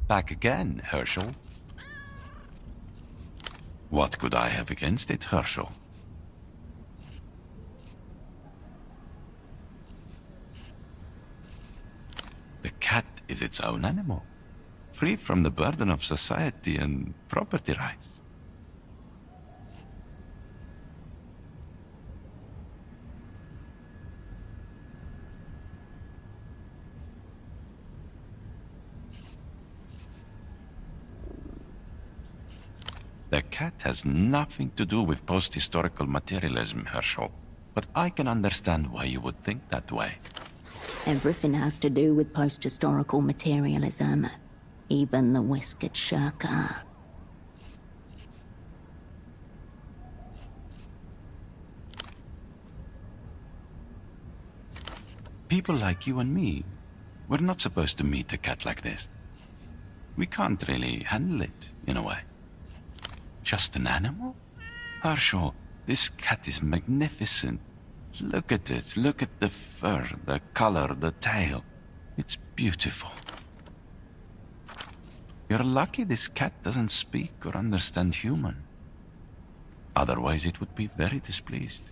Back again, Herschel. What could I have against it, Herschel? The cat is its own animal, free from the burden of society and property rights. The cat has nothing to do with post-historical materialism, Herschel. But I can understand why you would think that way. Everything has to do with post-historical materialism. Even the whiskered shirker. People like you and me, we're not supposed to meet a cat like this. We can't really handle it, in a way. Just an animal? Herschel, this cat is magnificent. Look at it. Look at the fur, the color, the tail. It's beautiful. You're lucky this cat doesn't speak or understand human. Otherwise, it would be very displeased.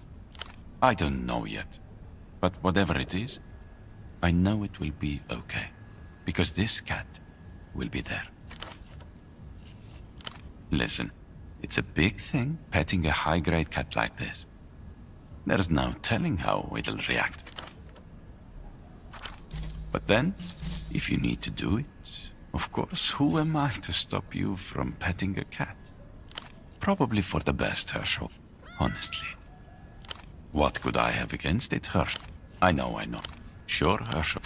I don't know yet. But whatever it is, I know it will be okay. Because this cat will be there. Listen. It's a big thing, petting a high-grade cat like this. There's no telling how it'll react. But then, if you need to do it, of course, who am I to stop you from petting a cat? Probably for the best, Herschel, honestly. What could I have against it, Herschel? I know. Sure, Herschel.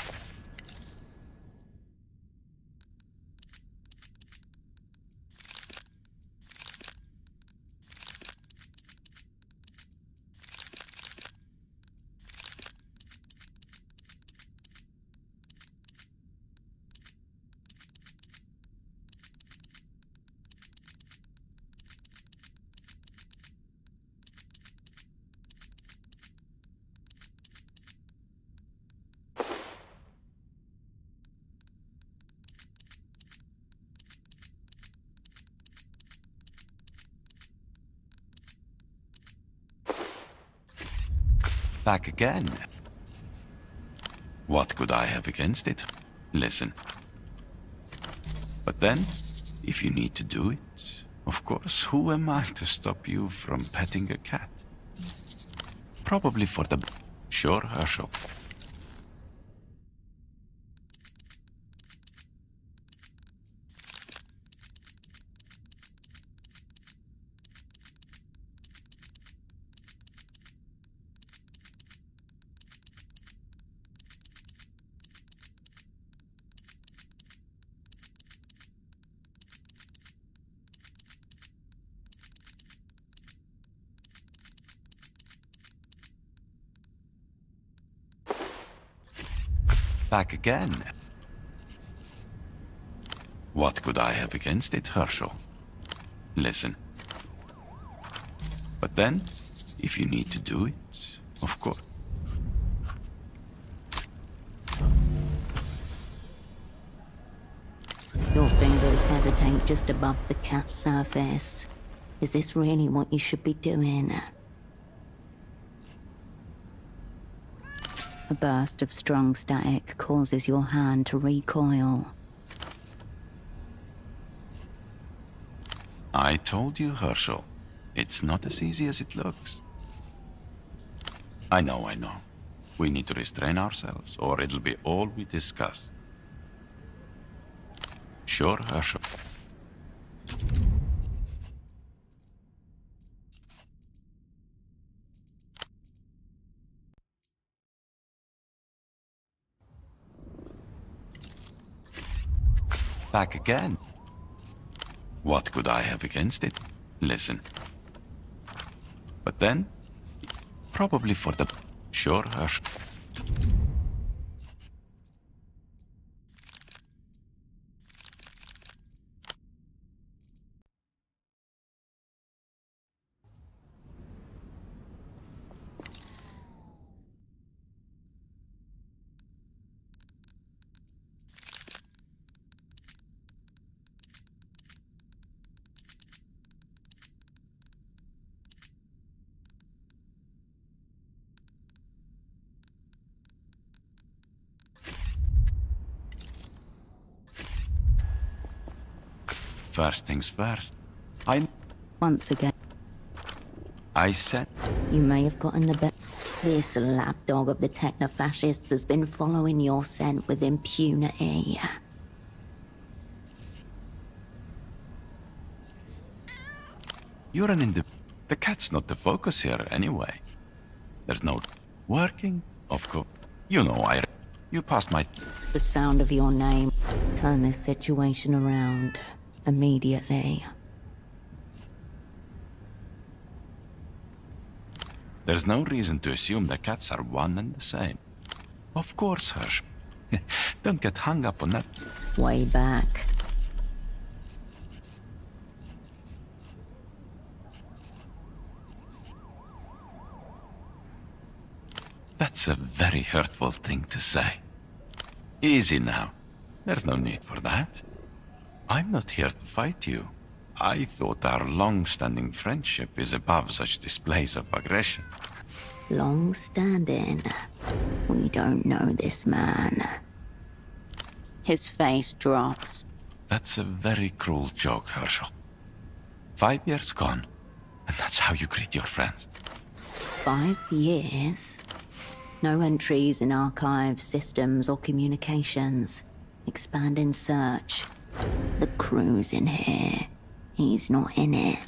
Back again. What could I have against it? Listen. But then, if you need to do it, of course, who am I to stop you from petting a cat? Probably for the... Sure, Herschel. Back again. What could I have against it, Herschel? Listen. But then, if you need to do it, of course. Your fingers hesitate just above the cat's surface. Is this really what you should be doing? A burst of strong static causes your hand to recoil. I told you, Herschel. It's not as easy as it looks. I know. We need to restrain ourselves, or it'll be all we discuss. Sure, Herschel. Back again. What could I have against it? Listen. But then, probably for the... Sure, Herschel. First things first. Once again, I said... you may have gotten the best. This lapdog of the techno-fascists has been following your scent with impunity. You're an The cat's not the focus here, anyway. There's no... Working? Of course. You know, You passed my... The sound of your name. Turn this situation around. Immediately. There's no reason to assume the cats are one and the same. Of course, Hirsch. Don't get hung up on that. Way back. That's a very hurtful thing to say. Easy now. There's no need for that. I'm not here to fight you. I thought our long-standing friendship is above such displays of aggression. Long-standing? We don't know this man. His face drops. That's a very cruel joke, Herschel. 5 years gone, and that's how you greet your friends. 5 years? No entries in archives, systems, or communications. Expand in search. The crew's in here. He's not in it.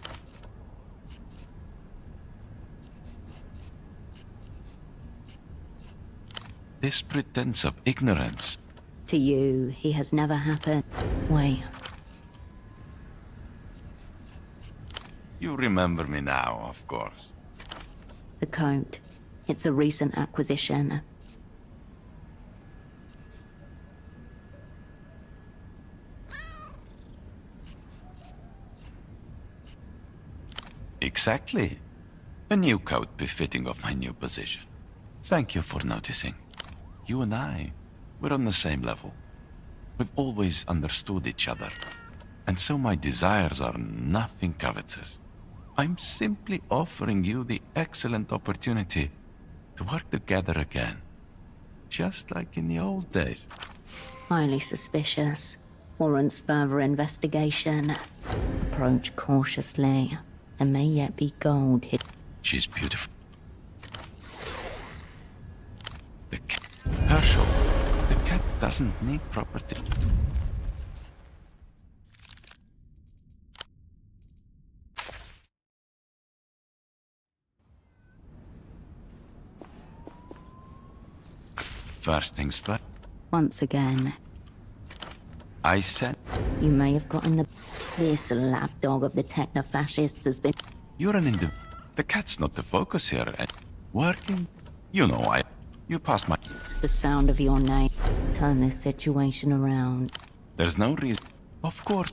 This pretense of ignorance. To you, he has never happened. Wait. You remember me now, of course. The coat. It's a recent acquisition. Exactly. A new coat befitting of my new position. Thank you for noticing. You and I, we're on the same level. We've always understood each other. And so my desires are nothing covetous. I'm simply offering you the excellent opportunity to work together again. Just like in the old days. Highly suspicious. Warrants further investigation. Approach cautiously. There may yet be gold hidden. She's beautiful. The cat... Herschel, the cat doesn't need property. First things first. Once again, I said... you may have gotten the... This lapdog of the techno-fascists has been... You're an The cat's not the focus here. Working? You know, You passed my... The sound of your name. Turn this situation around. There's no reason... Of course.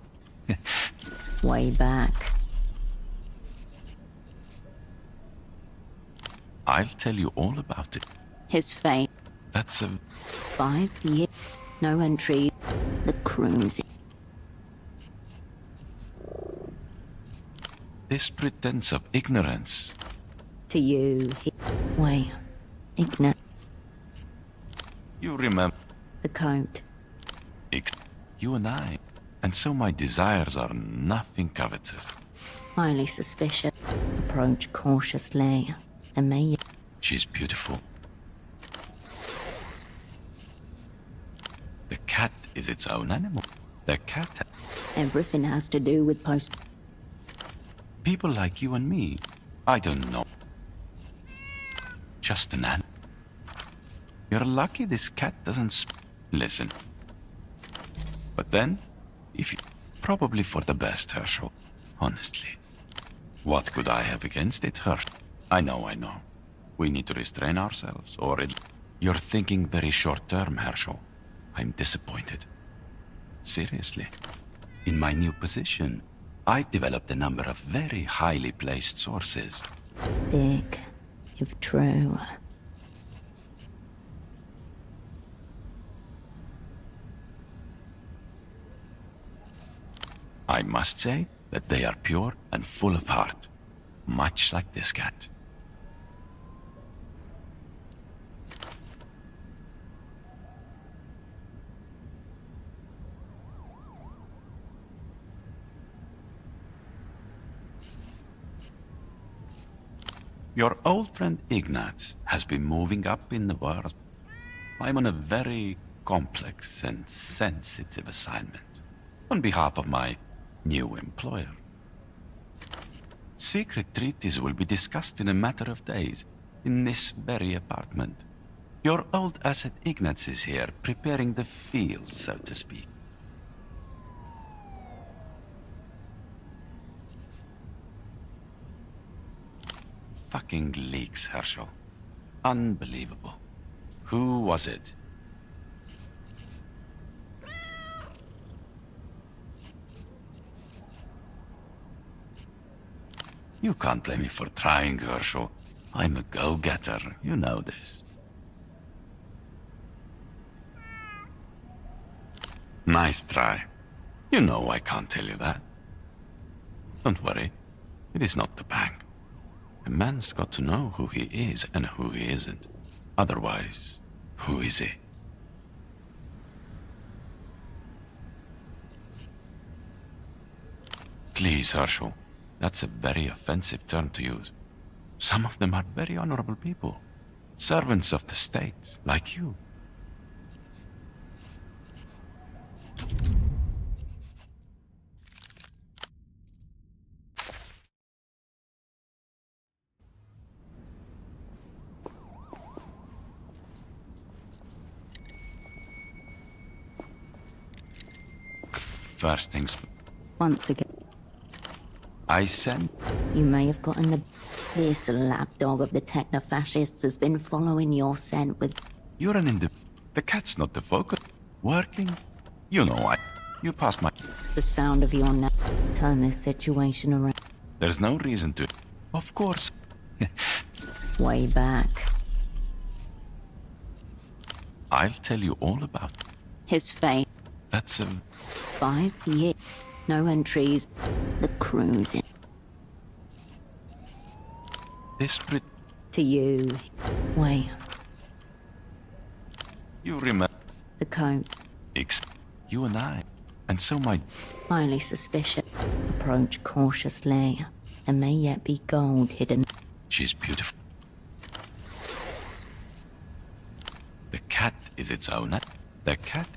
Way back. I'll tell you all about it. His fate. That's a... 5 years. No entry. The crew's... This pretense of ignorance. To you, he... Wait. Ignorant. You remember... The coat. You and I. And so my desires are nothing covetous. Highly suspicious. Approach cautiously. There may... She's beautiful. The cat is its own animal. The cat... Everything has to do with post... People like you and me, I don't know. Just an animal. You're lucky this cat doesn't listen. But then, if you... Probably for the best, Herschel. Honestly. What could I have against it, Herschel? I know. We need to restrain ourselves, or it... You're thinking very short-term, Herschel. I'm disappointed. Seriously. In my new position, I've developed a number of very highly placed sources. Big, if true. I must say that they are pure and full of heart, much like this cat. Your old friend Ignatz has been moving up in the world. I'm on a very complex and sensitive assignment on behalf of my new employer. Secret treaties will be discussed in a matter of days in this very apartment. Your old asset Ignatz is here, preparing the field, so to speak. Fucking leaks, Herschel. Unbelievable. Who was it? You can't blame me for trying, Herschel. I'm a go-getter, you know this. Nice try. You know I can't tell you that. Don't worry, it is not the bank. A man's got to know who he is and who he isn't. Otherwise, who is he? Please, Herschel. That's a very offensive term to use. Some of them are very honorable people. Servants of the state, like you. First things first. Once again, I sent... you may have gotten the... This lapdog of the techno-fascists has been following your scent with... You're an The cat's not the focus. Working? You know I... You passed my... the sound of your turn this situation around. There's no reason to... Of course. Way back. I'll tell you all about... His fate. That's a... 5 years. No entries. The cruising. Desperate... To you. Wait. You remember... The coat. You and I. And so my... Highly suspicious. Approach cautiously. There may yet be gold hidden. She's beautiful. The cat is its owner. The cat...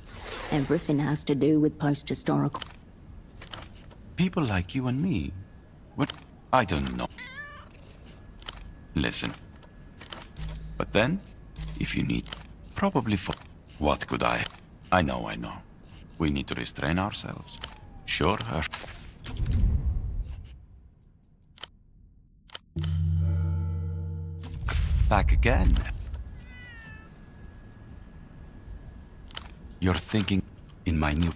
Everything has to do with post-historical. People like you and me. What? I don't know. Listen. But then, if you need... Probably for... What could I... I know. We need to restrain ourselves. Sure, her... Back again. You're thinking in my new...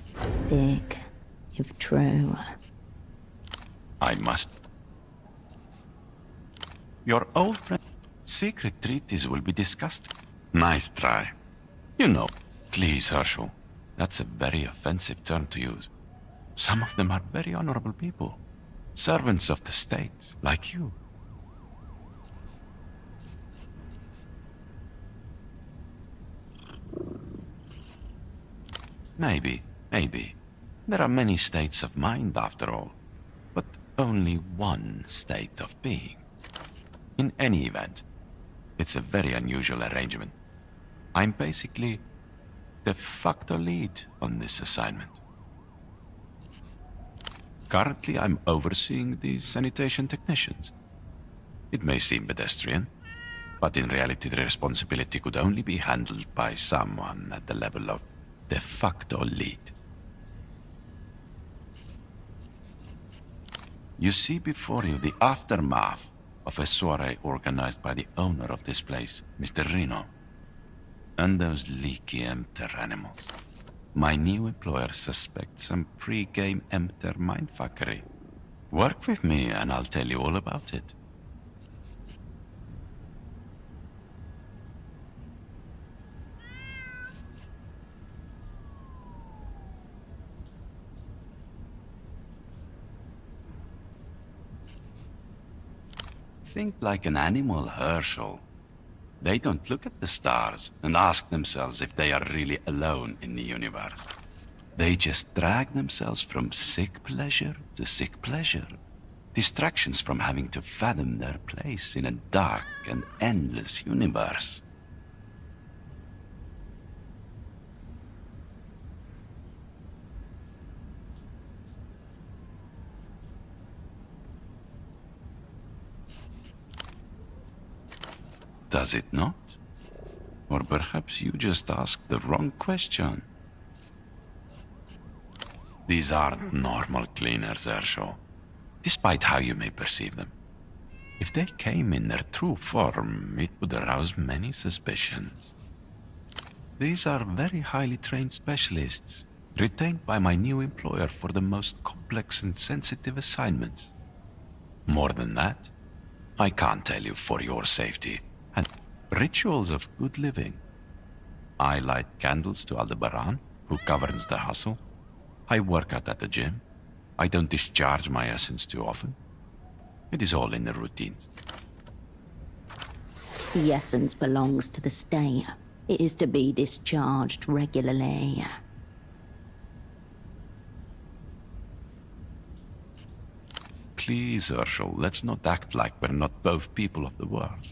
Big, if true. I must... Your old friend... Secret treaties will be discussed. Nice try. You know. Please, Herschel. That's a very offensive term to use. Some of them are very honorable people. Servants of the state, like you. Maybe. There are many states of mind, after all. But only one state of being. In any event, it's a very unusual arrangement. I'm basically de facto lead on this assignment. Currently, I'm overseeing the sanitation technicians. It may seem pedestrian, but in reality the responsibility could only be handled by someone at the level of de facto lead. You see before you the aftermath of a soiree organized by the owner of this place, Mr. Reno, and those leaky empter animals. My new employer suspects some pre-game empter mindfuckery. Work with me and I'll tell you all about it. Think like an animal, Herschel. They don't look at the stars and ask themselves if they are really alone in the universe. They just drag themselves from sick pleasure to sick pleasure. Distractions from having to fathom their place in a dark and endless universe. Does it not? Or perhaps you just asked the wrong question. These aren't normal cleaners, Ershaw, despite how you may perceive them. If they came in their true form, it would arouse many suspicions. These are very highly trained specialists, retained by my new employer for the most complex and sensitive assignments. More than that, I can't tell you for your safety. And rituals of good living. I light candles to Aldebaran, who governs the hustle. I work out at the gym. I don't discharge my essence too often. It is all in the routines. The essence belongs to the state. It is to be discharged regularly. Please, Urshel, let's not act like we're not both people of the world.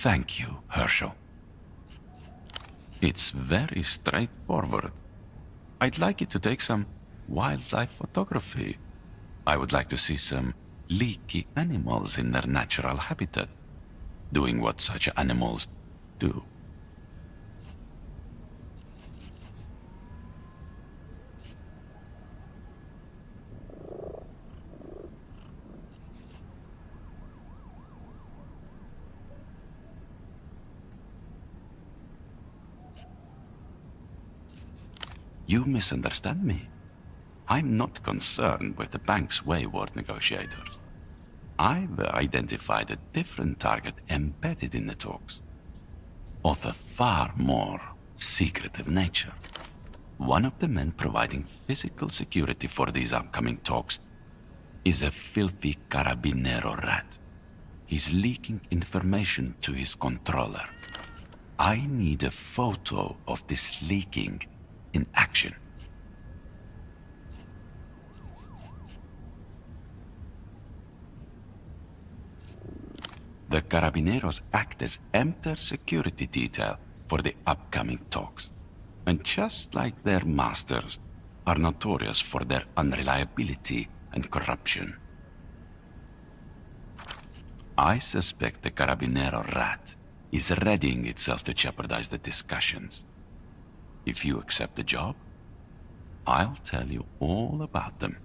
Thank you, Herschel. It's very straightforward. I'd like you to take some wildlife photography. I would like to see some leaky animals in their natural habitat, doing what such animals do. You misunderstand me. I'm not concerned with the bank's wayward negotiators. I've identified a different target embedded in the talks, of a far more secretive nature. One of the men providing physical security for these upcoming talks is a filthy carabinero rat. He's leaking information to his controller. I need a photo of this leaking in action. The Carabineros act as empty security detail for the upcoming talks, and just like their masters, are notorious for their unreliability and corruption. I suspect the Carabinero rat is readying itself to jeopardize the discussions. If you accept the job, I'll tell you all about them.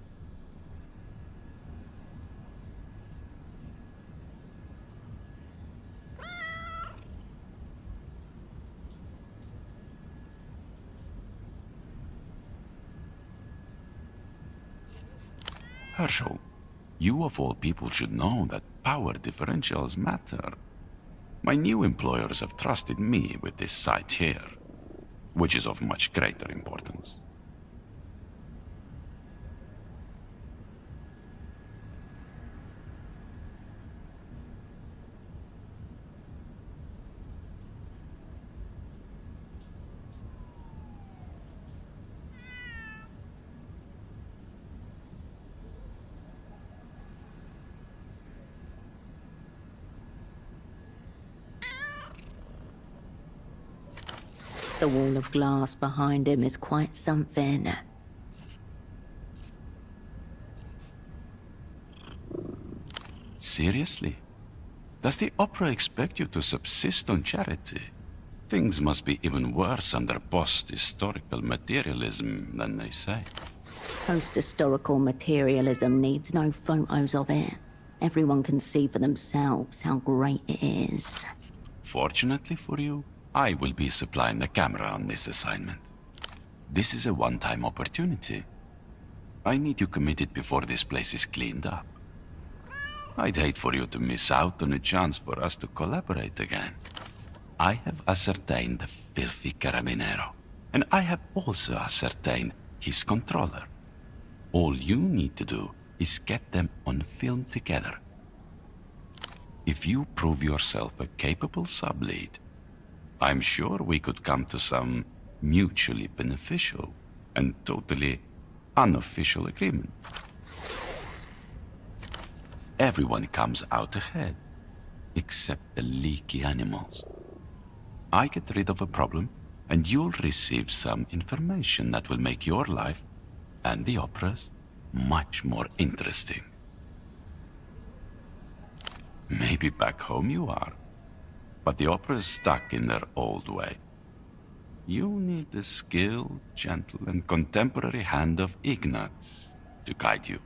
Herschel, you of all people should know that power differentials matter. My new employers have trusted me with this site here, which is of much greater importance. The wall of glass behind him is quite something. Seriously? Does the opera expect you to subsist on charity? Things must be even worse under post-historical materialism than they say. Post-historical materialism needs no photos of it. Everyone can see for themselves how great it is. Fortunately for you, I will be supplying the camera on this assignment. This is a one-time opportunity. I need you committed before this place is cleaned up. I'd hate for you to miss out on a chance for us to collaborate again. I have ascertained the filthy Carabinero, and I have also ascertained his controller. All you need to do is get them on film together. If you prove yourself a capable sub-lead, I'm sure we could come to some mutually beneficial and totally unofficial agreement. Everyone comes out ahead, except the leaky animals. I get rid of a problem, and you'll receive some information that will make your life and the opera's much more interesting. Maybe back home you are, but the opera's stuck in their old way. You need the skilled, gentle, and contemporary hand of Ignatz to guide you.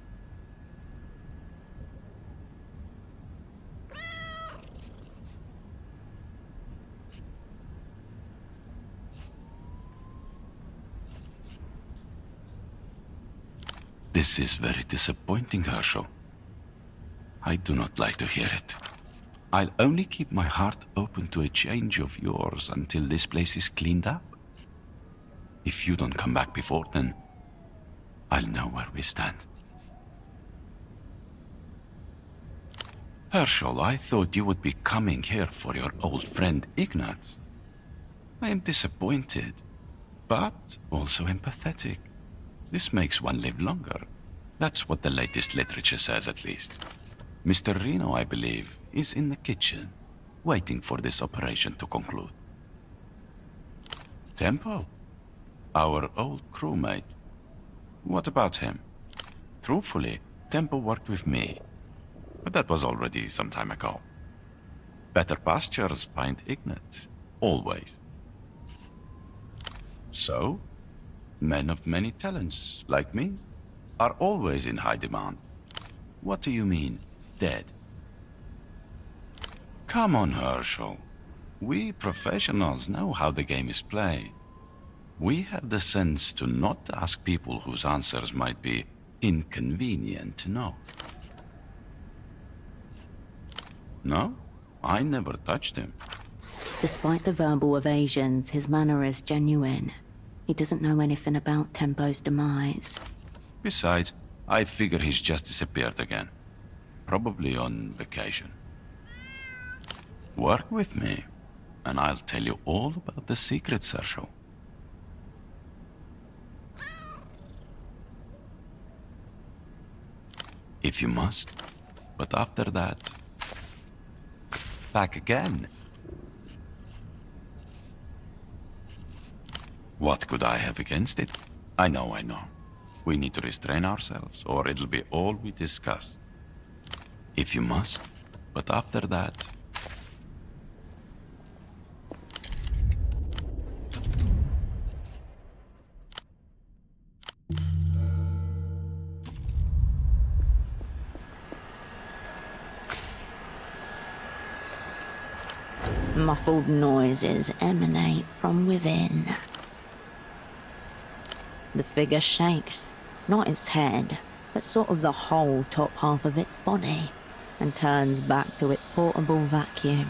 This is very disappointing, Herschel. I do not like to hear it. I'll only keep my heart open to a change of yours until this place is cleaned up. If you don't come back before then, I'll know where we stand. Herschel, I thought you would be coming here for your old friend Ignatz. I am disappointed, but also empathetic. This makes one live longer. That's what the latest literature says, at least. Mr. Reno, I believe, is in the kitchen, waiting for this operation to conclude. Tempo? Our old crewmate. What about him? Truthfully, Tempo worked with me, but that was already some time ago. Better pastures find Ignatz, always. So, men of many talents, like me, are always in high demand. What do you mean, dead? Come on, Herschel. We professionals know how the game is played. We have the sense to not ask people whose answers might be inconvenient to know. No, I never touched him. Despite the verbal evasions, his manner is genuine. He doesn't know anything about Tempo's demise. Besides, I figure he's just disappeared again. Probably on vacation. Work with me, and I'll tell you all about the secrets, Herschel. If you must, but after that, back again. What could I have against it? I know. We need to restrain ourselves, or it'll be all we discuss. If you must, But after that, Muffled noises emanate from within. The figure shakes, not its head, but sort of the whole top half of its body, and turns back to its portable vacuum.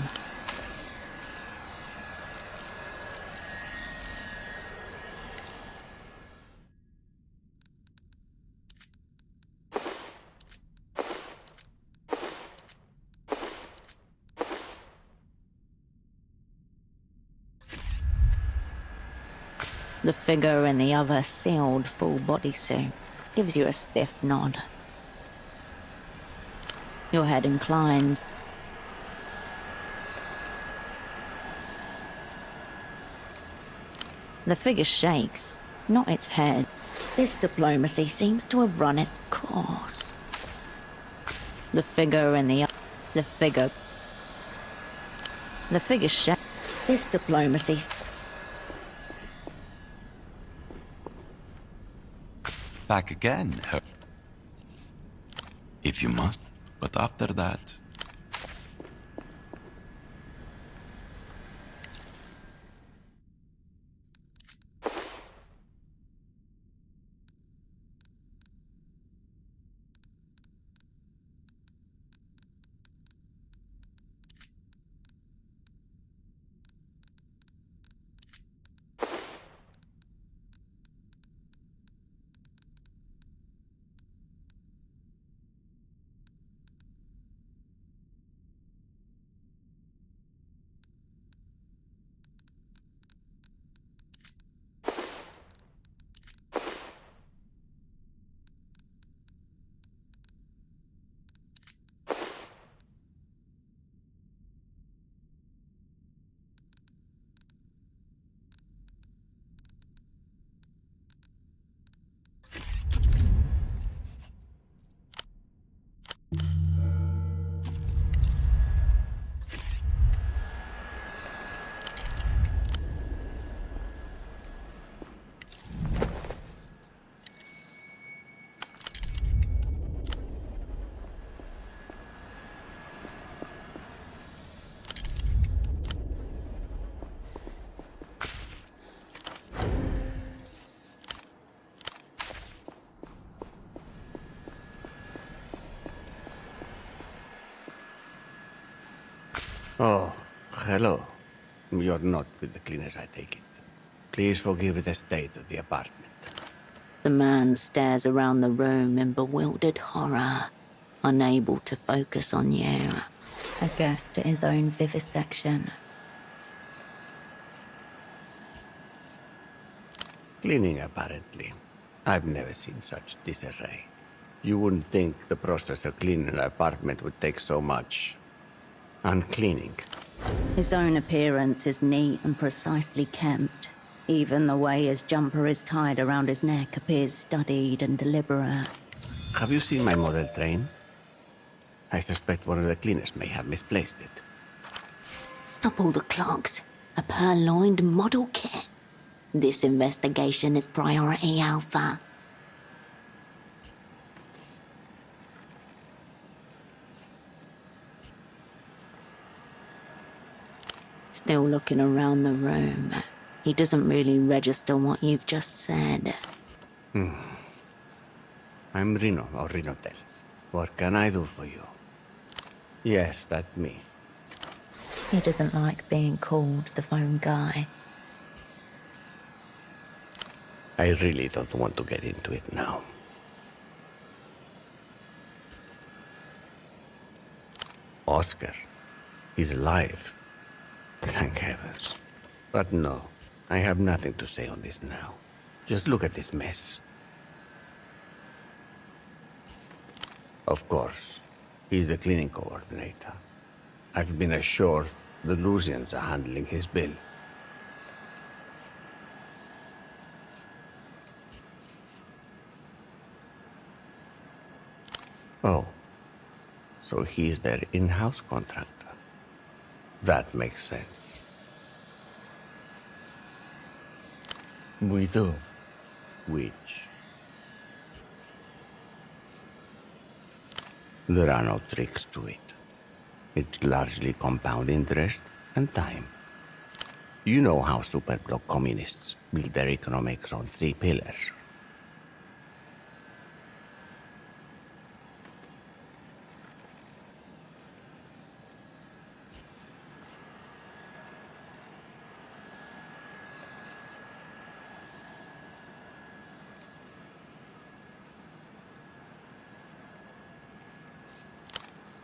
The figure in the other sealed full bodysuit gives you a stiff nod. Your head inclines. The figure shakes, not its head. This diplomacy seems to have run its course. The figure in the figure shakes. This diplomacy. back again, if you must. But after that, Oh, hello. You're not with the cleaners, I take it. Please forgive the state of the apartment. The man stares around the room in bewildered horror, unable to focus on you. A guest to his own vivisection. Cleaning, apparently. I've never seen such disarray. You wouldn't think the process of cleaning an apartment would take so much. Uncleaning. His own appearance is neat and precisely kempt. Even the way his jumper is tied around his neck appears studied and deliberate. Have you seen my model train? I suspect one of the cleaners may have misplaced it. Stop all the clocks. A purloined model kit. This investigation is priority alpha. Still looking around the room. He doesn't really register what you've just said. I'm Reno, or Rinotel. What can I do for you? Yes, that's me. He doesn't like being called the phone guy. I really don't want to get into it now. Oscar is alive. Thank heavens. But no, I have nothing to say on this now. Just look at this mess. Of course, he's the cleaning coordinator. I've been assured the Lusians are handling his bill. Oh, So he's their in-house contractor. That makes sense. We do. Which? There are no tricks to it. It's largely compound interest and time. You know how superblock communists build their economics on 3 pillars.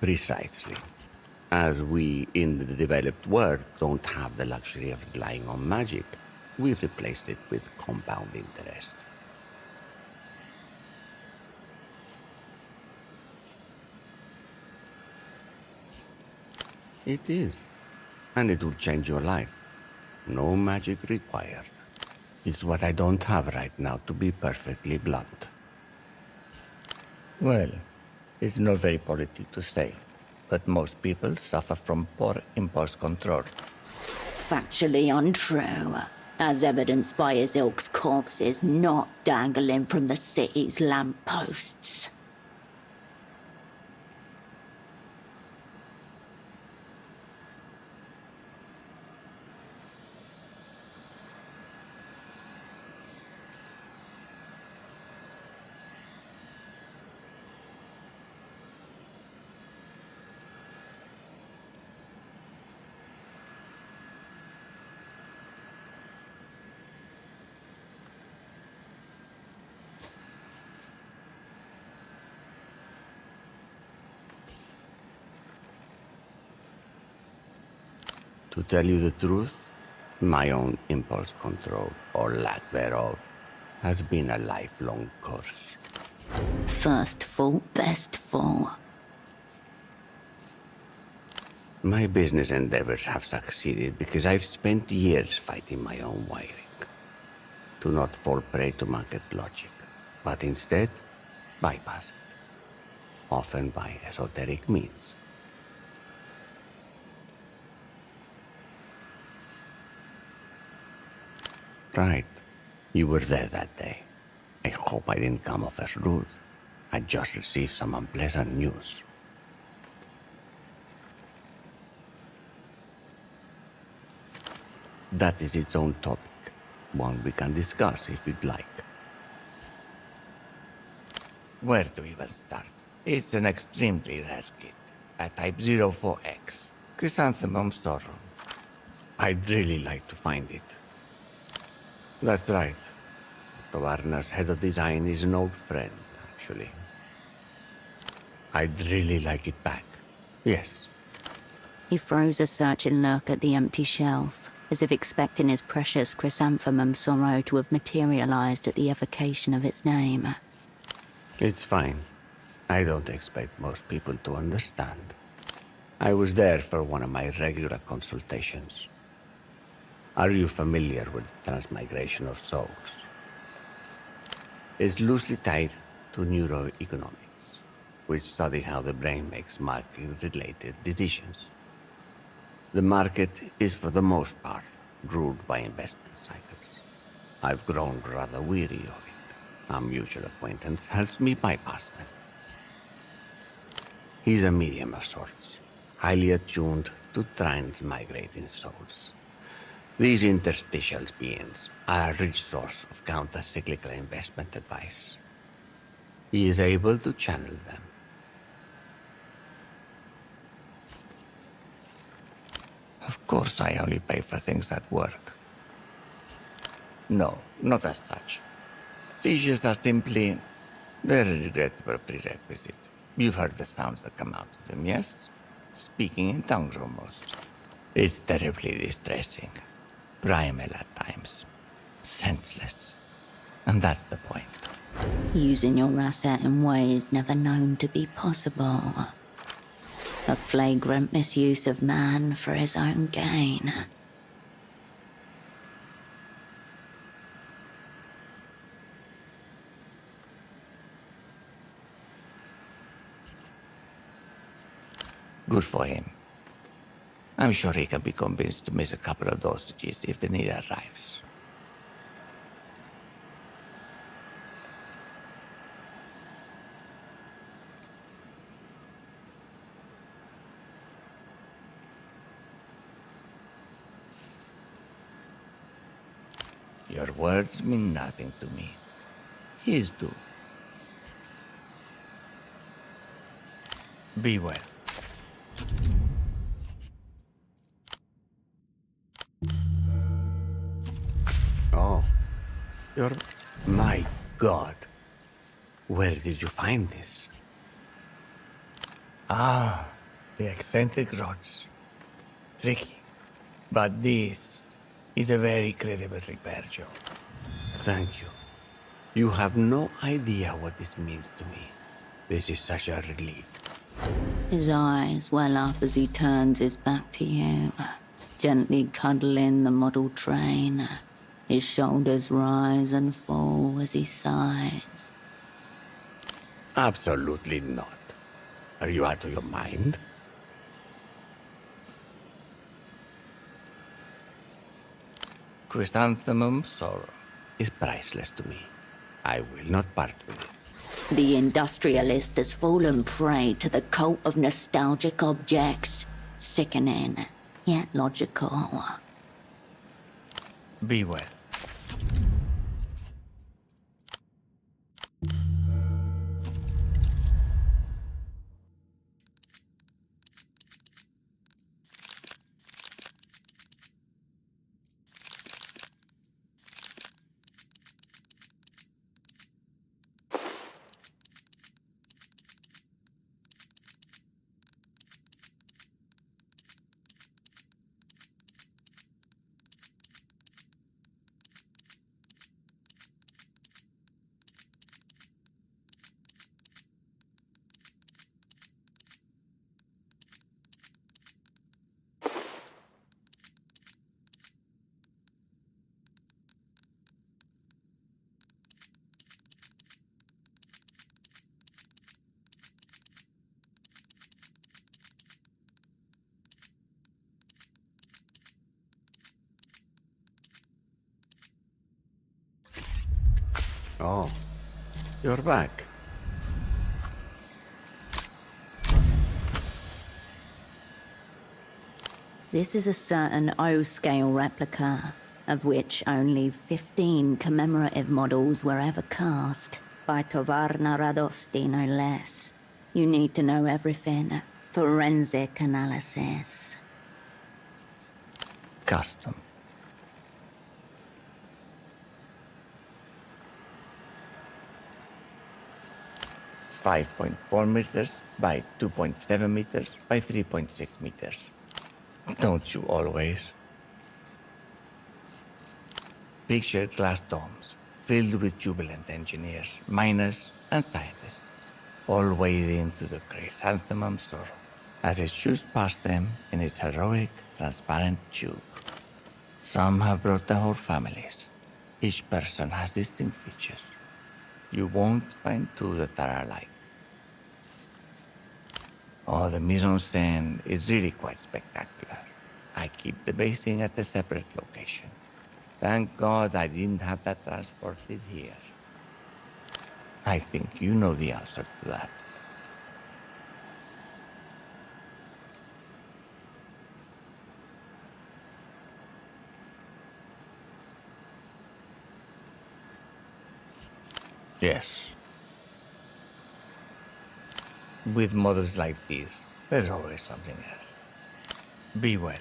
Precisely. As we in the developed world don't have the luxury of relying on magic, we've replaced it with compound interest. It is. And it will change your life. No magic required. It's what I don't have right now, to be perfectly blunt. Well, it's not very politic to say, but most people suffer from poor impulse control. Factually untrue, as evidenced by his ilk's corpses not dangling from the city's lampposts. To tell you the truth, my own impulse control, or lack thereof, has been a lifelong curse. First fault, best fault. My business endeavors have succeeded because I've spent years fighting my own wiring. To not fall prey to market logic, but instead bypass it, often by esoteric means. Right. You were there that day. I hope I didn't come off as rude. I just received some unpleasant news. That is its own topic, one we can discuss if you'd like. Where to even start? It's an extremely rare kit, a Type 04X, Chrysanthemum Sorrow. I'd really like to find it. That's right. Tavarna's head of design is an old friend, actually. I'd really like it back. Yes. He throws a searching look at the empty shelf, as if expecting his precious chrysanthemum sorrow to have materialized at the evocation of its name. It's fine. I don't expect most people to understand. I was there for one of my regular consultations. Are you familiar with the transmigration of souls? It's loosely tied to neuroeconomics, which study how the brain makes market-related decisions. The market is, for the most part, ruled by investment cycles. I've grown rather weary of it. A mutual acquaintance helps me bypass them. He's a medium of sorts, highly attuned to transmigrating souls. These interstitial beings are a rich source of counter-cyclical investment advice. He is able to channel them. Of course I only pay for things that work. No, not as such. Seizures are simply... they're a regrettable prerequisite. You've heard the sounds that come out of him, yes? Speaking in tongues almost. It's terribly distressing. Primal at times. Senseless. And that's the point. Using your asset in ways never known to be possible. A flagrant misuse of man for his own gain. Good for him. I'm sure he can be convinced to miss a couple of dosages if the need arrives. Your words mean nothing to me. His do. Be well. Oh, my God. Where did you find this? Ah, the eccentric rods. Tricky. But this is a very credible repair job. Thank you. You have no idea what this means to me. This is such a relief. His eyes well up as he turns his back to you, gently cuddling the model train. His shoulders rise and fall as he sighs. Absolutely not. Are you out of your mind? Chrysanthemum sorrow. Is priceless to me. I will not part with it. The industrialist has fallen prey to the cult of nostalgic objects. Sickening, yet logical. Be well. Oh, you're back. This is a certain O-scale replica, of which only 15 commemorative models were ever cast, by Tovarna Radosti no less. You need to know everything. Forensic analysis. Custom. .4 meters by 2.7 meters by 3.6 meters. Don't you always? Picture glass domes filled with jubilant engineers, miners, and scientists, all wading into the chrysanthemum sorrow as it shoots past them in its heroic, transparent tube. Some have brought their whole families. Each person has distinct features. You won't find two that are alike. Oh, the mise-en-scène is really quite spectacular. I keep the basing at a separate location. Thank God I didn't have that transported here. I think you know the answer to that. Yes. With models like these, there's always something else. Be well.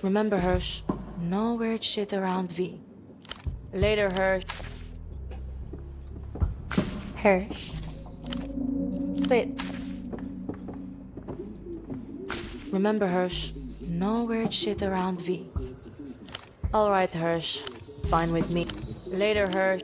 Remember, Hirsch, no weird shit around V. Later, Hirsch. Hirsch. Sweet. Remember, Hirsch, no weird shit around V. Alright, Hirsch. Fine with me. Later, Hirsch.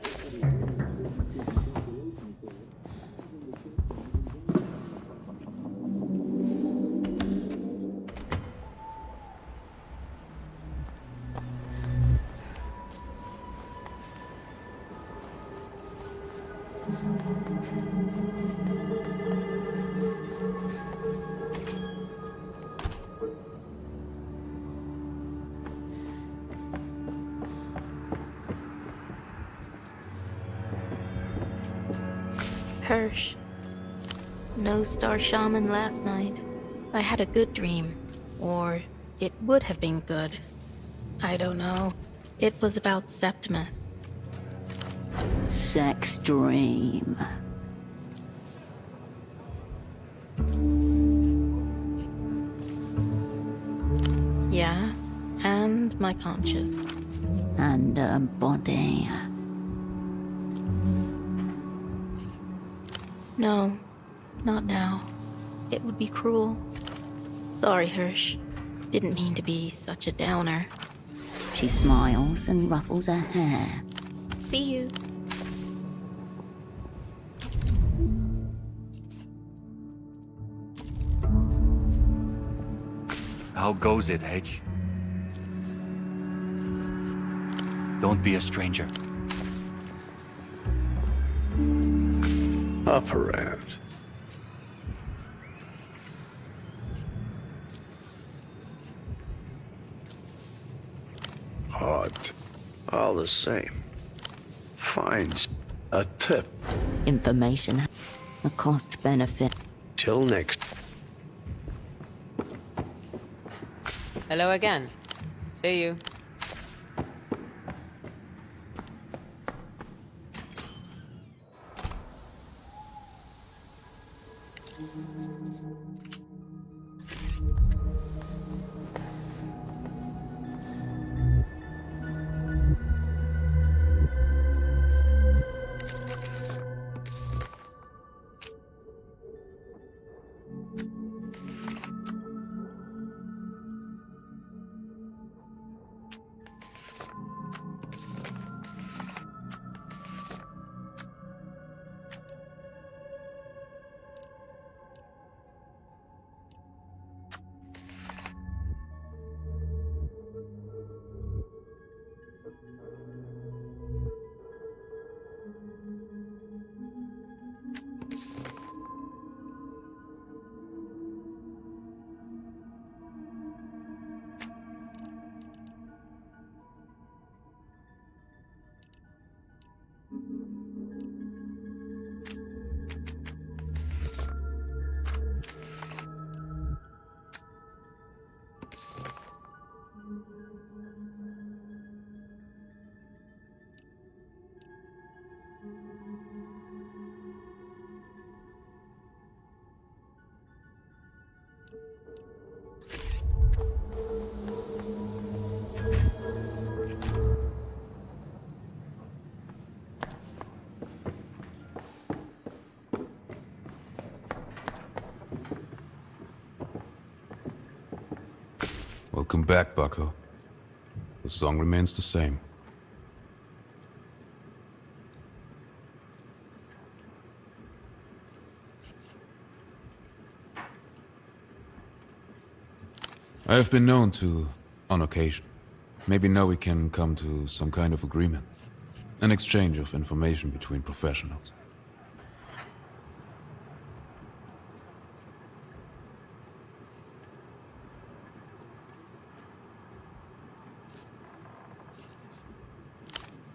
Hirsch. No star shaman last night. I had a good dream. Or it would have been good. I don't know. It was about Septimus. Sex dream. Yeah, and my conscience. And a body. No, not now. It would be cruel. Sorry, Hirsch. Didn't mean to be such a downer. She smiles and ruffles her hair. See you. How goes it, Hedge? Don't be a stranger. Up around. Hot. All the same. Fines. A tip. Information. A cost benefit. Till next. Hello again. See you. Welcome back, Bucko. The song remains the same. I have been known to, on occasion. Maybe now we can come to some kind of agreement. An exchange of information between professionals.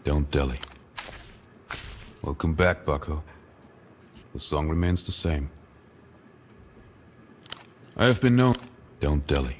Don't dilly. Welcome back, Bucko. The song remains the same. I have been known... Don't dilly.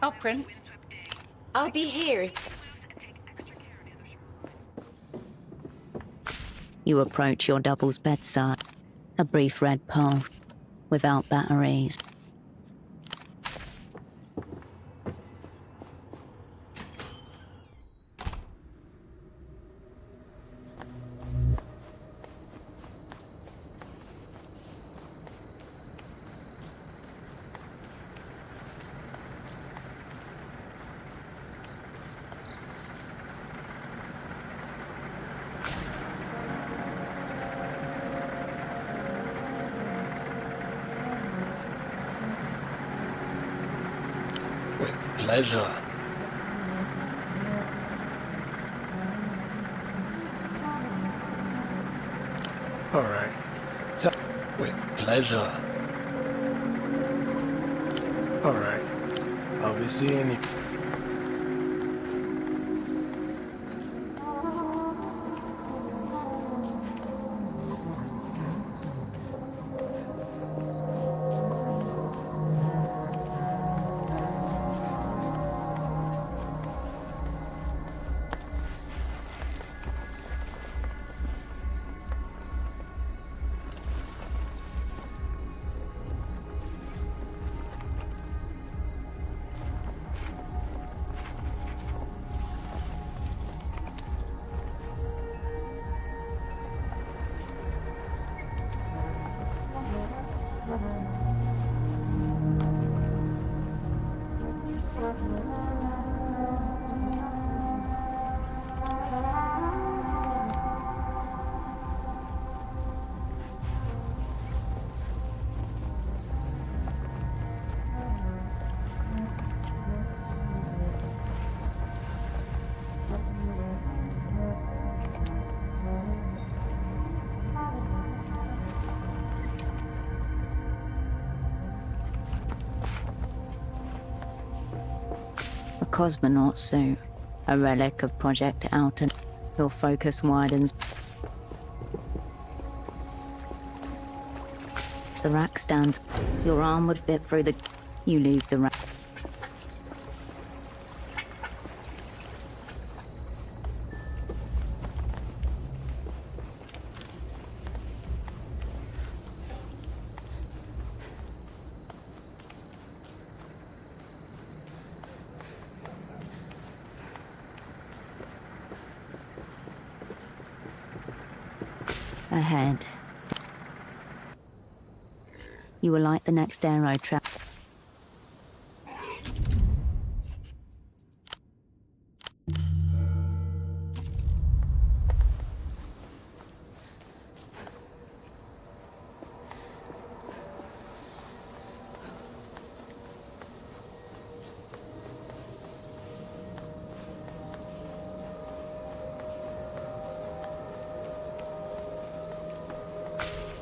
Oh, Prince. I'll be here. You approach your double's bedside. A brief red pulse, without batteries. Pleasure. All right. With pleasure. All right. I'll be seeing you. A cosmonaut suit, a relic of Project Alton. Your focus widens. The rack stands. Your arm would fit through the... You leave the rack. Ahead. You will light the next aero trap.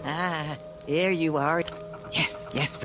Ah, here you are. Yes, yes.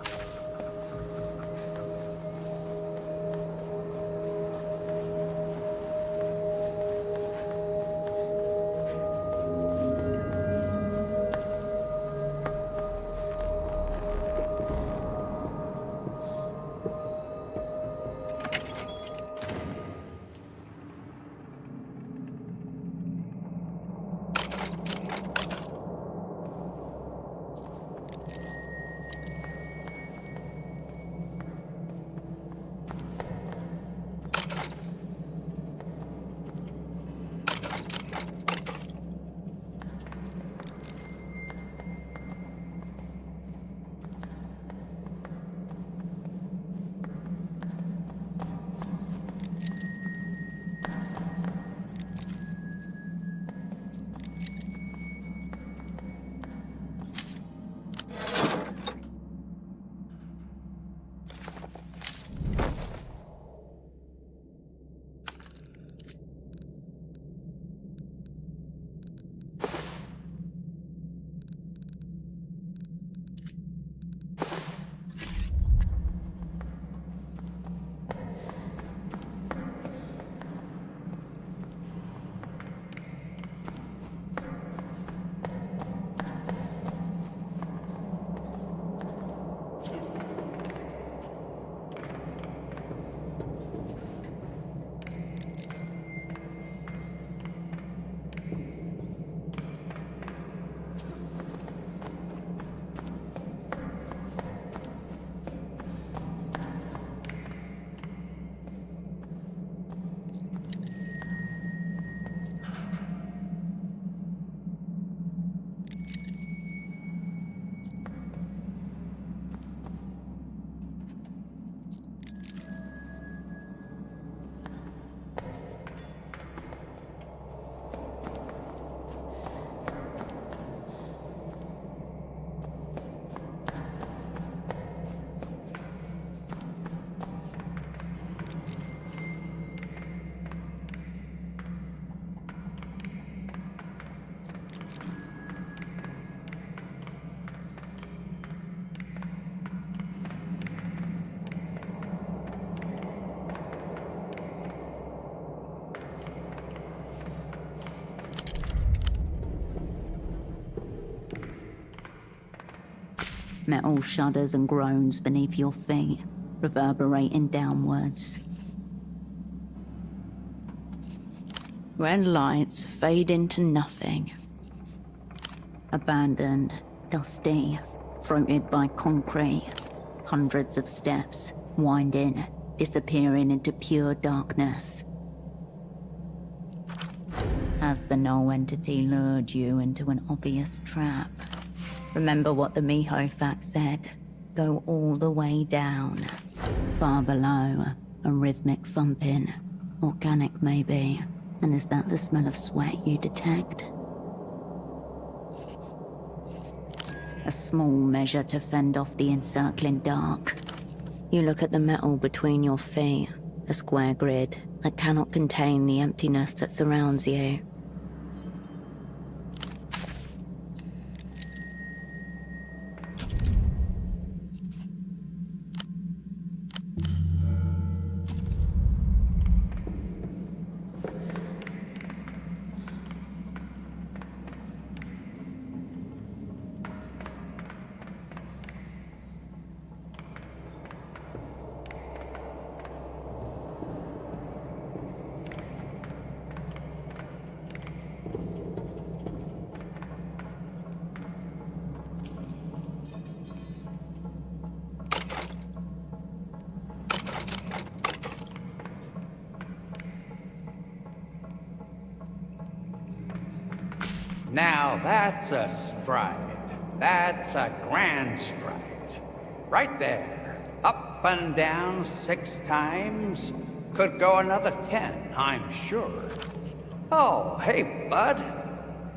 Metal shudders and groans beneath your feet, reverberating downwards. Red lights fade into nothing. Abandoned, dusty, throated by concrete. Hundreds of steps, winding, disappearing into pure darkness. Has the null entity lured you into an obvious trap? Remember what the Miho fact said. Go all the way down. Far below, a rhythmic thumping. Organic, maybe. And is that the smell of sweat you detect? A small measure to fend off the encircling dark. You look at the metal between your feet, a square grid that cannot contain the emptiness that surrounds you. Now that's a stride. That's a grand stride. Right there. Up and down 6 times. Could go another 10, I'm sure. Oh, hey, bud.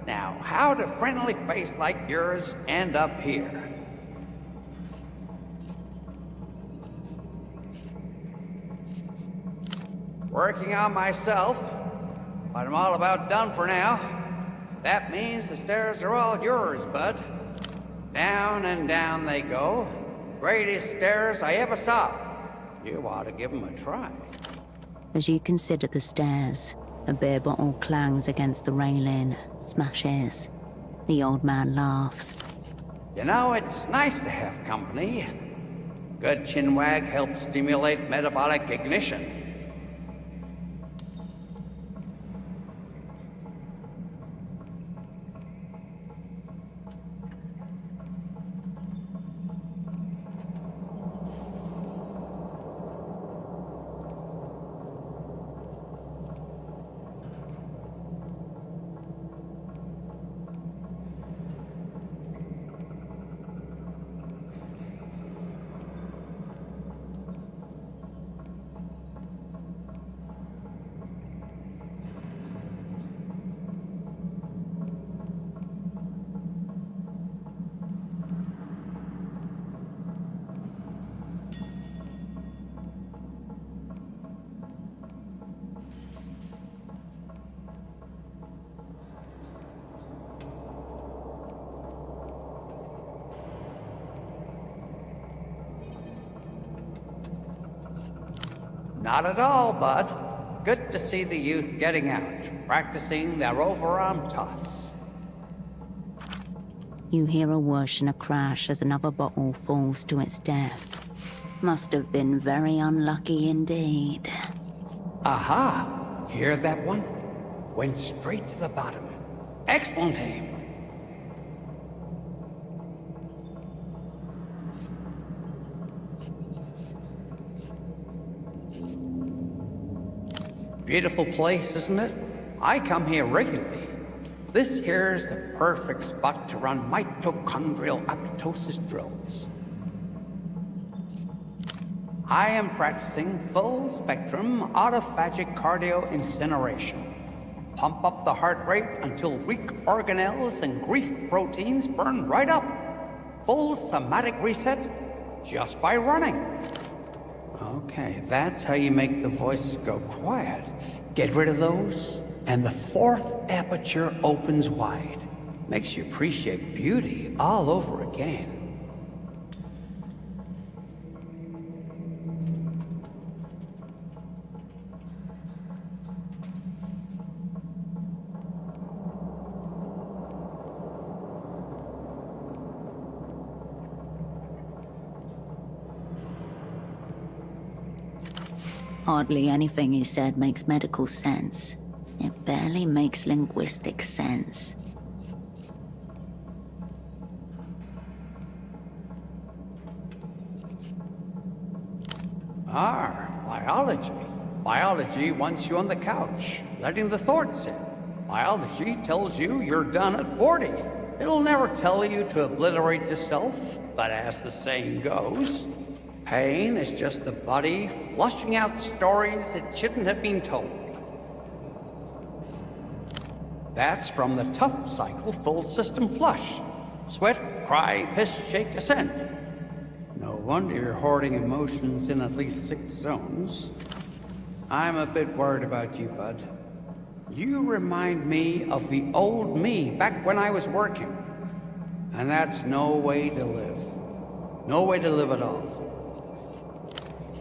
Now, how'd a friendly face like yours end up here? Working on myself, but I'm all about done for now. That means the stairs are all yours, bud. Down and down they go. Greatest stairs I ever saw. You ought to give them a try. As you consider the stairs, a beer bottle clangs against the railing, smashes. The old man laughs. You know, it's nice to have company. Good chinwag helps stimulate metabolic ignition. Not at all, bud. Good to see the youth getting out, practicing their overarm toss. You hear a whoosh and a crash as another bottle falls to its death. Must have been very unlucky indeed. Aha! Hear that one? Went straight to the bottom. Excellent aim. Beautiful place, isn't it? I come here regularly. This here's the perfect spot to run mitochondrial apoptosis drills. I am practicing full-spectrum autophagic cardio incineration. Pump up the heart rate until weak organelles and grief proteins burn right up. Full somatic reset just by running. Okay, that's how you make the voices go quiet. Get rid of those, and the 4th aperture opens wide. Makes you appreciate beauty all over again. Hardly anything he said makes medical sense. It barely makes linguistic sense. Biology. Biology wants you on the couch, letting the thoughts in. Biology tells you you're done at 40. It'll never tell you to obliterate yourself, but as the saying goes, pain is just the body flushing out stories it shouldn't have been told. That's from the TUF cycle full system flush. Sweat, cry, piss, shake, ascend. No wonder you're hoarding emotions in at least 6 zones. I'm a bit worried about you, bud. You remind me of the old me back when I was working. And that's no way to live. No way to live at all.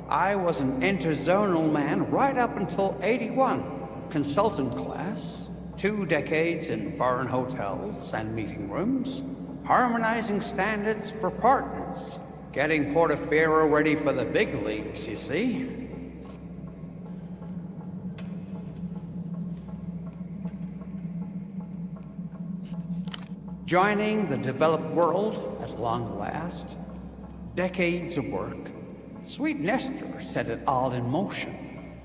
I was an interzonal man right up until 81. Consultant class, 2 decades in foreign hotels and meeting rooms, harmonizing standards for partners, getting Portaferro ready for the big leagues, you see. Joining the developed world at long last. Decades of work. Sweet Nestor set it all in motion.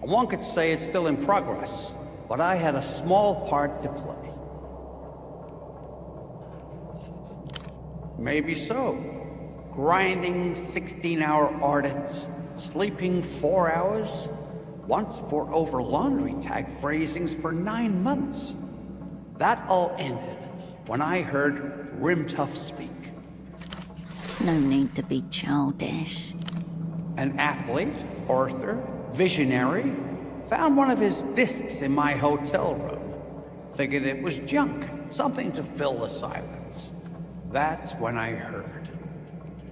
One could say it's still in progress, but I had a small part to play. Maybe so. Grinding 16-hour audits, sleeping 4 hours, once for over laundry tag phrasings for 9 months. That all ended when I heard Rimtuff speak. No need to be childish. An athlete, author, visionary, found one of his discs in my hotel room. Figured it was junk, something to fill the silence. That's when I heard.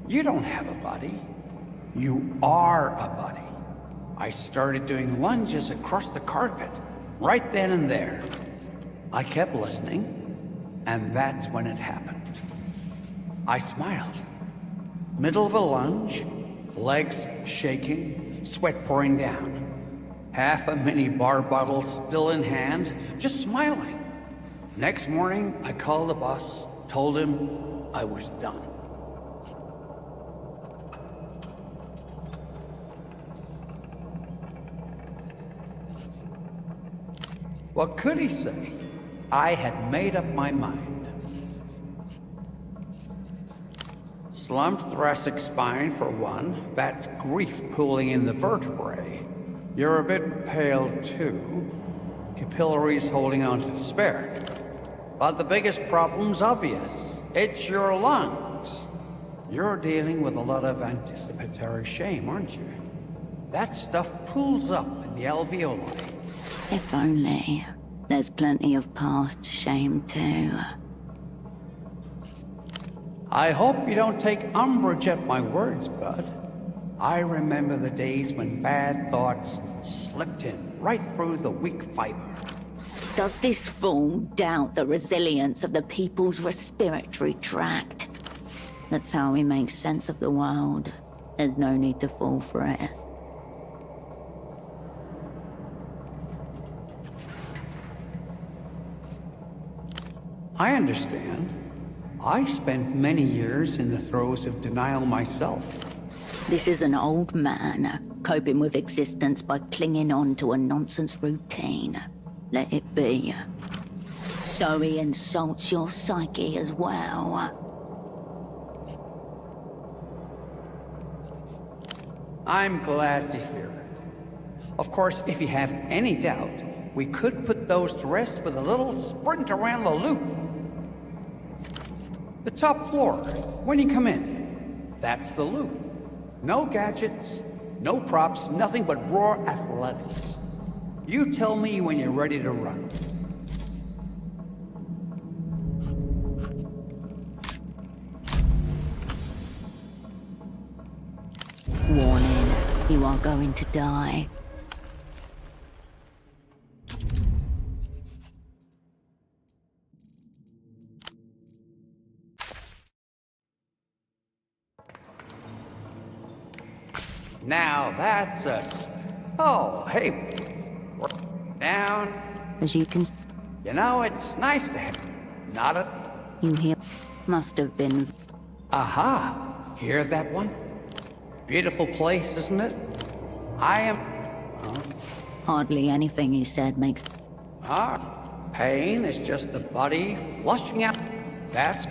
You don't have a buddy. You are a buddy. I started doing lunges across the carpet, right then and there. I kept listening, and that's when it happened. I smiled. Middle of a lunge, legs shaking, sweat pouring down. Half a mini bar bottle still in hand, just smiling. Next morning, I called the boss, told him I was done. What could he say? I had made up my mind. Slumped thoracic spine for one, that's grief pooling in the vertebrae. You're a bit pale too. Capillaries holding on to despair. But the biggest problem's obvious. It's your lungs. You're dealing with a lot of anticipatory shame, aren't you? That stuff pulls up in the alveoli. If only. There's plenty of past shame too. I hope you don't take umbrage at my words, bud. I remember the days when bad thoughts slipped in right through the weak fiber. Does this fool doubt the resilience of the people's respiratory tract? That's how we make sense of the world. There's no need to fall for it. I understand. I spent many years in the throes of denial myself. This is an old man coping with existence by clinging on to a nonsense routine. Let it be. So he insults your psyche as well. I'm glad to hear it. Of course, if you have any doubt, we could put those to rest with a little sprint around the loop. The top floor, when you come in, that's the loop. No gadgets, no props, nothing but raw athletics. You tell me when you're ready to run. Warning, you are going to die. Now that's a Oh, hey. Down. As you can You know, it's nice to have. Not a. you hear, must have been Aha! Hear that one? Beautiful place, isn't it? I am. hardly anything he said makes. Pain is just the body flushing out. That's.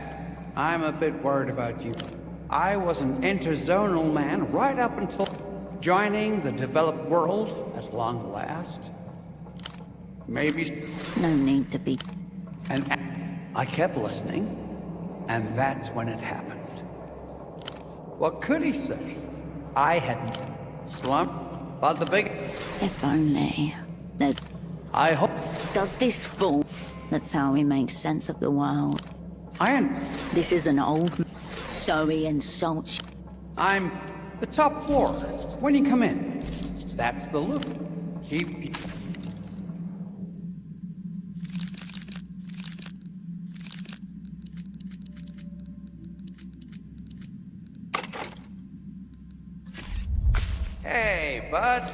I'm a bit worried about you. I was an interzonal man right up until joining the developed world at long last. Maybe. No need to be. And I kept listening, and that's when it happened. What could he say? I had slumped, but the big. If only. There's. I hope. Does this fool? That's how he makes sense of the world. This is an old. So he insults. I'm the top floor. When you come in, that's the loop. Keep. Hey, bud.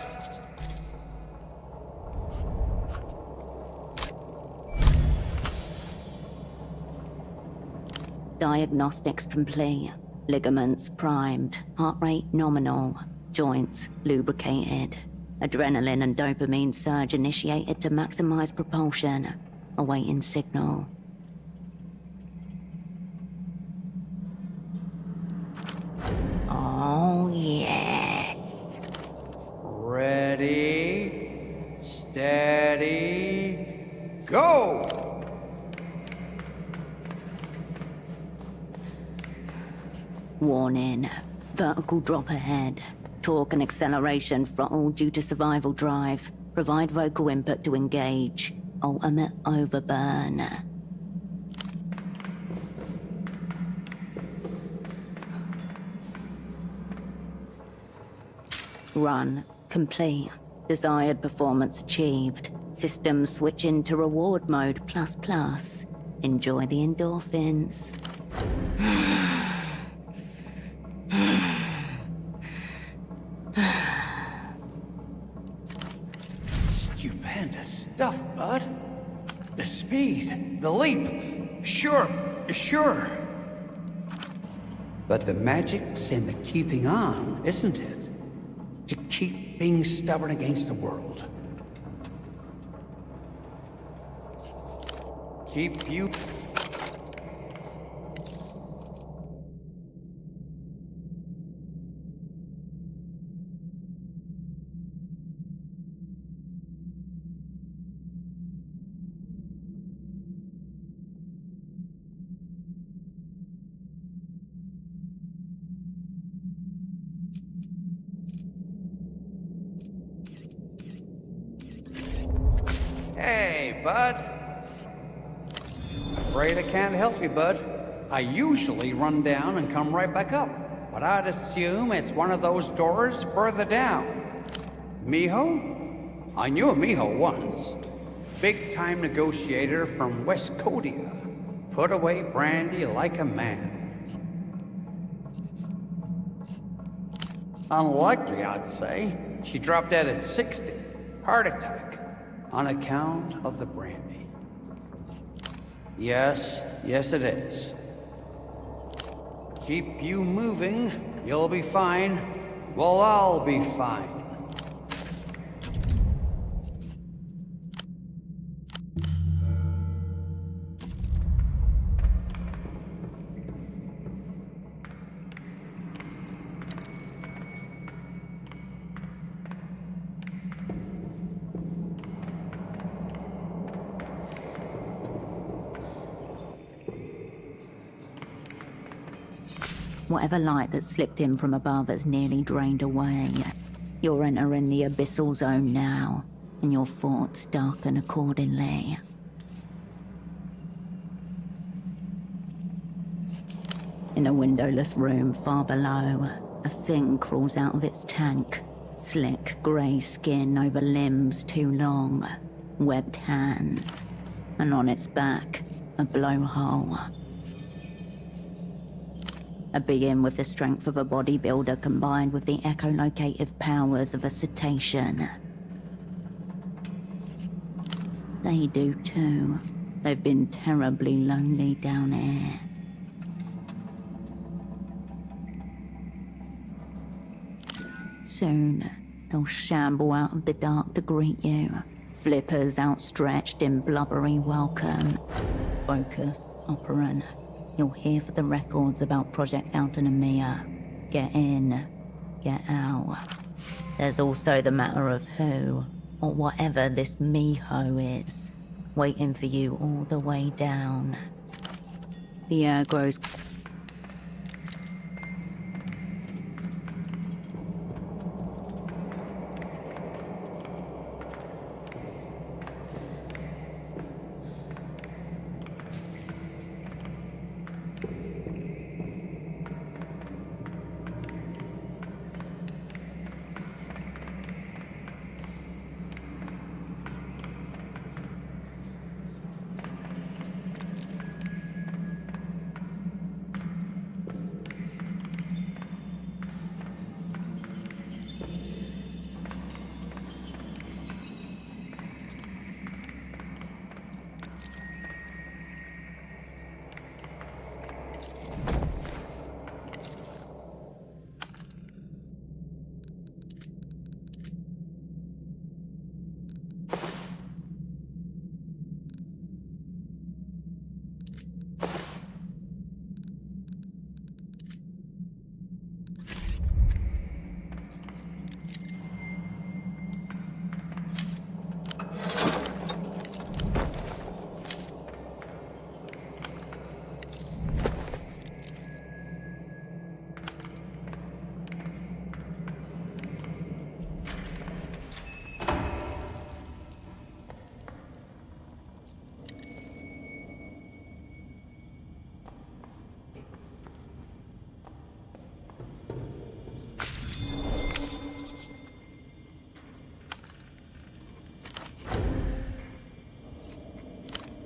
Diagnostics complete. Ligaments primed. Heart rate nominal. Joints lubricated. Adrenaline and dopamine surge initiated to maximize propulsion. Awaiting signal. Oh, yes. Ready, steady, go! Warning. Vertical drop ahead. Torque and acceleration throttle due to survival drive. Provide vocal input to engage. Ultimate overburn. Run. Complete. Desired performance achieved. System switch into reward mode ++. Enjoy the endorphins. Stupendous stuff, bud. The speed, the leap. Sure. But the magic's in the keeping on, isn't it? To keep being stubborn against the world. Keep you... Hey, bud. Afraid I can't help you, bud. I usually run down and come right back up, but I'd assume it's one of those doors further down. Miho? I knew a Miho once. Big-time negotiator from West Codia. Put away brandy like a man. Unlikely, I'd say. She dropped dead at 60. Heart attack. On account of the brandy. Yes it is. Keep you moving, you'll be fine. We'll all be fine. Whatever light that slipped in from above has nearly drained away. You're entering the abyssal zone now, and your thoughts darken accordingly. In a windowless room far below, a thing crawls out of its tank. Slick grey skin over limbs too long, webbed hands, and on its back, a blowhole. A being with the strength of a bodybuilder combined with the echolocative powers of a cetacean. They do too. They've been terribly lonely down here. Soon, they'll shamble out of the dark to greet you. Flippers outstretched in blubbery welcome. Focus, operant. You'll hear for the records about Project Autonomia. Get in, get out. There's also the matter of who, or whatever this me-ho is, waiting for you all the way down. The air grows...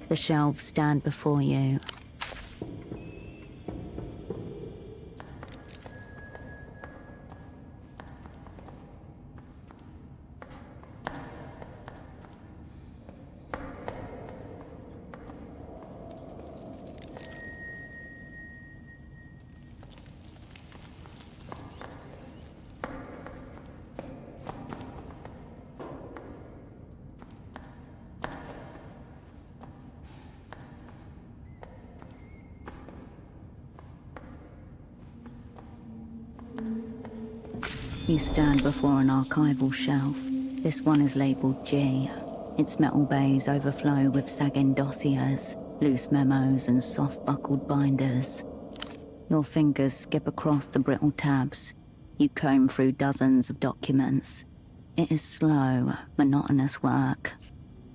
The shelves stand before you. You stand before an archival shelf. This one is labeled G. Its metal bays overflow with sagging dossiers, loose memos and soft-buckled binders. Your fingers skip across the brittle tabs. You comb through dozens of documents. It is slow, monotonous work.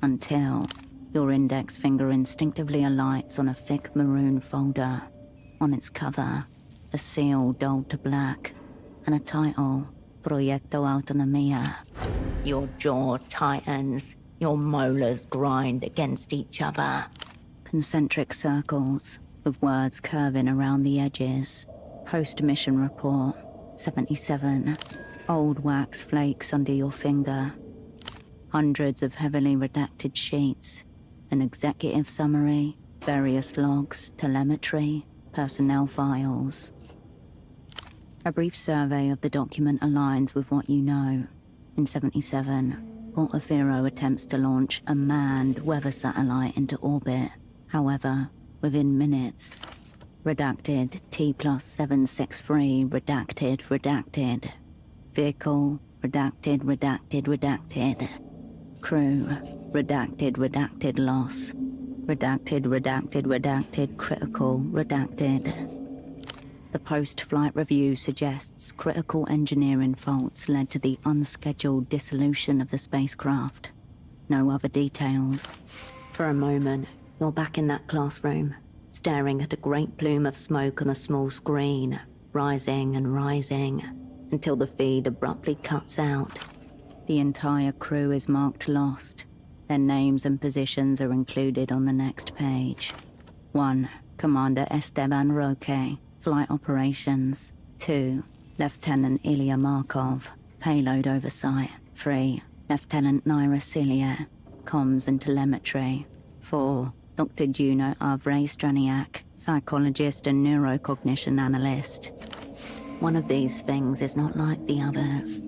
Until your index finger instinctively alights on a thick maroon folder. On its cover, a seal dulled to black, and a title, Proyecto Autonomia. Your jaw tightens, your molars grind against each other. Concentric circles, with words curving around the edges. Post-mission report, 77. Old wax flakes under your finger. Hundreds of heavily redacted sheets. An executive summary, various logs, telemetry, personnel files. A brief survey of the document aligns with what you know. In 77, Portofino attempts to launch a manned weather satellite into orbit. However, within minutes, redacted T+763, redacted. Vehicle, redacted. Crew, redacted loss. Redacted, critical, redacted. The post-flight review suggests critical engineering faults led to the unscheduled dissolution of the spacecraft. No other details. For a moment, you're back in that classroom, staring at a great plume of smoke on a small screen, rising and rising, until the feed abruptly cuts out. The entire crew is marked lost. Their names and positions are included on the next page. 1. Commander Esteban Roque, Flight Operations. 2. Lieutenant Ilya Markov, Payload Oversight. 3. Lieutenant Naira Cilia, Comms and Telemetry. 4. Dr. Juno Avray Straniak, Psychologist and Neurocognition Analyst. One of these things is not like the others.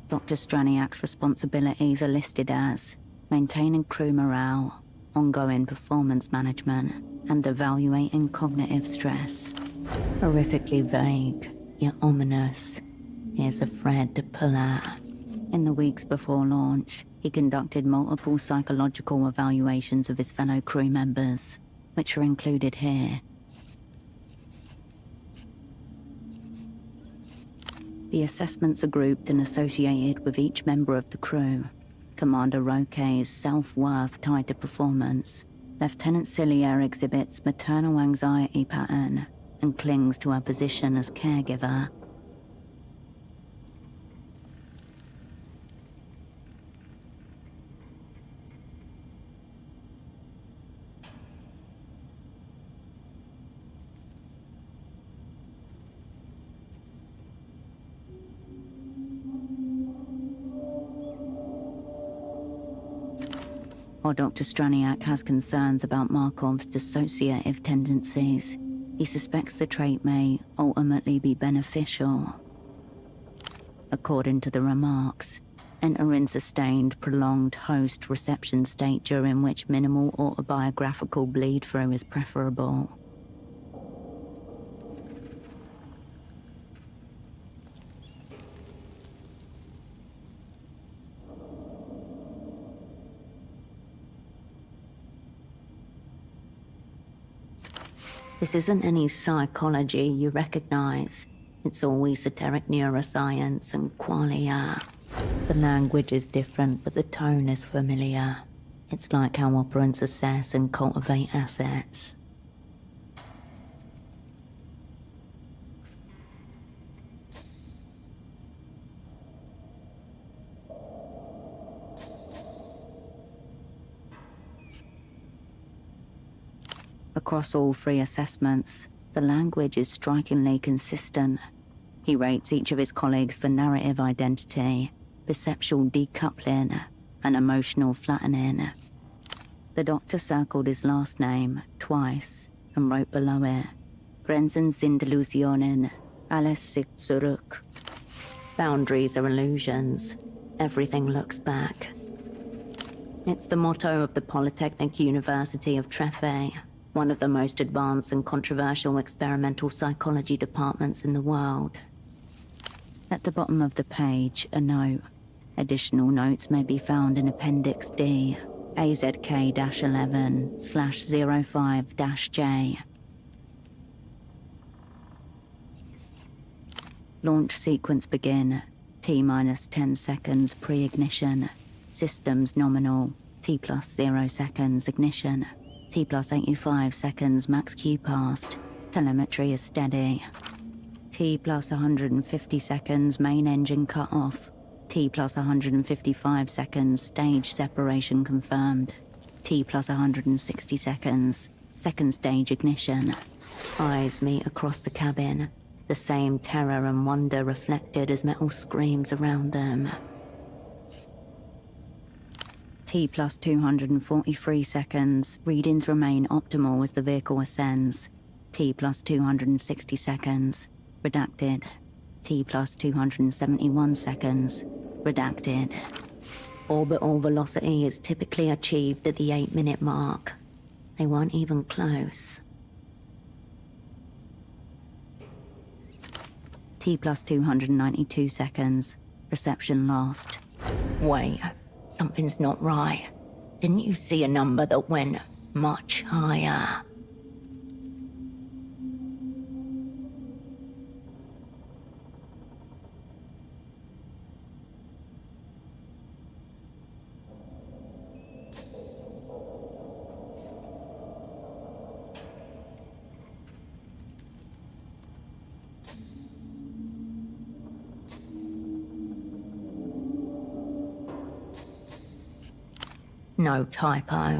Dr. Straniak's responsibilities are listed as maintaining crew morale, ongoing performance management, and evaluating cognitive stress. Horrifically vague, yet ominous. Here's a thread to pull at. In the weeks before launch, he conducted multiple psychological evaluations of his fellow crew members, which are included here. The assessments are grouped and associated with each member of the crew. Commander Roque's self-worth tied to performance. Lieutenant Cilia exhibits maternal anxiety pattern and clings to her position as caregiver. While Dr. Straniak has concerns about Markov's dissociative tendencies, he suspects the trait may ultimately be beneficial. According to the remarks, entering sustained, prolonged host-reception state during which minimal autobiographical bleed-through is preferable. This isn't any psychology you recognize. It's all esoteric neuroscience and qualia. The language is different, but the tone is familiar. It's like how operants assess and cultivate assets. Across all three assessments, the language is strikingly consistent. He rates each of his colleagues for narrative identity, perceptual decoupling, and emotional flattening. The doctor circled his last name twice and wrote below it, Grenzen sind Illusionen, alles sich zurück. Boundaries are illusions. Everything looks back. It's the motto of the Polytechnic University of Treffe, one of the most advanced and controversial experimental psychology departments in the world. At the bottom of the page, a note. Additional notes may be found in Appendix D, AZK-11/05-J. Launch sequence begin. T-minus 10 seconds pre-ignition. Systems nominal. T+0 seconds ignition. T+85 seconds max Q passed. Telemetry is steady. T+150 seconds main engine cut off. T+155 seconds stage separation confirmed. T+160 seconds second stage ignition. Eyes meet across the cabin. The same terror and wonder reflected as metal screams around them. T+243 seconds. Readings remain optimal as the vehicle ascends. T+260 seconds. Redacted. T+271 seconds. Redacted. Orbital velocity is typically achieved at the 8-minute mark. They weren't even close. T+292 seconds. Reception lost. Wait. Something's not right. Didn't you see a number that went much higher? No typo.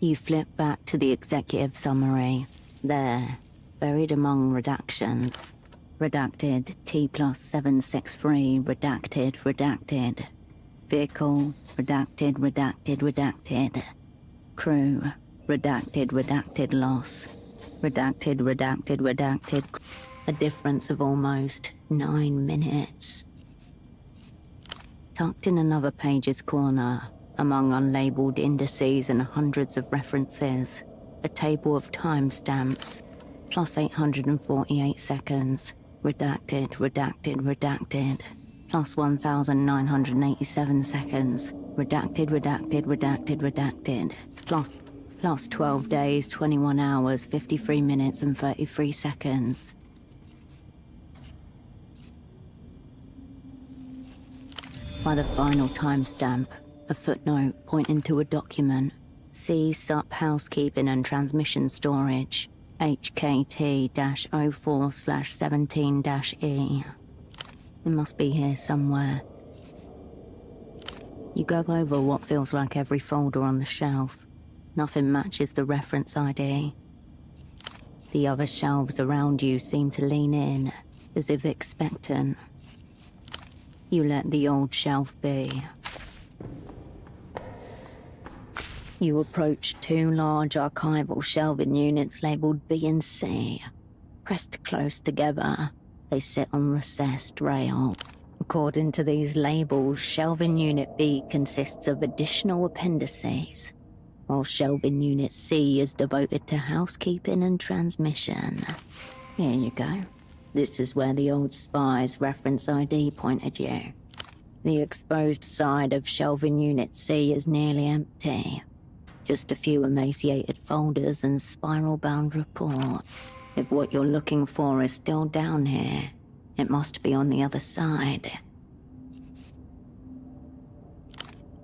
You flip back to the executive summary. There, buried among redactions. Redacted T+763, redacted. Vehicle, redacted. Crew, redacted loss. Redacted. A difference of almost 9 minutes. Tucked in another page's corner, among unlabeled indices and hundreds of references, a table of timestamps, plus 848 seconds, redacted, plus 1,987 seconds, redacted, plus 12 days, 21 hours, 53 minutes and 33 seconds. By the final timestamp, a footnote pointing to a document. See SUP Housekeeping and Transmission Storage, HKT-04/17-E. It must be here somewhere. You go over what feels like every folder on the shelf. Nothing matches the reference ID. The other shelves around you seem to lean in, as if expectant. You let the old shelf be. You approach 2 large archival shelving units labeled B and C. Pressed close together, they sit on recessed rail. According to these labels, shelving unit B consists of additional appendices, while shelving unit C is devoted to housekeeping and transmission. Here you go. This is where the old Spies reference ID pointed you. The exposed side of shelving unit C is nearly empty. Just a few emaciated folders and spiral-bound reports. If what you're looking for is still down here, it must be on the other side.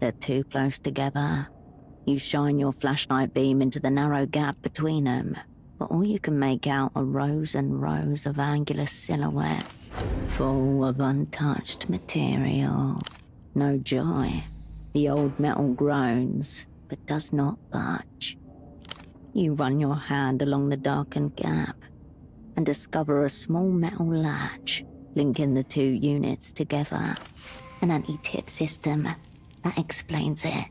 They're too close together. You shine your flashlight beam into the narrow gap between them, but all you can make out are rows and rows of angular silhouette, full of untouched material. No joy. The old metal groans, but does not budge. You run your hand along the darkened gap and discover a small metal latch linking the 2 units together. An anti-tip system. That explains it.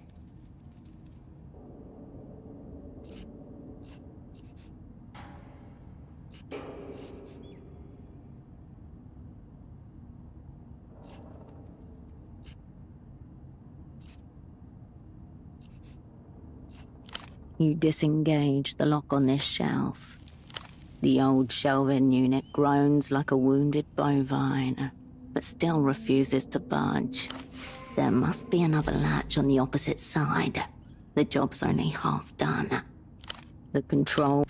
You disengage the lock on this shelf. The old shelving unit groans like a wounded bovine, but still refuses to budge. There must be another latch on the opposite side. The job's only half done. The control...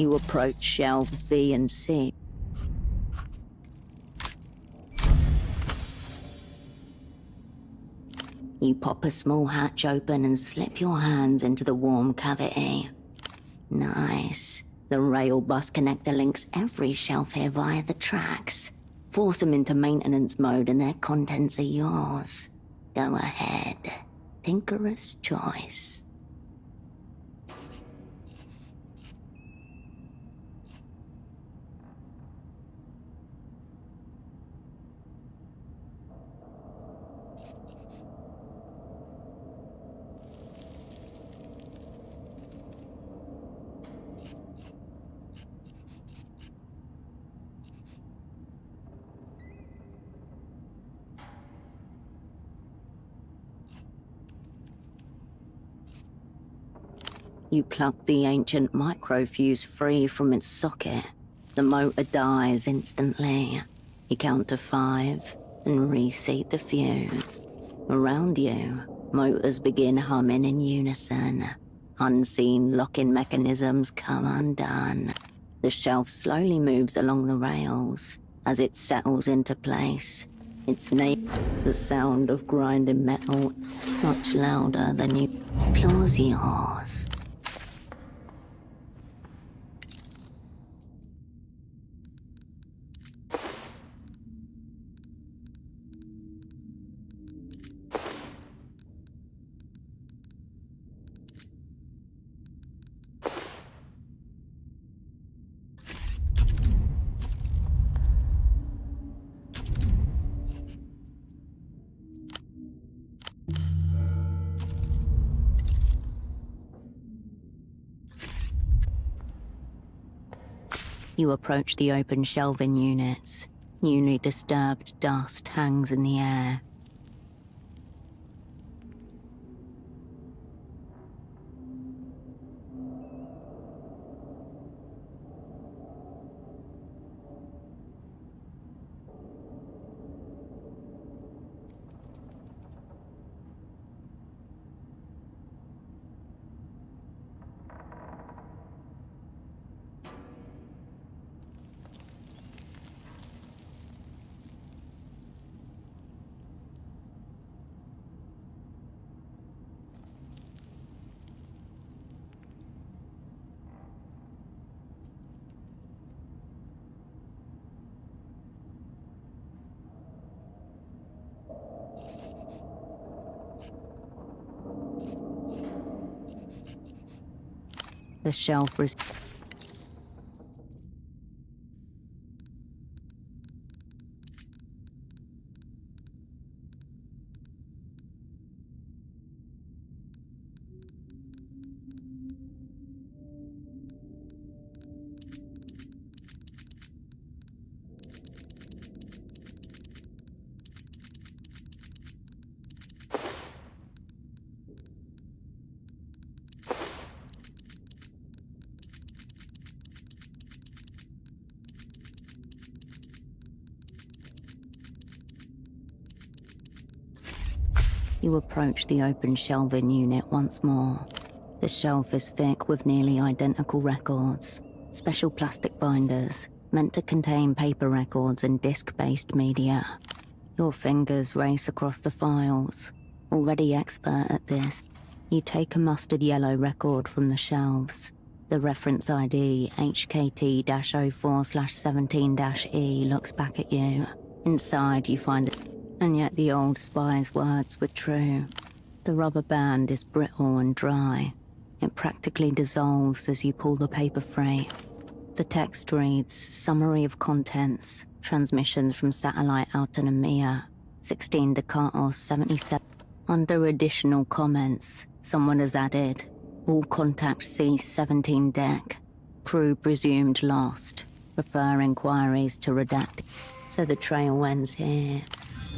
You approach shelves B and C. You pop a small hatch open and slip your hands into the warm cavity. Nice. The rail bus connector links every shelf here via the tracks. Force them into maintenance mode and their contents are yours. Go ahead. Tinkerer's choice. You pluck the ancient microfuse free from its socket. The motor dies instantly. You count to 5 and reseat the fuse. Around you, motors begin humming in unison. Unseen locking mechanisms come undone. The shelf slowly moves along the rails. As it settles into place, its name, the sound of grinding metal, much louder than you. Applause yours. You approach the open shelving units. Newly disturbed dust hangs in the air. The shelf was... You approach the open shelving unit once more. The shelf is thick with nearly identical records. Special plastic binders, meant to contain paper records and disc-based media. Your fingers race across the files. Already expert at this, you take a mustard yellow record from the shelves. The reference ID HKT-04/17-E looks back at you. Inside you find... And yet the old spy's words were true. The rubber band is brittle and dry. It practically dissolves as you pull the paper free. The text reads, Summary of Contents, Transmissions from Satellite Autonomia, 16 Decatur 77. Under additional comments, someone has added, all contact C-17 deck. Crew presumed lost. Refer inquiries to redact. So the trail ends here.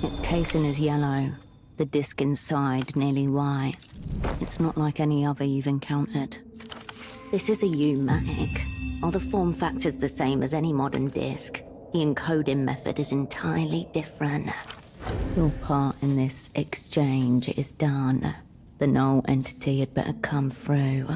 Its casing is yellow, the disc inside nearly white. It's not like any other you've encountered. This is a U-matic. Are the form factors the same as any modern disc? The encoding method is entirely different. Your part in this exchange is done. The null entity had better come through.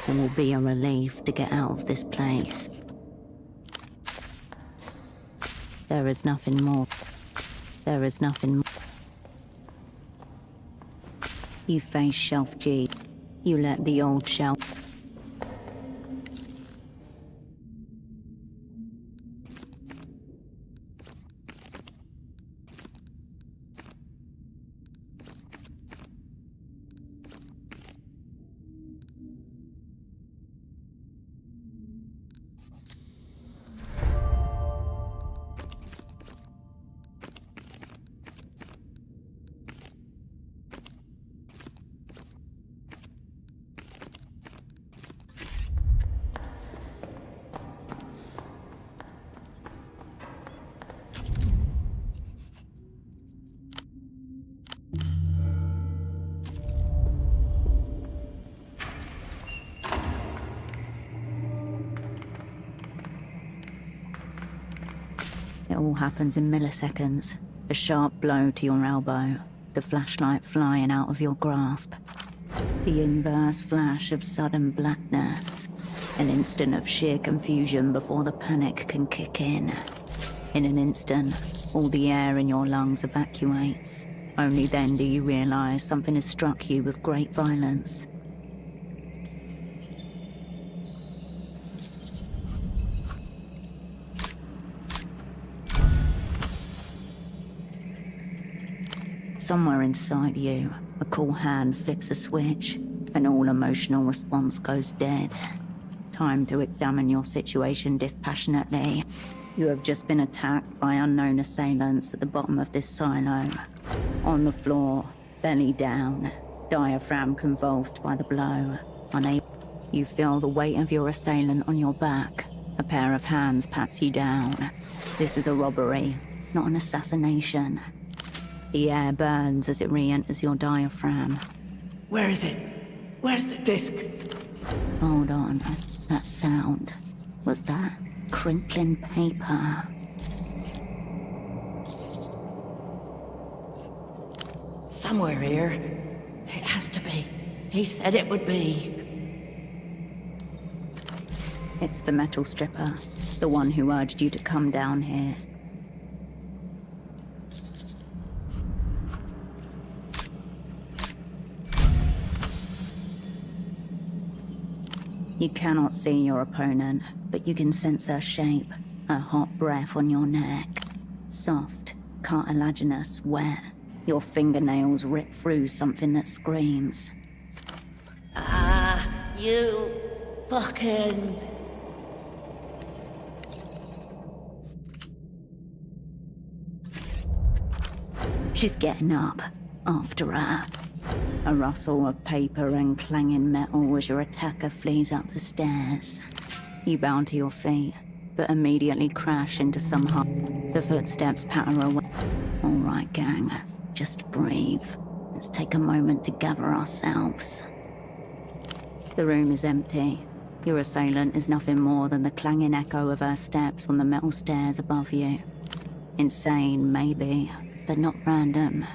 It will be a relief to get out of this place. There is nothing more. There is nothing more. You face Shelf G. You let the old shelf... It all happens in milliseconds. A sharp blow to your elbow, the flashlight flying out of your grasp. The inverse flash of sudden blackness. An instant of sheer confusion before the panic can kick in. In an instant, all the air in your lungs evacuates. Only then do you realize something has struck you with great violence. Somewhere inside you, a cool hand flicks a switch, and all emotional response goes dead. Time to examine your situation dispassionately. You have just been attacked by unknown assailants at the bottom of this silo. On the floor, belly down, diaphragm convulsed by the blow. You feel the weight of your assailant on your back. A pair of hands pats you down. This is a robbery, not an assassination. The air burns as it re-enters your diaphragm. Where is it? Where's the disc? Hold on. That sound. Was that crinkling paper? Somewhere here. It has to be. He said it would be. It's the metal stripper. The one who urged you to come down here. You cannot see your opponent, but you can sense her shape, her hot breath on your neck. Soft, cartilaginous, wet. Your fingernails rip through something that screams. Ah, you fucking... She's getting up. After her. A rustle of paper and clanging metal as your attacker flees up the stairs. You bound to your feet, but immediately crash into some hole. The footsteps patter away. All right, gang. Just breathe. Let's take a moment to gather ourselves. The room is empty. Your assailant is nothing more than the clanging echo of her steps on the metal stairs above you. Insane, maybe, but not random.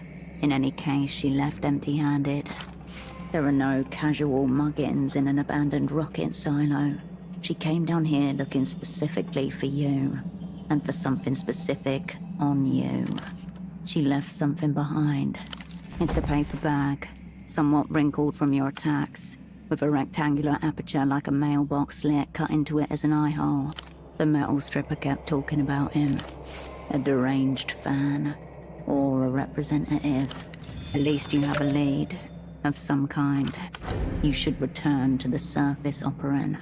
In any case, she left empty-handed. There are no casual muggins in an abandoned rocket silo. She came down here looking specifically for you, and for something specific on you. She left something behind. It's a paper bag, somewhat wrinkled from your attacks, with a rectangular aperture like a mailbox slit cut into it as an eye hole. The metal stripper kept talking about him. A deranged fan. Or a representative. At least you have a lead, of some kind. You should return to the surface operand.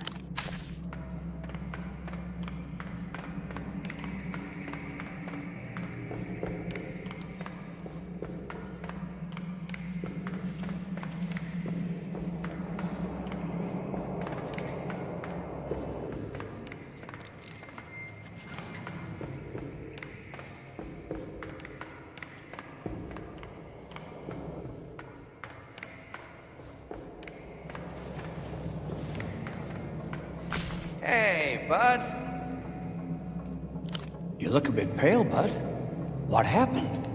Hey, bud. You look a bit pale, bud. What happened?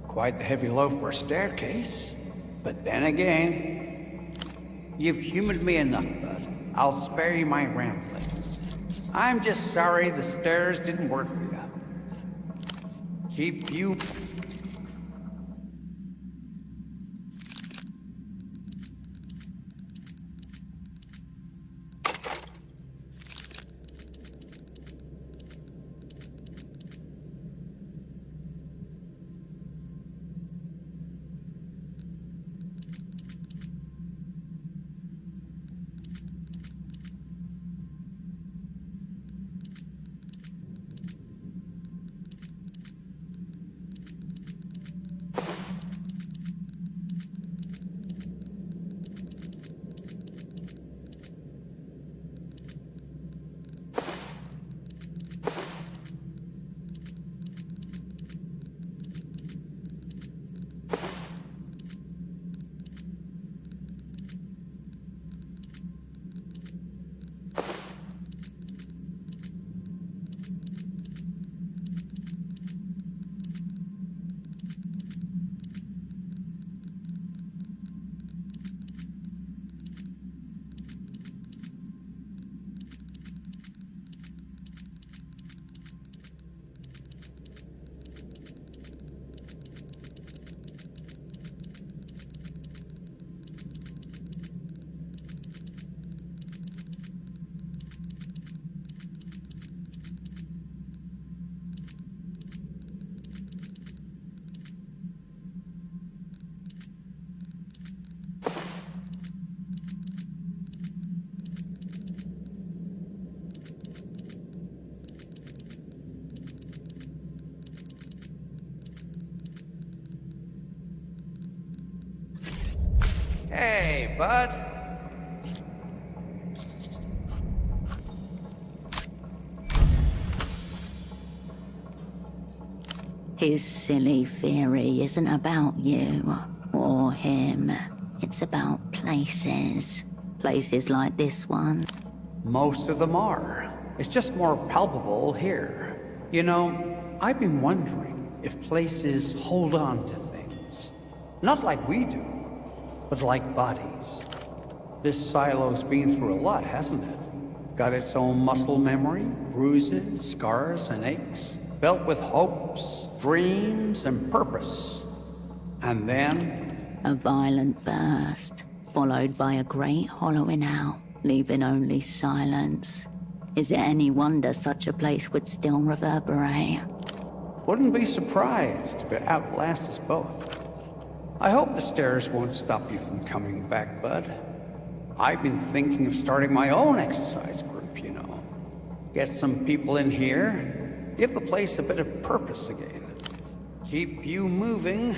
Quite the heavy load for a staircase. But then again, you've humored me enough, bud. I'll spare you my ramblings. I'm just sorry the stairs didn't work for you. Keep you... Hey, bud. His silly theory isn't about you or him. It's about places. Places like this one. Most of them are. It's just more palpable here. You know, I've been wondering if places hold on to things. Not like we do, but like bodies. This silo's been through a lot, hasn't it? Got its own muscle memory, bruises, scars, and aches. Built with hopes, dreams, and purpose. And then... a violent burst, followed by a great hollowing out, leaving only silence. Is it any wonder such a place would still reverberate? Wouldn't be surprised if it outlasts us both. I hope the stairs won't stop you from coming back, bud. I've been thinking of starting my own exercise group, you know. Get some people in here, give the place a bit of purpose again. Keep you moving.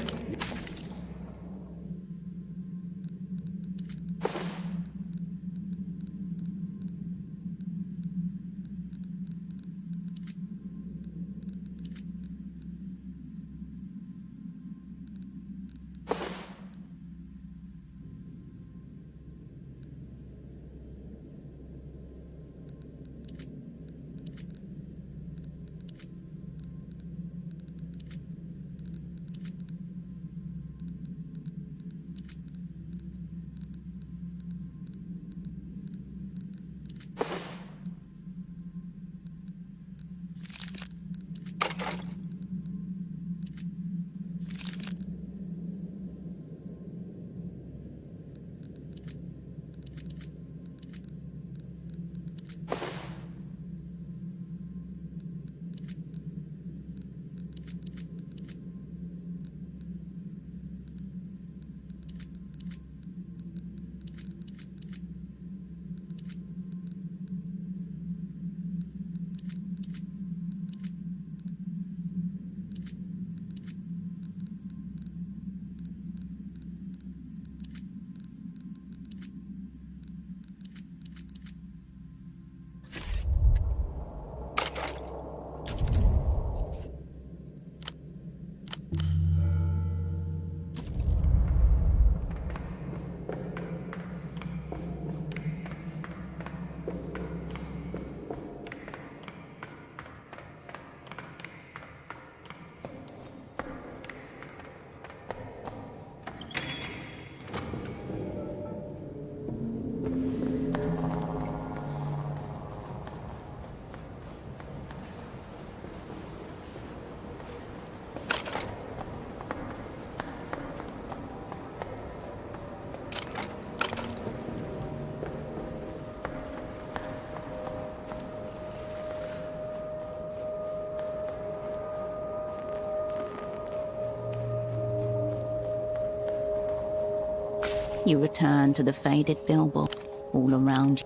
You return to the faded billboard all around you.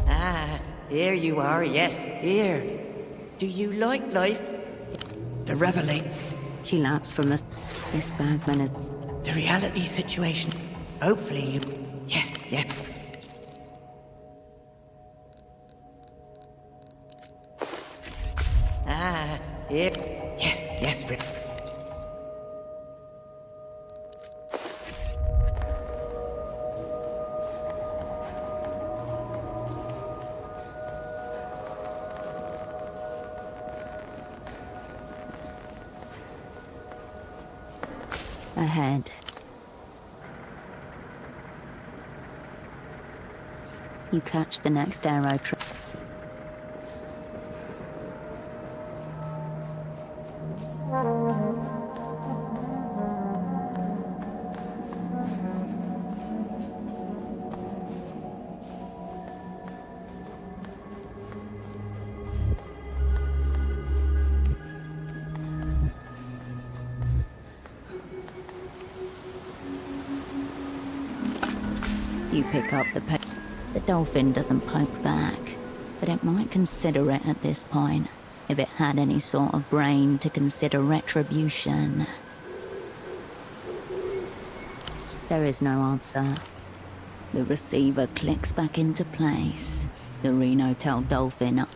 Ah, here you are, yes, here. Do you like life? The reveille, She laps from us. This bagman is... the reality situation. Hopefully you... Yes, yes. Ah, here... Yes, yes, ahead. You catch the next aero train. You pick up the dolphin doesn't poke back, but it might consider it at this point, if it had any sort of brain to consider retribution. There is no answer. The receiver clicks back into place. The Reno-tailed dolphin.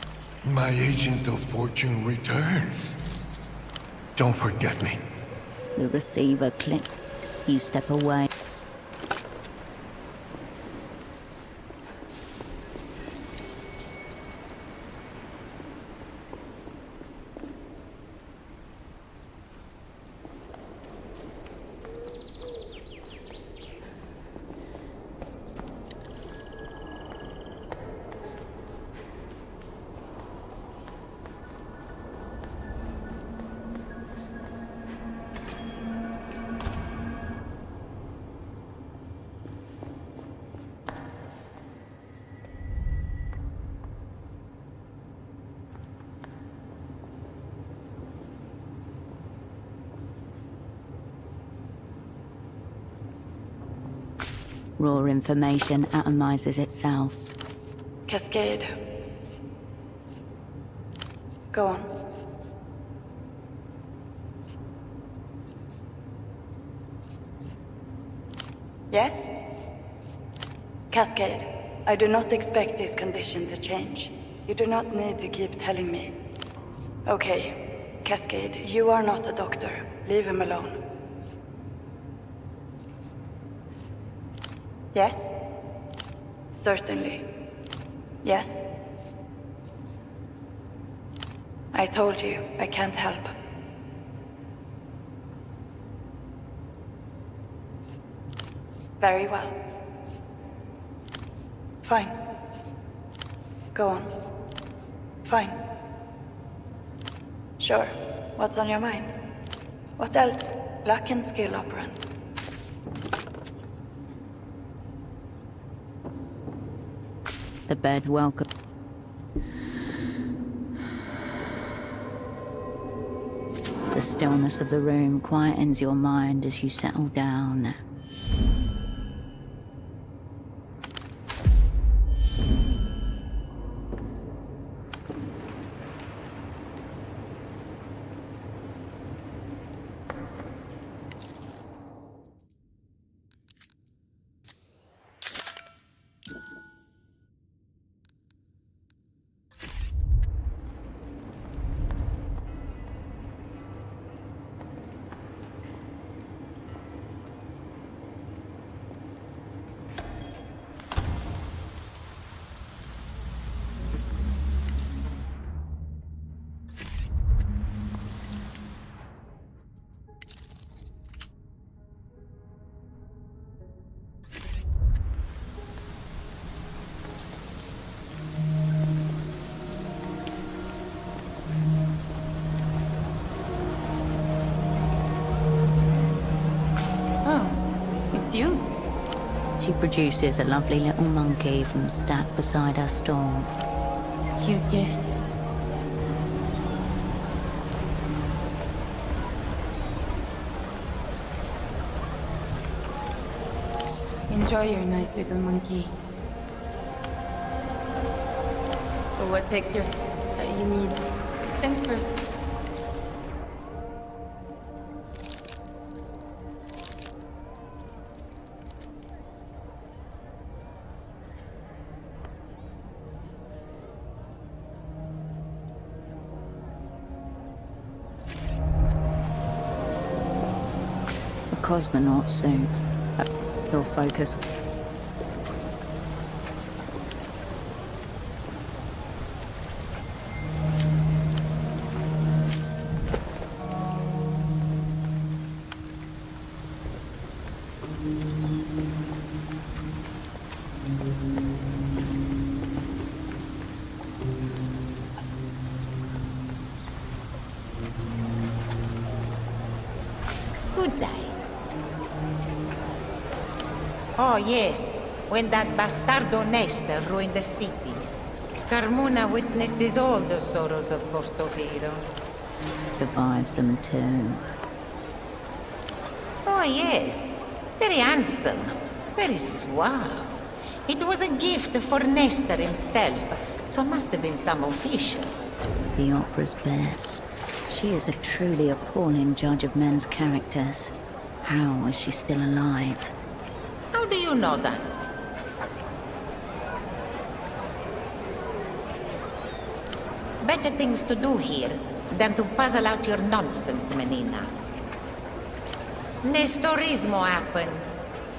My agent of fortune returns. Don't forget me. The receiver clicks. You step away. Raw information atomizes itself. Cascade. Go on. Yes? Cascade, I do not expect this condition to change. You do not need to keep telling me. Okay, Cascade, you are not a doctor. Leave him alone. Yes? Certainly. Yes? I told you, I can't help. Very well. Fine. Go on. Fine. Sure. What's on your mind? What else? Luck and skill, operant. The bed welcome. The stillness of the room quietens your mind as you settle down. She produces a lovely little monkey from the stack beside her stall. Cute gift. Enjoy your nice little monkey. What takes your... you need... Thanks first. Cosmonaut suit. Your focus. Good day. Oh, yes, when that bastardo Nestor ruined the city. Carmona witnesses all the sorrows of Portofino. Survives them too. Oh, yes. Very handsome. Very suave. It was a gift for Nestor himself, so must have been some official. The opera's best. She is a truly appalling judge of men's characters. How is she still alive? How do you know that? Better things to do here than to puzzle out your nonsense, Menina. Nestorismo happened.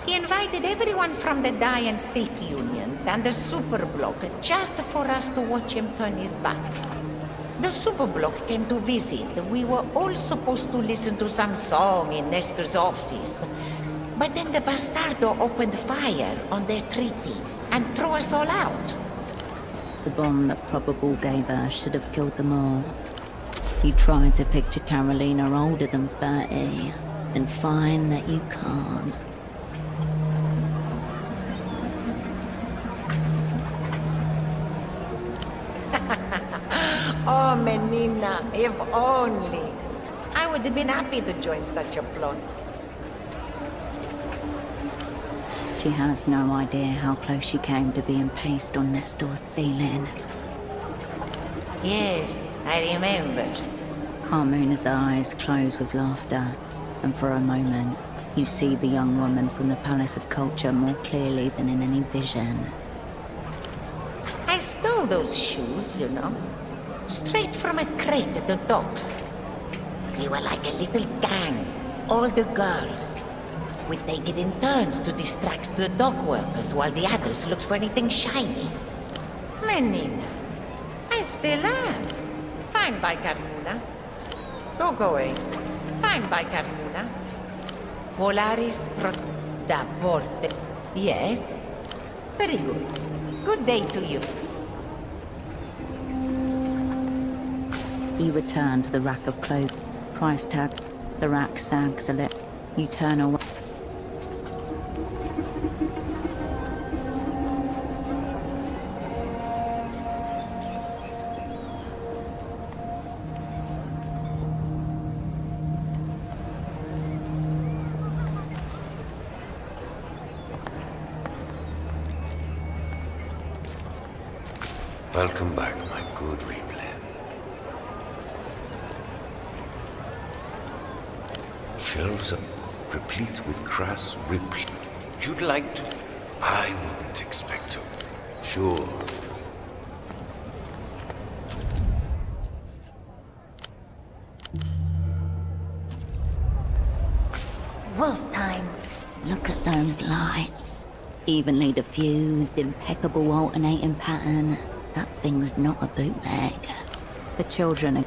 He invited everyone from the dye and silk unions and the Superblock just for us to watch him turn his back. The Superblock came to visit. We were all supposed to listen to some song in Nestor's office. But then the bastardo opened fire on their treaty and threw us all out. The bomb that probable gave her should have killed them all. You tried to picture Carolina older than 30, and find that you can't. Oh, Menina, if only. I would have been happy to join such a plot. She has no idea how close she came to being pasted on Nestor's ceiling. Yes, I remember. Carmuna's eyes close with laughter, and for a moment, you see the young woman from the Palace of Culture more clearly than in any vision. I stole those shoes, you know. Straight from a crate at the docks. We were like a little gang, all the girls. We'd take it in turns to distract the dock workers while the others looked for anything shiny. Menina, I still am. Fine by Carmuna. Don't go away. Fine by Carmuna. Polaris pro da porte. Yes? Very good. Good day to you. You return to the rack of clothes. Price tag. The rack sags a little. You turn away. Welcome back, my good replay. Shelves are replete with crass rips. You'd like to? I wouldn't expect to. Sure. Wolf time. Look at those lights. Evenly diffused, impeccable alternating pattern. That thing's not a bootleg. The children are...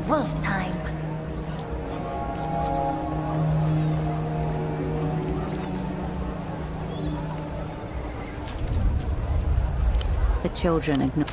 Wolf time. The children ignore...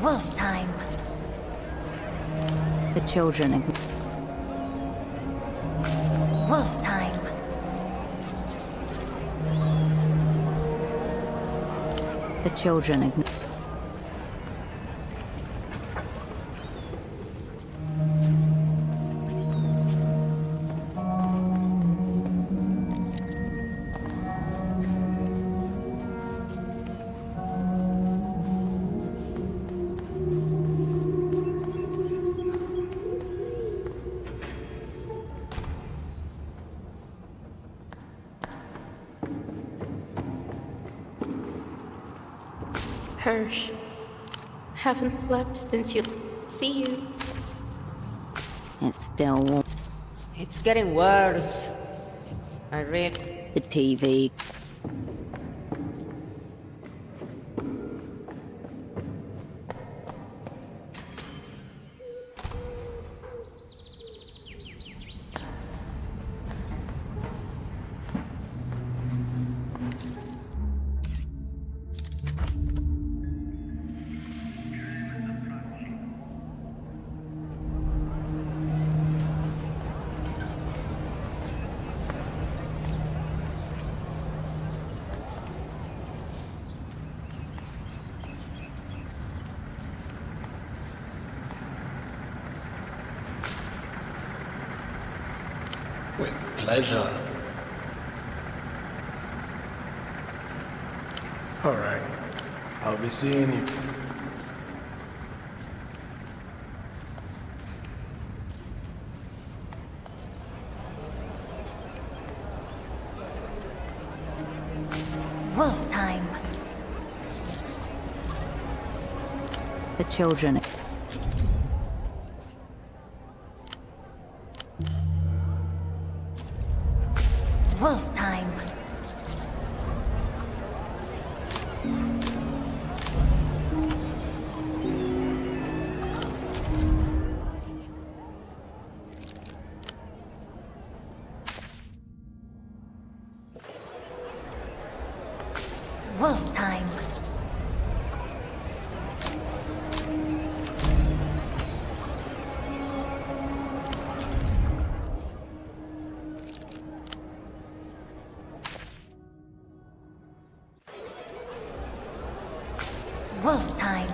Wolf time. The children ignore... Wolf time. The children ignore... Hirsch. Haven't slept since you. See you. It's still warm. It's getting worse. I read. The TV. With pleasure. All right. I'll be seeing you. Wolf time. The children. Wolf time. Wolf time. Wolf time.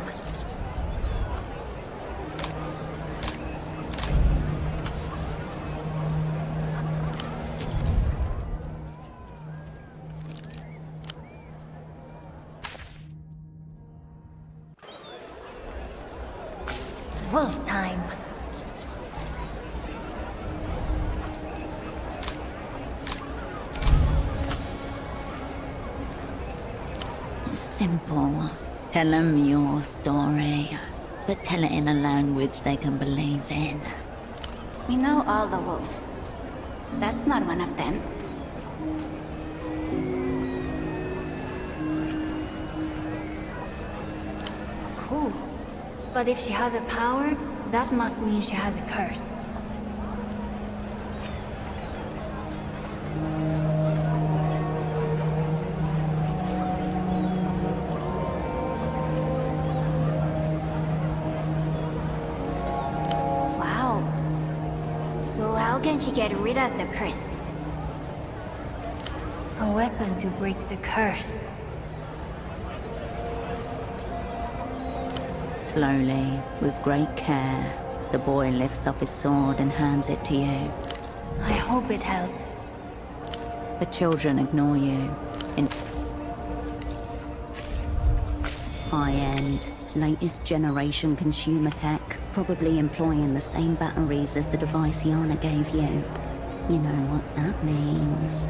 Wolf time. It's simple. Tell them your story, but tell it in a language they can believe in. We know all the wolves. That's not one of them. Cool. But if she has a power, that must mean she has a curse. Wow. So how can she get rid of the curse? A weapon to break the curse. Slowly, with great care, the boy lifts up his sword and hands it to you. I hope it helps. The children ignore you. In high-end, latest generation consumer tech, probably employing the same batteries as the device Yana gave you. You know what that means.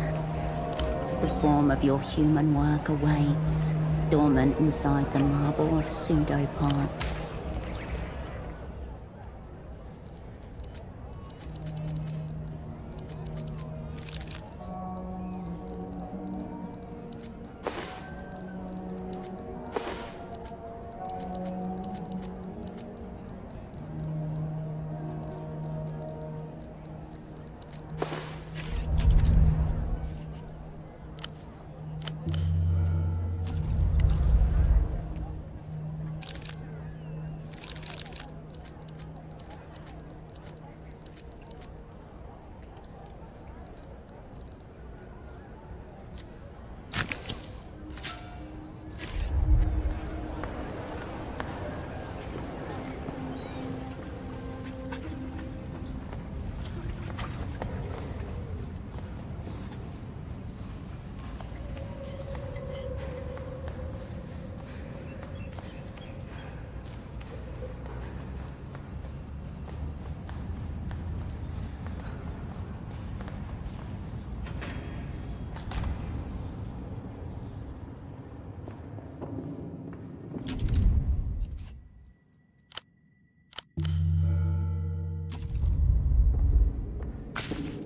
The form of your human work awaits, dormant inside the marble of pseudopod.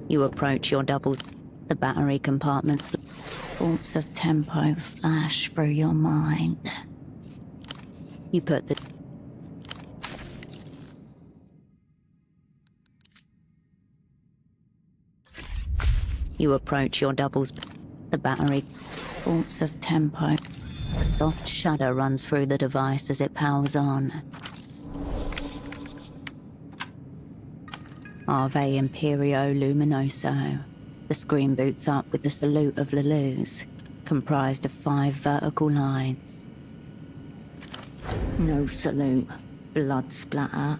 You approach your double. The battery compartments. Thoughts of tempo flash through your mind. You put the. You approach your doubles. The battery. Thoughts of tempo. A soft shudder runs through the device as it powers on. Ave Imperio Luminoso. The screen boots up with the salute of Lelou's, comprised of 5 vertical lines. No salute. Blood splatter.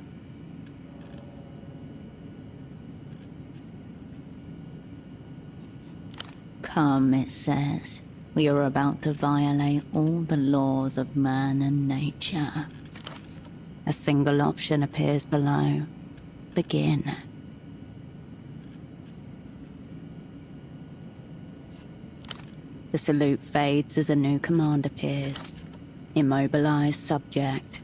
Come, it says. We are about to violate all the laws of man and nature. A single option appears below. Begin. The salute fades as a new command appears. Immobilize subject.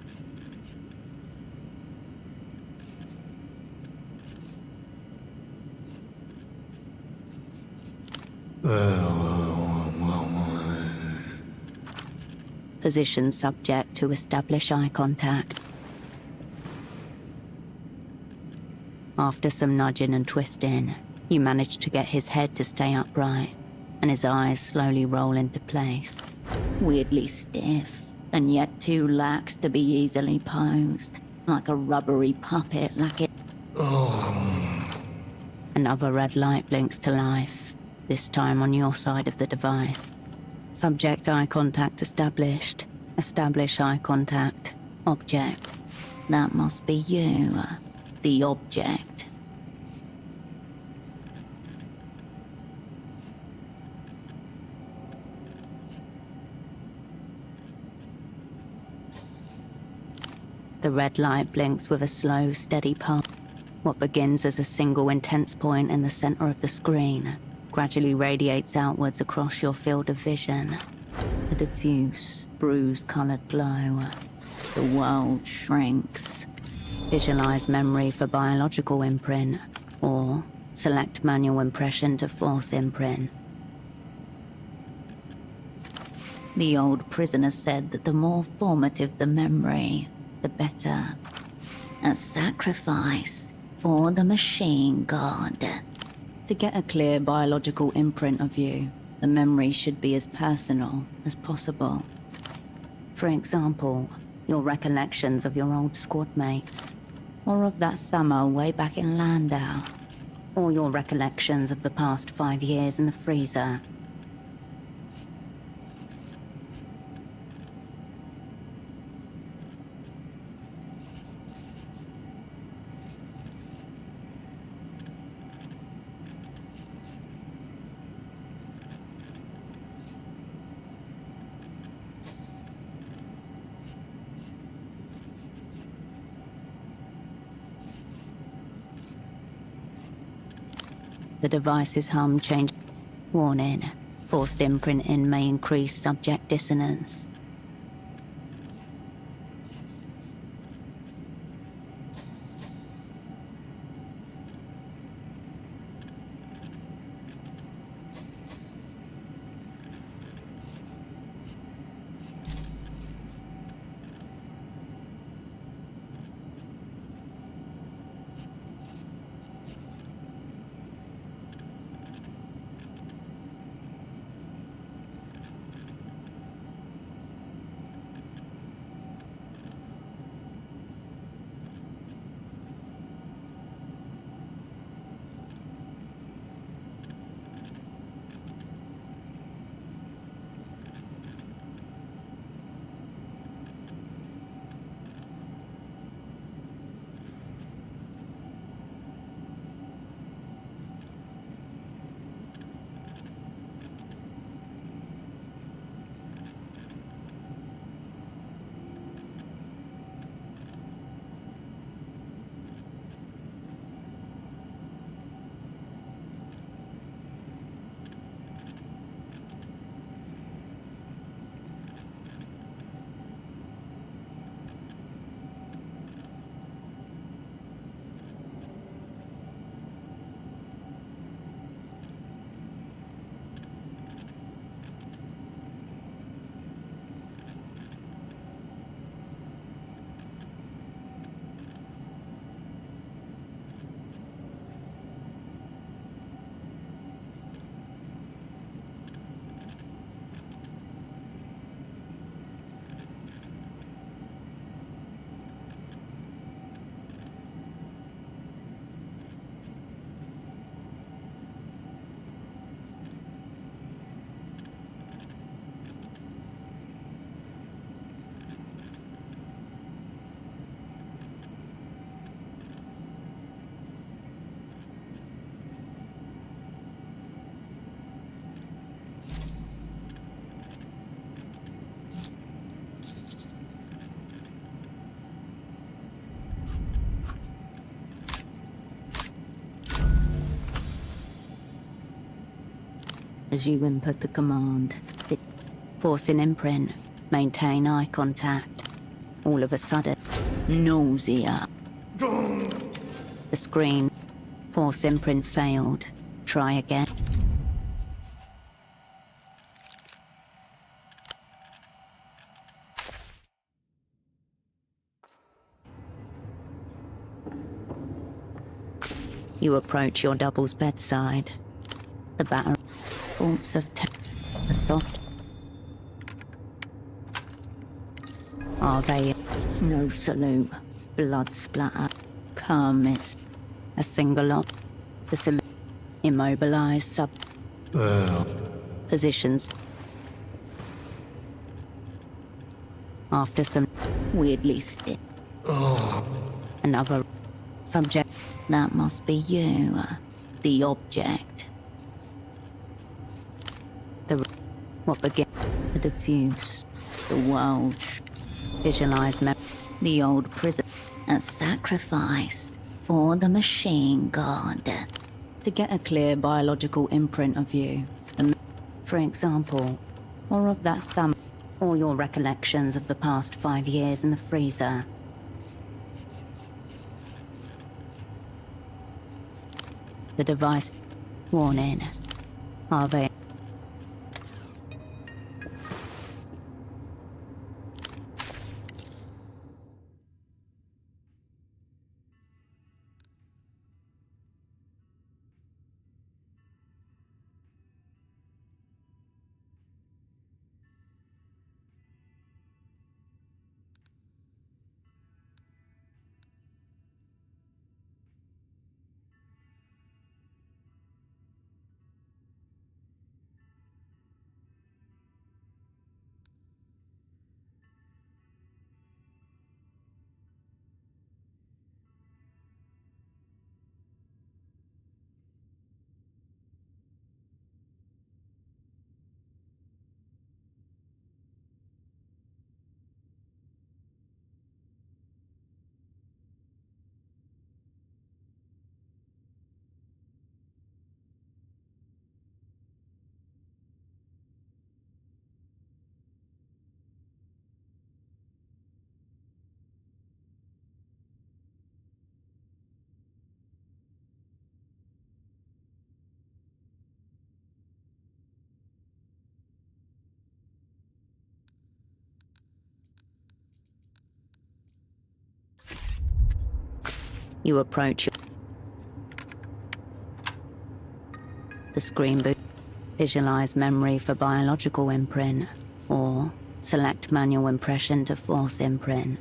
Position subject to establish eye contact. After some nudging and twisting, you manage to get his head to stay upright, and his eyes slowly roll into place. Weirdly stiff, and yet too lax to be easily posed, like a rubbery puppet like it. Another red light blinks to life, this time on your side of the device. Subject eye contact established. Establish eye contact. Object. That must be you, the object. The red light blinks with a slow, steady pulse. What begins as a single intense point in the center of the screen gradually radiates outwards across your field of vision. A diffuse, bruise-colored glow. The world shrinks. Visualize memory for biological imprint, or select manual impression to force imprint. The old prisoner said that the more formative the memory, the better. A sacrifice for the machine god. To get a clear biological imprint of you, the memory should be as personal as possible. For example, your recollections of your old squad mates, or of that summer way back in Landau, or your recollections of the past 5 years in the freezer. The device's hum changed. Warning. Forced imprinting may increase subject dissonance. as you input the command. Force an imprint. Maintain eye contact. All of a sudden, nausea. The screen. Force imprint failed. Try again. You approach your double's bedside. The battery. Thoughts of a soft. Are they? No salute. Blood splatter. Kermits. A single op. The salute. Immobilized sub. Positions. After some weirdly stiff. Another subject. That must be you. The object. What began? The diffuse. The world. Visualize the old prison. A sacrifice for the machine god. To get a clear biological imprint of you. For example, or of that summer, or your recollections of the past 5 years in the freezer. The device. Warning. Are they? You approach the screen boot. Visualize memory for biological imprint, or select manual impression to force imprint.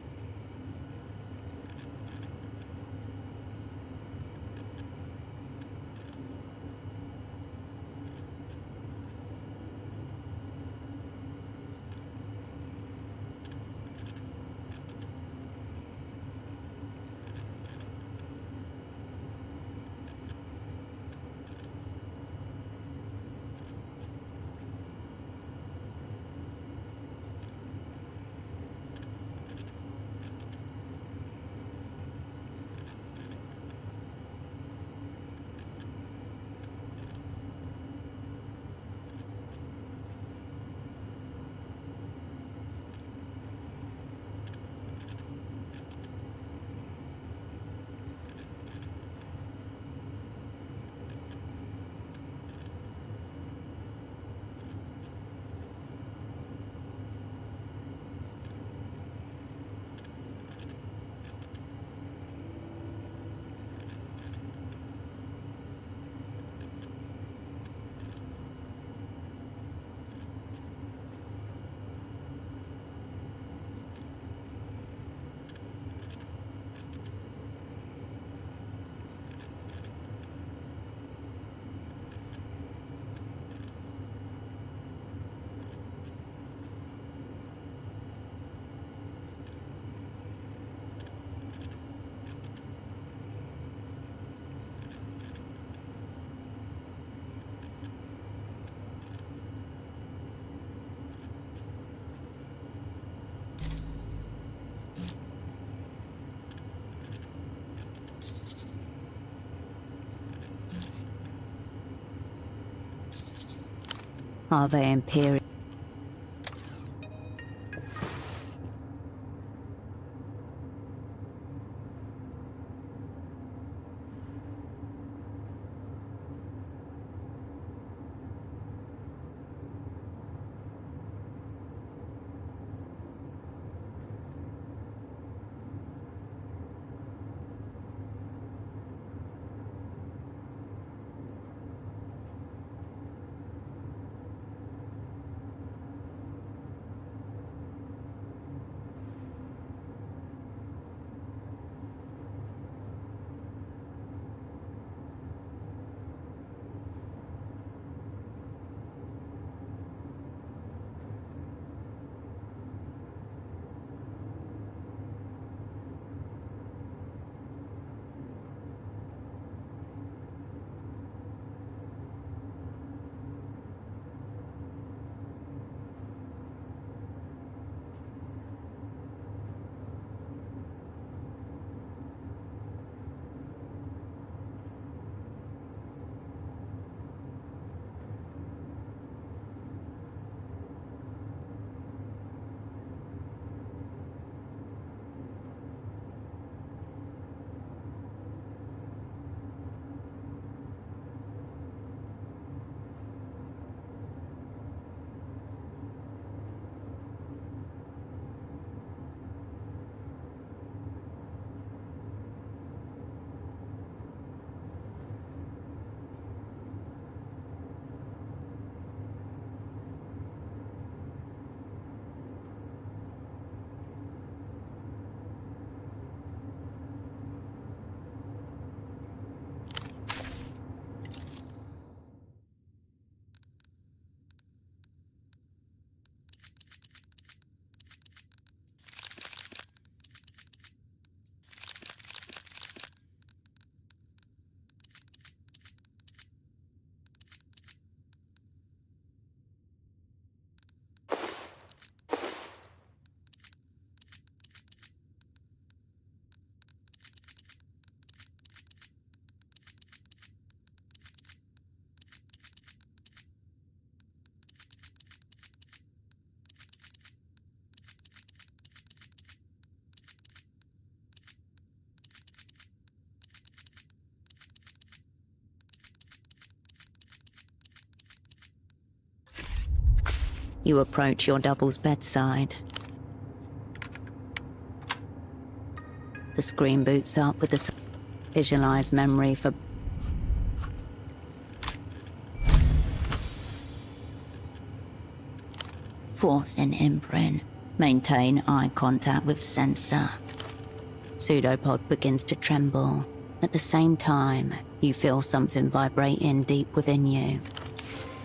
Are they imperial? You approach your double's bedside. The screen boots up with the visualized memory for force and imprint. Maintain eye contact with sensor. Pseudopod begins to tremble. At the same time, you feel something vibrating deep within you.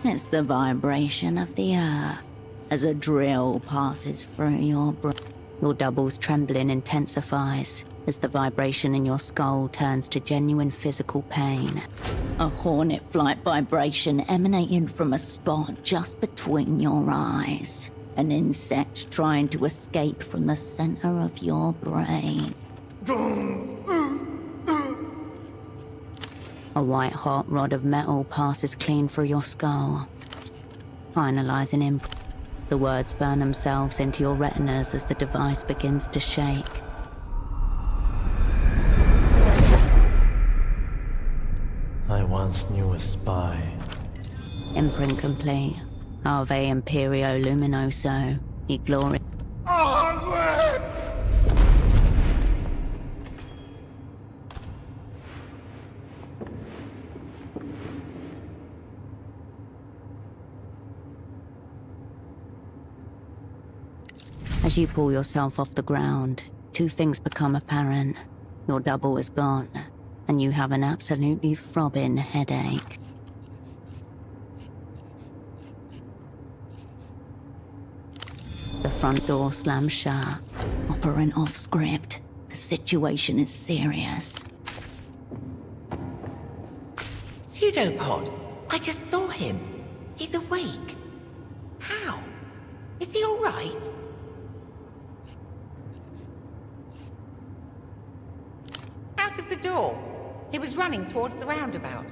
It's the vibration of the earth as a drill passes through your brain. Your double's trembling intensifies as the vibration in your skull turns to genuine physical pain. A hornet flight vibration emanating from a spot just between your eyes. An insect trying to escape from the center of your brain. A white-hot rod of metal passes clean through your skull, finalizing imprint. The words burn themselves into your retinas as the device begins to shake. I once knew a spy. Imprint complete. Ave Imperio Luminoso. E glory. As you pull yourself off the ground, two things become apparent. Your double is gone, and you have an absolutely throbbing headache. The front door slams shut. Operant off script. The situation is serious. Pseudopod, I just saw him. He's awake. How? Is he all right? Out of the door. He was running towards the roundabout.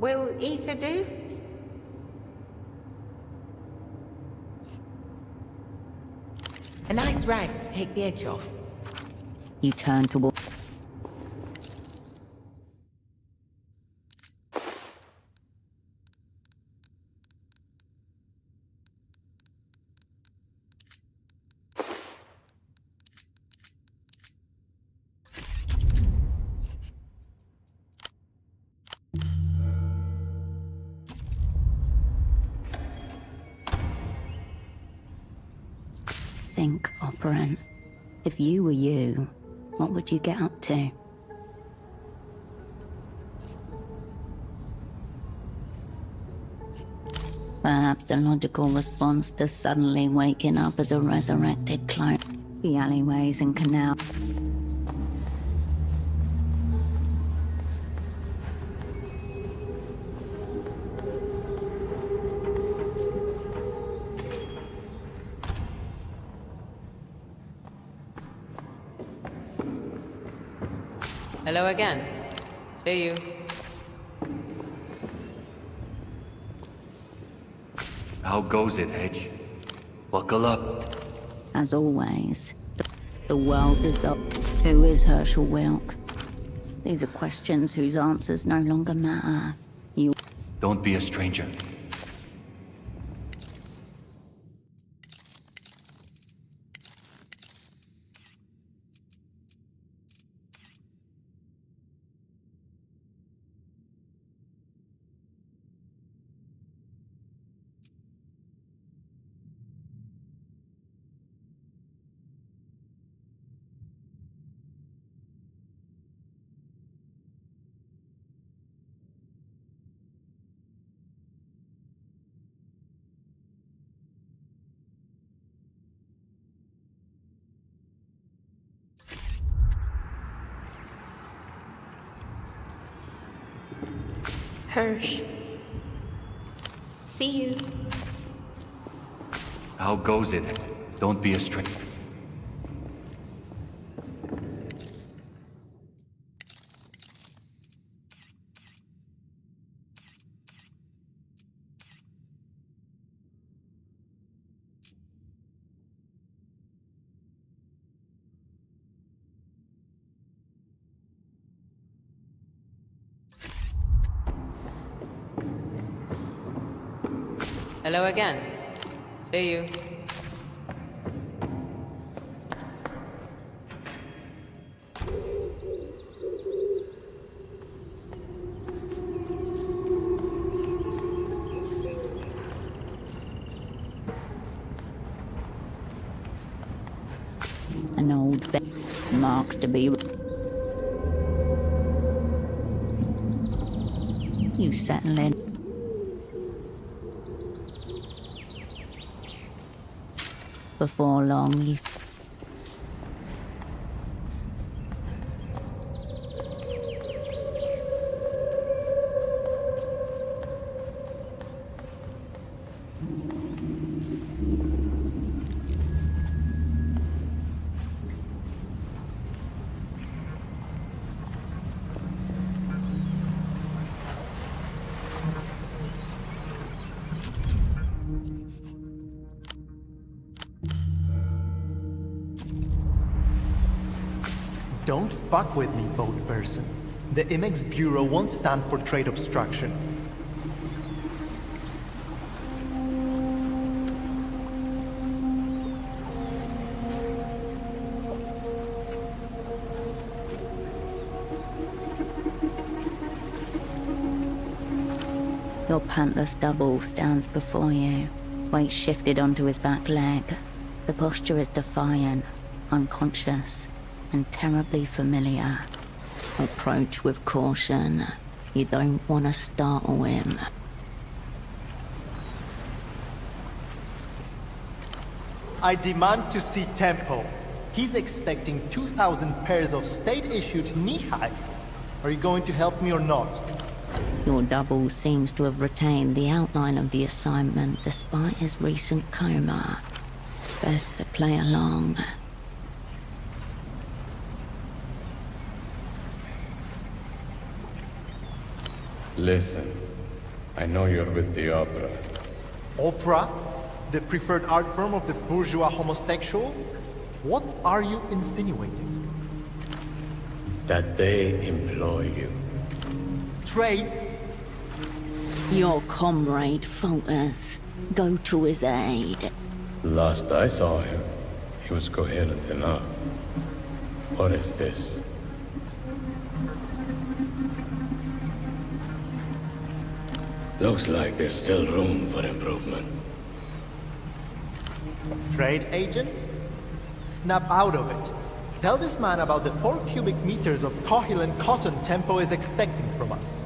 Will ether do? A nice rag to take the edge off. You turn toward. Think, operant. If you were you, what would you get up to? Perhaps the logical response to suddenly waking up as a resurrected clone. The alleyways and canal. Hello again. See you. How goes it, Hedge? Buckle up. As always, the world is up. Who is Herschel Wilk? These are questions whose answers no longer matter. You Don't be a stranger. Hirsch. See you. How goes it? Don't be a stranger. Hello again. See you. an old bed marks to be. You settle in. Before long, you... Don't fuck with me, boat person. The IMEX Bureau won't stand for trade obstruction. Your pantless double stands before you, weight shifted onto his back leg. The posture is defiant, unconscious, and terribly familiar. Approach with caution. You don't want to startle him. I demand to see Tempo. He's expecting 2,000 pairs of state-issued knee-highs. Are you going to help me or not? Your double seems to have retained the outline of the assignment despite his recent coma. Best to play along. Listen, I know you're with the opera. Opera? The preferred art form of the bourgeois homosexual? What are you insinuating? That they employ you. Trade? Your comrade falters. Go to his aid. Last I saw him, he was coherent enough. What is this? Looks like there's still room for improvement. Trade agent? Snap out of it. Tell this man about the 4 cubic meters of coherent cotton Tempo is expecting from us.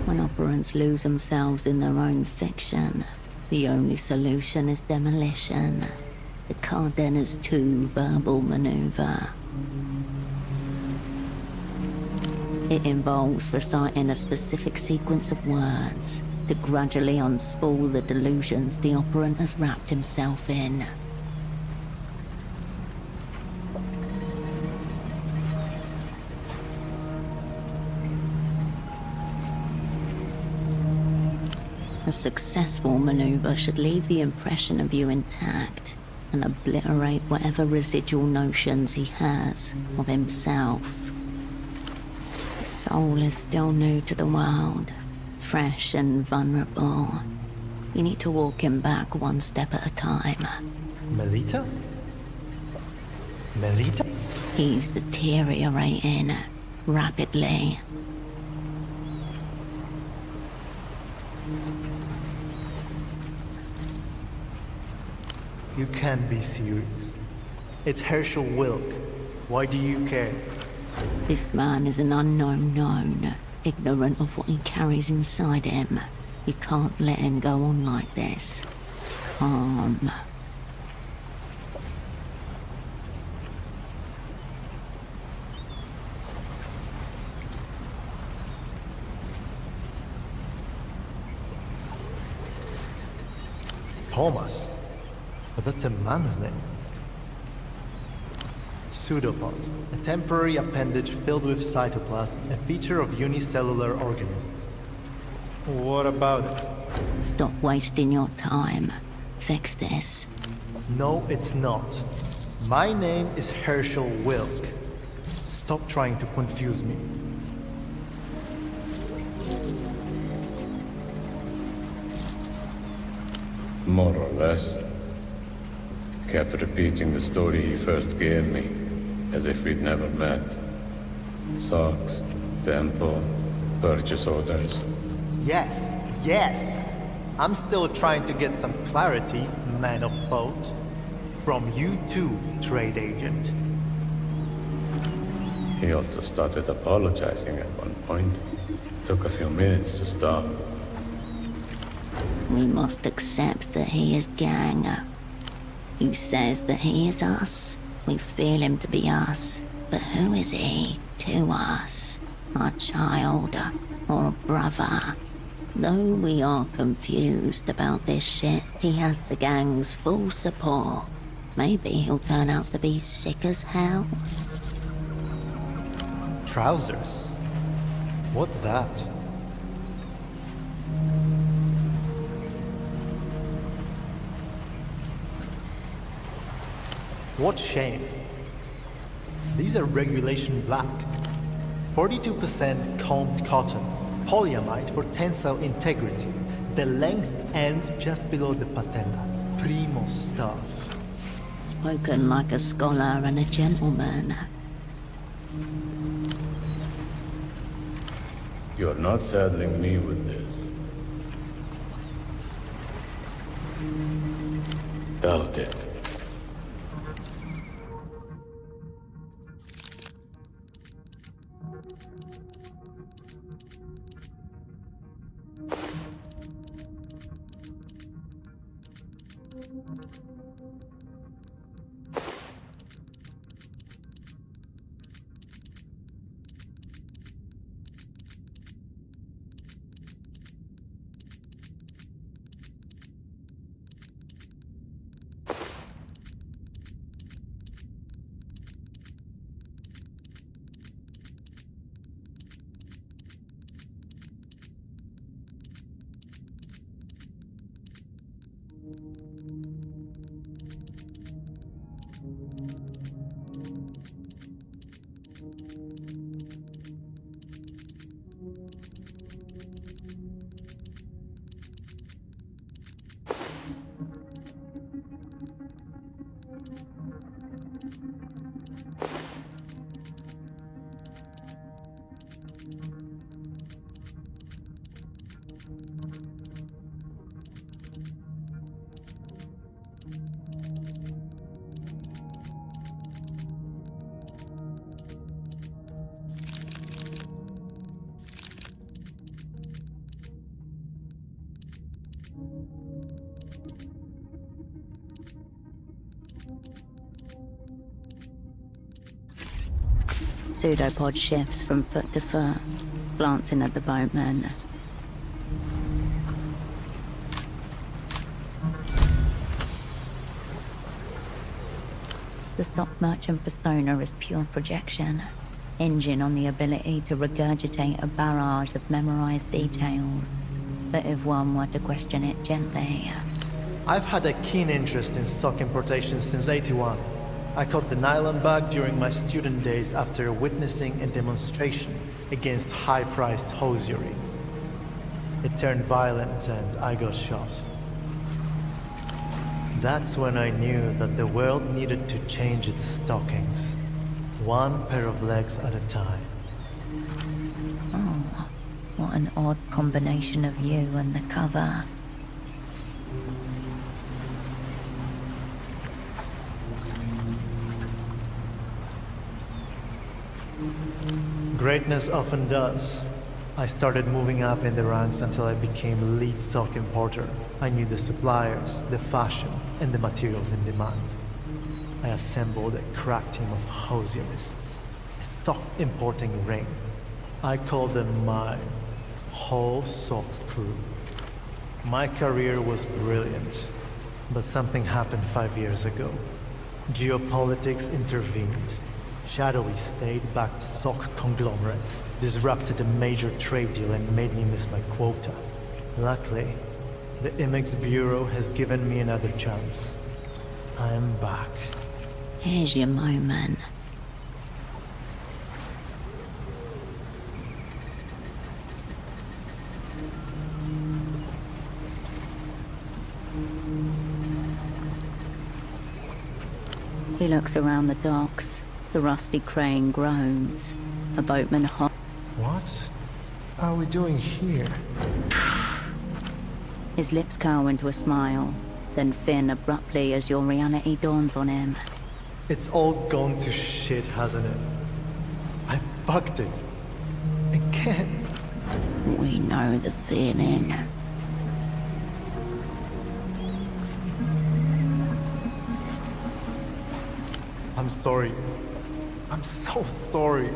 When operants lose themselves in their own fiction, the only solution is demolition. The Cardenas 2 verbal maneuver. It involves reciting a specific sequence of words to gradually unspool the delusions the operant has wrapped himself in. A successful maneuver should leave the impression of you intact and obliterate whatever residual notions he has of himself. His soul is still new to the world, fresh and vulnerable. You need to walk him back one step at a time. Melita? Melita? He's deteriorating rapidly. You can't be serious. It's Herschel Wilk. Why do you care? This man is an unknown known, ignorant of what he carries inside him. You can't let him go on like this. Thomas? But that's a man's name. Pseudopod, a temporary appendage filled with cytoplasm, a feature of unicellular organisms. What about it? Stop wasting your time. Fix this. No, it's not. My name is Herschel Wilk. Stop trying to confuse me. More or less. Kept repeating the story he first gave me, as if we'd never met. Socks, tempo, purchase orders. Yes, yes. I'm still trying to get some clarity, man of boat. From you too, trade agent. He also started apologizing at one point. Took a few minutes to stop. We must accept that he is gang. He says that he is us. We feel him to be us. But who is he to us? A child or a brother? Though we are confused about this shit, he has the gang's full support. Maybe he'll turn out to be sick as hell. Trousers? What's that? What shame. These are regulation black. 42% combed cotton. Polyamide for tensile integrity. The length ends just below the patella. Primo stuff. Spoken like a scholar and a gentleman. You're not saddling me with this. Doubt it. Pseudopod shifts from foot to foot, glancing at the boatman. The sock merchant persona is pure projection, hinging on the ability to regurgitate a barrage of memorized details. But if one were to question it gently... I've had a keen interest in sock importation since '81. I caught the nylon bug during my student days after witnessing a demonstration against high-priced hosiery. It turned violent and I got shot. That's when I knew that the world needed to change its stockings, one pair of legs at a time. Oh, what an odd combination of you and the cover. Greatness often does. I started moving up in the ranks until I became lead sock importer. I knew the suppliers, the fashion, and the materials in demand. I assembled a crack team of hosierists, a sock importing ring. I called them my whole sock crew. My career was brilliant, but something happened 5 years ago. Geopolitics intervened. Shadowy state-backed sock conglomerates disrupted a major trade deal and made me miss my quota. Luckily, the IMEX Bureau has given me another chance. I am back. Here's your moment. He looks around the docks. The rusty crane groans. A boatman What are we doing here? His lips curl into a smile, then thin abruptly as your reality dawns on him. It's all gone to shit, hasn't it? I fucked it. Again. We know the feeling. I'm sorry. I'm so sorry.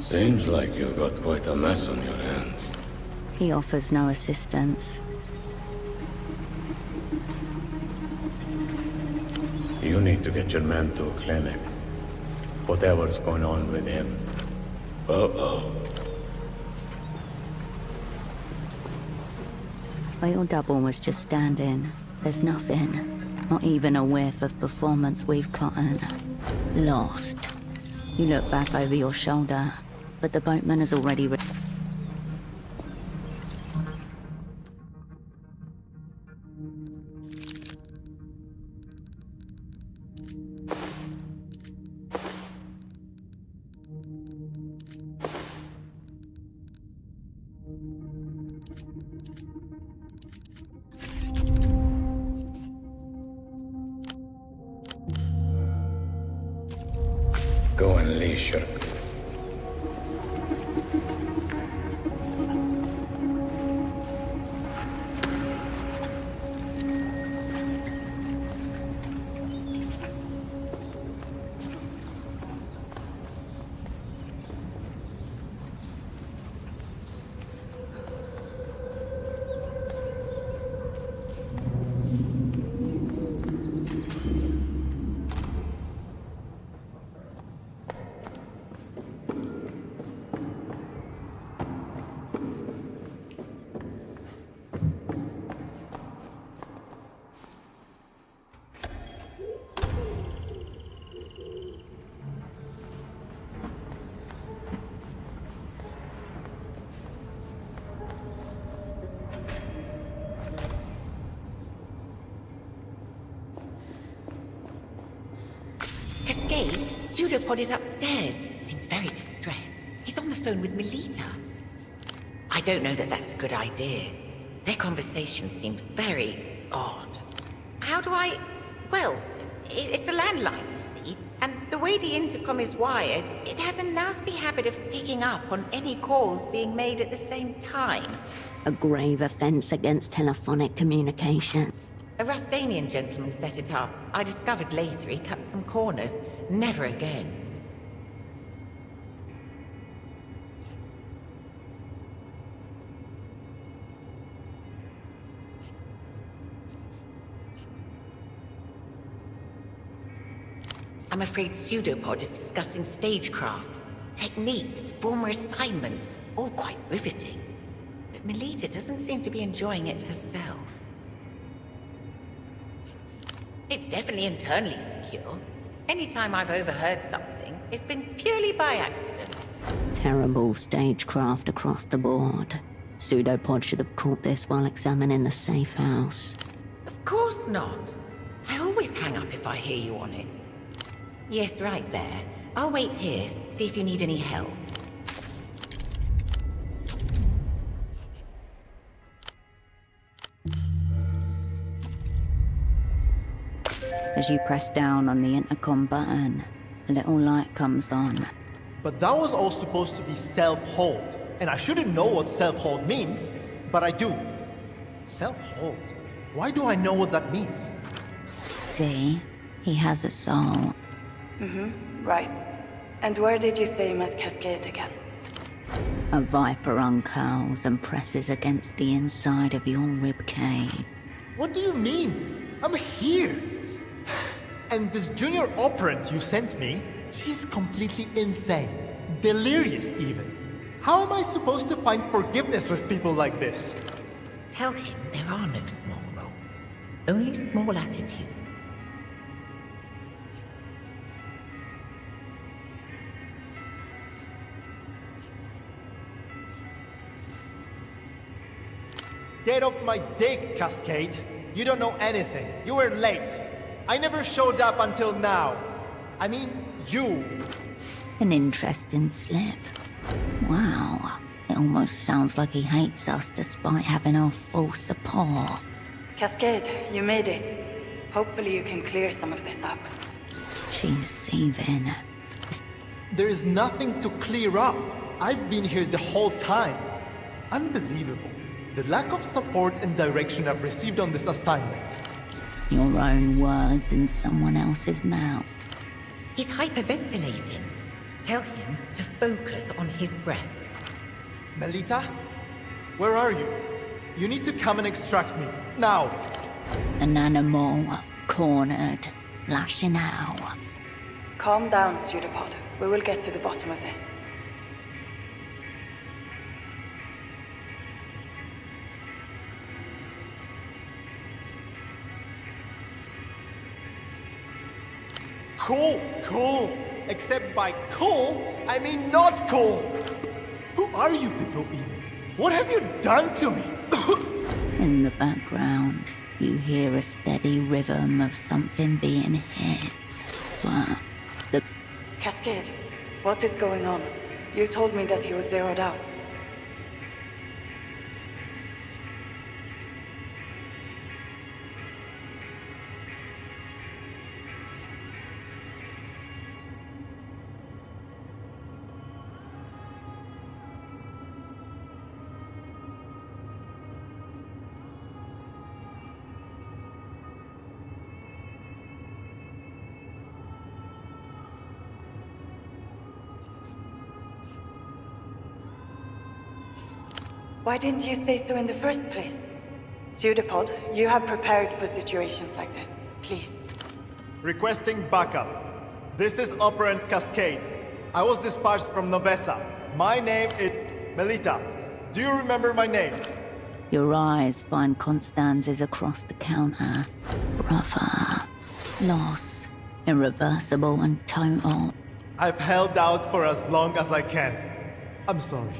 Seems like you've got quite a mess on your hands. He offers no assistance. You need to get your man to a clinic. Whatever's going on with him. Uh-oh. Where your double was just standing, there's nothing. Not even a whiff of performance we've gotten. Lost. You look back over your shoulder, but the boatman has already... Go and leash your... Cascade, Pseudopod is upstairs. Seems very distressed. He's on the phone with Melita. I don't know that that's a good idea. Their conversation seemed very odd. How do I... Well, It's a landline, you see. And the way the intercom is wired, it has a nasty habit of picking up on any calls being made at the same time. A grave offense against telephonic communication. A Rustanian gentleman set it up. I discovered later he cut some corners. Never again. I'm afraid Pseudopod is discussing stagecraft, techniques, former assignments, all quite riveting. But Melita doesn't seem to be enjoying it herself. It's definitely internally secure. Anytime I've overheard something, it's been purely by accident. Terrible stagecraft across the board. Pseudopod should have caught this while examining the safe house. Of course not. I always hang up if I hear you on it. Yes, right there. I'll wait here, see if you need any help. As you press down on the intercom button, a little light comes on. But that was all supposed to be self-hold. And I shouldn't know what self-hold means, but I do. Self-hold? Why do I know what that means? See? He has a soul. Right. And where did you say you met Cascade again? A viper uncurls and presses against the inside of your ribcage. What do you mean? I'm here! And this junior operant you sent me, she's completely insane. Delirious, even. How am I supposed to find forgiveness with people like this? Tell him there are no small roles, only small attitudes. Get off my dick, Cascade. You don't know anything. You were late. I never showed up until now. I mean, you. An interesting slip. Wow. It almost sounds like he hates us despite having our full support. Cascade, you made it. Hopefully you can clear some of this up. She's seething. There is nothing to clear up. I've been here the whole time. Unbelievable. The lack of support and direction I've received on this assignment. Your own words in someone else's mouth. He's hyperventilating. Tell him to focus on his breath. Melita? Where are you? You need to come and extract me. Now! An animal cornered, lashing out. Calm down, Pseudopod. We will get to the bottom of this. Cool. Except by cool, I mean not cool. Who are you people even? What have you done to me? In the background, you hear a steady rhythm of something being hit. The Cascade, what is going on? You told me that he was zeroed out. Why didn't you say so in the first place? Pseudopod, you have prepared for situations like this. Please. Requesting backup. This is Operant Cascade. I was dispatched from Novesa. My name is Melita. Do you remember my name? Your eyes find Constanz's across the counter. Brother. Loss. Irreversible and total. I've held out for as long as I can. I'm sorry.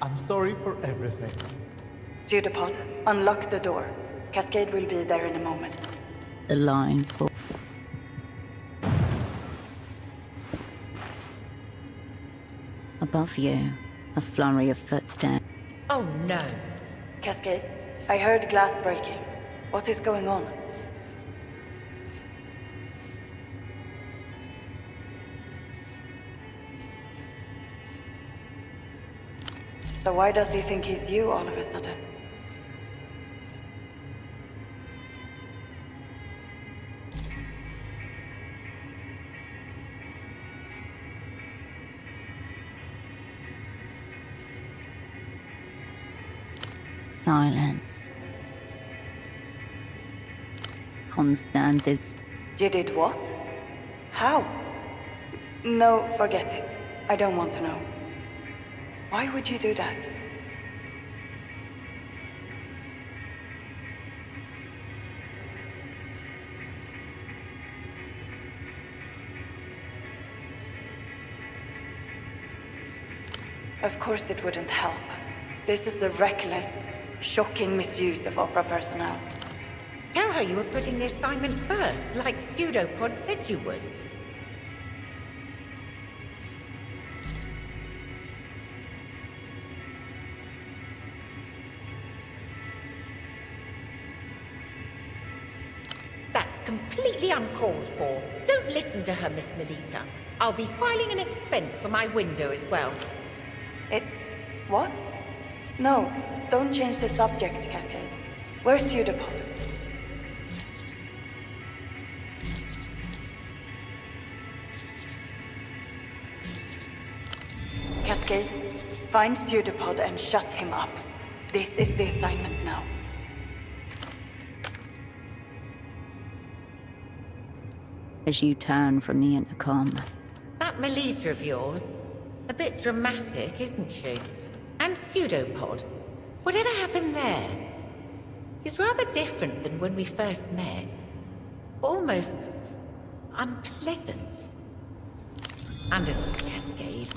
I'm sorry for everything. Pseudopod, unlock the door. Cascade will be there in a moment. The line for... Above you, a flurry of footsteps. Oh no. Cascade, I heard glass breaking. What is going on? So why does he think he's you all of a sudden? Silence. Constance is... You did what? How? No, forget it. I don't want to know. Why would you do that? Of course it wouldn't help. This is a reckless, shocking misuse of opera personnel. Tell her you were putting the assignment first, like Pseudopod said you would. That's completely uncalled for. Don't listen to her, Miss Melita. I'll be filing an expense for my window as well. What? No, don't change the subject, Cascade. Where's Pseudopod? Cascade, find Pseudopod and shut him up. This is the assignment now. As you turn from the intercom. That Melita of yours, a bit dramatic, isn't she? And Pseudopod, whatever happened there? He's rather different than when we first met. Almost unpleasant. Understood, Cascade.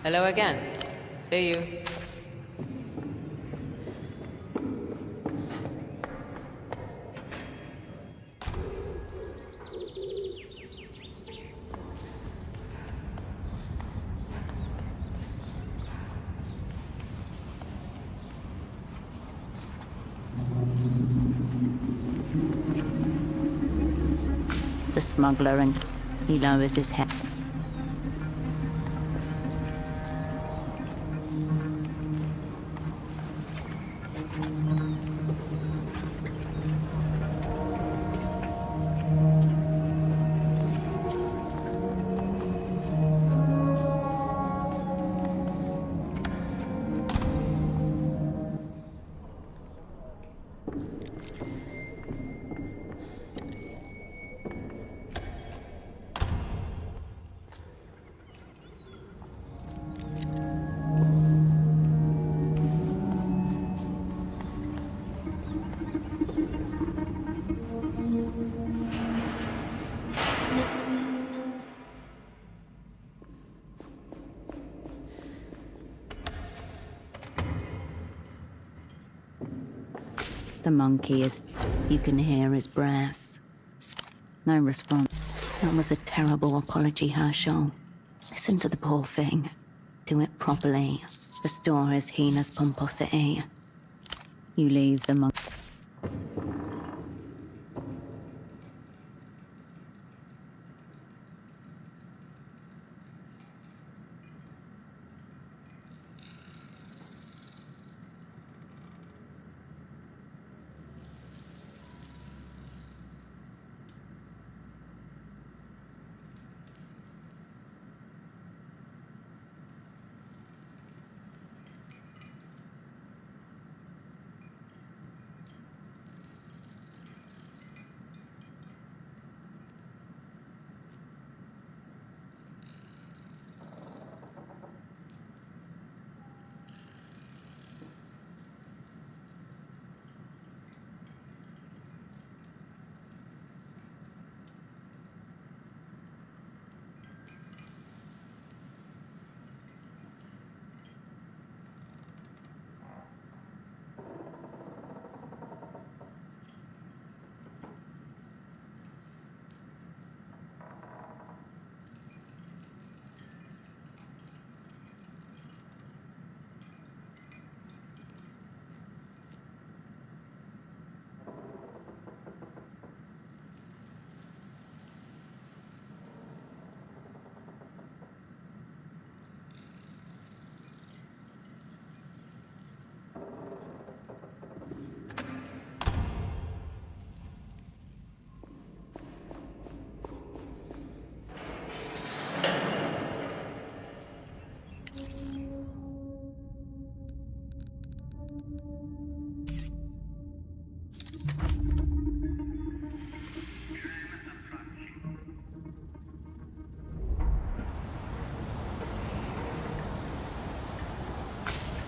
Hello again. See you. The smuggler, and he lowers his head. The monkey is... You can hear his breath. No response. That was a terrible apology, Herschel. Listen to the poor thing. Do it properly. Restore his heinous pomposity. You leave the monkey...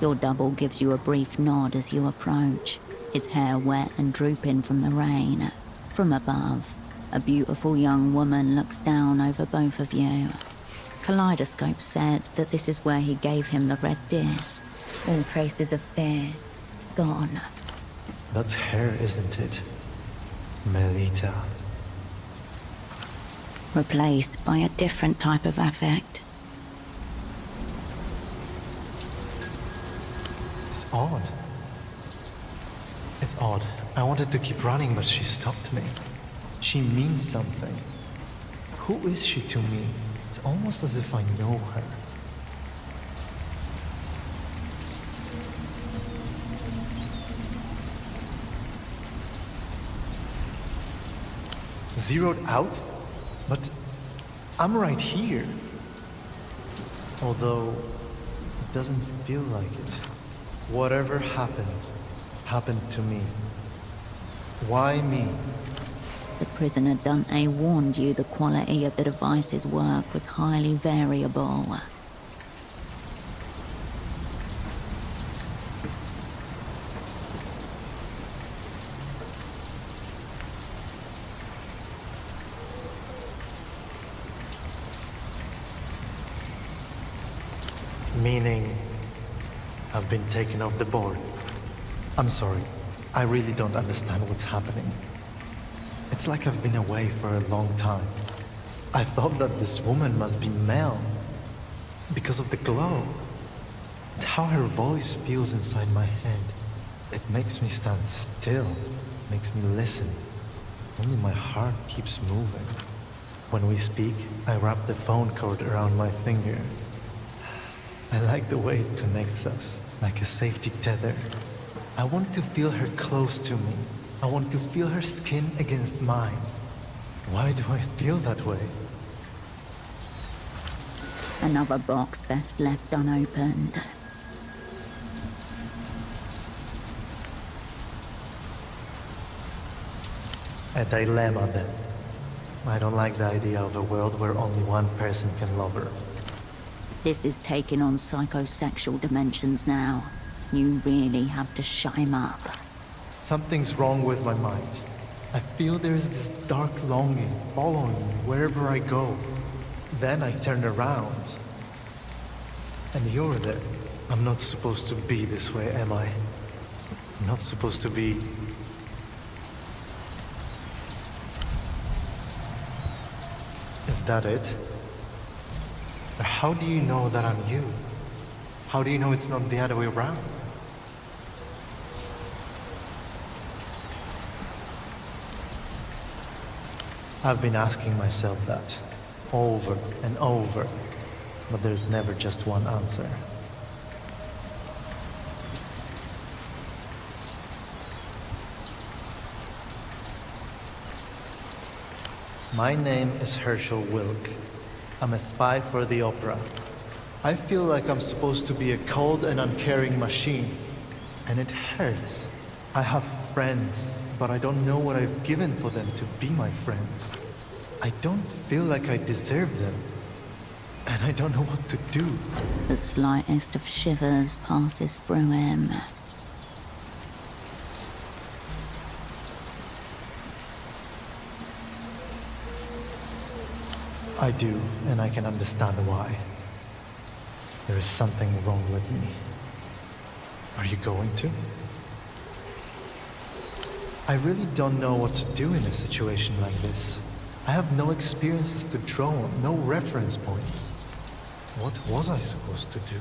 Your double gives you a brief nod as you approach, his hair wet and drooping from the rain. From above, a beautiful young woman looks down over both of you. Kaleidoscope said that this is where he gave him the red disc. All traces of fear gone. That's her, isn't it? Melita. Replaced by a different type of affect. It's odd. It's odd. I wanted to keep running, but she stopped me. She means something. Who is she to me? It's almost as if I know her. Zeroed out? But I'm right here. Although, it doesn't feel like it. Whatever happened, happened to me. Why me? The prisoner Dante warned you the quality of the device's work was highly variable. Meaning, I've been taken off the board. I'm sorry, I really don't understand what's happening. It's like I've been away for a long time. I thought that this woman must be Mel, because of the glow. It's how her voice feels inside my head. It makes me stand still, makes me listen. Only my heart keeps moving. When we speak, I wrap the phone cord around my finger. I like the way it connects us, like a safety tether. I want to feel her close to me. I want to feel her skin against mine. Why do I feel that way? Another box best left unopened. A dilemma then. I don't like the idea of a world where only one person can love her. This is taking on psychosexual dimensions now. You really have to shut him up. Something's wrong with my mind. I feel there's this dark longing following me wherever I go. Then I turn around. And you're there. I'm not supposed to be this way, am I? I'm not supposed to be... Is that it? Or how do you know that I'm you? How do you know it's not the other way around? I've been asking myself that, over and over, but there's never just one answer. My name is Herschel Wilk. I'm a spy for the opera. I feel like I'm supposed to be a cold and uncaring machine, and it hurts. I have friends, but I don't know what I've given for them to be my friends. I don't feel like I deserve them, and I don't know what to do. The slightest of shivers passes through him. I do, and I can understand why. There is something wrong with me. Are you going to? I really don't know what to do in a situation like this. I have no experiences to draw on, no reference points. What was I supposed to do?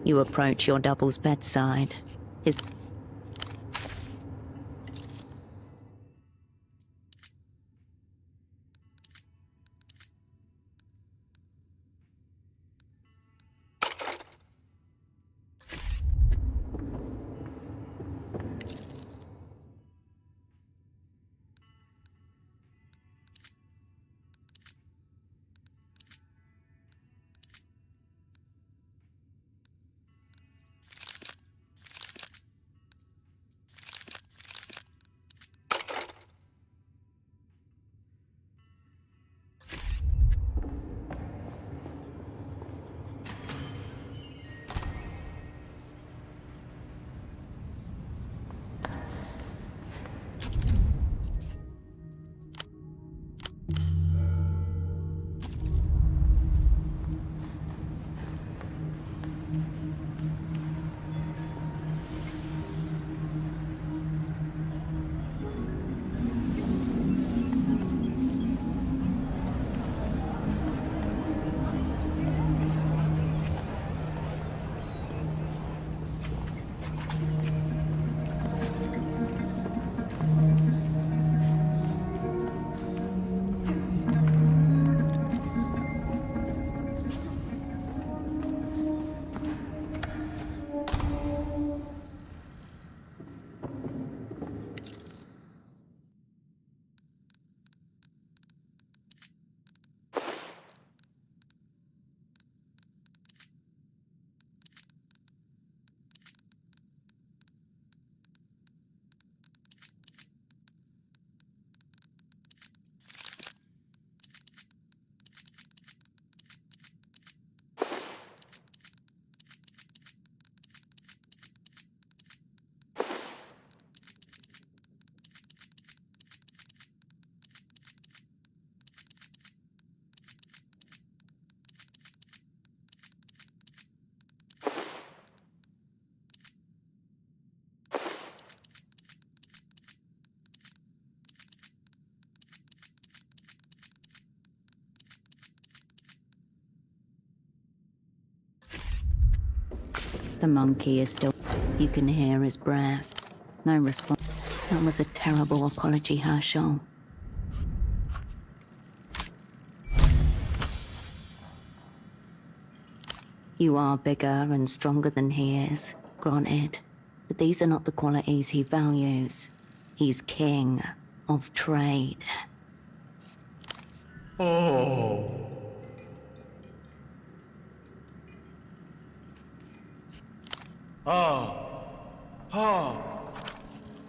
You approach your double's bedside. His The monkey is still... You can hear his breath. No response. That was a terrible apology, Herschel. You are bigger and stronger than he is, granted. But these are not the qualities he values. He's king of trade. Oh.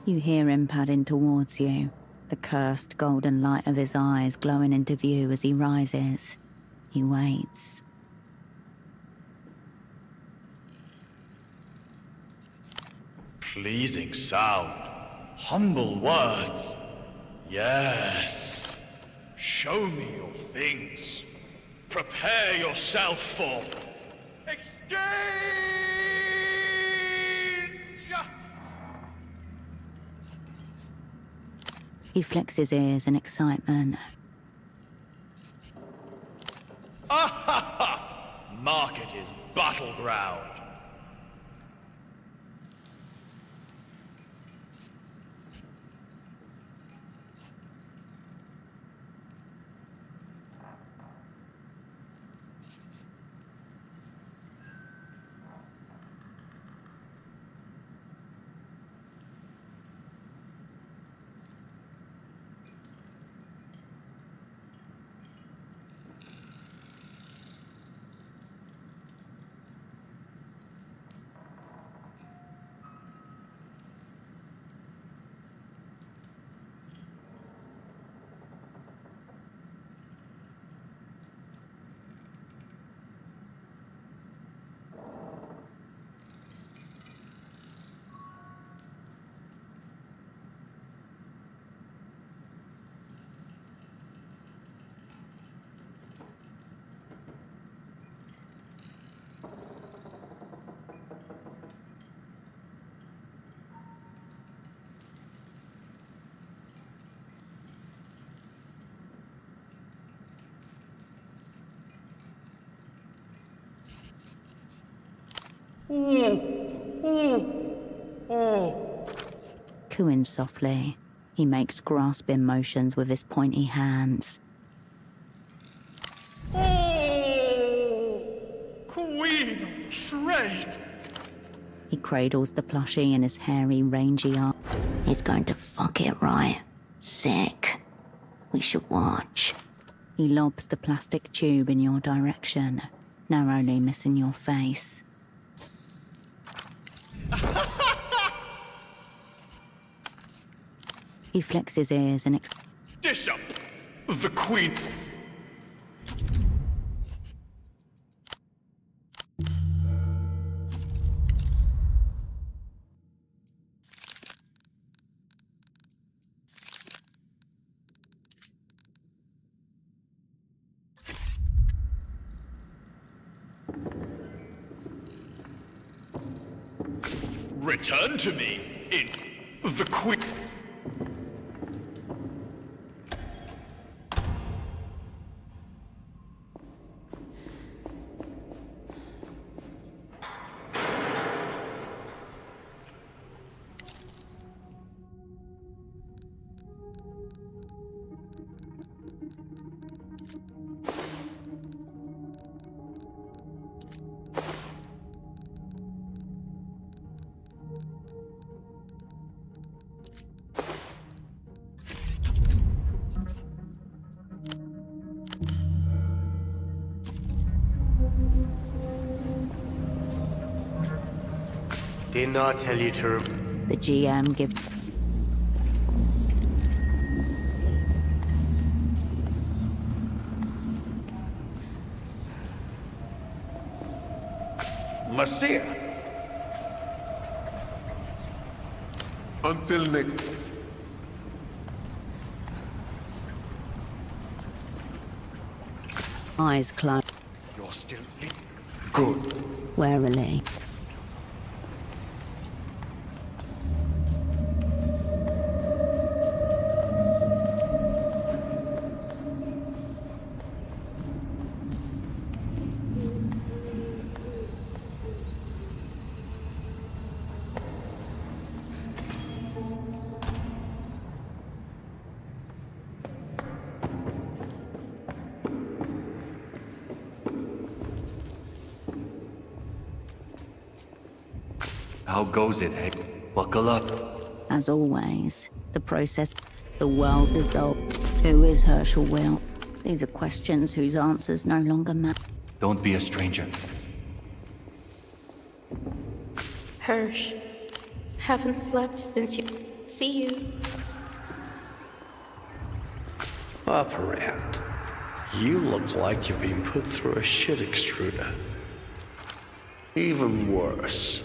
You hear him padding towards you, the cursed golden light of his eyes glowing into view as he rises. He waits. Pleasing sound, humble words. Yes. Show me your things. Prepare yourself for exchange! He flicks his ears in excitement. Ah ha ha! Market is battleground. Cooing softly, he makes grasping motions with his pointy hands. Queen of trade! He cradles the plushie in his hairy, rangy arm. He's going to fuck it right. Sick. We should watch. He lobs the plastic tube in your direction, narrowly missing your face. He flicks his ears and Dish up the queen. Return to me in the queen. Did not tell you to... The GM gives... Monsieur. Until next... Eyes closed. You're still... Good. Warily. How goes it, Ed? Buckle up. As always, the process, the world dissolved. Who is Herschel Will? These are questions whose answers no longer matter. Don't be a stranger. Hirsch, haven't slept since you... See you. Operand, you look like you've been put through a shit extruder. Even worse,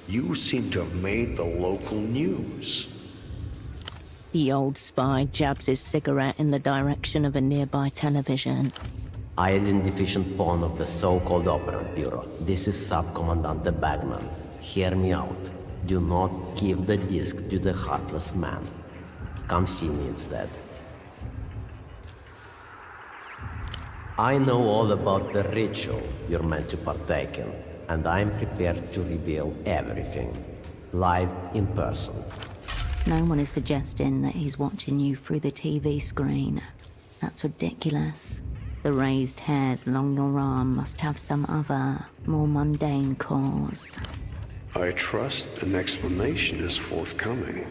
you seem to have made the local news. The old spy jabs his cigarette in the direction of a nearby television. I am the deficient pawn of the so-called Operant Bureau. This is Sub-Commandante Bagman. Hear me out. Do not give the disc to the heartless man. Come see me instead. I know all about the ritual you're meant to partake in, and I'm prepared to reveal everything, live in person. No one is suggesting that he's watching you through the TV screen. That's ridiculous. The raised hairs along your arm must have some other, more mundane cause. I trust an explanation is forthcoming.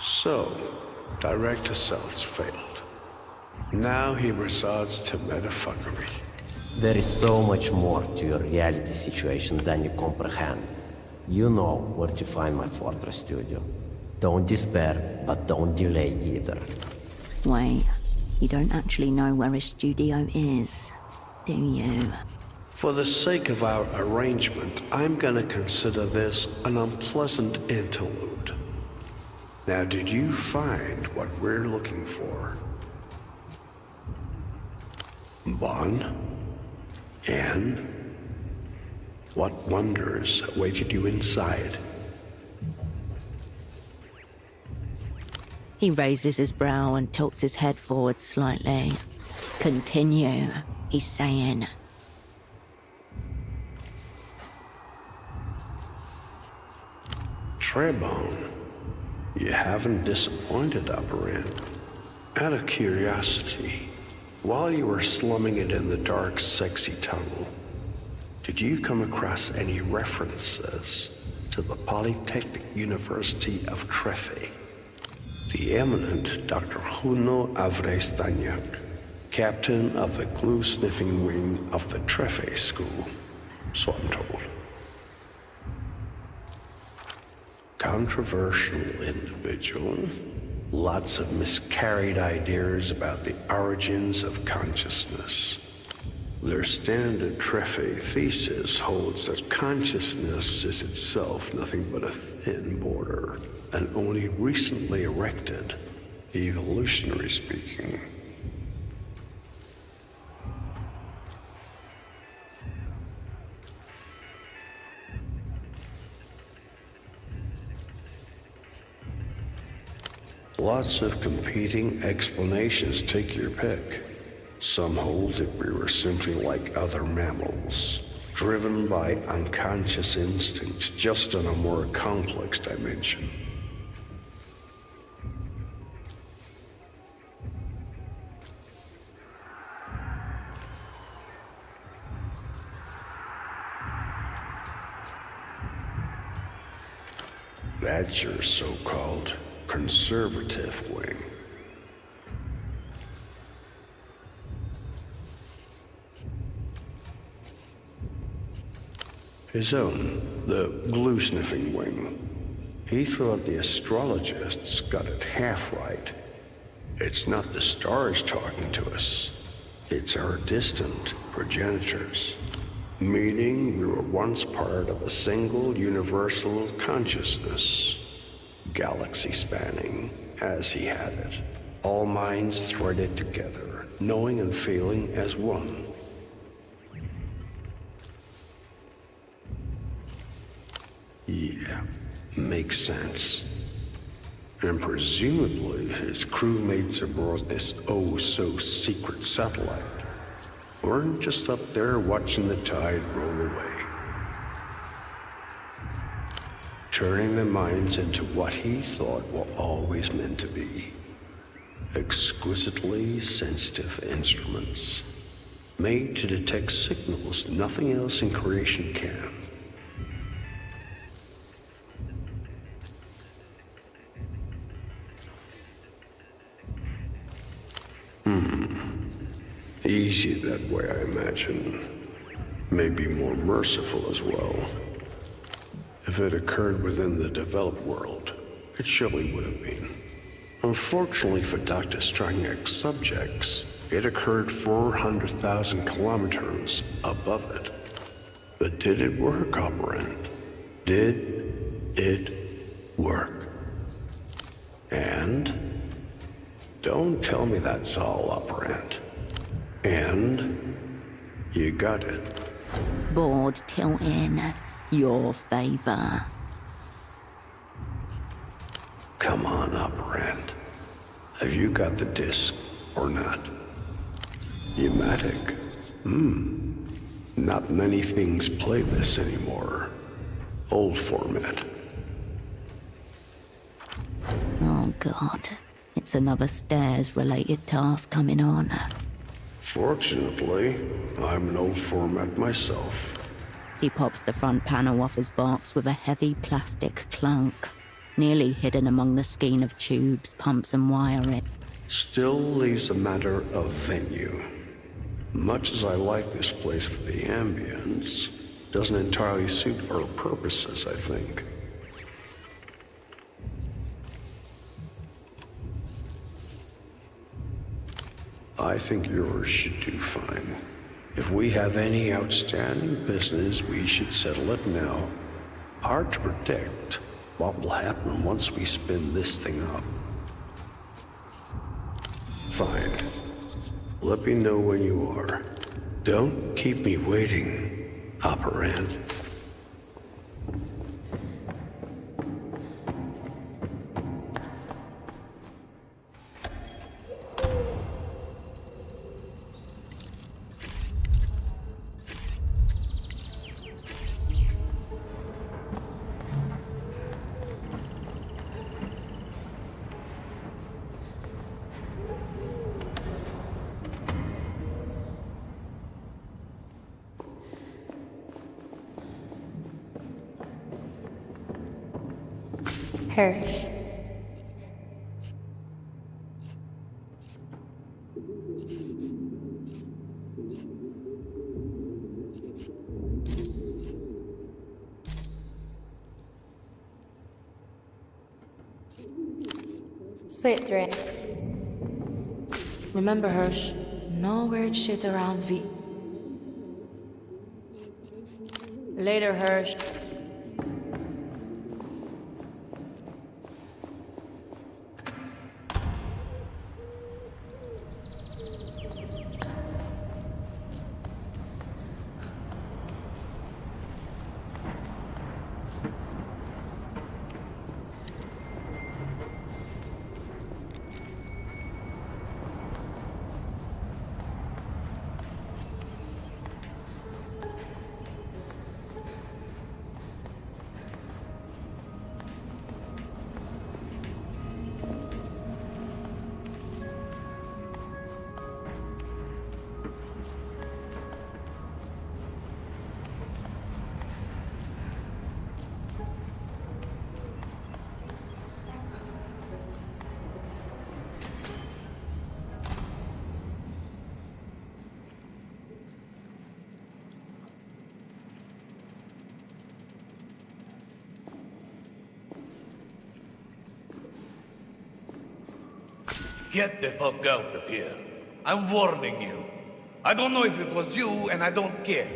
So, direct assaults failed. Now he resorts to metafuckery. There is so much more to your reality situation than you comprehend. You know where to find my Fortress studio. Don't despair, but don't delay either. Wait, you don't actually know where his studio is, do you? For the sake of our arrangement, I'm gonna consider this an unpleasant interlude. Now, did you find what we're looking for? Bon? And what wonders awaited you inside? He raises his brow and tilts his head forward slightly. Continue, he's saying. Trebone, you haven't disappointed, Operand. Out of curiosity, while you were slumming it in the dark, sexy tunnel, did you come across any references to the Polytechnic University of Trefe? The eminent Dr. Juno Avrestaniak, captain of the glue-sniffing wing of the Trefe School, so I'm told. Controversial individual. Lots of miscarried ideas about the origins of consciousness. Their standard Trefe thesis holds that consciousness is itself nothing but a thin border, and only recently erected, evolutionary speaking. Lots of competing explanations, take your pick. Some hold that we were simply like other mammals, driven by unconscious instinct, just on a more complex dimension. That's your so-called conservative wing. His own, the glue-sniffing wing. He thought the astrologists got it half right. It's not the stars talking to us. It's our distant progenitors. Meaning we were once part of a single universal consciousness. Galaxy spanning, as he had it. All minds threaded together, knowing and feeling as one. Yeah, makes sense. And presumably his crewmates aboard this oh-so-secret satellite weren't just up there watching the tide roll away. turning their minds into what he thought were always meant to be. Exquisitely sensitive instruments, made to detect signals nothing else in creation can. Easy that way, I imagine. Maybe more merciful as well. If it occurred within the developed world, it surely would have been. Unfortunately for Dr. Strangek's subjects, it occurred 400,000 kilometers above it. But did it work, Operand? Did it work? And? Don't tell me that's all, Operand. And? You got it. Board tilting, your favor. Come on, Operand. Have you got the disc or not? Pneumatic. Not many things play this anymore. Old format. Oh God, it's another stairs-related task coming on. Fortunately, I'm an old format myself. He pops the front panel off his box with a heavy plastic clunk, nearly hidden among the skein of tubes, pumps and wiring. Still leaves a matter of venue. Much as I like this place for the ambience, doesn't entirely suit our purposes, I think. I think yours should do fine. If we have any outstanding business, we should settle it now. Hard to predict what will happen once we spin this thing up. Fine. Let me know when you are. Don't keep me waiting, Operand. Hirsch. Sweet dream. Remember, Hirsch, no weird shit around V. Later, Hirsch. Get the fuck out of here. I'm warning you. I don't know if it was you, and I don't care.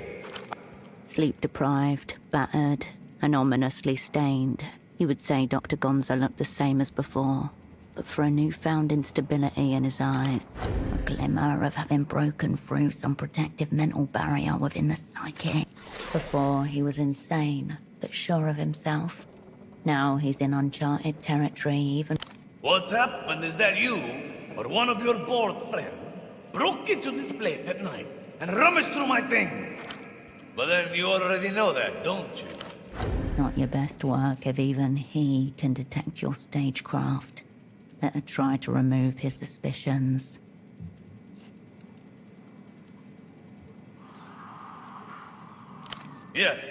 Sleep deprived, battered, and ominously stained. You would say Dr. Gonza looked the same as before, but for a newfound instability in his eyes, a glimmer of having broken through some protective mental barrier within the psyche. Before, he was insane, but sure of himself. Now he's in uncharted territory, even... What's happened is that you, or one of your bored friends, broke into this place at night and rummaged through my things. But then you already know that, don't you? Not your best work if even he can detect your stagecraft. Better try to remove his suspicions. Yes,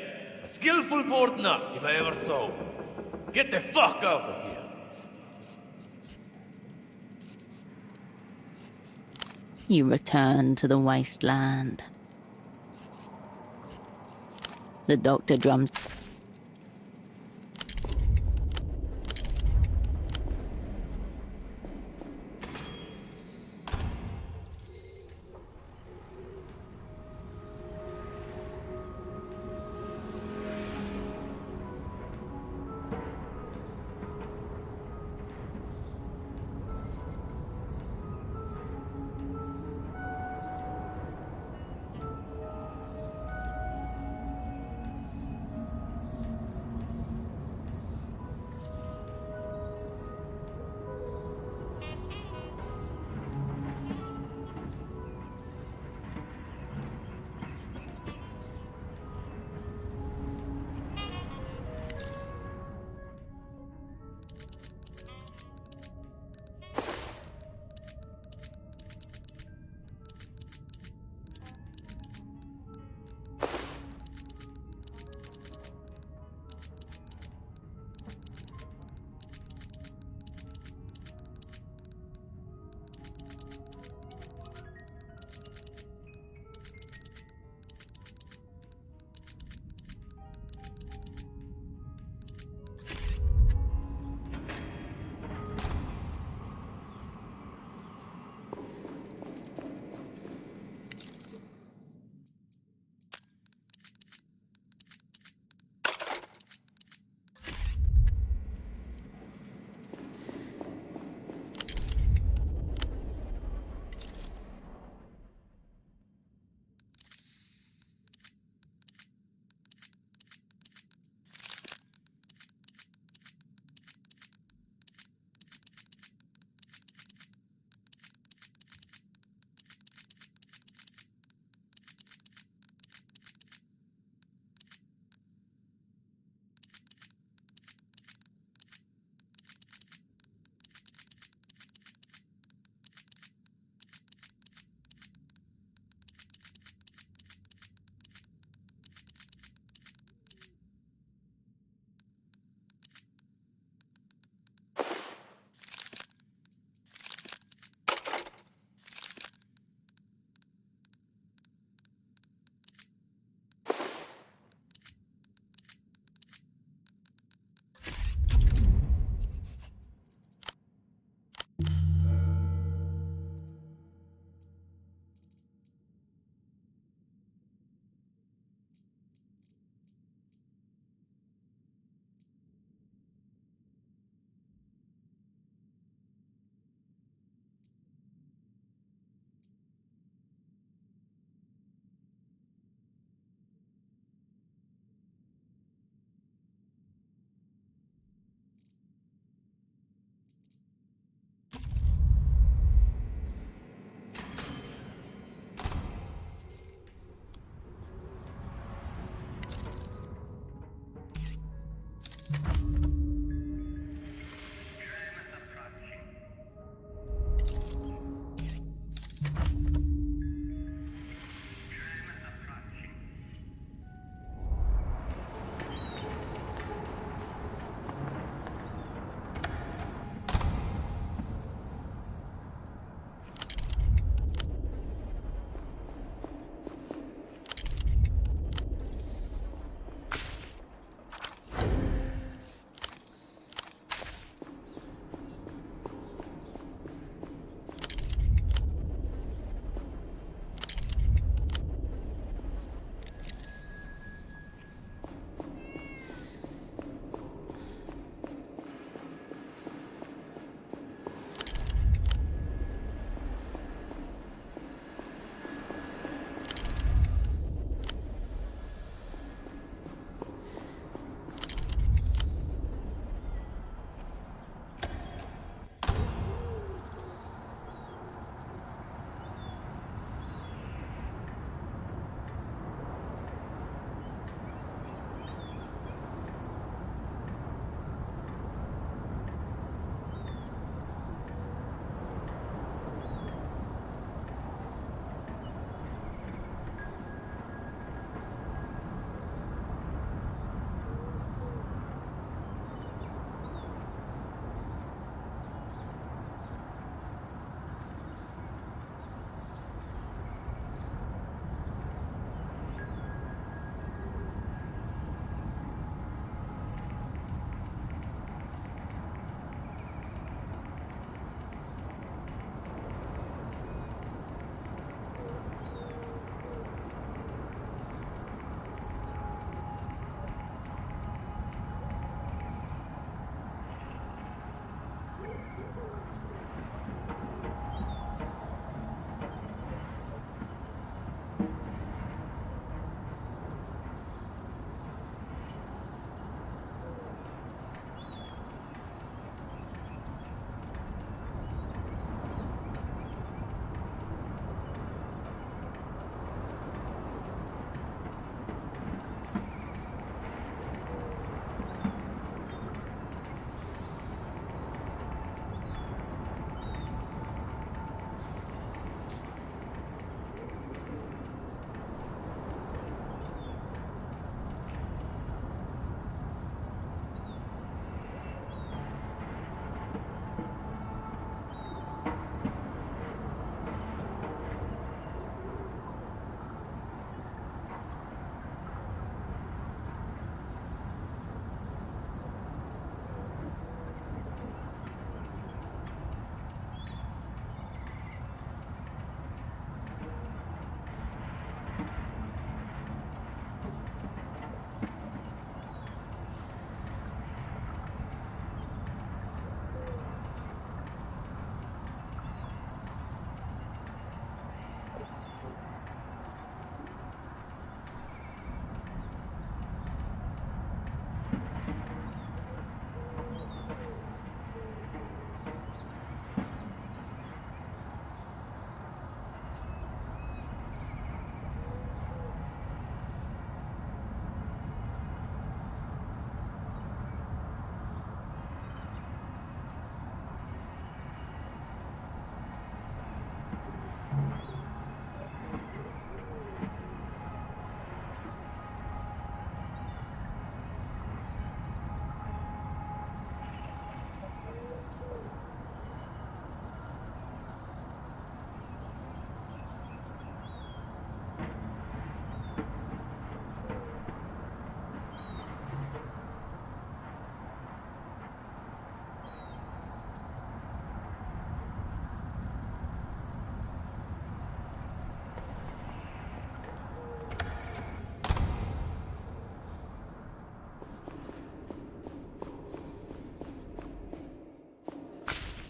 a skillful board nut, if I ever saw one. Get the fuck out of here. You return to the wasteland. The doctor drums.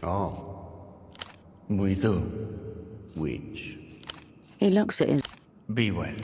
Oh. We do. Which? He looks at his... Be well.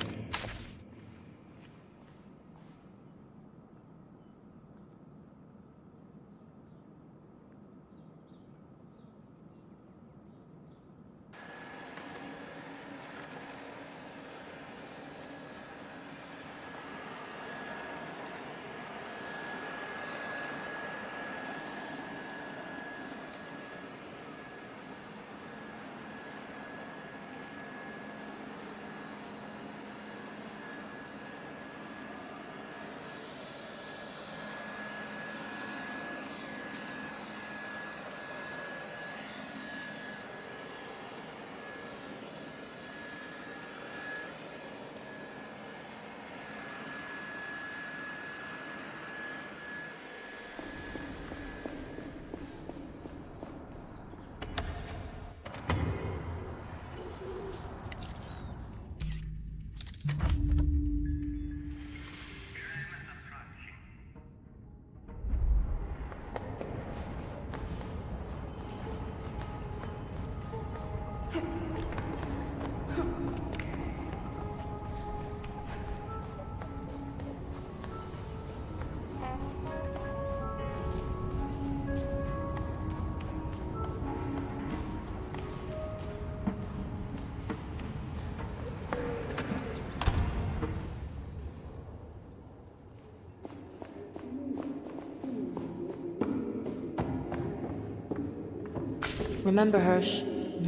Remember, Hirsch.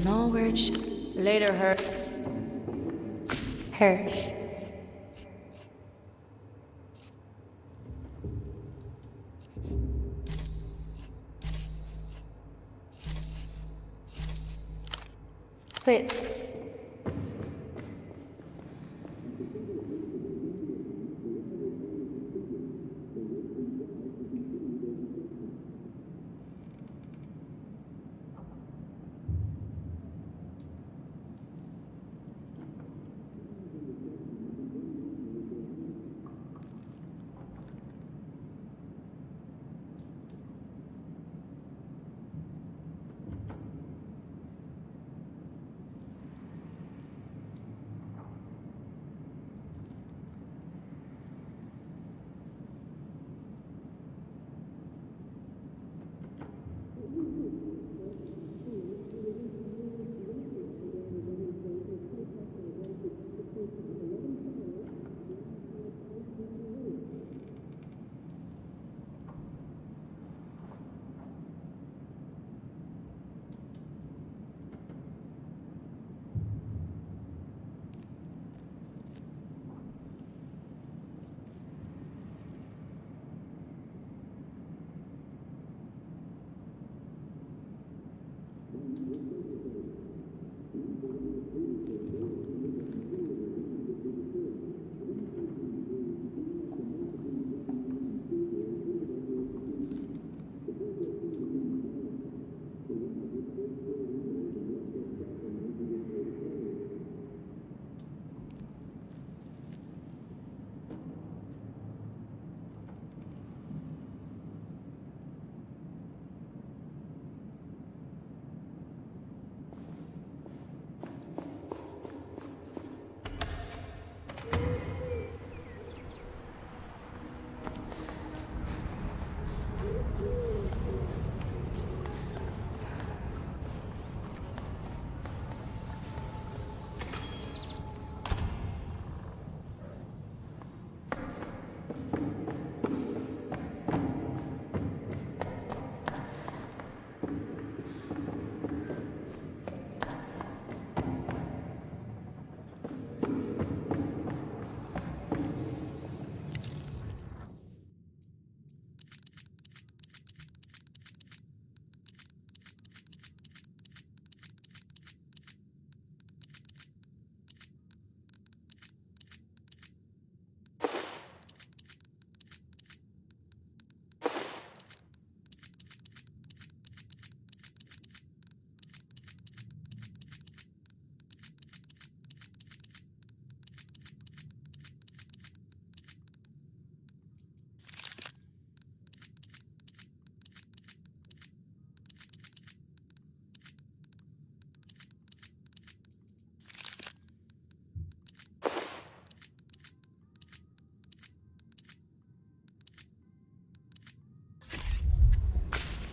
Know where it's... Later, Hirsch. Hirsch. Sweet.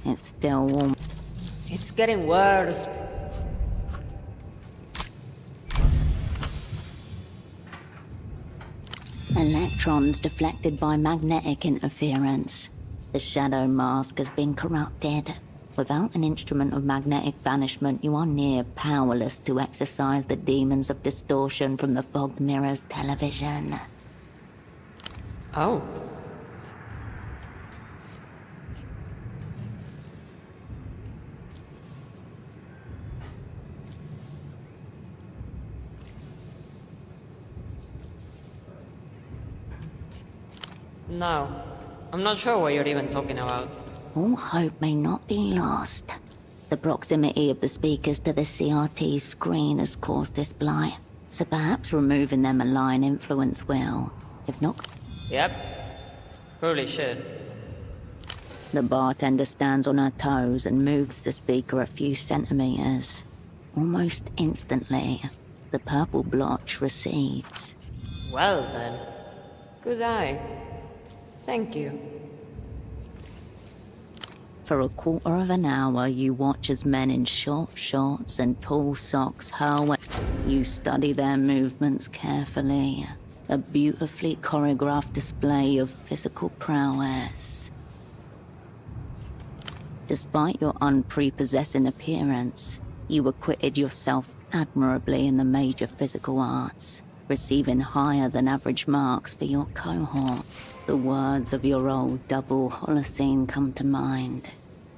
It's still warm. It's getting worse. Electrons deflected by magnetic interference. The shadow mask has been corrupted. Without an instrument of magnetic banishment, you are near powerless to exorcise the demons of distortion from the fogged mirror's television. Oh. No, I'm not sure what you're even talking about. All hope may not be lost. The proximity of the speakers to the CRT screen has caused this blight, so perhaps removing their malign influence will. If not... Yep. Probably should. The bartender stands on her toes and moves the speaker a few centimeters. Almost instantly, the purple blotch recedes. Well then. Good eye. Thank you. For a quarter of an hour, you watch as men in short shorts and tall socks hurl. You study their movements carefully. A beautifully choreographed display of physical prowess. Despite your unprepossessing appearance, you acquitted yourself admirably in the major physical arts, receiving higher than average marks for your cohort. The words of your old double Holocene come to mind.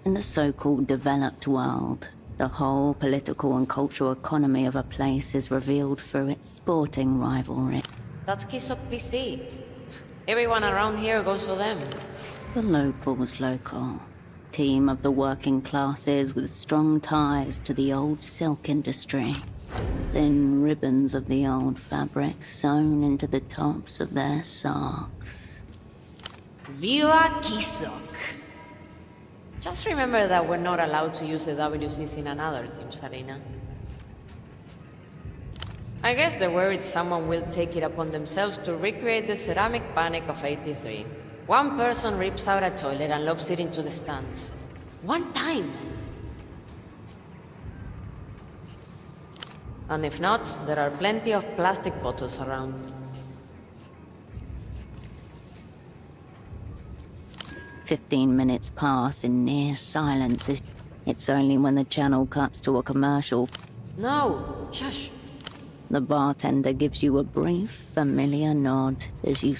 In the so-called developed world, the whole political and cultural economy of a place is revealed through its sporting rivalry. That's Kisok PC. Everyone around here goes for them. The locals local. Team of the working classes with strong ties to the old silk industry. Thin ribbons of the old fabric sewn into the tops of their socks. Viva Kisok. Just remember that we're not allowed to use the WCs in another team's arena. I guess they're worried someone will take it upon themselves to recreate the ceramic panic of '83. One person rips out a toilet and lobs it into the stands. One time! And if not, there are plenty of plastic bottles around. "15 minutes pass in near silence. It's only when the channel cuts to a commercial. No! Shush! The bartender gives you a brief, familiar nod as you...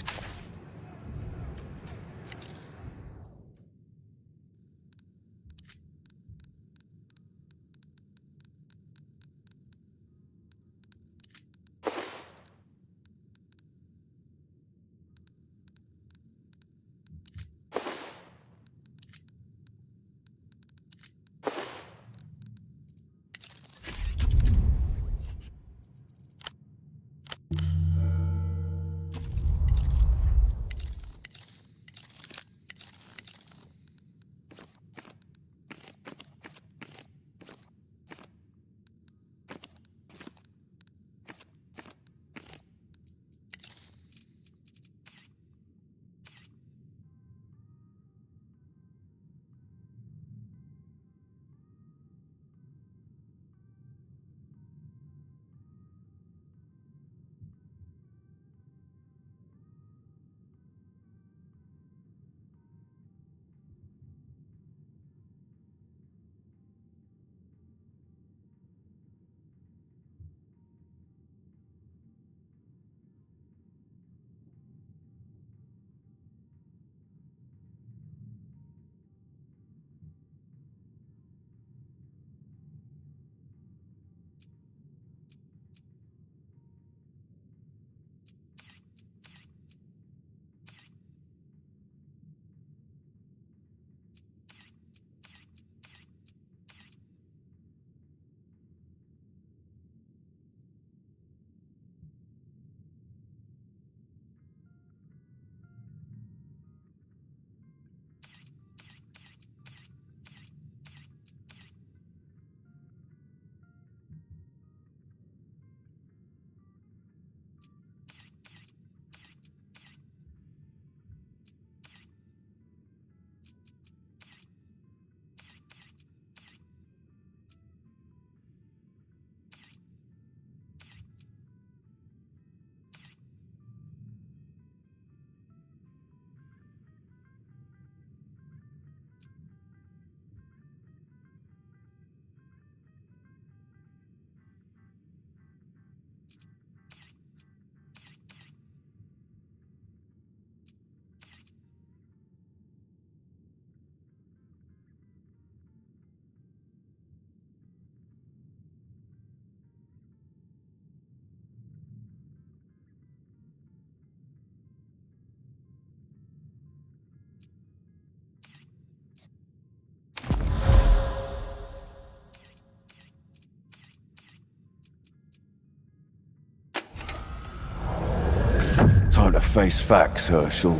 to face facts, Herschel.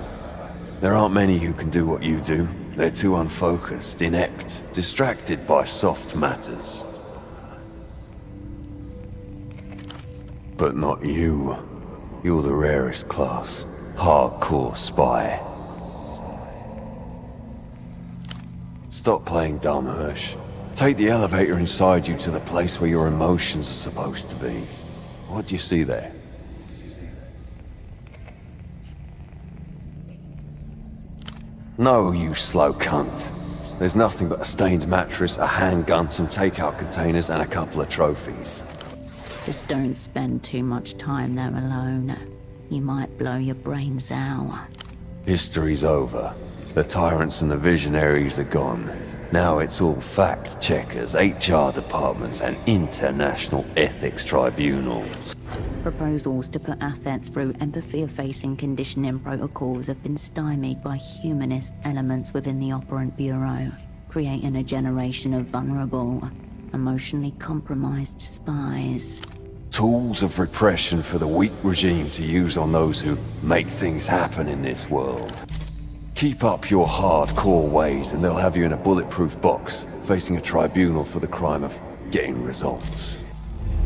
There aren't many who can do what you do. They're too unfocused, inept, distracted by soft matters. But not you. You're the rarest class. Hardcore spy. Stop playing dumb, Hirsch. Take the elevator inside you to the place where your emotions are supposed to be. What do you see there? No, you slow cunt. There's nothing but a stained mattress, a handgun, some takeout containers, and a couple of trophies. Just don't spend too much time there alone. You might blow your brains out. History's over. The tyrants and the visionaries are gone. Now it's all fact-checkers, HR departments, and international ethics tribunals. Proposals to put assets through empathy-effacing conditioning protocols have been stymied by humanist elements within the Operant Bureau, creating a generation of vulnerable, emotionally compromised spies. Tools of repression for the weak regime to use on those who make things happen in this world. Keep up your hardcore ways and they'll have you in a bulletproof box, facing a tribunal for the crime of getting results.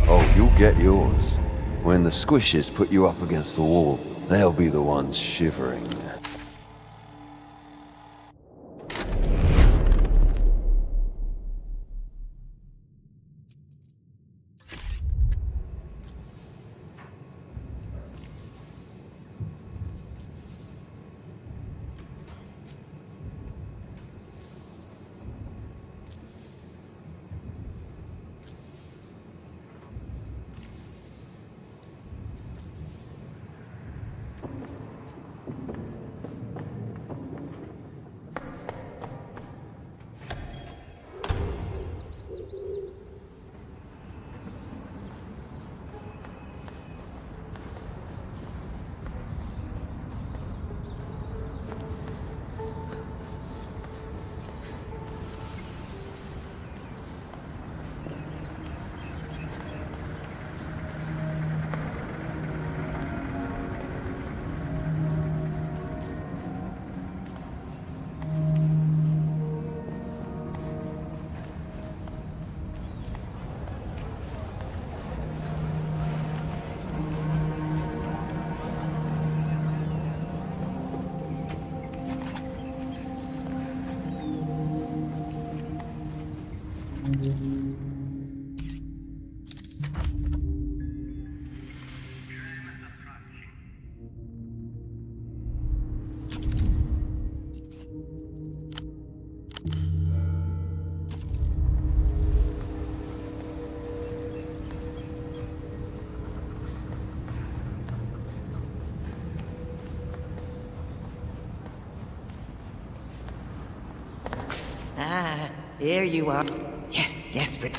Oh, you'll get yours. When the squishes put you up against the wall, they'll be the ones shivering. Ah, there you are. Yes, yes, Rick.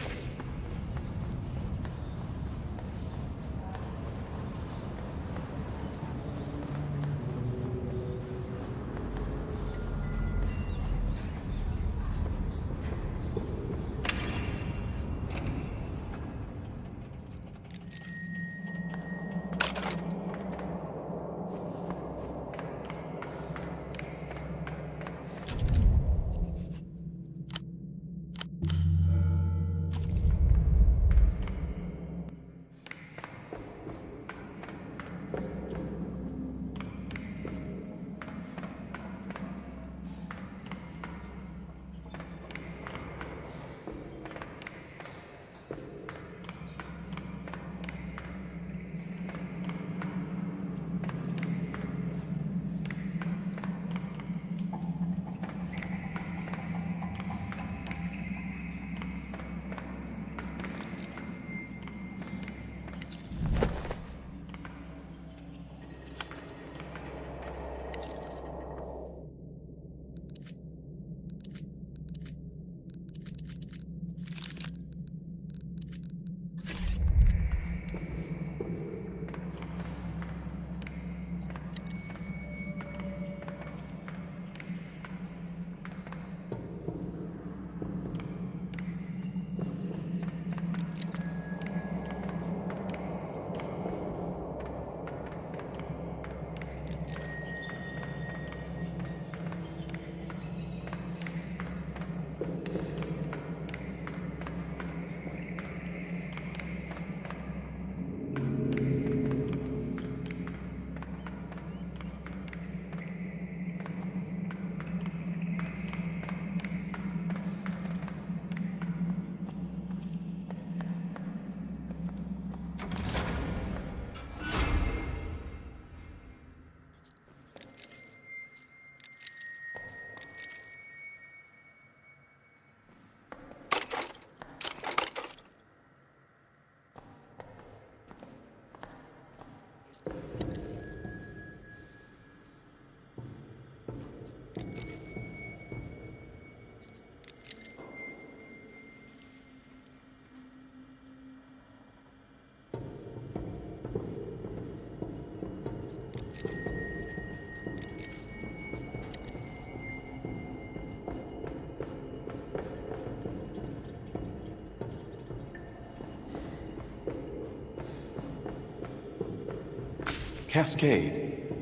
Cascade,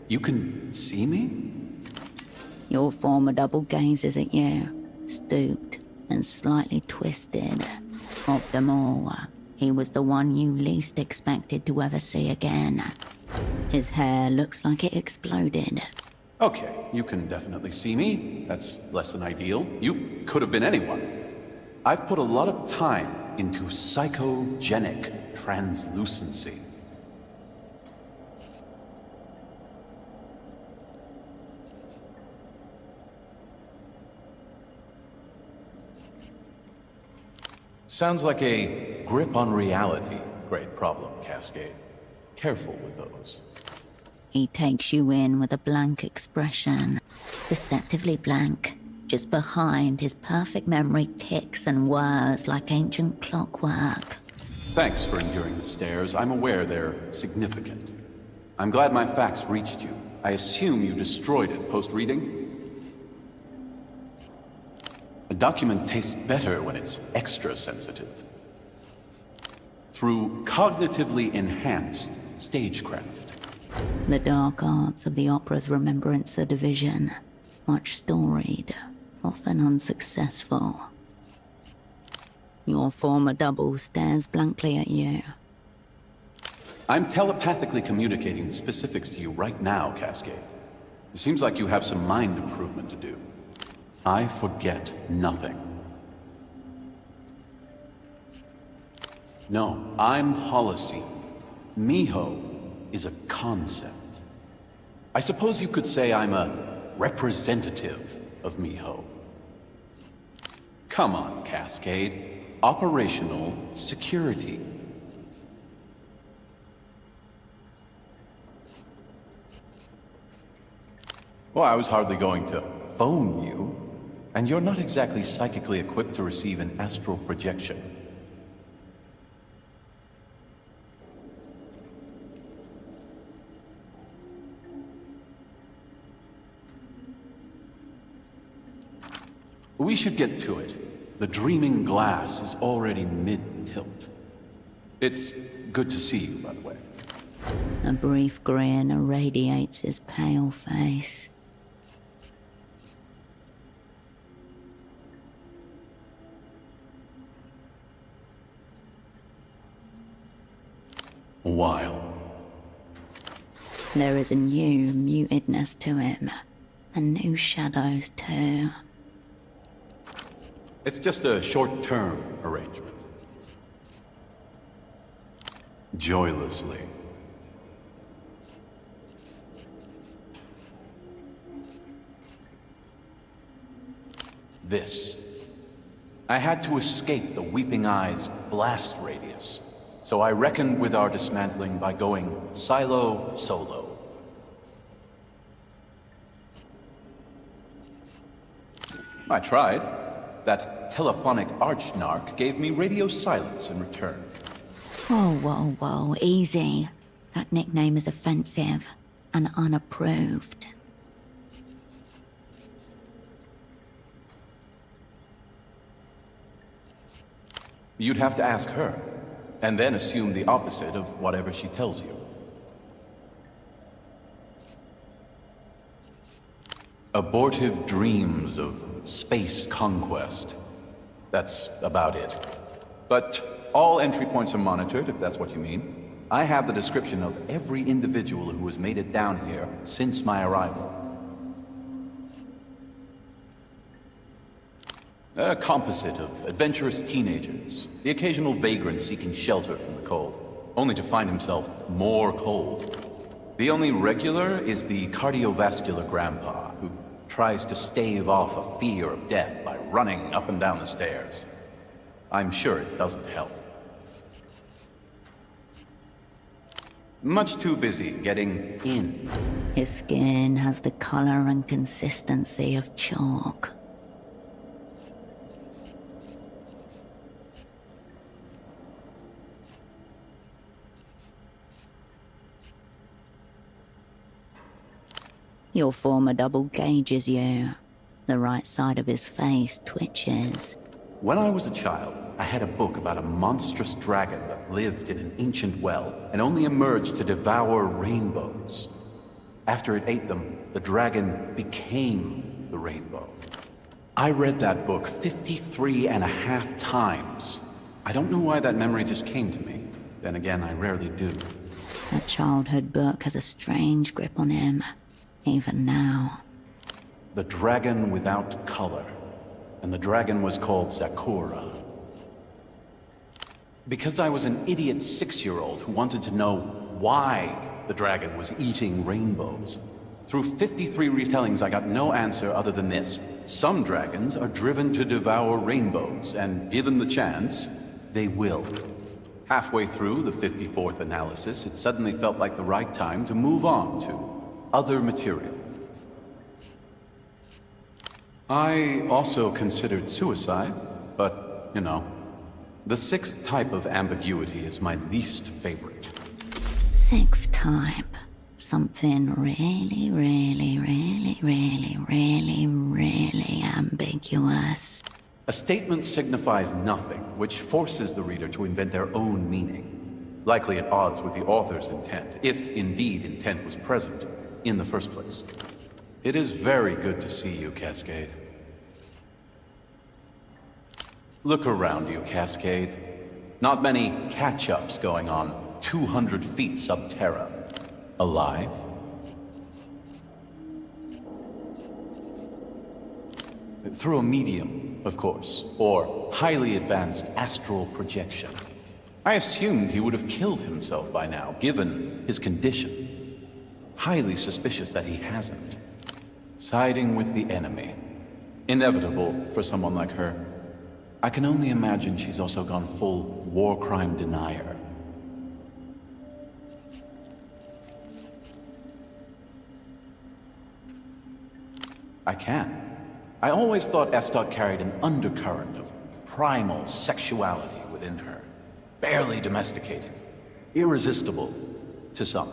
you can see me? Your former double gazes at you, stooped and slightly twisted. Of them all, he was the one you least expected to ever see again. His hair looks like it exploded. Okay, you can definitely see me. That's less than ideal. You could have been anyone. I've put a lot of time into psychogenic translucency. Sounds like a grip on reality. Great problem, Cascade. Careful with those. He takes you in with a blank expression. Deceptively blank. Just behind his perfect memory ticks and whirs like ancient clockwork. Thanks for enduring the stares. I'm aware they're significant. I'm glad my facts reached you. I assume you destroyed it post-reading? A document tastes better when it's extra sensitive. Through cognitively enhanced stagecraft. The dark arts of the opera's Remembrancer division. Much storied, often unsuccessful. Your former double stares blankly at you. I'm telepathically communicating the specifics to you right now, Cascade. It seems like you have some mind improvement to do. I forget nothing. No, I'm Holocene. Miho is a concept. I suppose you could say I'm a representative of Miho. Come on, Cascade. Operational security. Well, I was hardly going to phone you. And you're not exactly psychically equipped to receive an astral projection. We should get to it. The dreaming glass is already mid-tilt. It's good to see you, by the way. A brief grin irradiates his pale face. A while. There is a new mutedness to him, and new shadows too. It's just a short-term arrangement. Joylessly. This. I had to escape the Weeping Eye's blast radius. So I reckoned with our dismantling by going silo-solo. I tried. That telephonic archnarch gave me radio silence in return. Whoa, easy. That nickname is offensive and unapproved. You'd have to ask her. And then assume the opposite of whatever she tells you. Abortive dreams of space conquest. That's about it. But all entry points are monitored, if that's what you mean. I have the description of every individual who has made it down here since my arrival. A composite of adventurous teenagers, the occasional vagrant seeking shelter from the cold, only to find himself more cold. The only regular is the cardiovascular grandpa, who tries to stave off a fear of death by running up and down the stairs. I'm sure it doesn't help. Much too busy getting in. His skin has the color and consistency of chalk. Your former double gauges you. The right side of his face twitches. When I was a child, I had a book about a monstrous dragon that lived in an ancient well and only emerged to devour rainbows. After it ate them, the dragon became the rainbow. I read that book 53.5 times. I don't know why that memory just came to me. Then again, I rarely do. That childhood book has a strange grip on him, even now. The Dragon Without Color. And the dragon was called Sakura. Because I was an idiot 6-year-old who wanted to know why the dragon was eating rainbows. Through 53 retellings, I got no answer other than this. Some dragons are driven to devour rainbows, and given the chance, they will. Halfway through the 54th analysis, it suddenly felt like the right time to move on to other material. I also considered suicide, but, you know, the 6th type of ambiguity is my least favorite. 6th type. Something really, really, really, really, really, really ambiguous. A statement signifies nothing, which forces the reader to invent their own meaning. Likely at odds with the author's intent, if indeed intent was present in the first place. It is very good to see you, Cascade. Look around you, Cascade. Not many catch-ups going on 200 feet sub-terra. Alive? Through a medium, of course, or highly advanced astral projection. I assumed he would have killed himself by now, given his condition. Highly suspicious that he hasn't. Siding with the enemy. Inevitable for someone like her. I can only imagine she's also gone full war crime denier. I can. I always thought Estot carried an undercurrent of primal sexuality within her. Barely domesticated. Irresistible to some.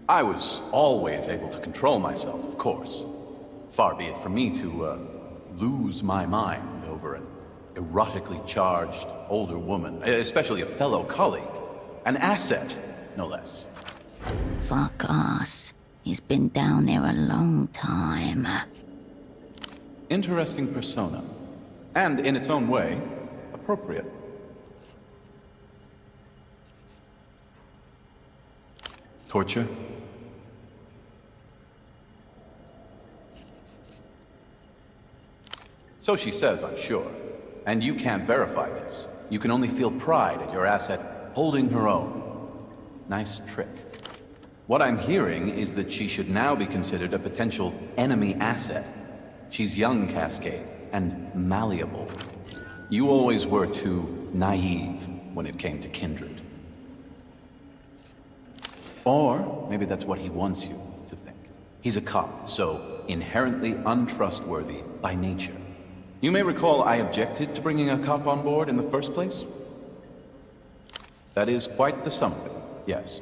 I was always able to control myself, of course. Far be it from me to lose my mind over an erotically charged older woman, especially a fellow colleague. An asset, no less. Fuck us. He's been down there a long time. Interesting persona. And in its own way, appropriate. Torture? So she says, I'm sure. And you can't verify this. You can only feel pride at your asset holding her own. Nice trick. What I'm hearing is that she should now be considered a potential enemy asset. She's young, Cascade, and malleable. You always were too naive when it came to kindred. Or maybe that's what he wants you to think. He's a cop, so inherently untrustworthy by nature. You may recall I objected to bringing a cop on board in the first place. That is quite the something, yes.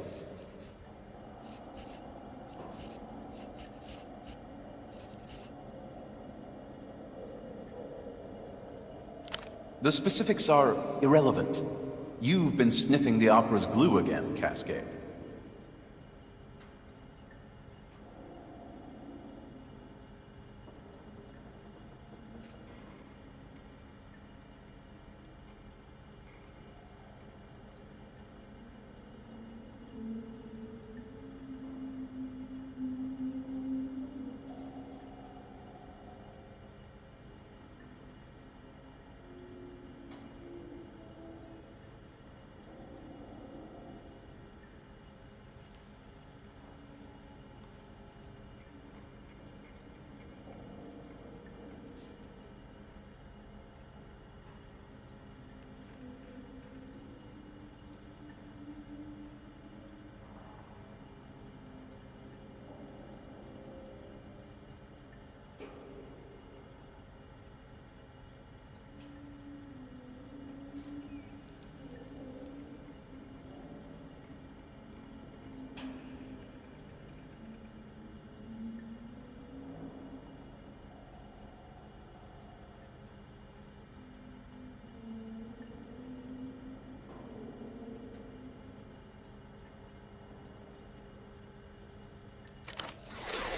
The specifics are irrelevant. You've been sniffing the opera's glue again, Cascade.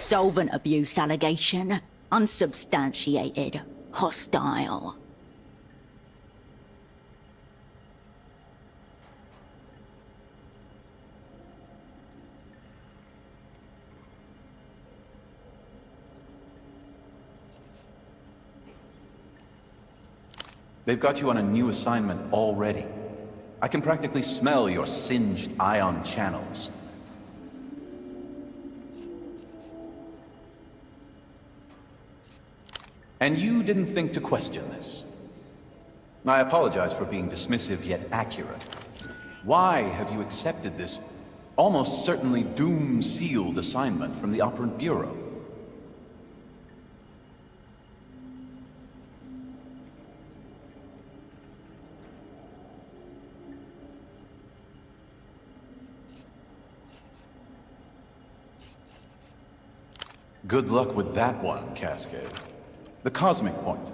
Solvent abuse allegation. Unsubstantiated. Hostile. They've got you on a new assignment already. I can practically smell your singed ion channels. And you didn't think to question this. I apologize for being dismissive yet accurate. Why have you accepted this almost certainly doom-sealed assignment from the Operant Bureau? Good luck with that one, Cascade. The cosmic point.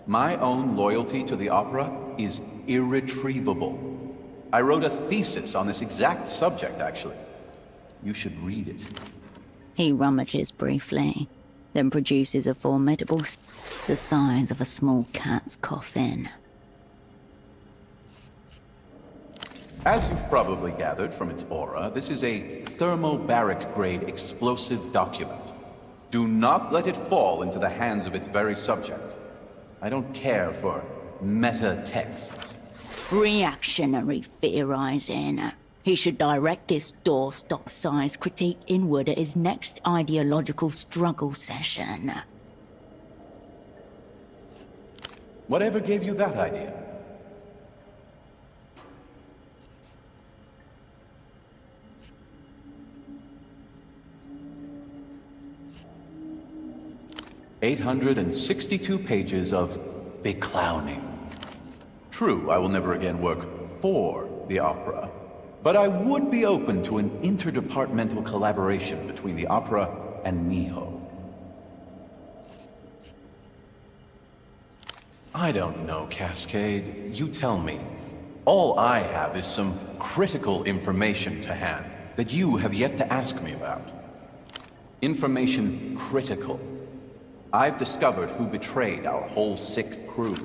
My own loyalty to the opera is irretrievable. I wrote a thesis on this exact subject, actually. You should read it. He rummages briefly, then produces a formidable the size of a small cat's coffin. As you've probably gathered from its aura, this is a thermobaric-grade explosive document. Do not let it fall into the hands of its very subject. I don't care for meta-texts. Reactionary theorizing. He should direct his doorstop size critique inward at his next ideological struggle session. Whatever gave you that idea? "862 pages of beclowning. True, I will never again work for the opera, but I would be open to an interdepartmental collaboration between the opera and Miho. I don't know, Cascade. You tell me. All I have is some critical information to hand that you have yet to ask me about. Information critical. I've discovered who betrayed our whole sick crew.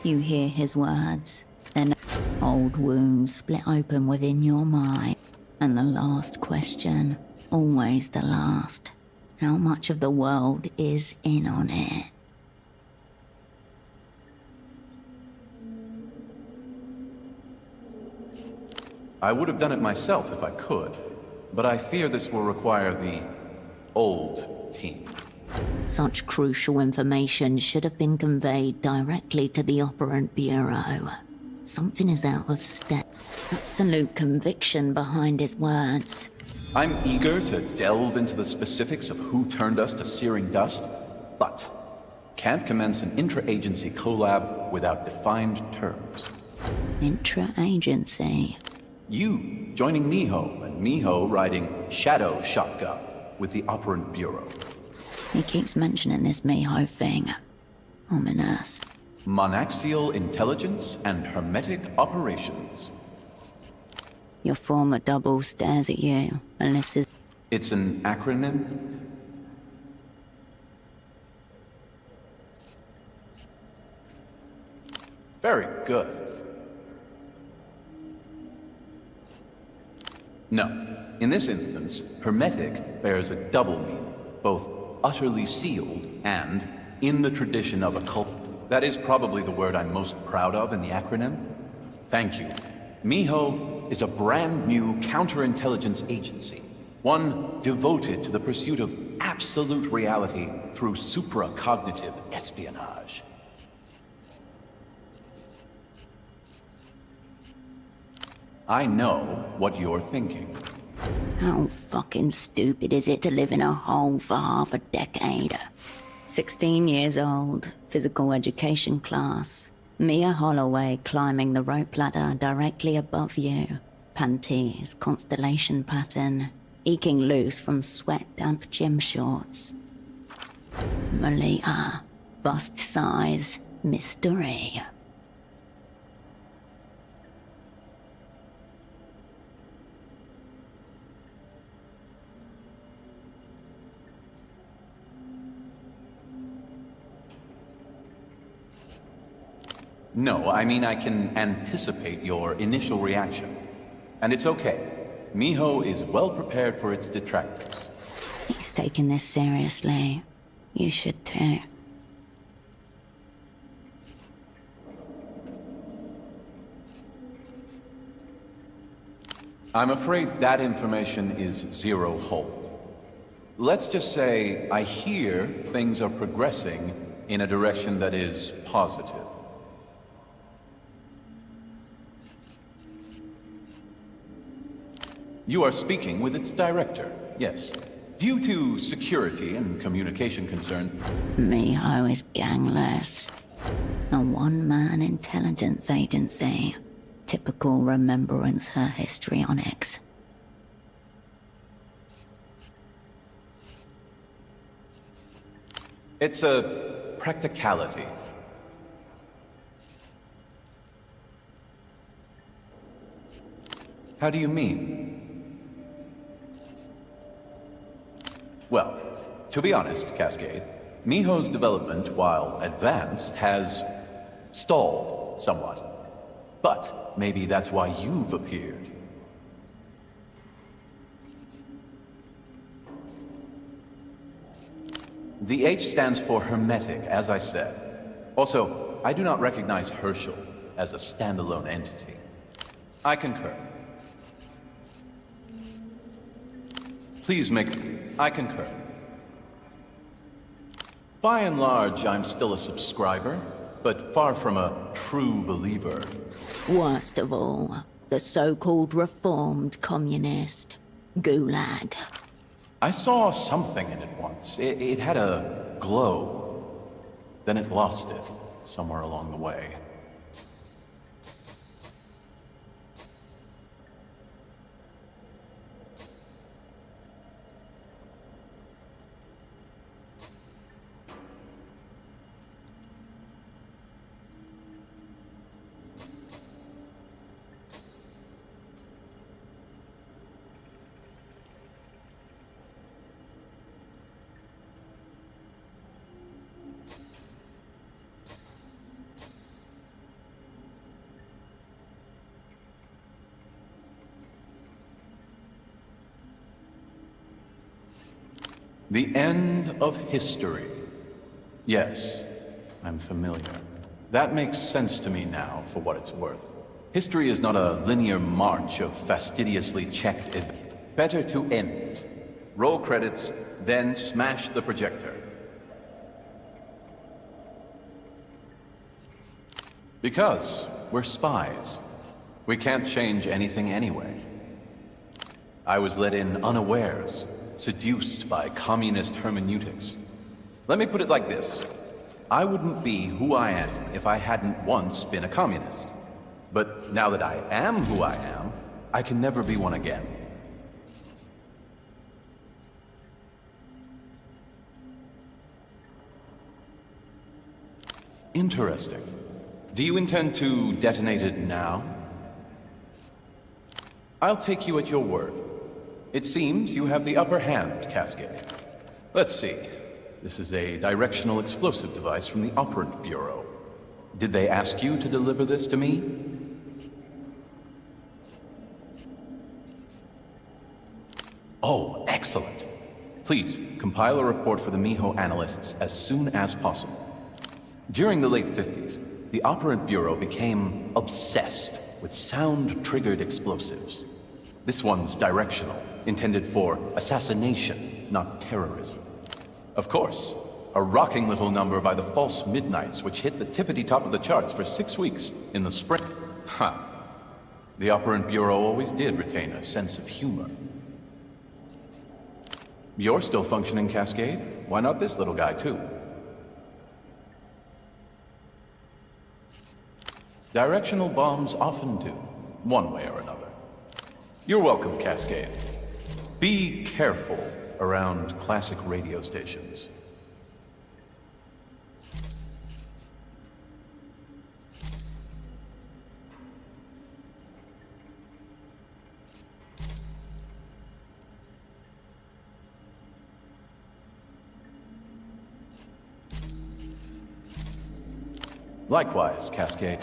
You hear his words, then old wounds split open within your mind. And the last question, always the last. How much of the world is in on it? I would have done it myself if I could, but I fear this will require the old team. Such crucial information should have been conveyed directly to the Operant Bureau. Something is out of step. Absolute conviction behind his words. I'm eager to delve into the specifics of who turned us to searing dust, but can't commence an intra-agency collab without defined terms. Intra-agency? You joining Miho, and Miho riding Shadow Shotgun with the Operant Bureau. He keeps mentioning this Miho thing. Ominous. Monaxial intelligence and hermetic operations. Your former double stares at you and lifts his... It's an acronym? Very good. No. In this instance, hermetic bears a double meaning, both utterly sealed and in the tradition of a cult. That is probably the word I'm most proud of in the acronym. Thank you. Miho is a brand new counterintelligence agency, one devoted to the pursuit of absolute reality through supracognitive espionage. I know what you're thinking. How fucking stupid is it to live in a hole for half a decade? 16 years old, physical education class. Mia Holloway climbing the rope ladder directly above you. Panties, constellation pattern, eking loose from sweat-damp gym shorts. Malia, bust size, mystery. No, I mean I can anticipate your initial reaction. And it's okay. Miho is well prepared for its detractors. He's taking this seriously. You should too. I'm afraid that information is zero hold. Let's just say I hear things are progressing in a direction that is positive. You are speaking with its director, yes. Due to security and communication concerns... Miho is gangless. A one-man intelligence agency. Typical remembrance her histrionics. It's a practicality. How do you mean? Well, to be honest, Cascade, Miho's development, while advanced, has stalled somewhat. But maybe that's why you've appeared. The H stands for hermetic, as I said. Also, I do not recognize Herschel as a standalone entity. I concur. Please make... I concur. By and large, I'm still a subscriber, but far from a true believer. Worst of all, the so-called reformed communist. Gulag. I saw something in it once. It had a glow. Then it lost it, somewhere along the way. The end of history. Yes, I'm familiar. That makes sense to me now, for what it's worth. History is not a linear march of fastidiously checked events. Better to end it. Roll credits, then smash the projector. Because we're spies. We can't change anything anyway. I was let in unawares. Seduced by communist hermeneutics. Let me put it like this. I wouldn't be who I am if I hadn't once been a communist. But now that I am who I am, I can never be one again. Interesting. Do you intend to detonate it now? I'll take you at your word. It seems you have the upper hand, Cascade. Let's see. This is a directional explosive device from the Operant Bureau. Did they ask you to deliver this to me? Oh, excellent. Please, compile a report for the Miho analysts as soon as possible. During the late 50s, the Operant Bureau became obsessed with sound-triggered explosives. This one's directional, intended for assassination, not terrorism. Of course, a rocking little number by the False Midnights, which hit the tippity-top of the charts for 6 weeks in the spring. Ha! The Operant Bureau always did retain a sense of humor. You're still functioning, Cascade. Why not this little guy, too? Directional bombs often do, one way or another. You're welcome, Cascade. Be careful around classic radio stations. Likewise, Cascade.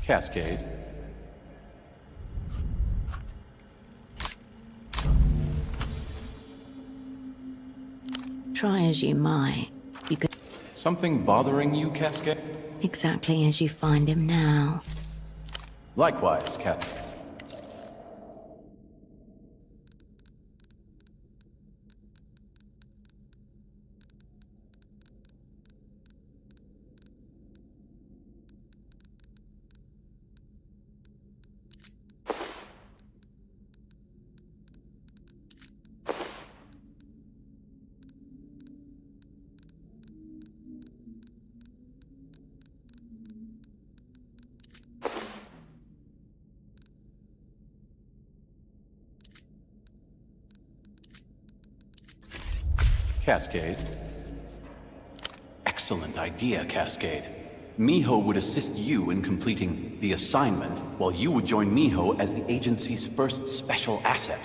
Cascade. Try as you might, you could... Something bothering you, Cascade? Exactly as you find him now. Likewise, Captain. Cascade. Excellent idea, Cascade. Miho would assist you in completing the assignment, while you would join Miho as the agency's first special asset.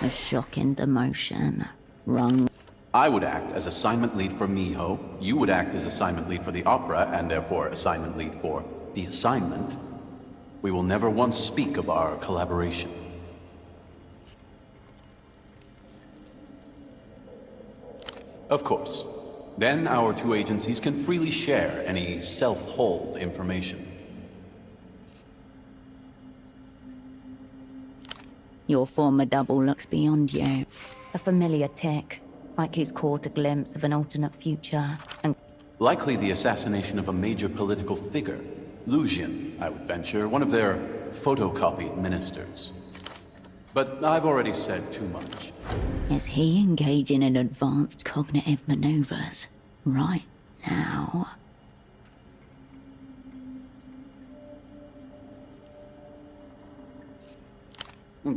A shocking demotion. Wrong. I would act as assignment lead for Miho, you would act as assignment lead for the opera, and therefore assignment lead for the assignment. We will never once speak of our collaboration. Of course. Then our two agencies can freely share any self-hold information. Your former double looks beyond you. A familiar tech, like he's caught a glimpse of an alternate future, and... Likely the assassination of a major political figure. Lucian, I would venture, one of their photocopied ministers. But I've already said too much. Is he engaging in advanced cognitive maneuvers right now?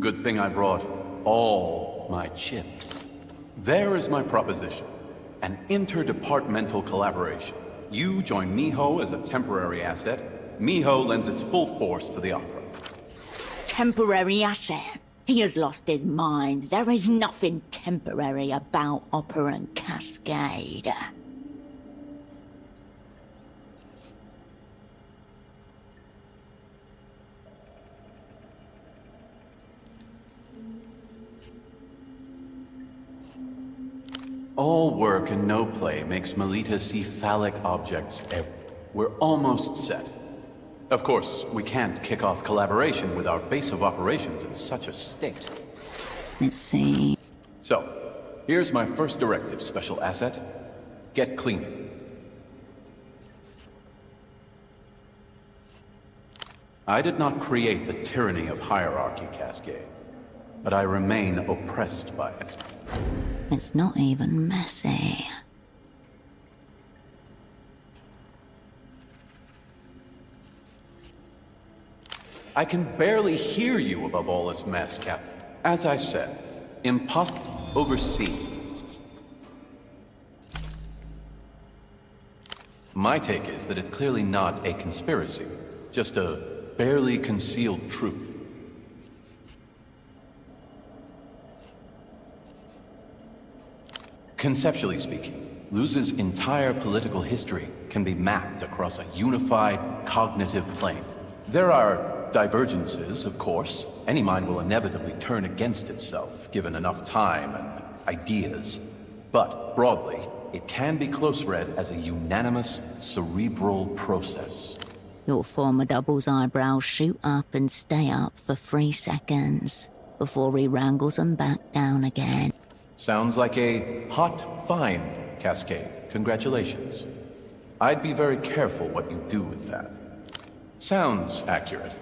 Good thing I brought all my chips. There is my proposition. An interdepartmental collaboration. You join Miho as a temporary asset. Miho lends its full force to the opera. Temporary asset? He has lost his mind. There is nothing temporary about Opera and Cascade. All work and no play makes Melita see phallic objects everywhere. We're almost set. Of course, we can't kick off collaboration with our base of operations in such a state. Let's see. So, here's my first directive, Special Asset. Get cleaning. I did not create the tyranny of hierarchy, Cascade, but I remain oppressed by it. It's not even messy. I can barely hear you above all this mess, Captain. As I said, impossible oversee. My take is that it's clearly not a conspiracy, just a barely concealed truth. Conceptually speaking, Luz's entire political history can be mapped across a unified cognitive plane. There are divergences, of course. Any mind will inevitably turn against itself, given enough time and ideas. But, broadly, it can be close-read as a unanimous, cerebral process. Your former double's eyebrows shoot up and stay up for 3 seconds, before he wrangles them back down again. Sounds like a hot find, Cascade. Congratulations. I'd be very careful what you do with that. Sounds accurate.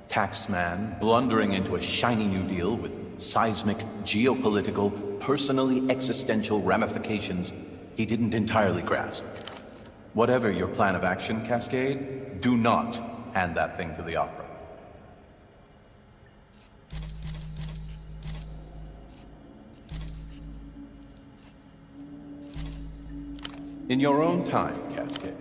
Taxman blundering into a shiny new deal with seismic, geopolitical, personally existential ramifications he didn't entirely grasp. Whatever your plan of action, Cascade, do not hand that thing to the Opera. In your own time, Cascade.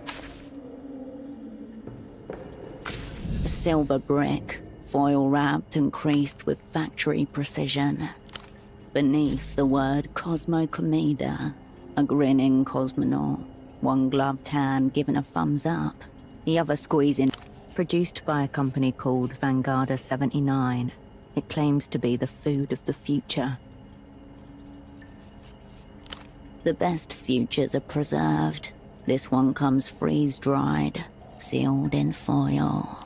A silver brick, foil wrapped and creased with factory precision. Beneath the word Cosmo Comida, a grinning cosmonaut, one gloved hand giving a thumbs up, the other squeezing. Produced by a company called Vanguarda 79, it claims to be the food of the future. The best futures are preserved. This one comes freeze-dried, sealed in foil,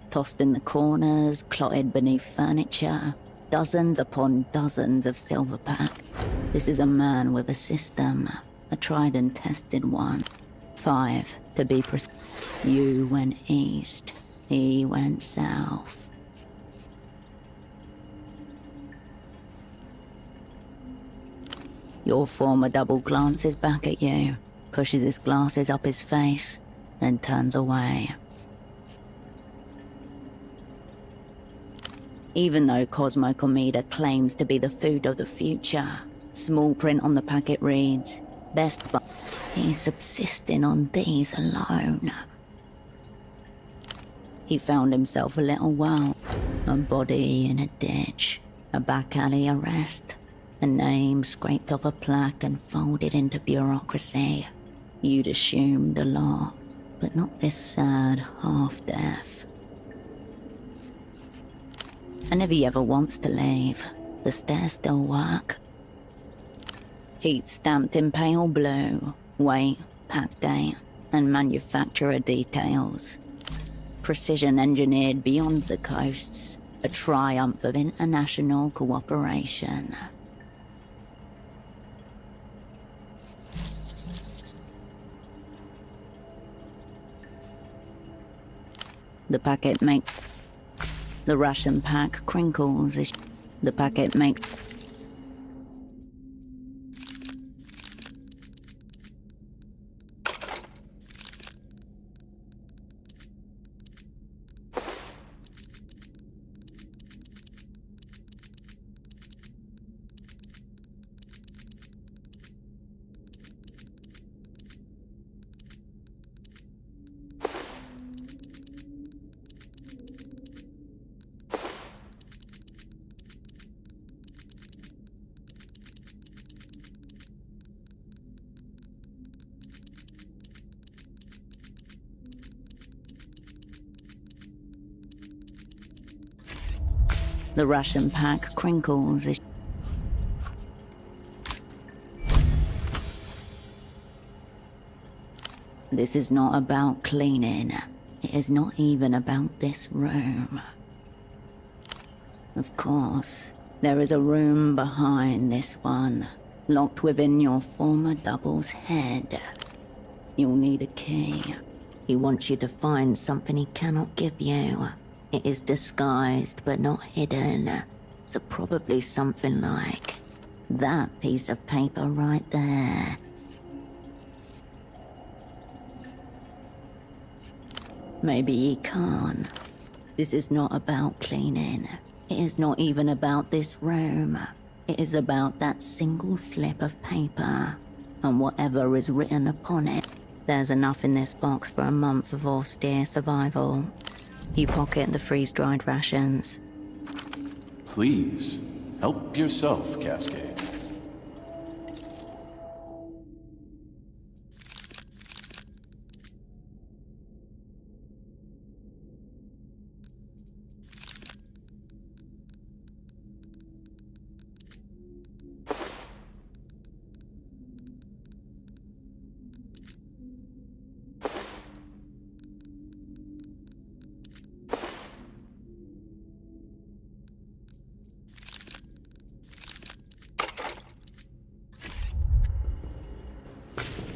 tossed in the corners, clotted beneath furniture, dozens upon dozens of silver pack. This is a man with a system, a tried and tested one. 5 to be precise. You went east, he went south. Your former double glances back at you, pushes his glasses up his face, then turns away. Even though Cosmo Comida claims to be the food of the future, small print on the packet reads, best but he's subsisting on these alone. He found himself a little while, a body in a ditch, a back alley arrest, a name scraped off a plaque and folded into bureaucracy. You'd assumed a lot, but not this sad half-death. And if he ever wants to leave, the stairs still work. Heat stamped in pale blue, weight, pack date, and manufacturer details. Precision engineered beyond the coasts, a triumph of international cooperation. The packet makes... The Russian pack crinkles as... The packet makes... The Russian pack crinkles as... This is not about cleaning. It is not even about this room. Of course, there is a room behind this one, locked within your former double's head. You'll need a key. He wants you to find something he cannot give you. It is disguised but not hidden, so probably something like that piece of paper right there. Maybe he can't. This is not about cleaning. It is not even about this room. It is about that single slip of paper, and whatever is written upon it. There's enough in this box for a month of austere survival. You pocket the freeze-dried rations. Please, help yourself, Cascade.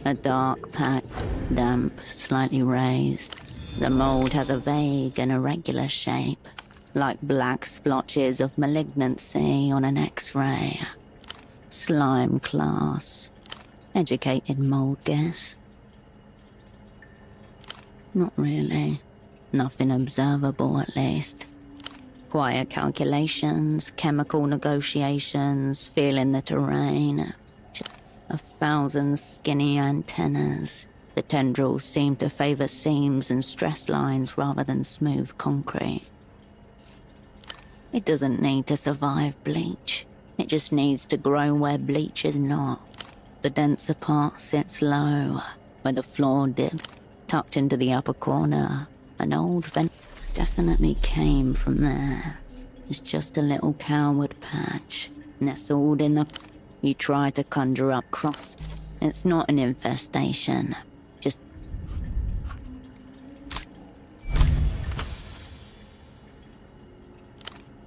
A dark patch, damp, slightly raised. The mold has a vague and irregular shape, like black splotches of malignancy on an X-ray. Slime class. Educated mold guess. Not really. Nothing observable, at least. Quiet calculations, chemical negotiations, feeling the terrain. 1,000 skinny antennas. The tendrils seem to favor seams and stress lines rather than smooth concrete. It doesn't need to survive bleach. It just needs to grow where bleach is not. The denser part sits low, where the floor dips, tucked into the upper corner. An old vent definitely came from there. It's just a little coward patch, nestled in the... You try to conjure up cross. It's not an infestation. Just...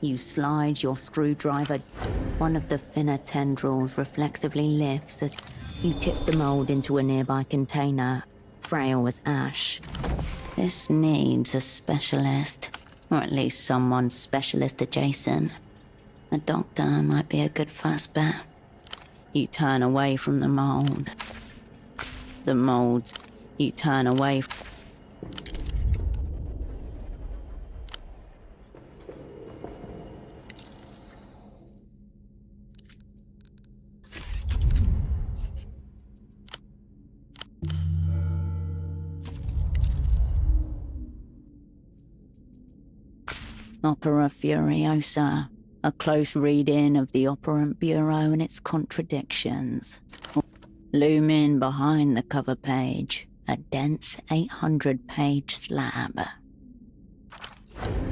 You slide your screwdriver. One of the thinner tendrils reflexively lifts as you tip the mold into a nearby container, frail as ash. This needs a specialist, or at least someone specialist adjacent. A doctor might be a good first bet. You turn away from the mold. The molds, you turn away from... Opera Furiosa, a close read-in of the Operant Bureau and its contradictions. Looming behind the cover page, a dense 800-page slab.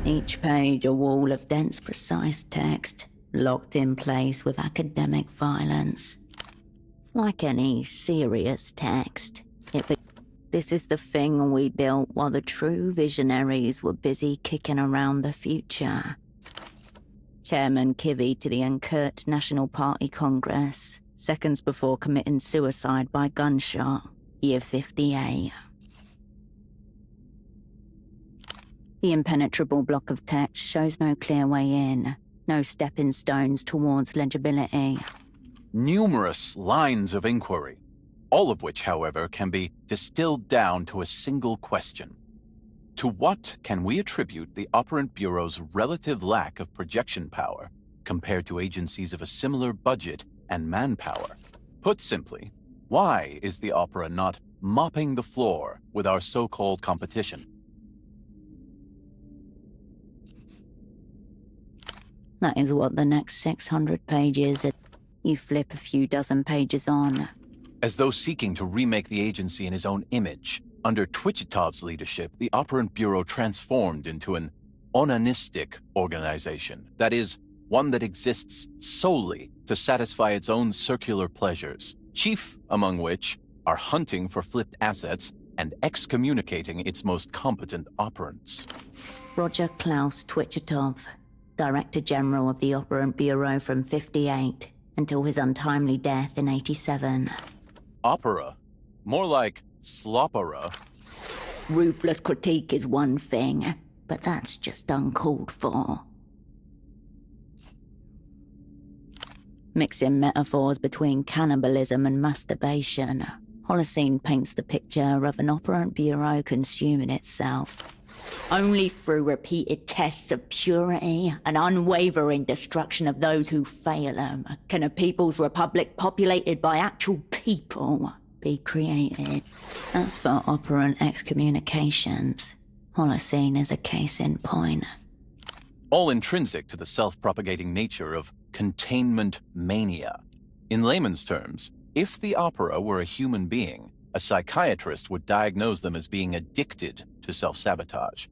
Each page a wall of dense, precise text, locked in place with academic violence. Like any serious text, this is the thing we built while the true visionaries were busy kicking around the future. Chairman Kivy to the Unkurt National Party Congress, seconds before committing suicide by gunshot, year 58. The impenetrable block of text shows no clear way in, no stepping stones towards legibility. Numerous lines of inquiry, all of which, however, can be distilled down to a single question. To what can we attribute the Operant Bureau's relative lack of projection power compared to agencies of a similar budget and manpower? Put simply, why is the Opera not mopping the floor with our so-called competition? That is what the next 600 pages... You flip a few dozen pages on. As though seeking to remake the agency in his own image, under Twichitov's leadership, the Operant Bureau transformed into an onanistic organization. That is, one that exists solely to satisfy its own circular pleasures, chief among which are hunting for flipped assets and excommunicating its most competent operants. Roger Klaus Twichitov, Director General of the Operant Bureau from 58 until his untimely death in 87. Opera? More like slopera. Ruthless critique is one thing, but that's just uncalled for. Mixing metaphors between cannibalism and masturbation, Holocene paints the picture of an Operant Bureau consuming itself. Only through repeated tests of purity and unwavering destruction of those who fail them can a people's republic populated by actual people be created. As for Operant excommunications, Holocene is a case in point. All intrinsic to the self-propagating nature of containment mania. In layman's terms, if the Opera were a human being, a psychiatrist would diagnose them as being addicted to self-sabotage.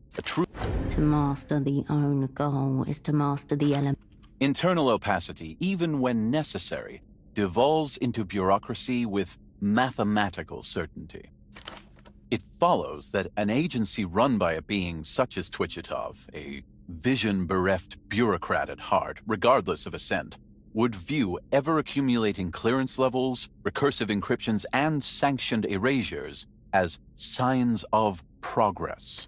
To master the own goal is to master the element. Internal opacity, even when necessary, devolves into bureaucracy with mathematical certainty. It follows that an agency run by a being such as Twichitov, a vision-bereft bureaucrat at heart, regardless of assent, would view ever-accumulating clearance levels, recursive encryptions, and sanctioned erasures as signs of progress.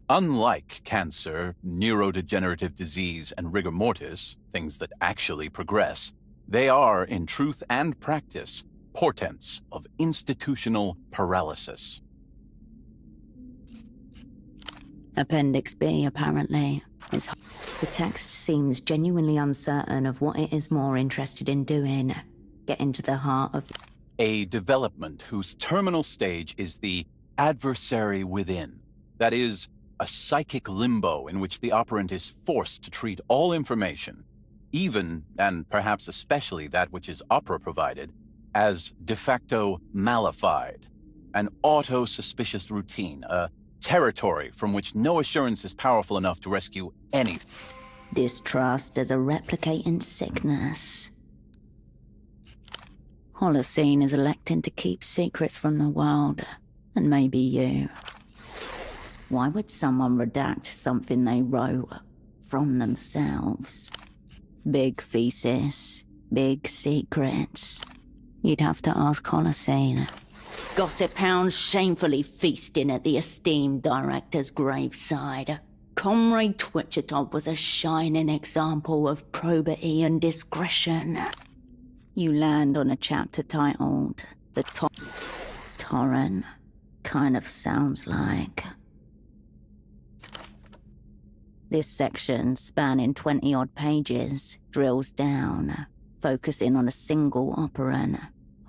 Unlike cancer, neurodegenerative disease, and rigor mortis, things that actually progress, they are, in truth and practice, portents of institutional paralysis. Appendix B, apparently. The text seems genuinely uncertain of what it is more interested in doing. Getting to the heart of... A development whose terminal stage is the adversary within. That is, a psychic limbo in which the operand is forced to treat all information, even, and perhaps especially that which is opera-provided, as de facto malified, an auto-suspicious routine, a territory from which no assurance is powerful enough to rescue any. Distrust as a replicating sickness. Holocene is electing to keep secrets from the world, and maybe you. Why would someone redact something they wrote from themselves? Big thesis, big secrets. You'd have to ask Holocene. Gossip hounds shamefully feasting at the esteemed director's graveside. Comrade Twitchertop was a shining example of probity and discretion. You land on a chapter titled The Torrent. Kind of sounds like. This section, spanning 20-odd pages, drills down, focusing on a single operand.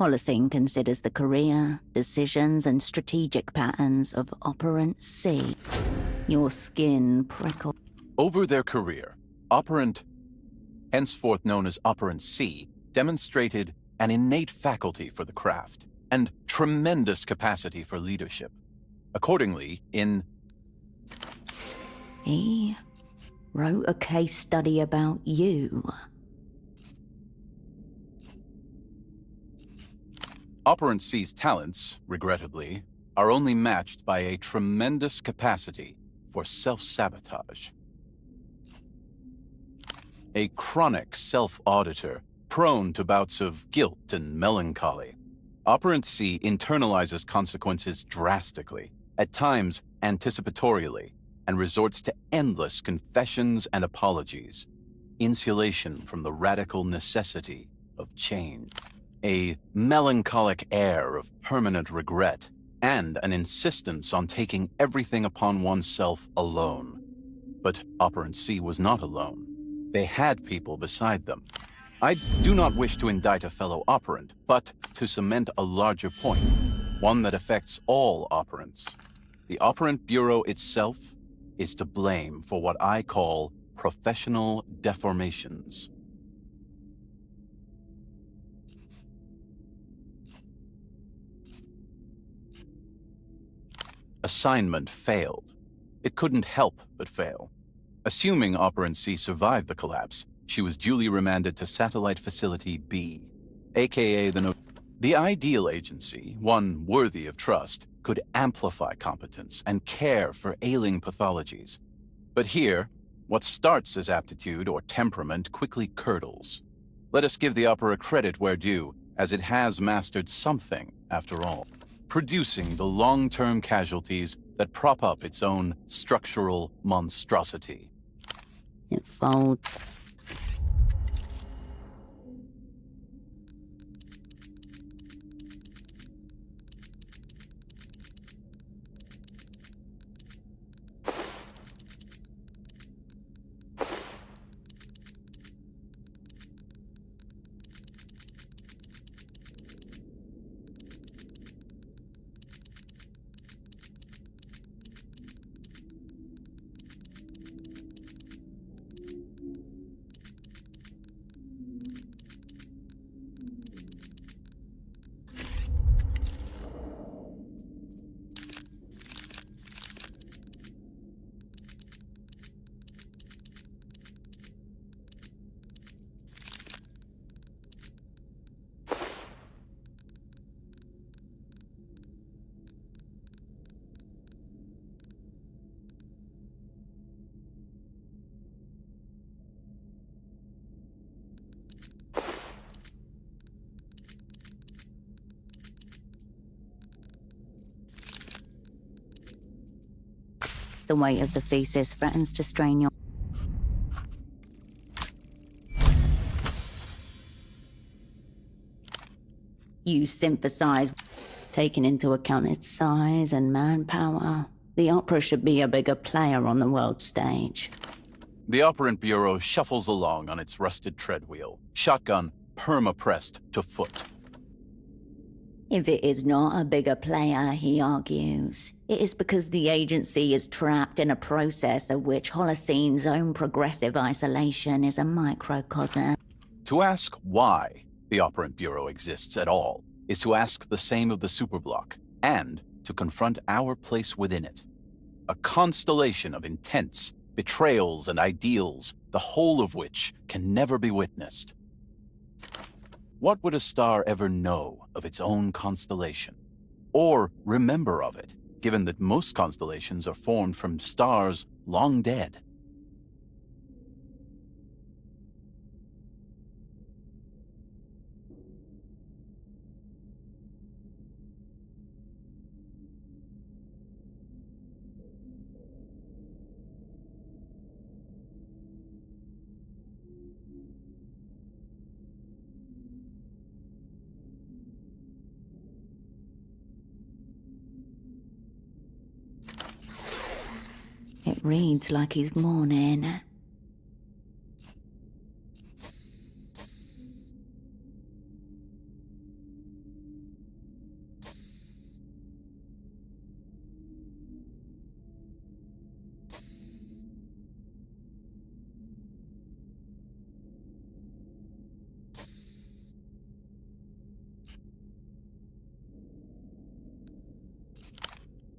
Holocene considers the career, decisions, and strategic patterns of Operand C. Your skin prickles. Over their career, Operand, henceforth known as Operand C, demonstrated an innate faculty for the craft and tremendous capacity for leadership. Accordingly, He wrote a case study about you. Operand C's talents, regrettably, are only matched by a tremendous capacity for self-sabotage. A chronic self-auditor, prone to bouts of guilt and melancholy, Operand C internalizes consequences drastically, at times anticipatorially, and resorts to endless confessions and apologies, insulation from the radical necessity of change. A melancholic air of permanent regret, and an insistence on taking everything upon oneself alone. But Operand C was not alone. They had people beside them. I do not wish to indict a fellow operand, but to cement a larger point, one that affects all operands. The Operand Bureau itself is to blame for what I call professional deformations. Assignment failed. It couldn't help but fail. Assuming Operand C survived the collapse, she was duly remanded to Satellite Facility B, aka the ideal agency, one worthy of trust, could amplify competence and care for ailing pathologies. But here, what starts as aptitude or temperament quickly curdles. Let us give the opera credit where due, as it has mastered something, after all, producing the long-term casualties that prop up its own structural monstrosity. It folds. The weight of the thesis threatens to strain your... You synthesize, taking into account its size and manpower. The Opera should be a bigger player on the world stage. The Operant Bureau shuffles along on its rusted treadwheel, shotgun perma-pressed to foot. If it is not a bigger player, he argues, it is because the agency is trapped in a process of which Holocene's own progressive isolation is a microcosm. To ask why the Operant Bureau exists at all is to ask the same of the Superblock, and to confront our place within it. A constellation of intents, betrayals, and ideals, the whole of which can never be witnessed. What would a star ever know of its own constellation? Or remember of it, given that most constellations are formed from stars long dead? It reads like he's mourning.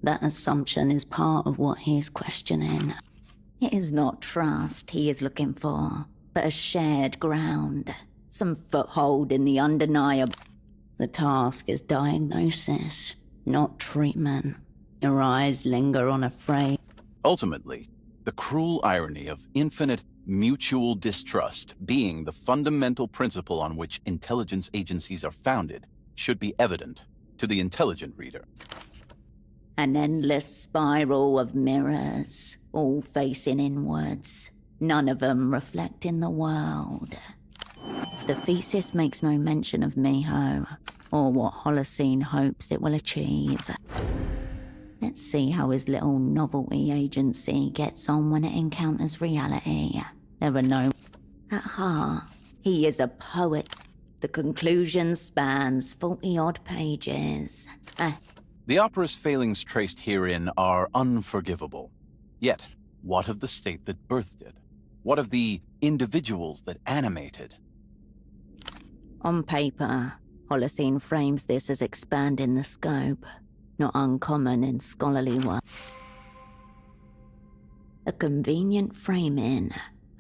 That assumption is part of what he is questioning. It is not trust he is looking for, but a shared ground. Some foothold in the undeniable. The task is diagnosis, not treatment. Your eyes linger on a phrase. Ultimately, the cruel irony of infinite mutual distrust being the fundamental principle on which intelligence agencies are founded should be evident to the intelligent reader. An endless spiral of mirrors, all facing inwards, none of them reflecting the world. The thesis makes no mention of Miho, or what Holocene hopes it will achieve. Let's see how his little novelty agency gets on when it encounters reality. Never know. At heart, he is a poet. The conclusion spans 40-odd pages. The opera's failings traced herein are unforgivable. Yet, what of the state that birthed it? What of the individuals that animated? On paper, Holocene frames this as expanding the scope, not uncommon in scholarly work. A convenient framing,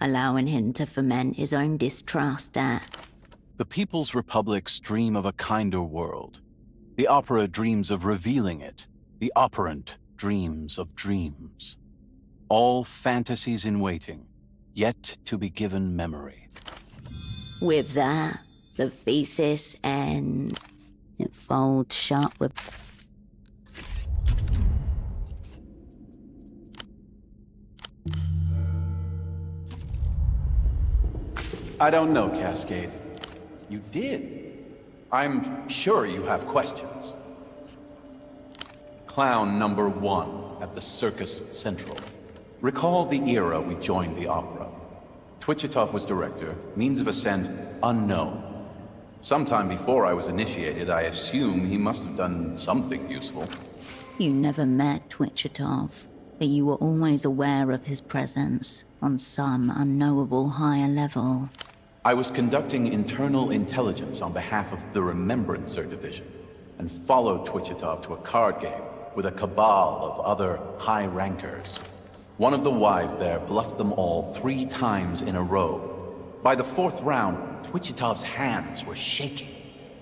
allowing him to foment his own distrust at... The People's Republic's dream of a kinder world. The opera dreams of revealing it. The operant dreams of dreams. All fantasies in waiting, yet to be given memory. With that, the thesis ends. It folds shut with... I don't know, Cascade. You did. I'm sure you have questions. Clown number 1 at the Circus Central. Recall the era we joined the opera. Twitchitov was director, means of ascent unknown. Sometime before I was initiated, I assume he must have done something useful. You never met Twitchitov, but you were always aware of his presence on some unknowable higher level. I was conducting internal intelligence on behalf of the Remembrancer Division, and followed Twitchitov to a card game with a cabal of other high rankers. One of the wives there bluffed them all 3 times in a row. By the 4th round, Twitchitov's hands were shaking.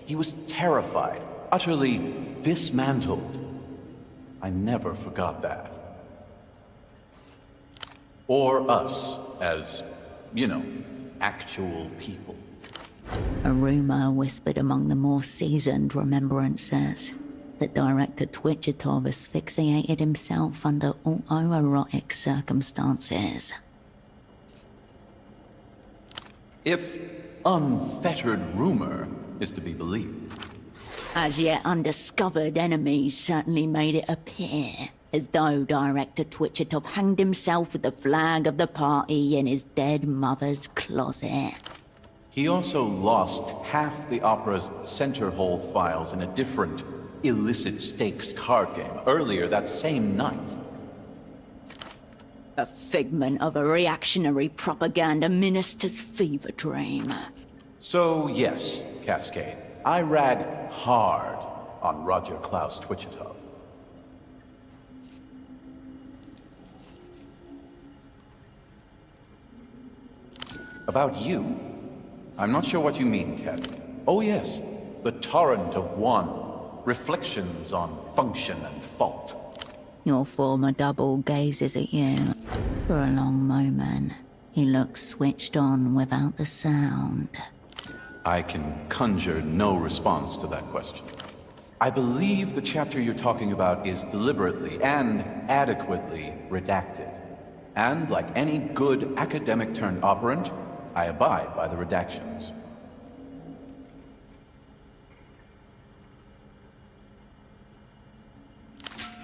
He was terrified, utterly dismantled. I never forgot that. Or us, as, you know, actual people. A rumor whispered among the more seasoned remembrancers. that director Twitchetov asphyxiated himself under autoerotic circumstances. If unfettered rumor is to be believed. As yet undiscovered enemies certainly made it appear as though director Twitchetov hanged himself with the flag of the party in his dead mother's closet. He also lost half the opera's center hold files in a different illicit stakes card game earlier that same night. A figment of a reactionary propaganda minister's fever dream. So yes, Cascade, I rag hard on Roger Klaus Twitchetov. About you? I'm not sure what you mean, Cat. Oh yes, the torrent of one. Reflections on function and fault. Your former double gazes at you. For a long moment, he looks switched on without the sound. I can conjure no response to that question. I believe the chapter you're talking about is deliberately and adequately redacted. And like any good academic-turned-operant, I abide by the redactions.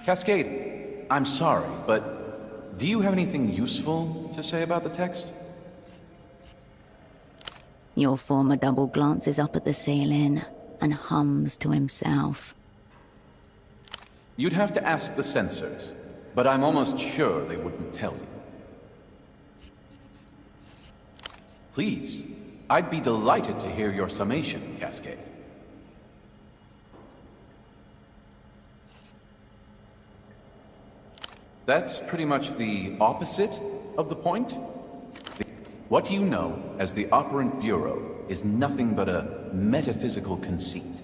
Cascade, I'm sorry, but do you have anything useful to say about the text? Your former double glances up at the ceiling and hums to himself. You'd have to ask the censors, but I'm almost sure they wouldn't tell you. Please, I'd be delighted to hear your summation, Cascade. That's pretty much the opposite of the point. What you know as the Operant Bureau is nothing but a metaphysical conceit.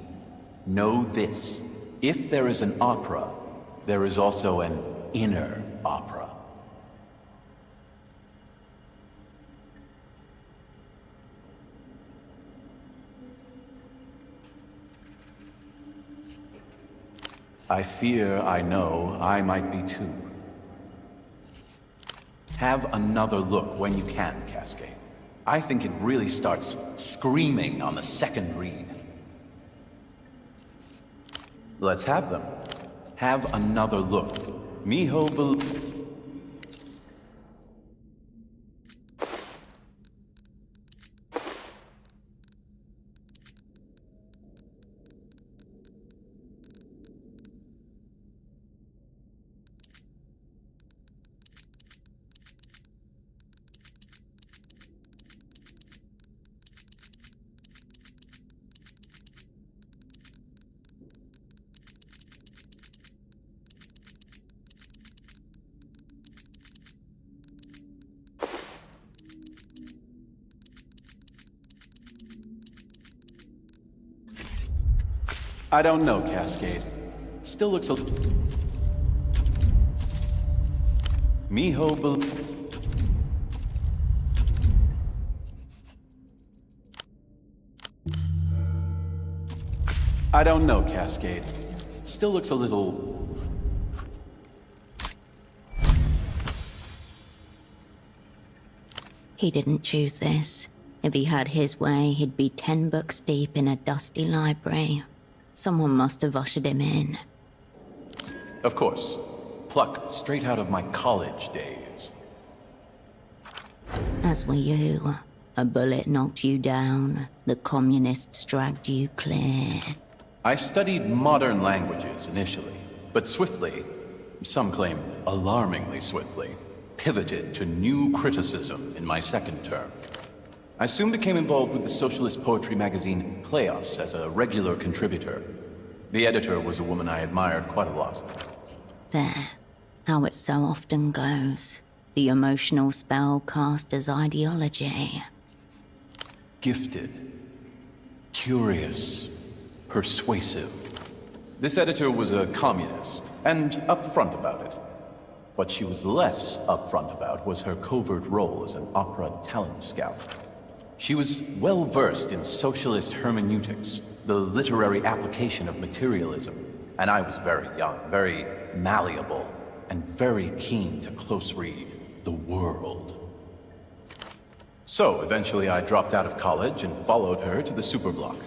Know this. If there is an opera, there is also an inner opera. I fear I know I might be too. Have another look when you can, Cascade. I think it really starts screaming on the second read. Let's have them. Have another look. Miho I don't know, Cascade. It still looks a... Miho I don't know, Cascade. It still looks a little... He didn't choose this. If he had his way, he'd be 10 books deep in a dusty library. Someone must have ushered him in. Of course. Plucked straight out of my college days. As were you. A bullet knocked you down. The communists dragged you clear. I studied modern languages initially, but swiftly, some claimed alarmingly swiftly, pivoted to new criticism in my second term. I soon became involved with the socialist poetry magazine Playoffs as a regular contributor. The editor was a woman I admired quite a lot. There. How it so often goes. The emotional spell cast as ideology. Gifted. Curious. Persuasive. This editor was a communist, and upfront about it. What she was less upfront about was her covert role as an opera talent scout. She was well-versed in socialist hermeneutics, the literary application of materialism, and I was very young, very malleable, and very keen to close read the world. So eventually I dropped out of college and followed her to the superblock.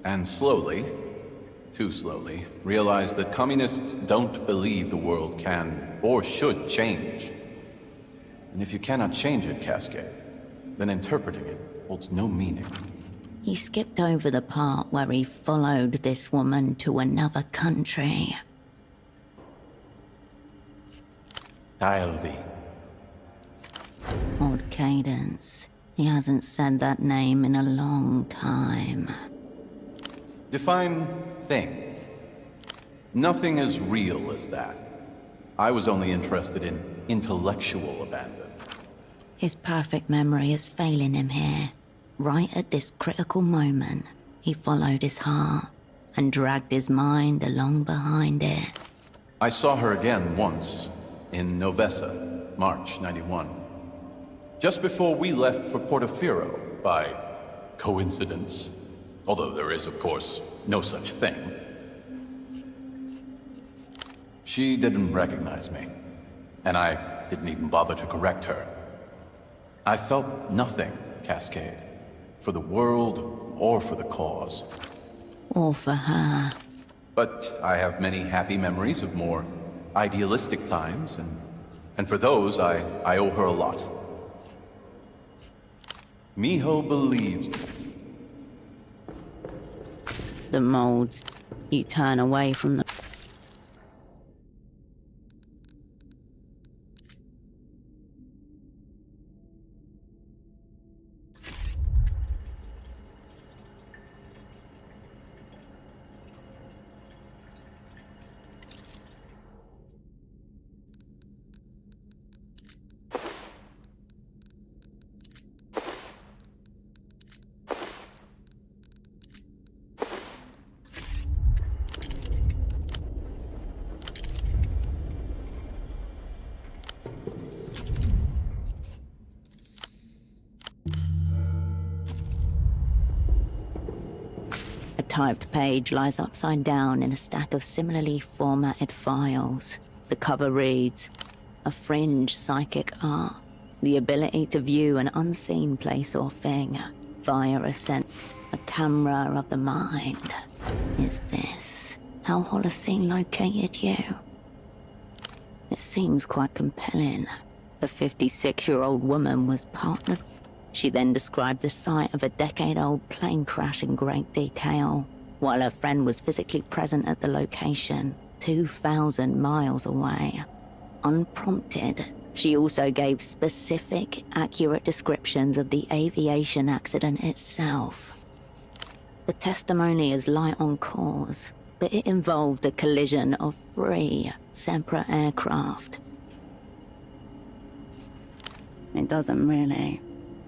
And slowly, too slowly, realized that communists don't believe the world can or should change. And if you cannot change it, Cascade, then interpreting it holds no meaning. He skipped over the part where he followed this woman to another country. Dial V. Odd cadence. He hasn't said that name in a long time. Define thing. Nothing as real as that. I was only interested in intellectual abandon. His perfect memory is failing him here. Right at this critical moment, he followed his heart and dragged his mind along behind it. I saw her again once, in Novessa, March '91. Just before we left for Portofino, by coincidence. Although there is, of course, no such thing. She didn't recognize me, and I didn't even bother to correct her. I felt nothing, Cascade, for the world or for the cause. Or for her. But I have many happy memories of more idealistic times, and for those I owe her a lot. Miho believes. The molds. You turn away from the... A typed page lies upside down in a stack of similarly formatted files. The cover reads, "A fringe psychic art. The ability to view an unseen place or thing via a camera of the mind. Is this how Holocene located you?" It seems quite compelling. A 56-year-old woman was partnered. She then described the site of a decade-old plane crash in great detail, while her friend was physically present at the location, 2,000 miles away. Unprompted, she also gave specific, accurate descriptions of the aviation accident itself. The testimony is light on cause, but it involved the collision of 3 separate aircraft. It doesn't really.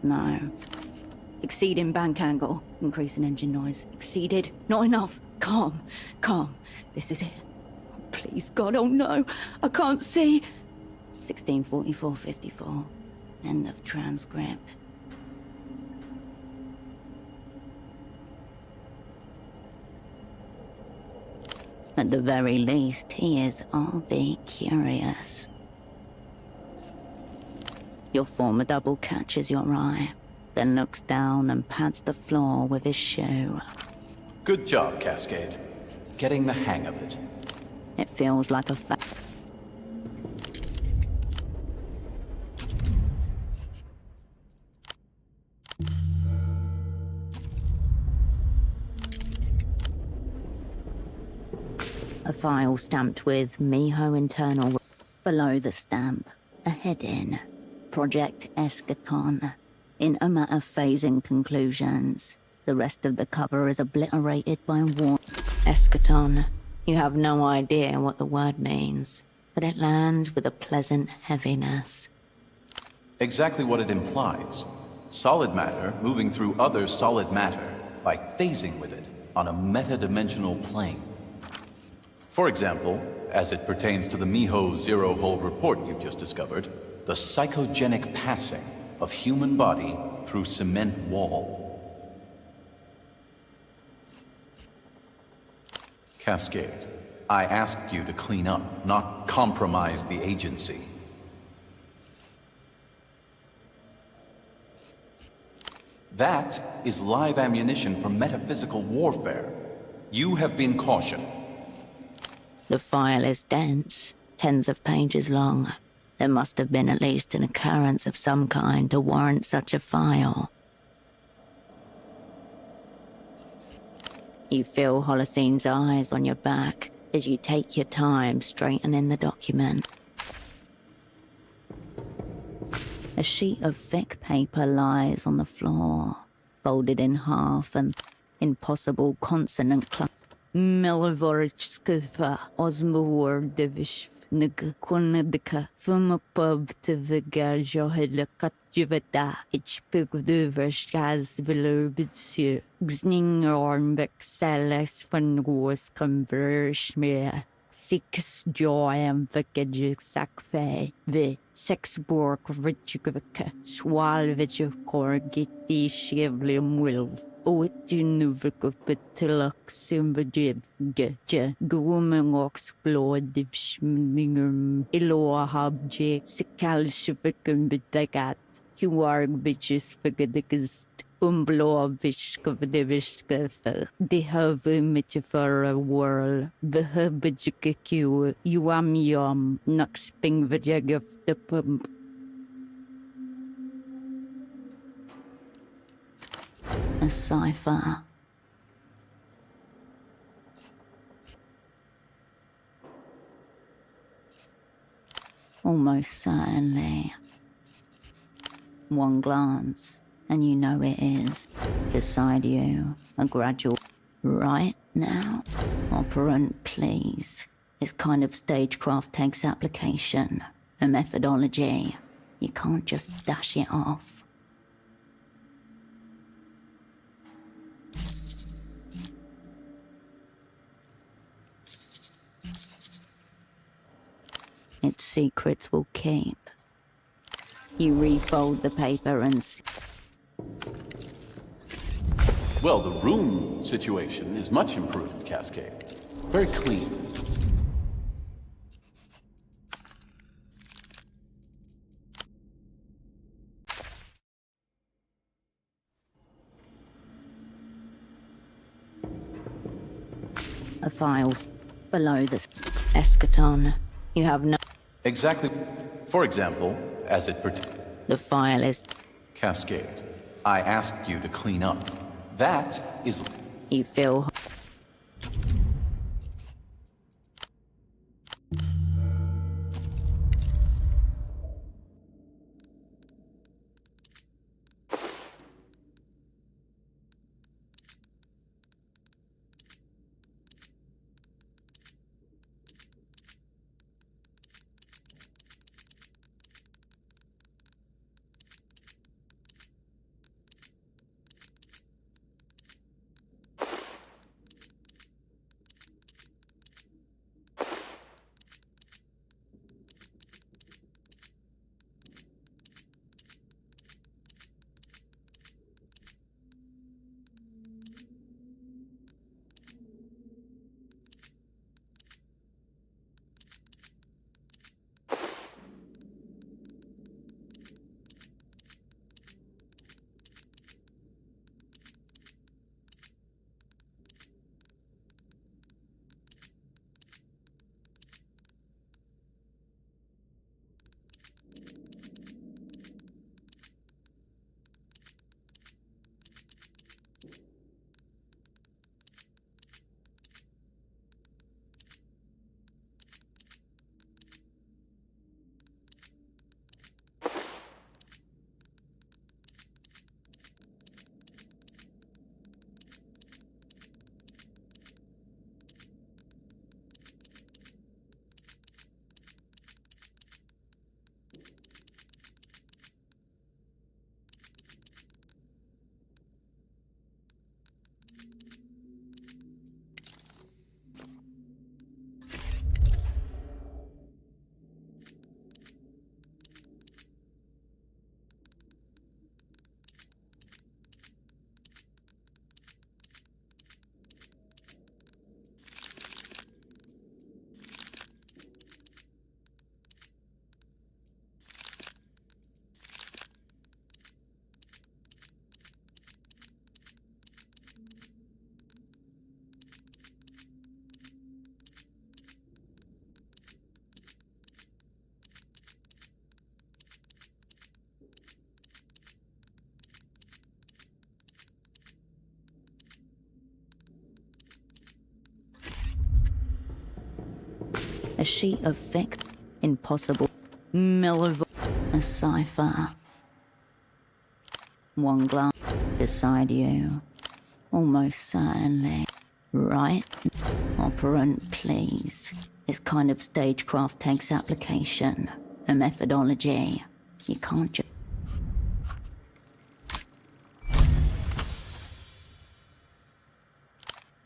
No. Exceeding bank angle, increasing engine noise. Exceeded, not enough. Calm, calm. This is it. Oh, please, God, oh no, I can't see. 1644.54. End of transcript. At the very least, he is RV curious. Your former double catches your eye, then looks down and pats the floor with his shoe. Good job, Cascade. Getting the hang of it. It feels like a A file stamped with Miho internal. Below the stamp, a heading. Project Eschaton. In a matter phasing conclusions. The rest of the cover is obliterated by Eschaton. You have no idea what the word means, but it lands with a pleasant heaviness. Exactly what it implies. Solid matter moving through other solid matter by phasing with it on a metadimensional plane. For example, as it pertains to the Miho zero-hole report you've just discovered, the psychogenic passing of human body through cement wall. Cascade, I asked you to clean up, not compromise the agency. That is live ammunition for metaphysical warfare. You have been cautioned. The file is dense, tens of pages long. There must have been at least an occurrence of some kind to warrant such a file. You feel Holocene's eyes on your back as you take your time straightening the document. A sheet of thick paper lies on the floor, folded in half, and impossible consonant clump. Melvorchskva osmowordevishv nigkonedka fumapubtiviga johelakatjivata ichpugduverskazvilurbitsju gzningarnbek salas van roos convershmere. Six joy sakfe vi sexborg richugvika swalvijkorgiti shivlium wilv. Oetjunuvik of Betilak Simvadivge, Gumengoxplodiv Schmingum, Iloahabje, Sikalshivikum Bidagat, Huarg bitches figurikist, Umbloavishkavdivishka, the Havimitifer whirl, the Herbijikaku, Yuam Yum, Nuxping Vajagaf the pump. A cipher. Almost certainly. One glance, and you know it is. Beside you, a gradual. Right now? Operant, please. This kind of stagecraft takes application, a methodology. You can't just dash it off. Its secrets will keep. You refold the paper and... Well, the room situation is much improved, Cascade. Very clean. A file's below the eschaton. You have no... Exactly. For example, as it pertains... The file is... Cascade. I asked you to clean up. That is... You feel... A sheet of thick, impossible, millivol, a cipher. One glance beside you, almost certainly. Right? Operant, please. This kind of stagecraft takes application, a methodology. You can't just...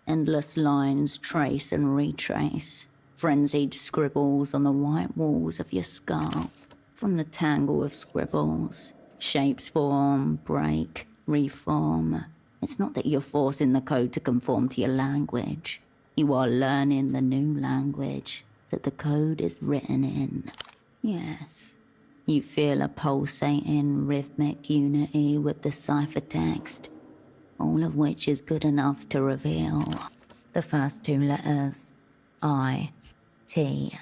Endless lines trace and retrace, frenzied scribbles on the white walls of your skull. From the tangle of scribbles, shapes form, break, reform. It's not that you're forcing the code to conform to your language. You are learning the new language that the code is written in. Yes, you feel a pulsating rhythmic unity with the ciphertext, all of which is good enough to reveal the first two letters, I, T.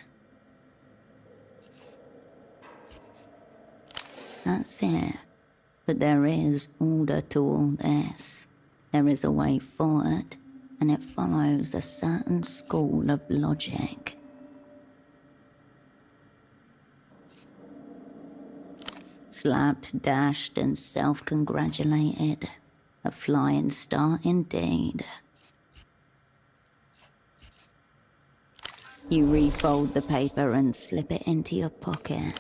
That's it. But there is order to all this. There is a way forward, and it follows a certain school of logic. Slapped, dashed, and self-congratulated. A flying start indeed. You refold the paper and slip it into your pocket.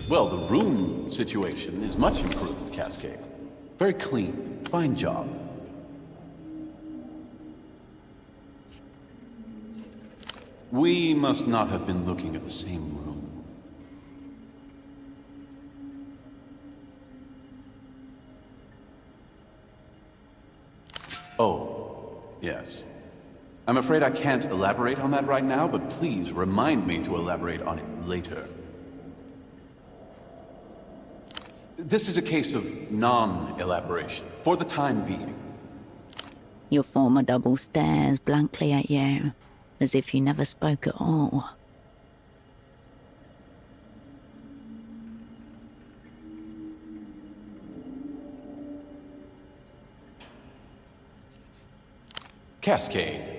Well, the room situation is much improved, Cascade. Very clean. Fine job. We must not have been looking at the same room. Oh, yes. I'm afraid I can't elaborate on that right now, but please remind me to elaborate on it later. This is a case of non-elaboration, for the time being. Your former double stares blankly at you, as if you never spoke at all. Cascade.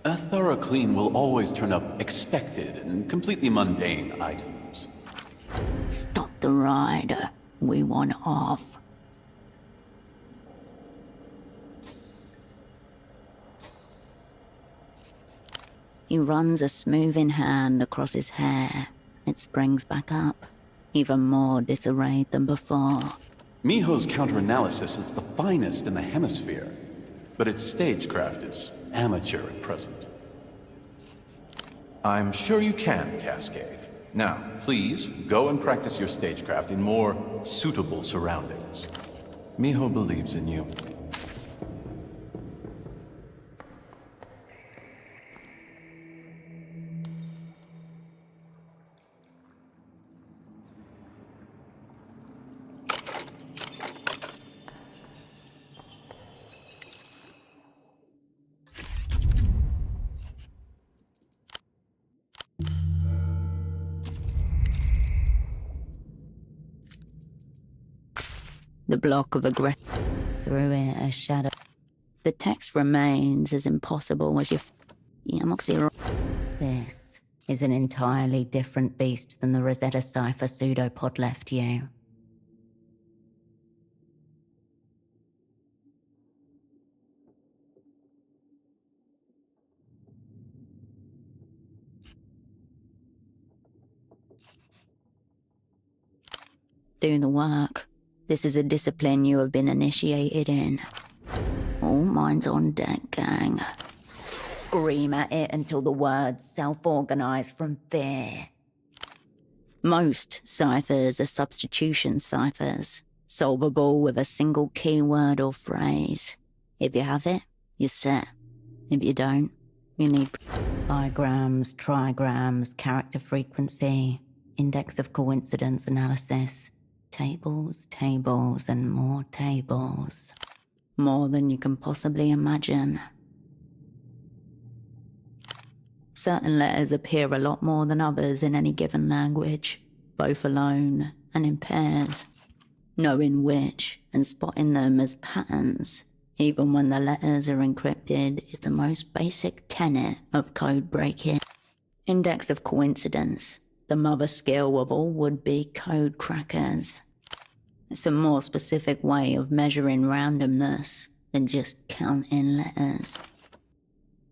A thorough clean will always turn up expected and completely mundane items. Stop the ride. We want off. He runs a smoothing hand across his hair. It springs back up, even more disarrayed than before. Miho's counter-analysis is the finest in the hemisphere, but its stagecraft is amateur at present. I'm sure you can, Cascade. Now, please, go and practice your stagecraft in more suitable surroundings. Miho believes in you. The block of aggression. Through it, a shadow. The text remains as impossible as your Yamoxi. This is an entirely different beast than the Rosetta Cipher pseudopod left you. Do the work. This is a discipline you have been initiated in. All minds on deck, gang. Scream at it until the words self-organize from fear. Most ciphers are substitution ciphers, solvable with a single keyword or phrase. If you have it, you're set. If you don't, you need bigrams, trigrams, character frequency, index of coincidence analysis. Tables, tables, and more tables. More than you can possibly imagine. Certain letters appear a lot more than others in any given language, both alone and in pairs. Knowing which, and spotting them as patterns, even when the letters are encrypted, is the most basic tenet of code breaking. Index of coincidence, the mother skill of all would-be code crackers. It's a more specific way of measuring randomness than just counting letters.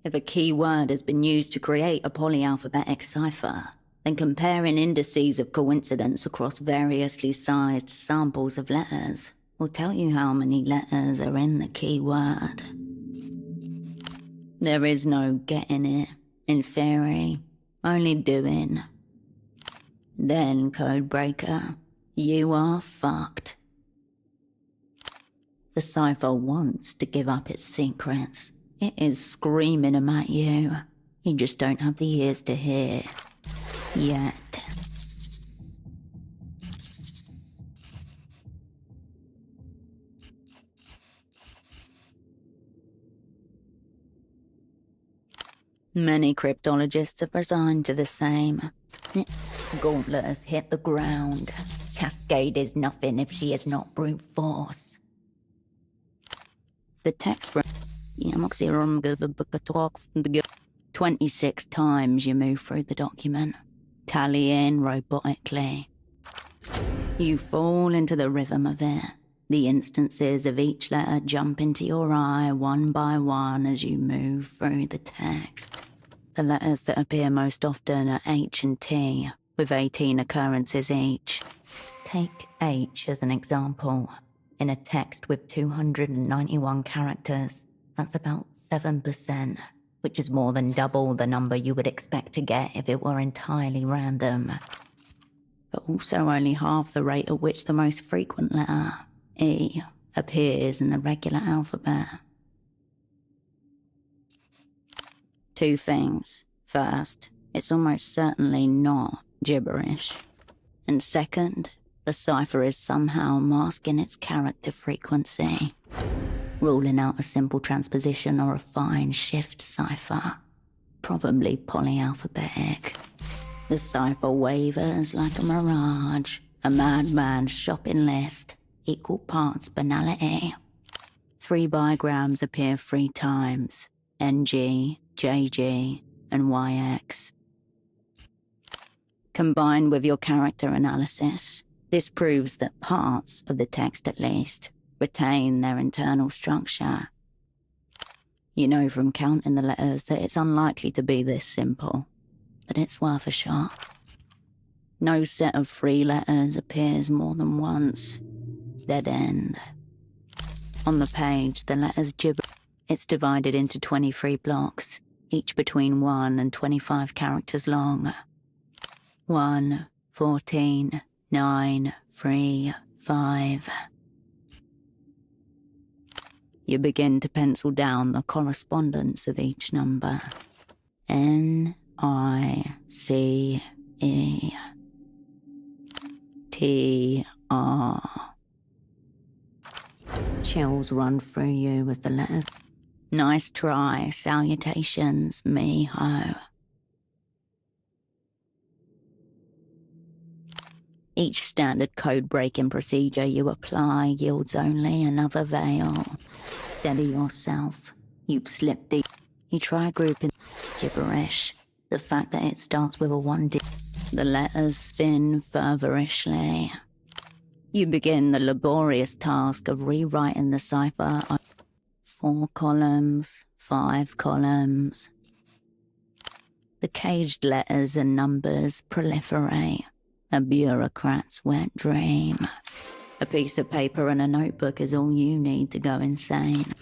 If a keyword has been used to create a polyalphabetic cipher, then comparing indices of coincidence across variously sized samples of letters will tell you how many letters are in the keyword. There is no getting it, in theory, only doing. Then, codebreaker, you are fucked. The cipher wants to give up its secrets. It is screaming them at you. You just don't have the ears to hear. Yet. Many cryptologists have resigned to the same. Gauntlet has hit the ground. Cascade is nothing if she is not brute force. The text from 26 times you move through the document, tallying robotically. You fall into the rhythm of it. The instances of each letter jump into your eye one by one as you move through the text. The letters that appear most often are H and T, with 18 occurrences each. Take H as an example. In a text with 291 characters, that's about 7%, which is more than double the number you would expect to get if it were entirely random. But also only half the rate at which the most frequent letter, E, appears in the regular alphabet. Two things. First, it's almost certainly not gibberish. And second, the cipher is somehow masking its character frequency, ruling out a simple transposition or a fine shift cipher, probably polyalphabetic. The cipher wavers like a mirage, a madman's shopping list, equal parts banality. 3 bigrams appear 3 times, NG, JG, and YX. Combined with your character analysis, this proves that parts of the text, at least, retain their internal structure. You know from counting the letters that it's unlikely to be this simple, but it's worth a shot. No set of 3 letters appears more than once. Dead end. On the page, the letters gibber. It's divided into 23 blocks, each between 1 and 25 characters long. 1, 14, 9, 3, 5. You begin to pencil down the correspondence of each number. N, I, C, E. T, R. Chills run through you with the letters. Nice try, salutations, me-ho. Each standard code-breaking procedure you apply yields only another veil. Steady yourself. You've slipped deep. You try grouping gibberish. The fact that it starts with a 1D. The letters spin fervorishly. You begin the laborious task of rewriting the cipher on 4 columns, 5 columns. The caged letters and numbers proliferate. A bureaucrat's wet dream. A piece of paper and a notebook is all you need to go insane.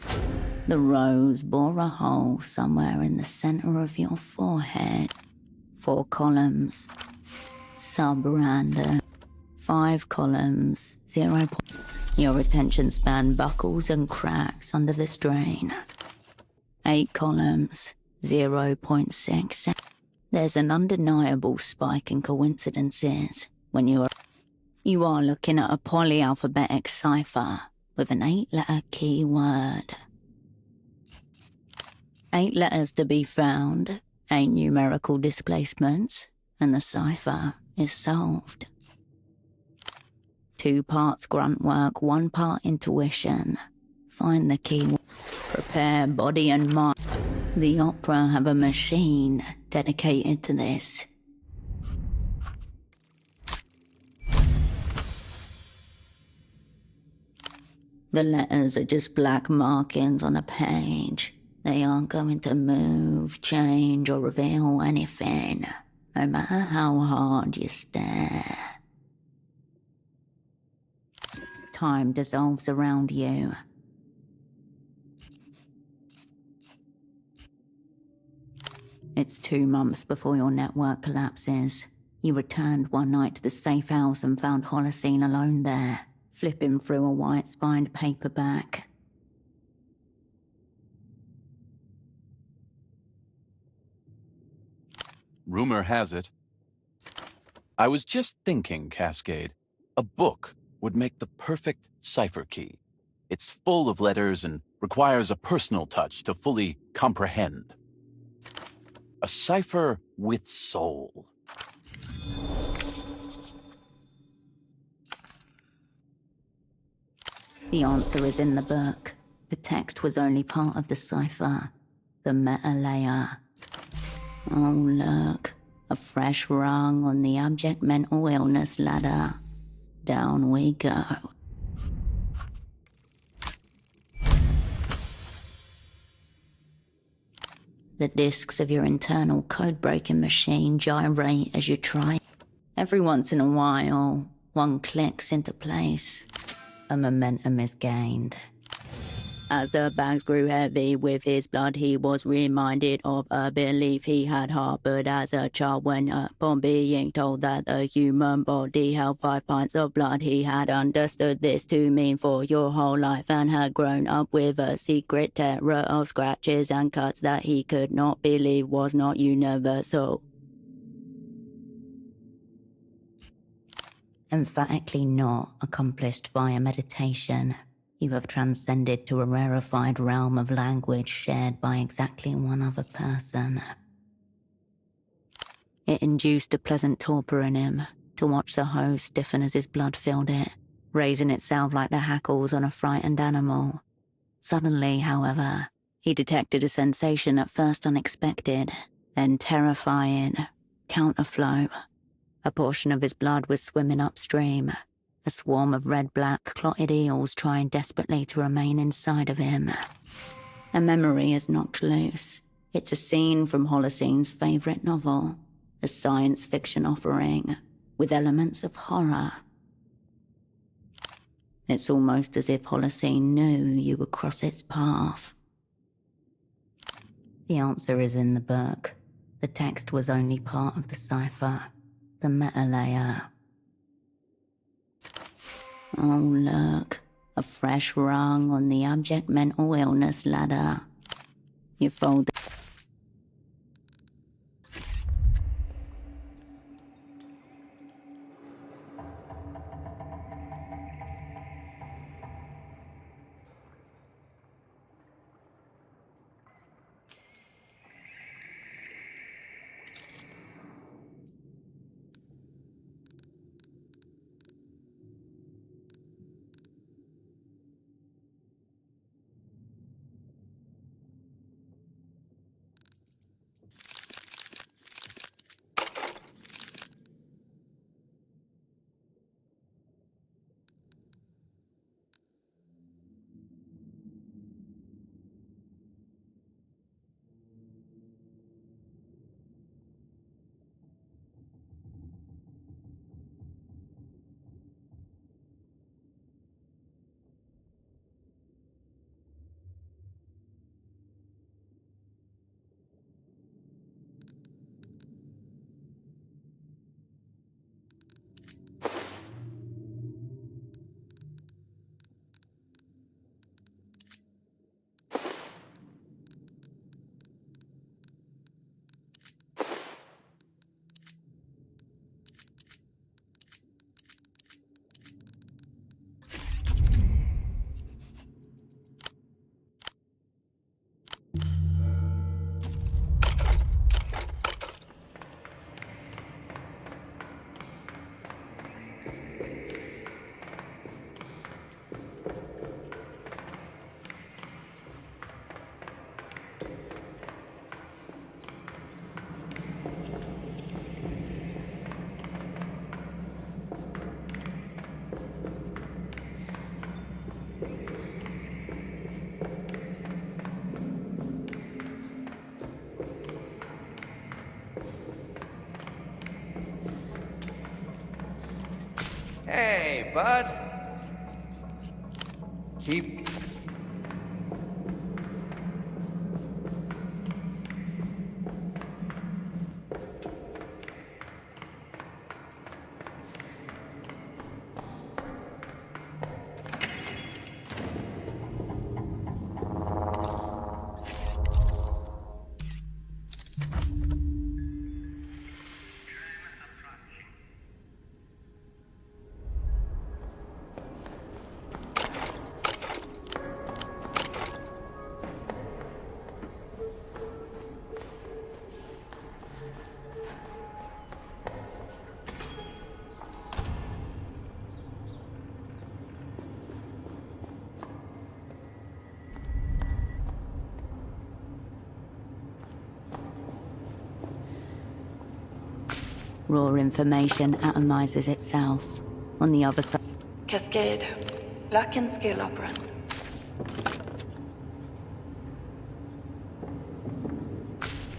The rows bore a hole somewhere in the center of your forehead. 4 columns. Sub-random. 5 columns. 0. Your attention span buckles and cracks under the strain. 8 columns. 0.6. There's an undeniable spike in coincidences when you are looking at a polyalphabetic cipher with an 8-letter keyword. 8 letters to be found, 8 numerical displacements, and the cipher is solved. 2 parts grunt work, 1 part intuition. Find the key. Prepare body and mind. The Opera have a machine dedicated to this. The letters are just black markings on a page. They aren't going to move, change, or reveal anything, no matter how hard you stare. Time dissolves around you. It's 2 months before your network collapses. You returned one night to the safe house and found Holocene alone there, flipping through a white-spined paperback. Rumor has it. I was just thinking, Cascade, a book would make the perfect cipher key. It's full of letters and requires a personal touch to fully comprehend. A cipher with soul. The answer is in the book. The text was only part of the cipher. The meta layer. Oh look, a fresh rung on the abject mental illness ladder. Down we go. The disks of your internal code-breaking machine gyrate as you try. Every once in a while, one clicks into place. A momentum is gained. As the bags grew heavy with his blood, he was reminded of a belief he had harbored as a child when upon being told that the human body held 5 pints of blood. He had understood this to mean for your whole life and had grown up with a secret terror of scratches and cuts that he could not believe was not universal. Emphatically not accomplished via meditation. You have transcended to a rarefied realm of language shared by exactly one other person. It induced a pleasant torpor in him, to watch the hose stiffen as his blood filled it, raising itself like the hackles on a frightened animal. Suddenly, however, he detected a sensation at first unexpected, then terrifying, counterflow. A portion of his blood was swimming upstream, a swarm of red-black clotted eels trying desperately to remain inside of him. A memory is knocked loose. It's a scene from Holocene's favourite novel, a science fiction offering, with elements of horror. It's almost as if Holocene knew you would cross its path. The answer is in the book. The text was only part of the cipher, the meta layer. Oh look, a fresh rung on the abject mental illness ladder. You fold. Hey, bud. Keep... Raw information atomizes itself. On the other side... Cascade. Luck and skill operand.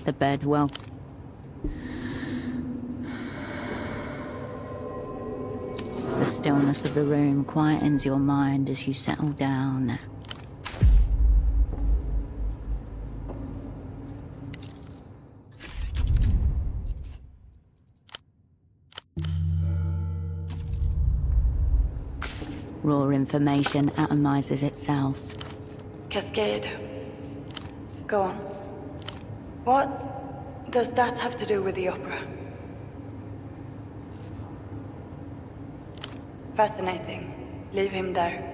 The bed well... The stillness of the room quietens your mind as you settle down. Raw information atomizes itself. Cascade. Go on. What does that have to do with the opera? Fascinating. Leave him there.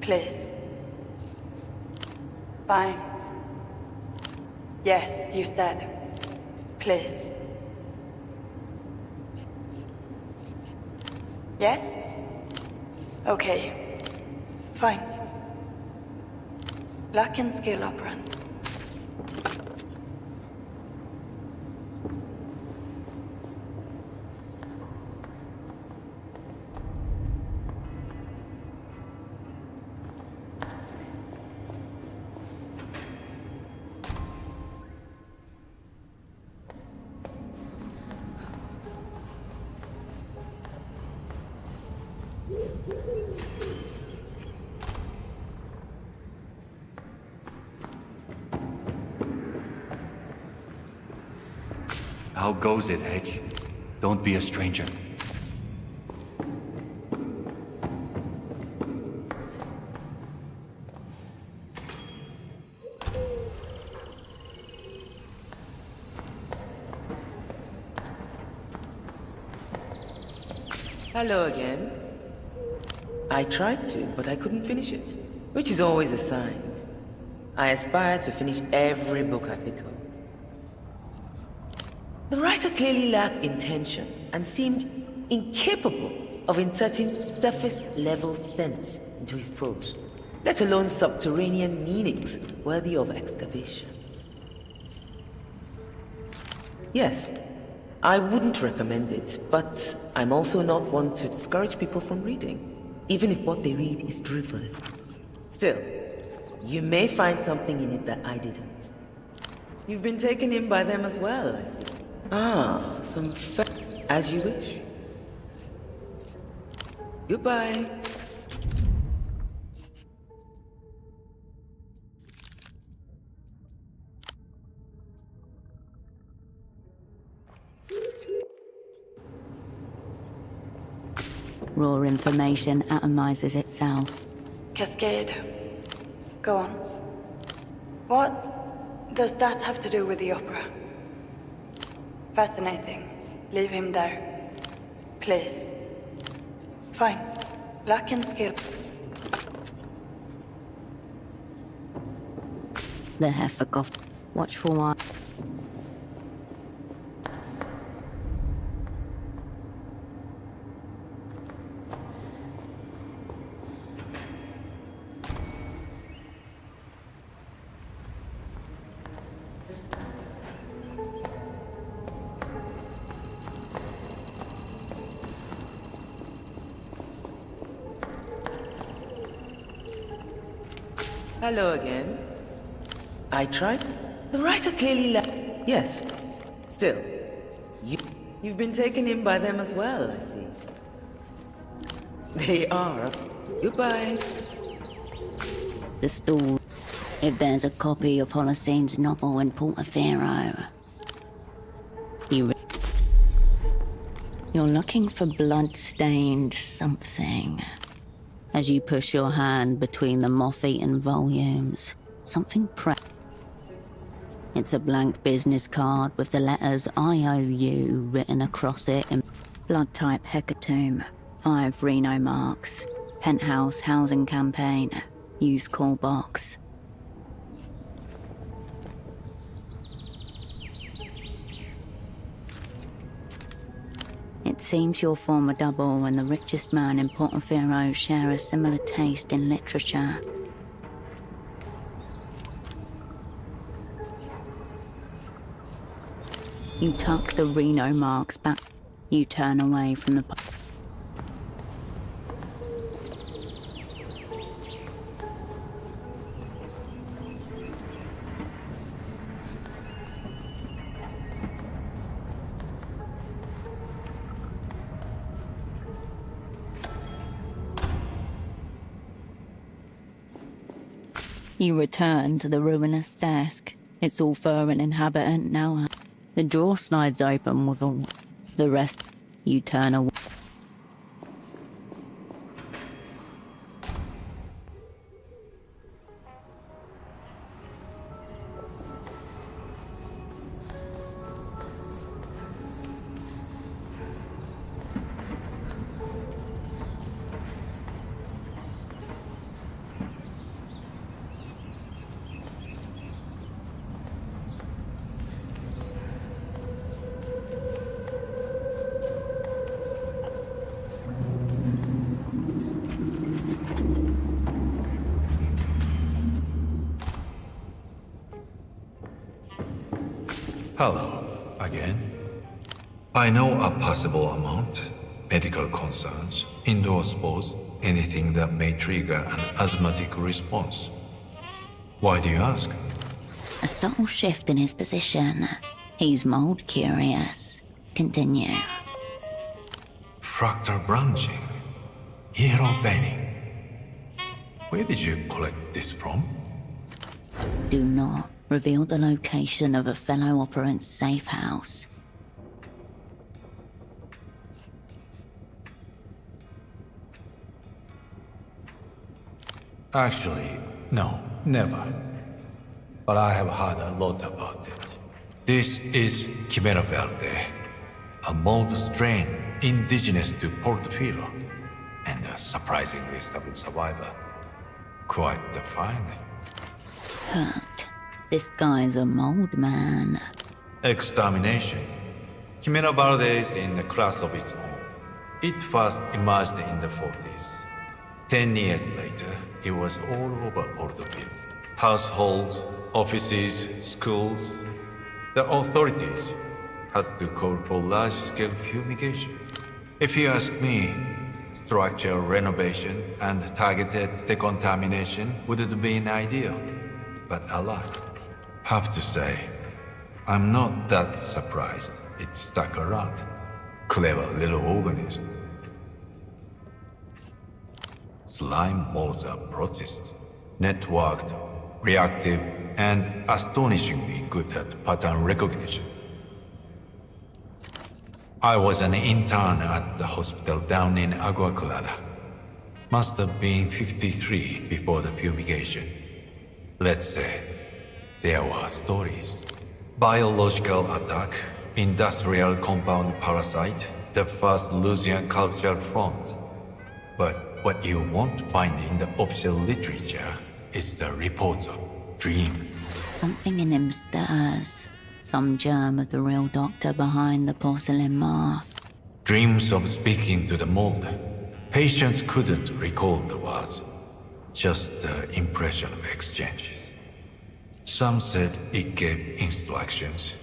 Please. Fine. Yes, you said. Please. Yes? Okay. Fine. Luck and skill operand. How goes it, Hedge? Don't be a stranger. Hello again. I tried to, but I couldn't finish it, which is always a sign. I aspire to finish every book I pick up. The writer clearly lacked intention and seemed incapable of inserting surface-level sense into his prose, let alone subterranean meanings worthy of excavation. Yes, I wouldn't recommend it, but I'm also not one to discourage people from reading, even if what they read is drivel. Still, you may find something in it that I didn't. You've been taken in by them as well, I see. Ah, some as you wish. Goodbye. Raw information atomizes itself. Cascade. Go on. What does that have to do with the opera? Fascinating. Leave him there. Please. Fine. Luck and skill. The heifer goth. Watchful one. Hello again. I tried. The writer clearly Yes. Still, you've been taken in by them as well, I see. They are. Goodbye. The stall. If there's a copy of Holocene novel in Portofino. You're looking for blood-stained something. As you push your hand between the moth-eaten volumes, something It's a blank business card with the letters IOU written across it in blood type hecatomb, 5 Reno marks, penthouse housing campaign, use call box. It seems your former double and the richest man in Portofino share a similar taste in literature. You tuck the Reno marks back. You turn away from the... You return to the ruinous desk. It's all for an inhabitant now. The drawer slides open with all the rest. You turn away. Hello, again. I know a possible amount, medical concerns, indoor sports, anything that may trigger an asthmatic response. Why do you ask? A subtle shift in his position. He's mold curious. Continue. Fractal branching, yellow veining. Where did you collect this from? Do not reveal the location of a fellow operant's safe house. Actually, no, never. But I have heard a lot about it. This is Quimera Verde, a mold strain indigenous to Portofino, and a surprisingly stable survivor. Quite the find. Hurt. This guy's a mold man. Extermination. Quimera Verde is in a class of its own. It first emerged in the 40s. 10 years later, it was all over Portofino. Households, offices, schools. The authorities had to call for large-scale fumigation. If you ask me, structural renovation and targeted decontamination would have been ideal. But alas, have to say, I'm not that surprised it stuck around. Clever little organism. Slime molds are processed, networked, reactive, and astonishingly good at pattern recognition. I was an intern at the hospital down in Agua Clara. Must have been 53 before the fumigation. Let's say, there were stories. Biological attack, industrial compound parasite, the first Lusian cultural front. But what you won't find in the official literature is the reports of dream. Something in him stirs. Some germ of the real doctor behind the porcelain mask. Dreams of speaking to the mold. Patients couldn't recall the words, just the impression of exchanges. Some said it gave instructions.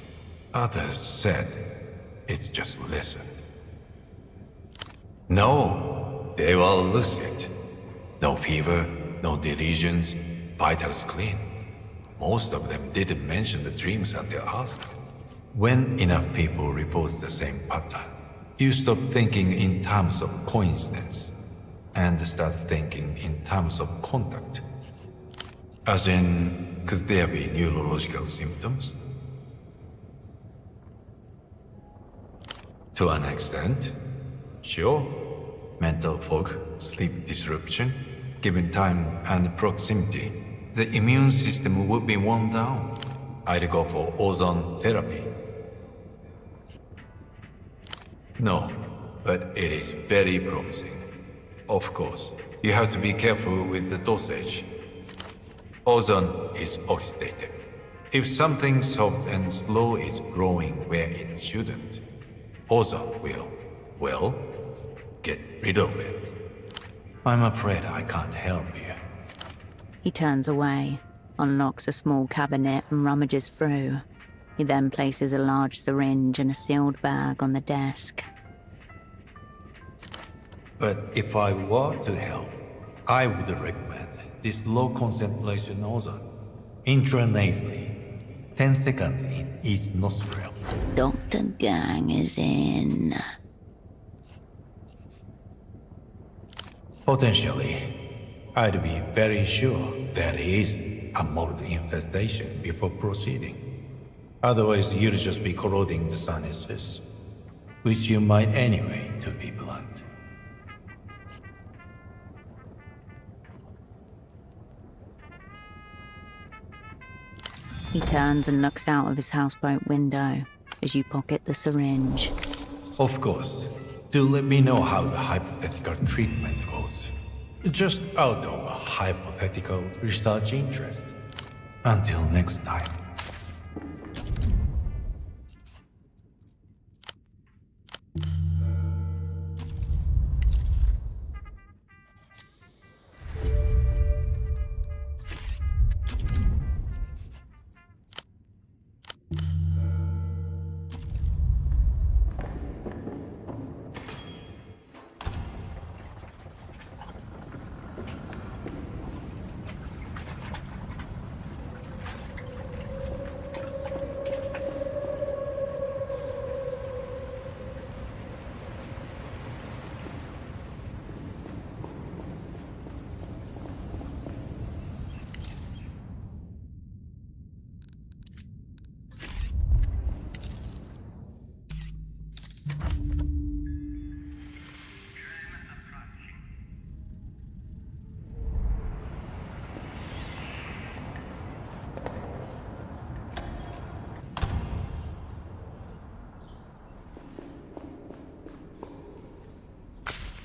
Others said it's just listened. No, they were lucid. No fever, no delusions, vitals clean. Most of them didn't mention the dreams until asked. When enough people report the same pattern, you stop thinking in terms of coincidence and start thinking in terms of contact. As in, could there be neurological symptoms? To an extent, sure. Mental fog, sleep disruption, given time and proximity. The immune system would be worn down. I'd go for ozone therapy. No, but it is very promising. Of course, you have to be careful with the dosage. Ozone is oxidative. If something soft and slow is growing where it shouldn't, ozone will, well, get rid of it. I'm afraid I can't help you. He turns away, unlocks a small cabinet and rummages through. He then places a large syringe and a sealed bag on the desk. But if I were to help, I would recommend this low concentration ozone. Intranasally, 10 seconds in each nostril. Dr. Gang is in. Potentially. I'd be very sure there is a mold infestation before proceeding. Otherwise, you'll just be corroding the sinuses, which you might anyway, to be blunt. He turns and looks out of his houseboat window as you pocket the syringe. Of course. Do let me know how the hypothetical treatment goes. Just out of a hypothetical research interest. Until next time.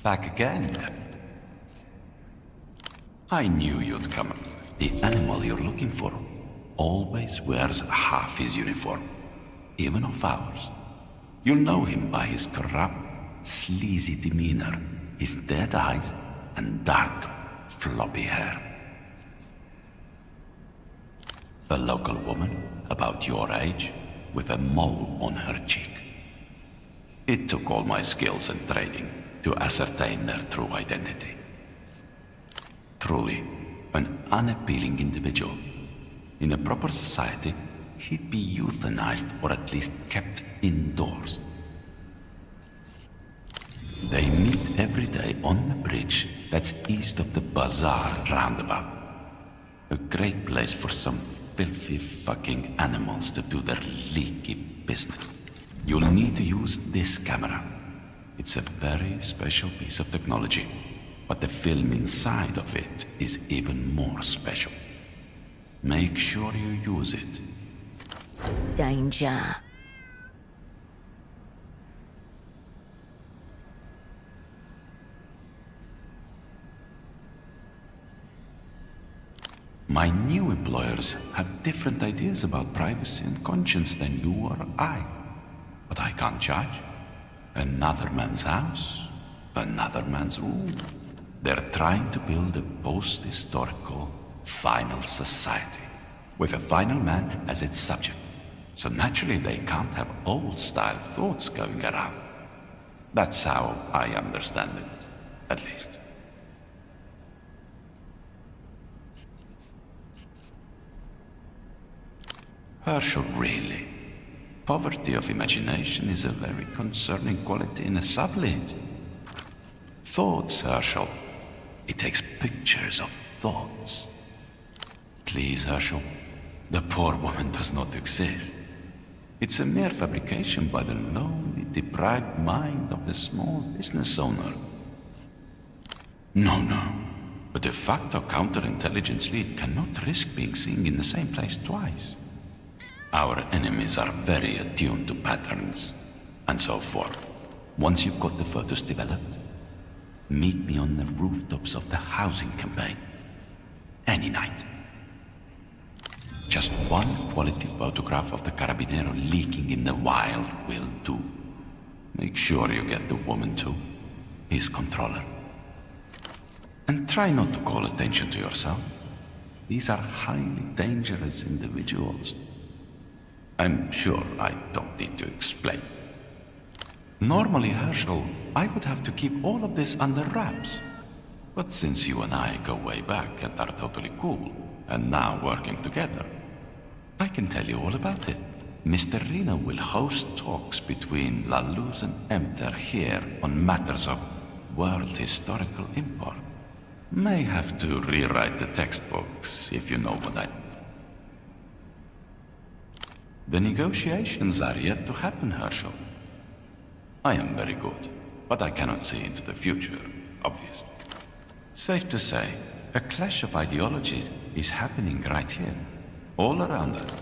Back again. I knew you'd come. The animal you're looking for always wears half his uniform, even of ours. You'll know him by his corrupt, sleazy demeanor, his dead eyes, and dark, floppy hair. A local woman, about your age, with a mole on her cheek. It took all my skills and training to ascertain their true identity. Truly, an unappealing individual. In a proper society, he'd be euthanized or at least kept indoors. They meet every day on the bridge that's east of the bazaar roundabout. A great place for some filthy fucking animals to do their leaky business. You'll need to use this camera. It's a very special piece of technology, but the film inside of it is even more special. Make sure you use it. Danger. My new employers have different ideas about privacy and conscience than you or I. But I can't judge. Another man's house, another man's room. They're trying to build a post-historical final society, with a final man as its subject. So naturally they can't have old-style thoughts going around. That's how I understand it, at least. Herschel, really? Poverty of imagination is a very concerning quality in a sublet. Thoughts, Herschel. It takes pictures of thoughts. Please, Herschel. The poor woman does not exist. It's a mere fabrication by the lonely, deprived mind of a small business owner. No. A de facto counterintelligence lead cannot risk being seen in the same place twice. Our enemies are very attuned to patterns, and so forth. Once you've got the photos developed, meet me on the rooftops of the housing campaign. Any night. Just one quality photograph of the Carabinero leaking in the wild will do. Make sure you get the woman too, his controller. And try not to call attention to yourself. These are highly dangerous individuals. I'm sure I don't need to explain. Normally, Herschel, I would have to keep all of this under wraps. But since you and I go way back and are totally cool, and now working together, I can tell you all about it. Mr. Reno will host talks between La Luz and Emter here on matters of world historical import. May have to rewrite the textbooks, if you know what I mean. The negotiations are yet to happen, Herschel. I am very good, but I cannot see into the future, obviously. Safe to say, a clash of ideologies is happening right here, all around us.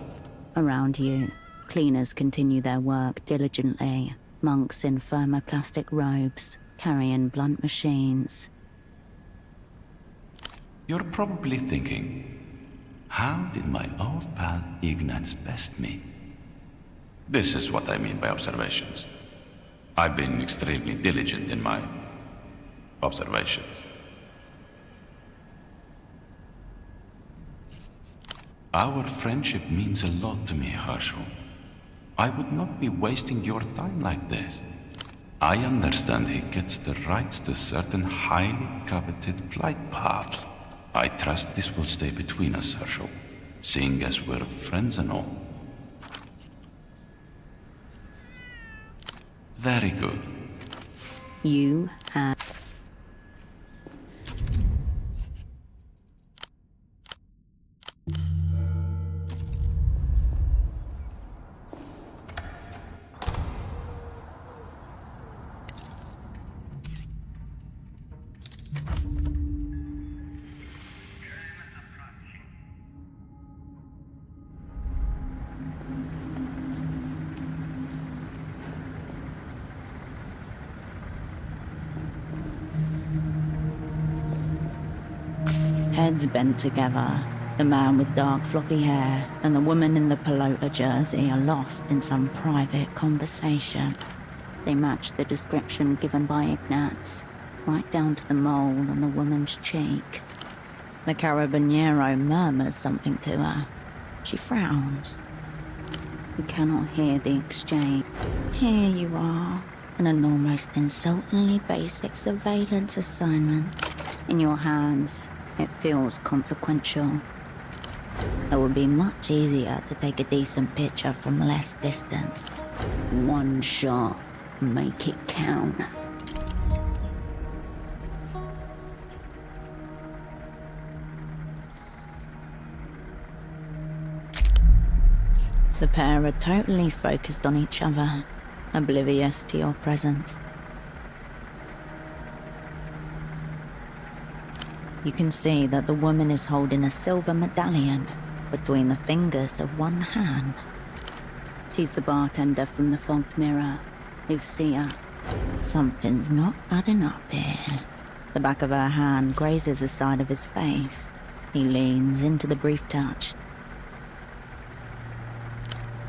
Around you, cleaners continue their work diligently. Monks in thermoplastic robes, carrying blunt machines. You're probably thinking, how did my old pal Ignaz best me? This is what I mean by observations. I've been extremely diligent in my observations. Our friendship means a lot to me, Herschel. I would not be wasting your time like this. I understand he gets the rights to certain highly coveted flight paths. I trust this will stay between us, Herschel, seeing as we're friends and all. Very good. You have... Heads bent together. The man with dark floppy hair and the woman in the pelota jersey are lost in some private conversation. They match the description given by Ignaz, right down to the mole on the woman's cheek. The Carabinero murmurs something to her. She frowns. You cannot hear the exchange. Here you are, on an almost insultingly basic surveillance assignment. In your hands, it feels consequential. It would be much easier to take a decent picture from less distance. One shot, make it count. The pair are totally focused on each other, oblivious to your presence. You can see that the woman is holding a silver medallion between the fingers of one hand. She's the bartender from the fogged mirror, Lucia. Something's not adding up here. The back of her hand grazes the side of his face. He leans into the brief touch.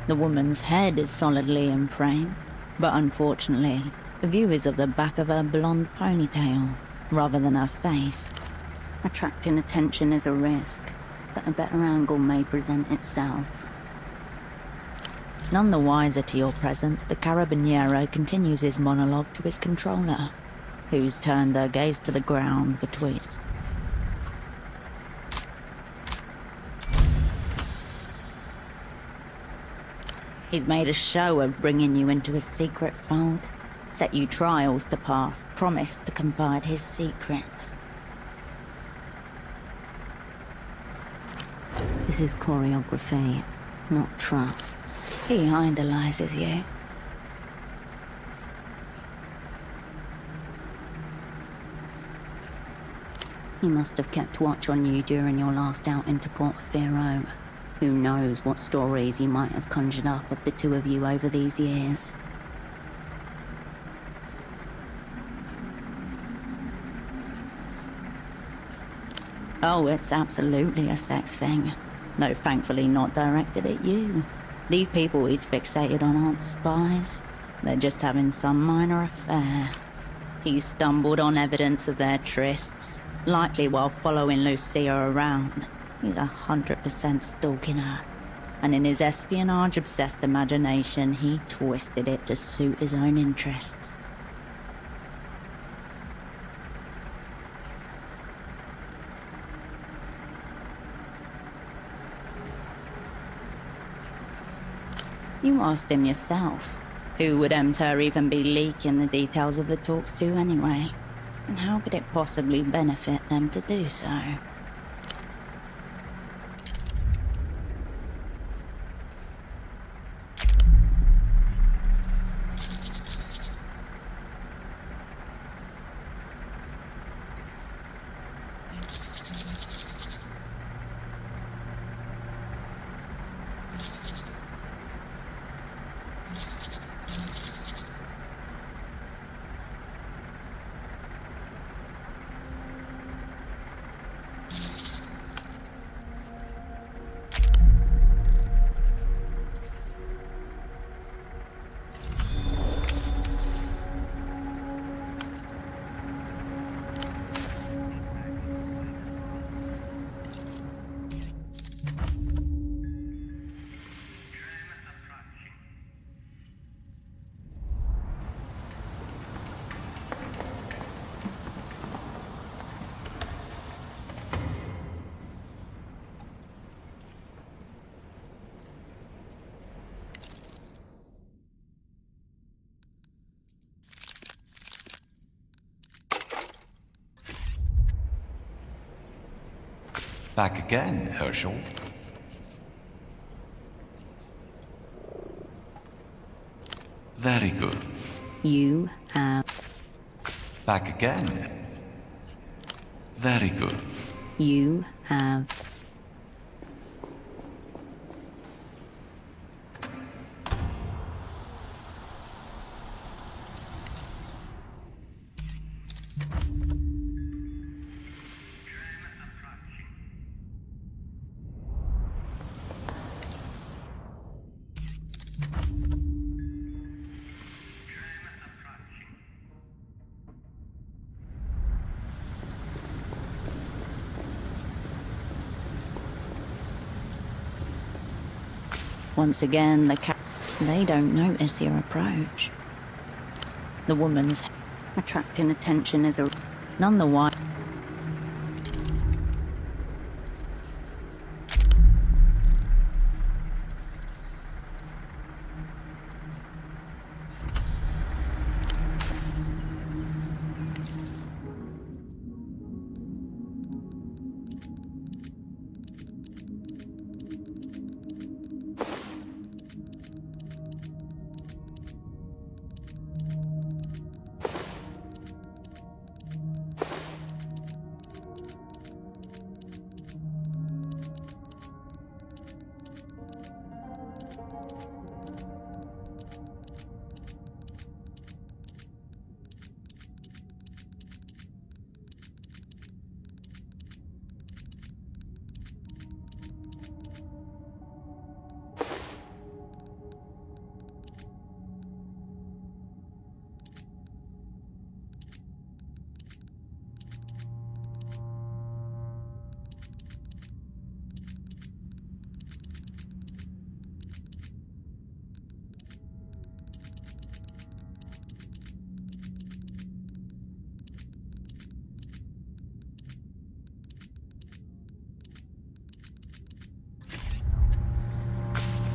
The woman's head is solidly in frame, but unfortunately, the view is of the back of her blonde ponytail, rather than her face. Attracting attention is a risk, but a better angle may present itself. None the wiser to your presence, the Carabinero continues his monologue to his controller, who's turned her gaze to the ground between. He's made a show of bringing you into his secret fold, set you trials to pass, promised to confide his secrets. This is choreography, not trust. He idolizes you. He must have kept watch on you during your last outing to Port Firo. Who knows what stories he might have conjured up of the two of you over these years. Oh, it's absolutely a sex thing. Though thankfully not directed at you. These people he's fixated on aren't spies. They're just having some minor affair. He's stumbled on evidence of their trysts, likely while following Lucia around. He's 100% stalking her. And in his espionage-obsessed imagination, he twisted it to suit his own interests. You asked him yourself. Who would Emter even be leaking the details of the talks to anyway? And how could it possibly benefit them to do so? Back again, Herschel. Very good. You have... Back again. Very good. You have... Once again, they don't notice your approach. The woman's attracting attention is none the while.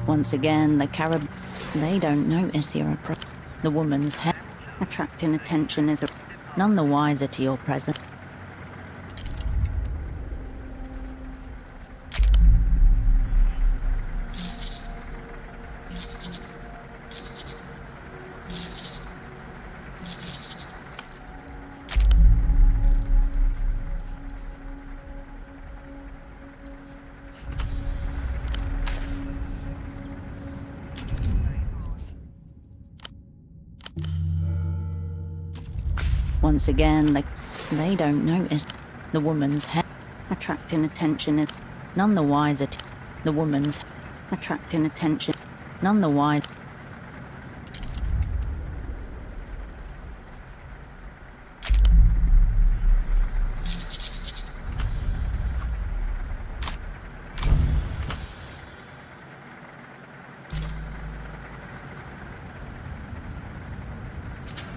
Once again, the Carib... They don't notice you're a The woman's head. Attracting attention is none the wiser to your presence. Once again, they don't notice the woman's head. Attracting attention is none the wiser to the woman's attracting attention. None the wiser.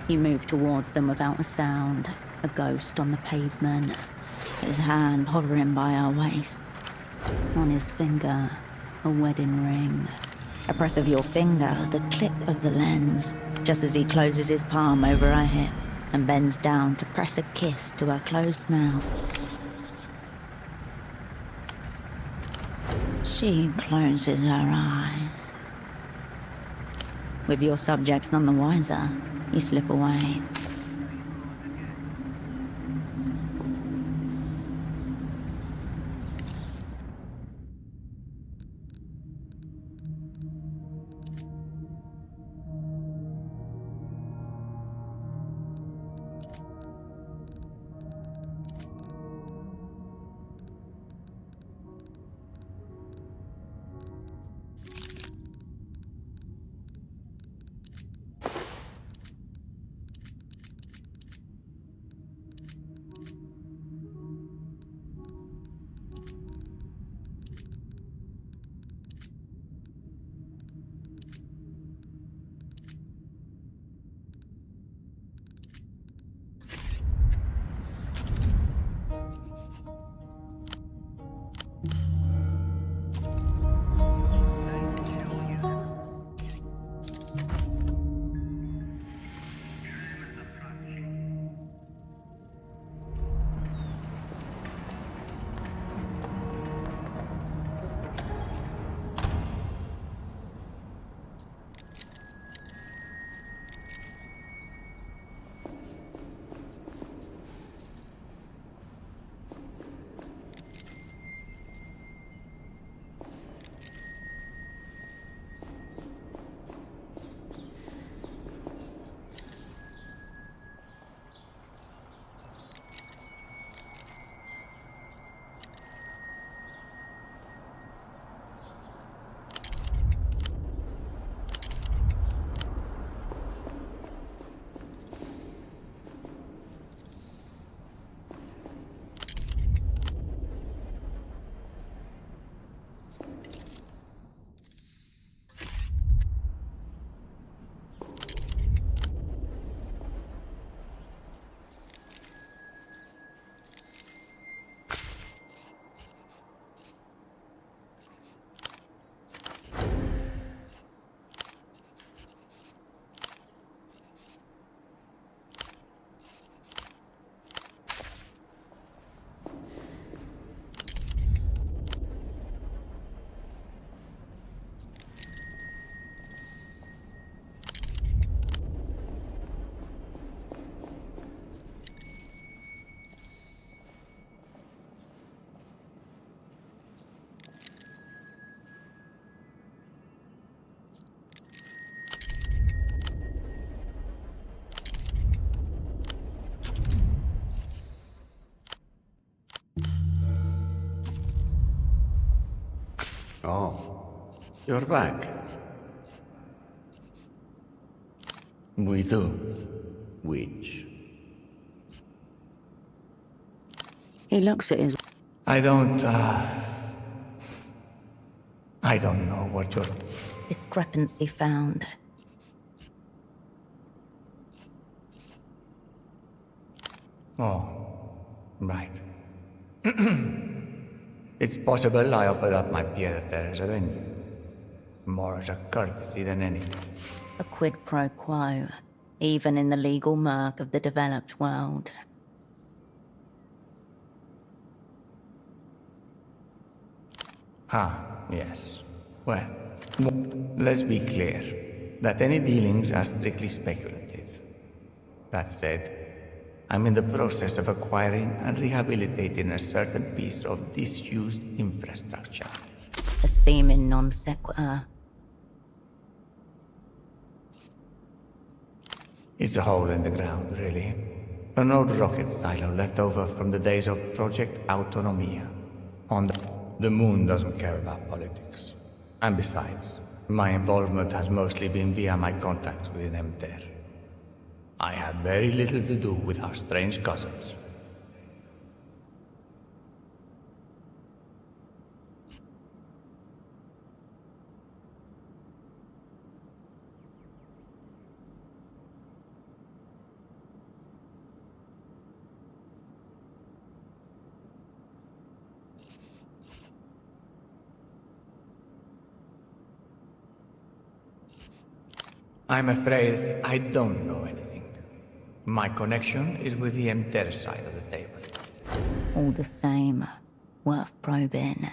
You move towards them without a sound, a ghost on the pavement, his hand hovering by our waist. On his finger, a wedding ring. A press of your finger, the click of the lens, just as he closes his palm over her hip and bends down to press a kiss to her closed mouth. She closes her eyes. With your subjects none the wiser, you slip away. Oh, you're back. We do. Which? He looks at his... I don't know what you're... Discrepancy found. Oh, right. It's possible I offered up my peer if there is a venue. More as a courtesy than anything. A quid pro quo, even in the legal murk of the developed world. Yes. Well, let's be clear that any dealings are strictly speculative. That said, I'm in the process of acquiring and rehabilitating a certain piece of disused infrastructure. A seeming non sequitur. It's a hole in the ground, really. An old rocket silo left over from the days of Project Autonomia. The moon doesn't care about politics. And besides, my involvement has mostly been via my contacts within MTER. I had very little to do with our strange cousins. I'm afraid I don't know anything. My connection is with the MTER side of the table. All the same, worth probing.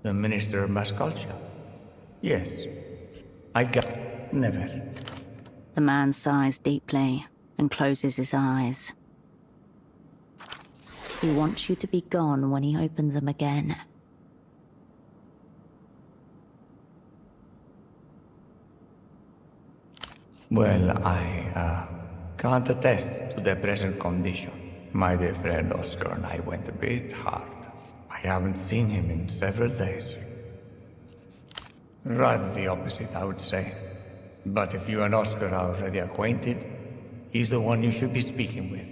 The Minister of Mass Culture? Yes. Never. The man sighs deeply and closes his eyes. He wants you to be gone when he opens them again. Well, I can't attest to their present condition. My dear friend Oscar and I went a bit hard. I haven't seen him in several days. Rather the opposite, I would say. But if you and Oscar are already acquainted, he's the one you should be speaking with.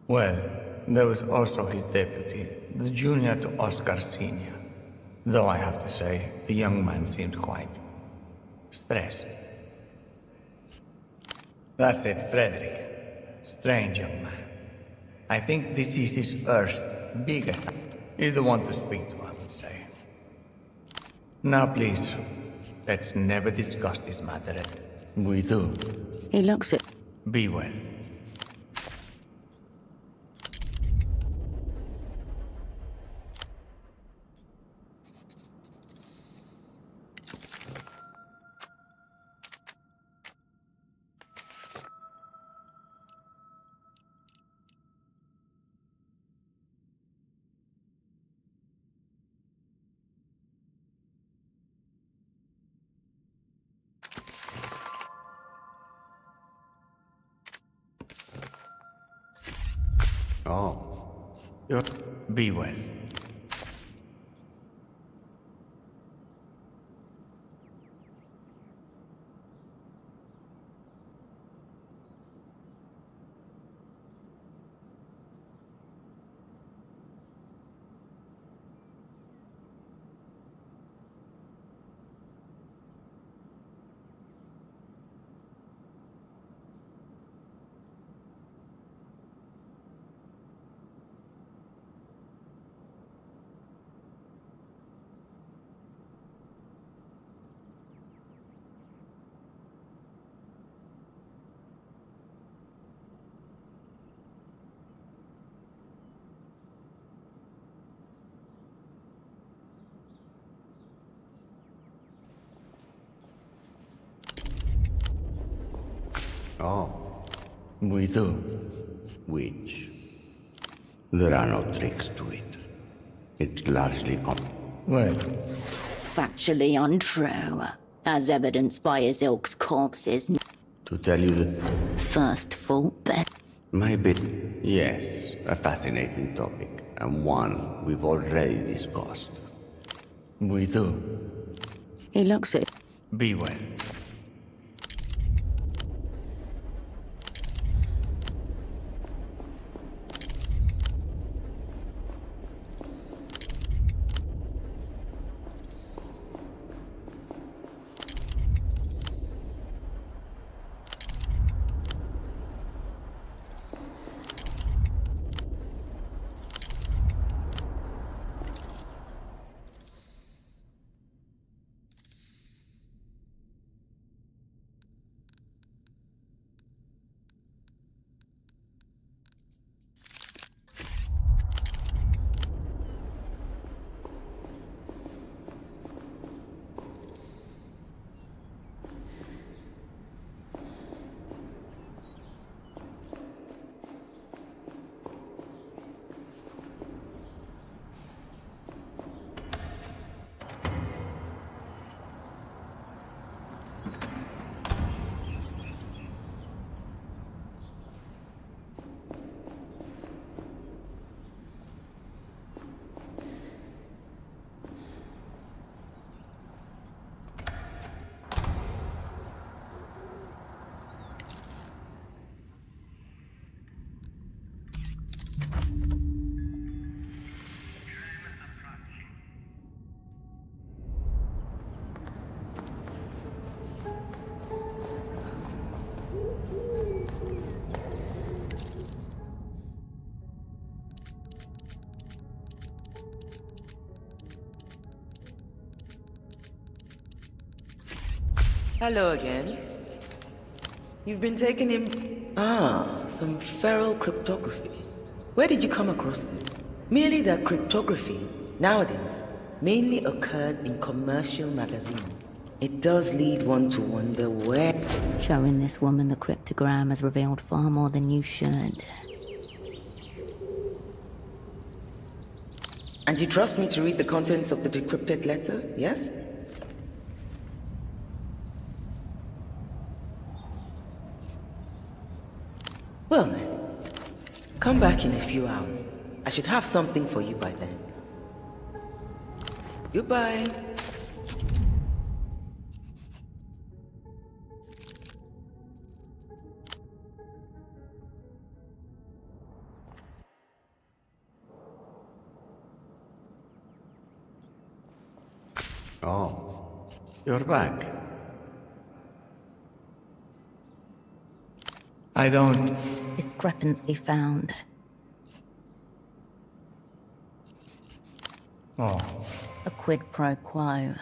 Well, there was also his deputy, the junior to Oscar's senior. Though I have to say, the young man seemed quite stressed. That's it, Frederick. Strange young man. I think this is his first, biggest. He's the one to speak to, I would say. Now please, let's never discuss this matter. We do. He looks at... Be well. Be well. We do. Which? There are no tricks to it. It's largely well, factually untrue, as evidenced by his ilk's corpses. To tell you the first full bet. Maybe. Yes, a fascinating topic, and one we've already discussed. We do. He looks at... Be well. Hello again. You've been taking him... some feral cryptography. Where did you come across this? Merely that cryptography, nowadays, mainly occurs in commercial magazines. It does lead one to wonder where... Showing this woman the cryptogram has revealed far more than you should. And you trust me to read the contents of the decrypted letter, yes? Well then, come back in a few hours. I should have something for you by then. Goodbye. Oh, you're back. I don't... Discrepancy found. Oh. A quid pro quo.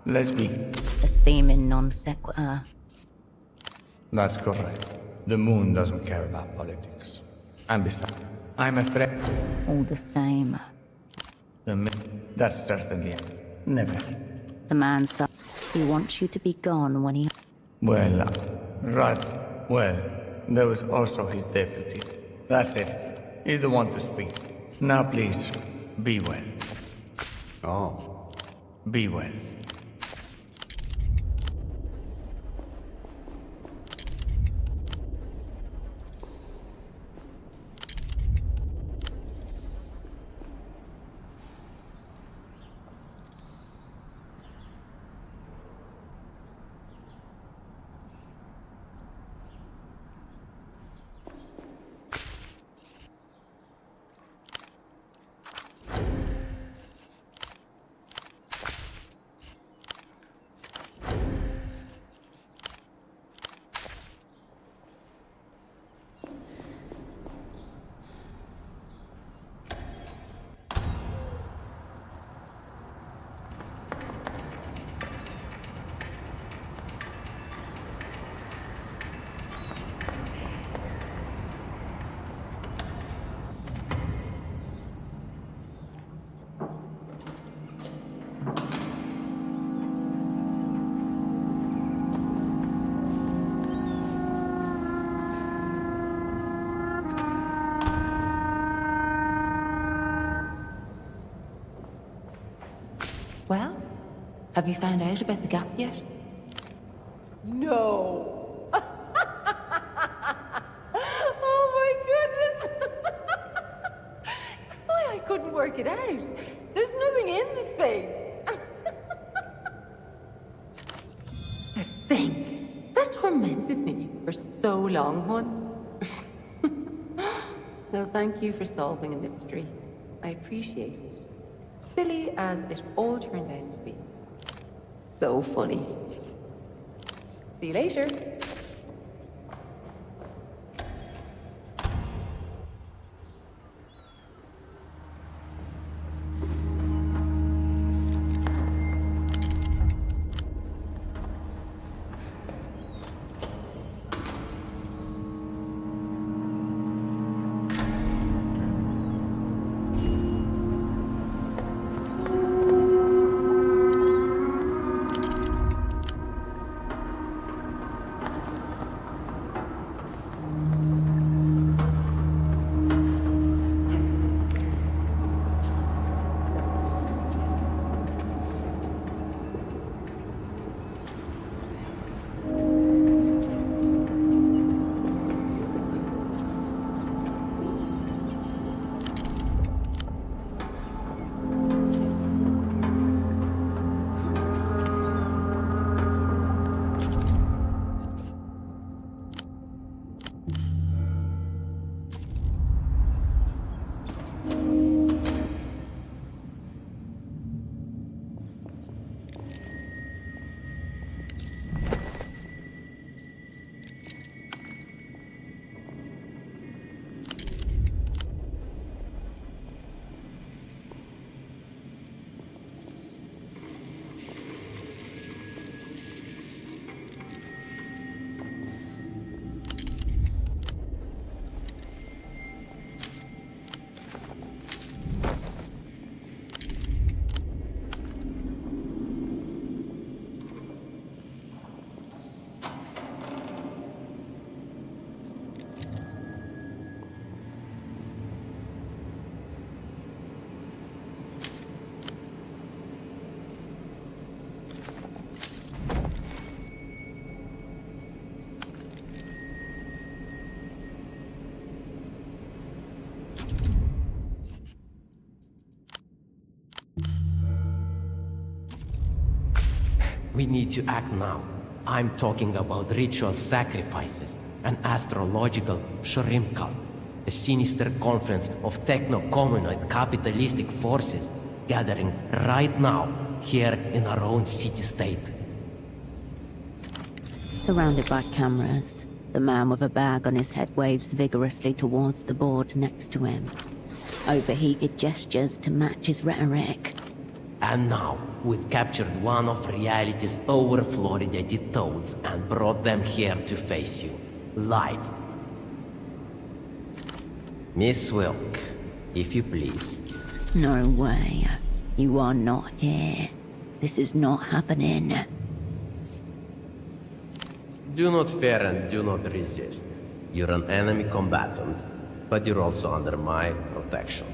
Let's be... A seeming non sequitur. That's correct. The moon doesn't care about politics. And besides, I'm afraid... All the same. That's certainly... Never. The man said he wants you to be gone when he... Well, right. Well, there was also his deputy. That's it. He's the one to speak. Now please, be well. Oh. Be well. Well, have you found out about the gap yet? No. Oh my goodness. That's why I couldn't work it out. There's nothing in the space. To think, that tormented me for so long, hon. Well, thank you for solving a mystery. I appreciate it. Silly as it all turned out to be. So funny. See you later. We need to act now. I'm talking about ritual sacrifices, an astrological shrimp cult, a sinister confluence of techno-communist capitalistic forces gathering right now here in our own city-state. Surrounded by cameras, the man with a bag on his head waves vigorously towards the board next to him. Overheated gestures to match his rhetoric. And now, we've captured one of reality's over-fluoridated toads and brought them here to face you, live. Miss Wilk, if you please. No way. You are not here. This is not happening. Do not fear and do not resist. You're an enemy combatant, but you're also under my protection.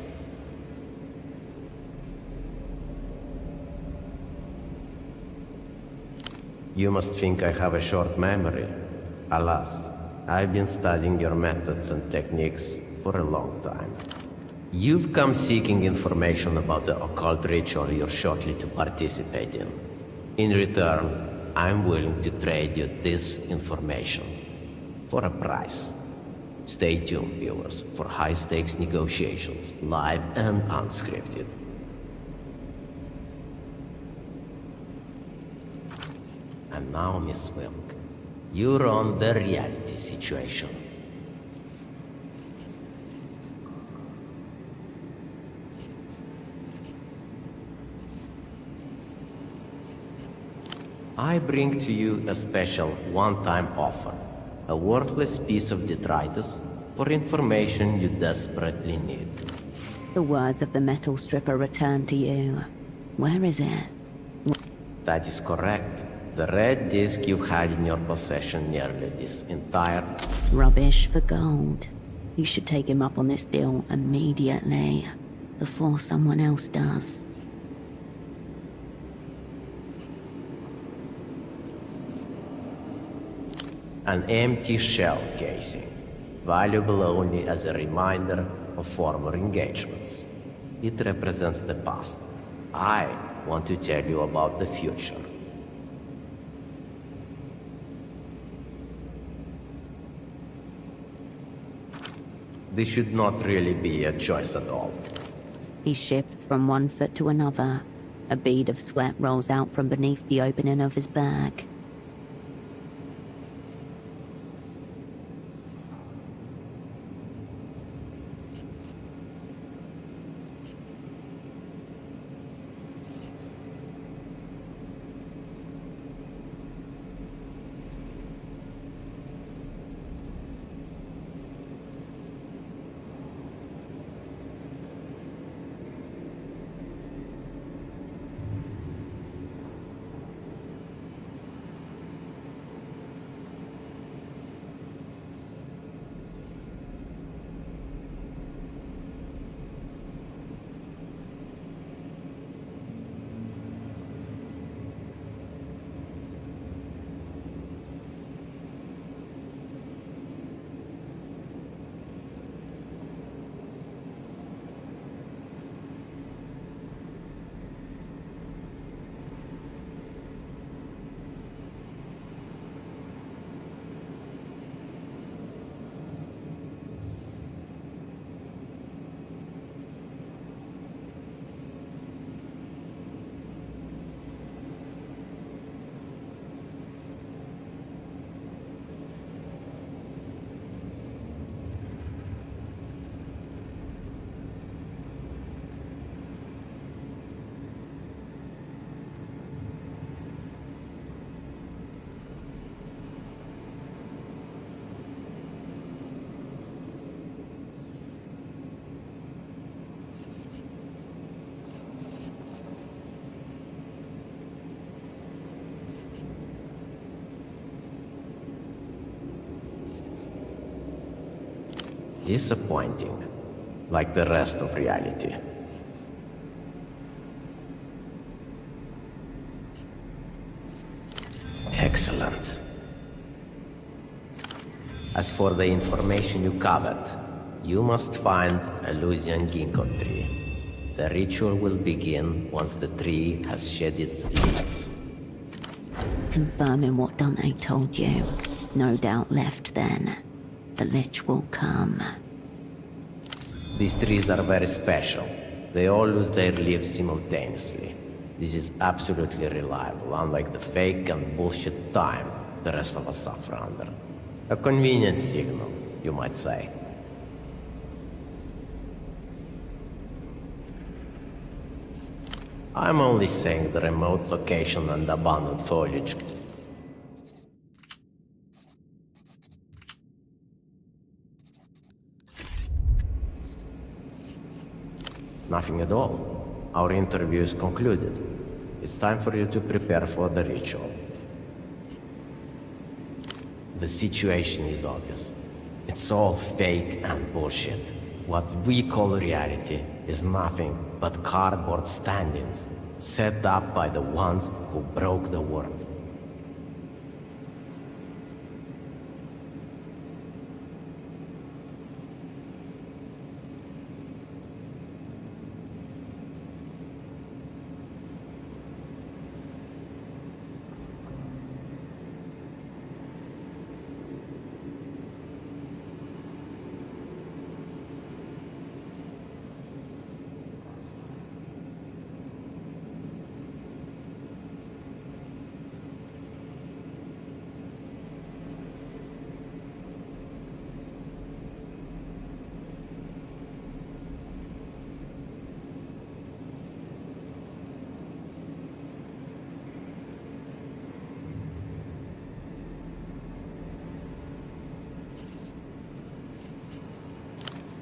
You must think I have a short memory. Alas, I've been studying your methods and techniques for a long time. You've come seeking information about the occult ritual you're shortly to participate in. In return, I'm willing to trade you this information for a price. Stay tuned, viewers, for high-stakes negotiations, live and unscripted. And now, Miss Wilk, you're on the reality situation. I bring to you a special one-time offer. A worthless piece of detritus for information you desperately need. The words of the metal stripper return to you. Where is it? That is correct. The red disc you've had in your possession nearly this entire... Rubbish for gold. You should take him up on this deal immediately, before someone else does. An empty shell casing, valuable only as a reminder of former engagements. It represents the past. I want to tell you about the future. This should not really be a choice at all. He shifts from one foot to another. A bead of sweat rolls out from beneath the opening of his bag. Disappointing, like the rest of reality. Excellent. As for the information you covered, you must find a Lusian ginkgo tree. The ritual will begin once the tree has shed its leaves. Confirming what Dante told you. No doubt left then. The Lich will come. These trees are very special. They all lose their leaves simultaneously. This is absolutely reliable, unlike the fake and bullshit time the rest of us suffer under. A convenient signal, you might say. I'm only saying the remote location and abandoned foliage. Nothing at all. Our interview is concluded. It's time for you to prepare for the ritual. The situation is obvious. It's all fake and bullshit. What we call reality is nothing but cardboard stand-ins set up by the ones who broke the world.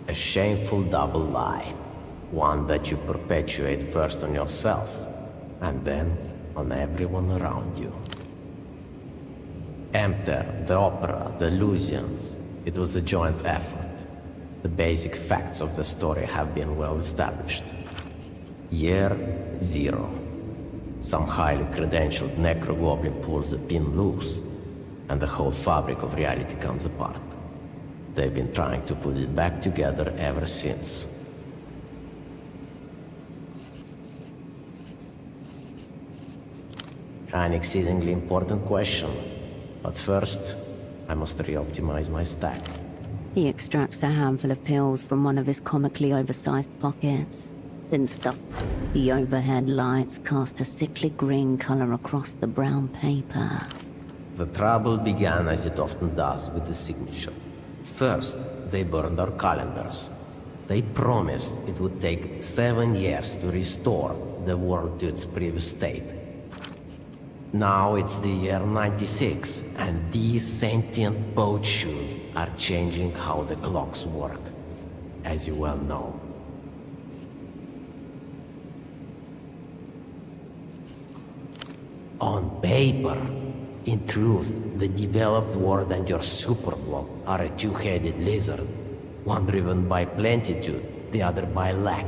A shameful double lie. One that you perpetuate first on yourself, and then on everyone around you. Enter, the opera, the Lusians. It was a joint effort. The basic facts of the story have been well established. Year 0. Some highly credentialed necrogoblin pulls a pin loose, and the whole fabric of reality comes apart. They've been trying to put it back together ever since. An exceedingly important question. But first, I must re-optimize my stack. He extracts a handful of pills from one of his comically oversized pockets. Then stuff. The overhead lights cast a sickly green color across the brown paper. The trouble began as it often does with the signature. First, they burned our calendars. They promised it would take 7 years to restore the world to its previous state. Now it's the year 96, and these sentient boat shoes are changing how the clocks work, as you well know. On paper, in truth, the developed world and your superblock are a two-headed lizard, one driven by plentitude, the other by lack,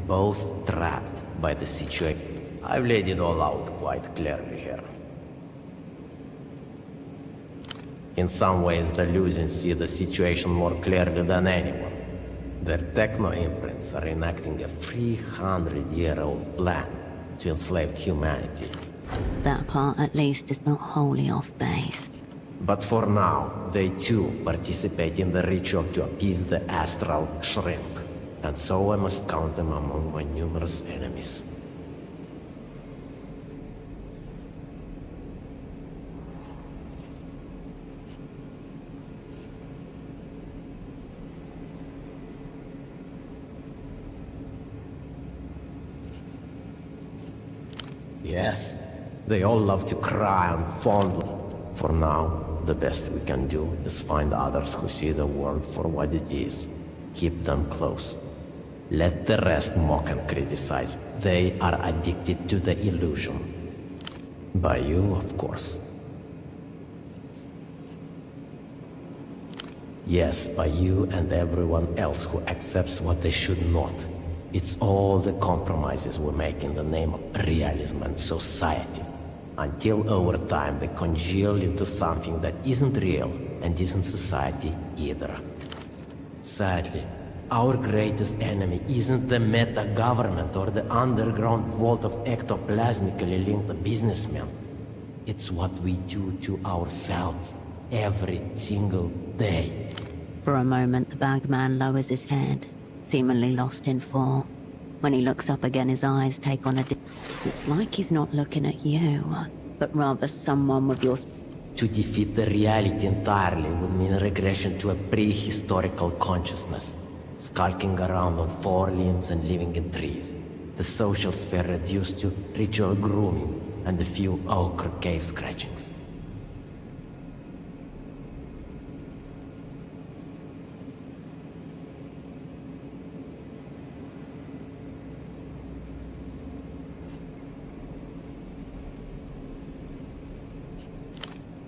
both trapped by the situation. I've laid it all out quite clearly here. In some ways, the Lusians see the situation more clearly than anyone. Their techno-imprints are enacting a 300-year-old plan to enslave humanity. That part, at least, is not wholly off base. But for now, they too participate in the ritual to appease the astral shrimp, and so I must count them among my numerous enemies. Yes, they all love to cry and fondle. For now, the best we can do is find others who see the world for what it is. Keep them close. Let the rest mock and criticize. They are addicted to the illusion. By you, of course. Yes, by you and everyone else who accepts what they should not. It's all the compromises we make in the name of realism and society. Until over time they congeal into something that isn't real and isn't society either. Sadly, our greatest enemy isn't the meta-government or the underground vault of ectoplasmically linked businessmen. It's what we do to ourselves every single day. For a moment, the bagman lowers his head, seemingly lost in thought. When he looks up again, his eyes take on a... It's like he's not looking at you, but rather someone with your... To defeat the reality entirely would mean regression to a prehistorical consciousness, skulking around on four limbs and living in trees. The social sphere reduced to ritual grooming and a few ochre cave scratchings.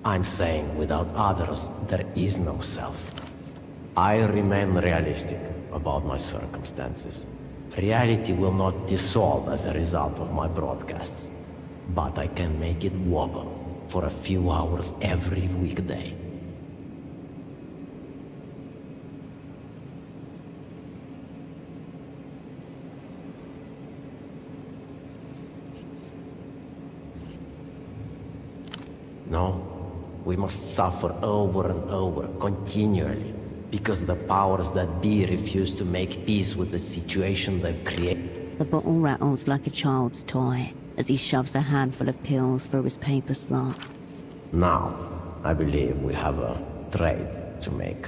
I'm saying without others, there is no self. I remain realistic about my circumstances. Reality will not dissolve as a result of my broadcasts, but I can make it wobble for a few hours every weekday. No. We must suffer over and over, continually, because the powers that be refuse to make peace with the situation they've created. The bottle rattles like a child's toy as he shoves a handful of pills through his paper slot. Now, I believe we have a trade to make.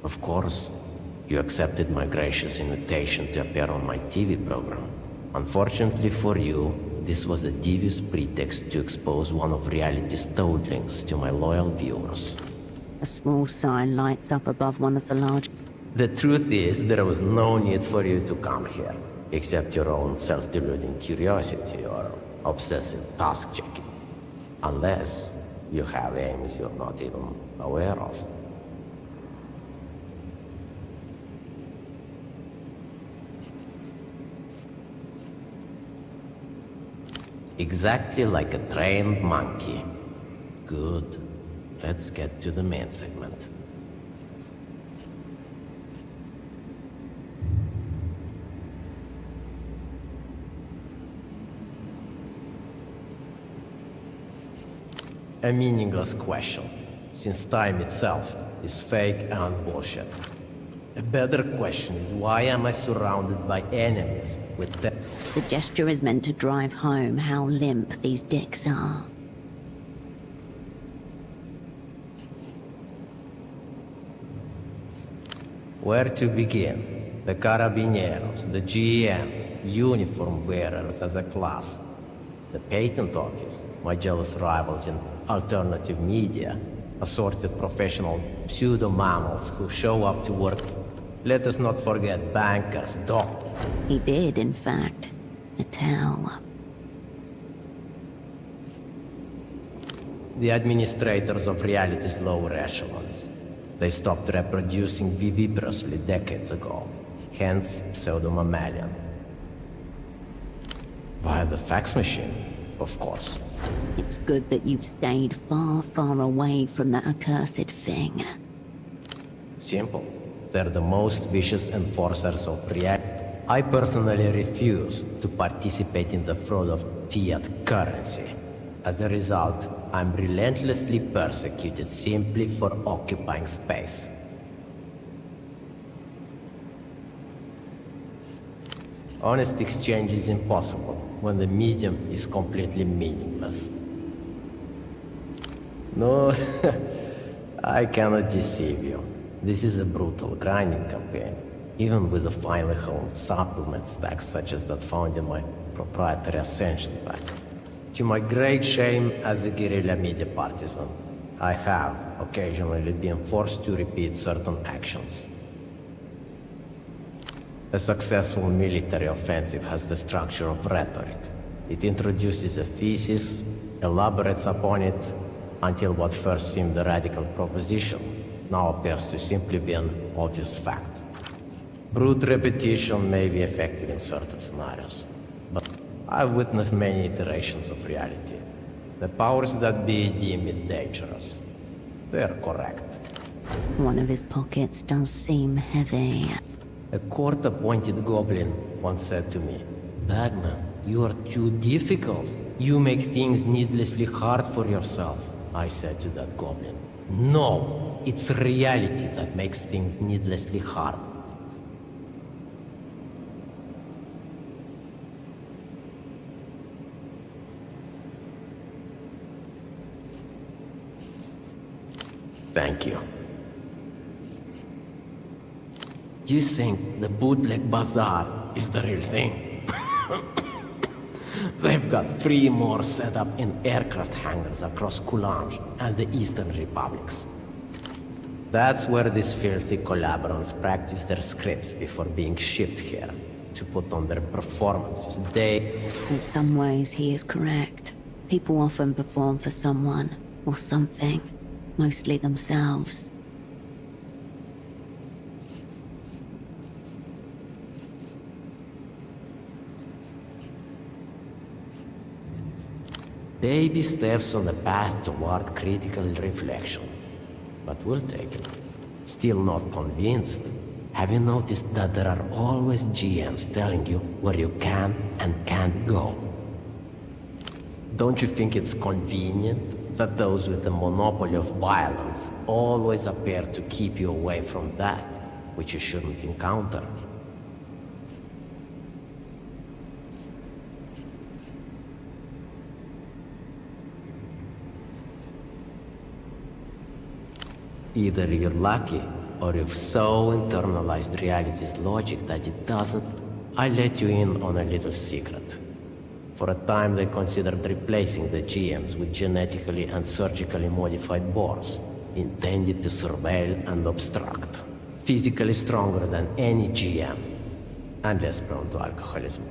Of course, you accepted my gracious invitation to appear on my TV program. Unfortunately for you, this was a devious pretext to expose one of reality's toadlings to my loyal viewers. A small sign lights up above one of the large... The truth is, there was no need for you to come here, except your own self-deluding curiosity or obsessive task-checking. Unless you have aims you're not even aware of. Exactly like a trained monkey. Good. Let's get to the main segment. A meaningless question, since time itself is fake and bullshit. A better question is, why am I surrounded by enemies with them? The gesture is meant to drive home how limp these dicks are. Where to begin? The Carabineros, the GMs, uniform wearers as a class. The patent office, my jealous rivals in alternative media, assorted professional pseudo-mammals who show up to work. Let us not forget bankers, doctors. He did, in fact. Mattel. The administrators of reality's lower echelons. They stopped reproducing viviparously decades ago, hence pseudo-mammalian. Via the fax machine, of course. It's good that you've stayed far, far away from that accursed thing. Simple. They're the most vicious enforcers of reality. I personally refuse to participate in the fraud of fiat currency. As a result, I'm relentlessly persecuted simply for occupying space. Honest exchange is impossible when the medium is completely meaningless. No, I cannot deceive you. This is a brutal grinding campaign, even with the finely honed supplement stacks such as that found in my proprietary Ascension pack. To my great shame as a guerrilla media partisan, I have occasionally been forced to repeat certain actions. A successful military offensive has the structure of rhetoric. It introduces a thesis, elaborates upon it, until what first seemed a radical proposition now appears to simply be an obvious fact. Brute repetition may be effective in certain scenarios, but I've witnessed many iterations of reality. The powers that be deem it dangerous. They're correct. One of his pockets does seem heavy. A court-appointed goblin once said to me, "Bagman, You are too difficult. You make things needlessly hard for yourself, I said to that goblin. No, it's reality that makes things needlessly hard. Thank you. You think the bootleg bazaar is the real thing? They've got 3 more set up in aircraft hangars across Coulange and the Eastern Republics. That's where these filthy collaborants practice their scripts before being shipped here to put on their performances. In some ways, he is correct. People often perform for someone or something, mostly themselves. Baby steps on the path toward critical reflection. But we'll take it. Still not convinced? Have you noticed that there are always GMs telling you where you can and can't go? Don't you think it's convenient that those with the monopoly of violence always appear to keep you away from that which you shouldn't encounter? Either you're lucky, or you've so internalized reality's logic that it doesn't. I let you in on a little secret. For a time they considered replacing the GMs with genetically and surgically modified boars, intended to surveil and obstruct. Physically stronger than any GM, and less prone to alcoholism.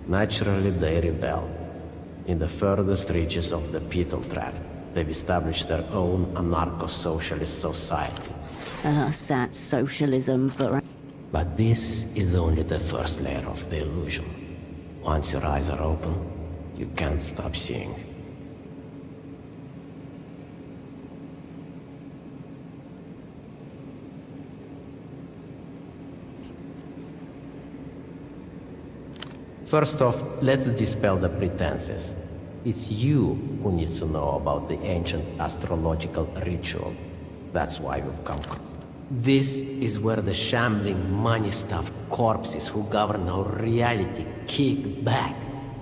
Naturally they rebelled. In the furthest reaches of the Beetle Tract, they've established their own anarcho-socialist society. That's socialism for... But this is only the first layer of the illusion. Once your eyes are open, you can't stop seeing. First off, let's dispel the pretenses. It's you who needs to know about the ancient astrological ritual. That's why we've come. This is where the shambling, money-stuffed corpses who govern our reality kick back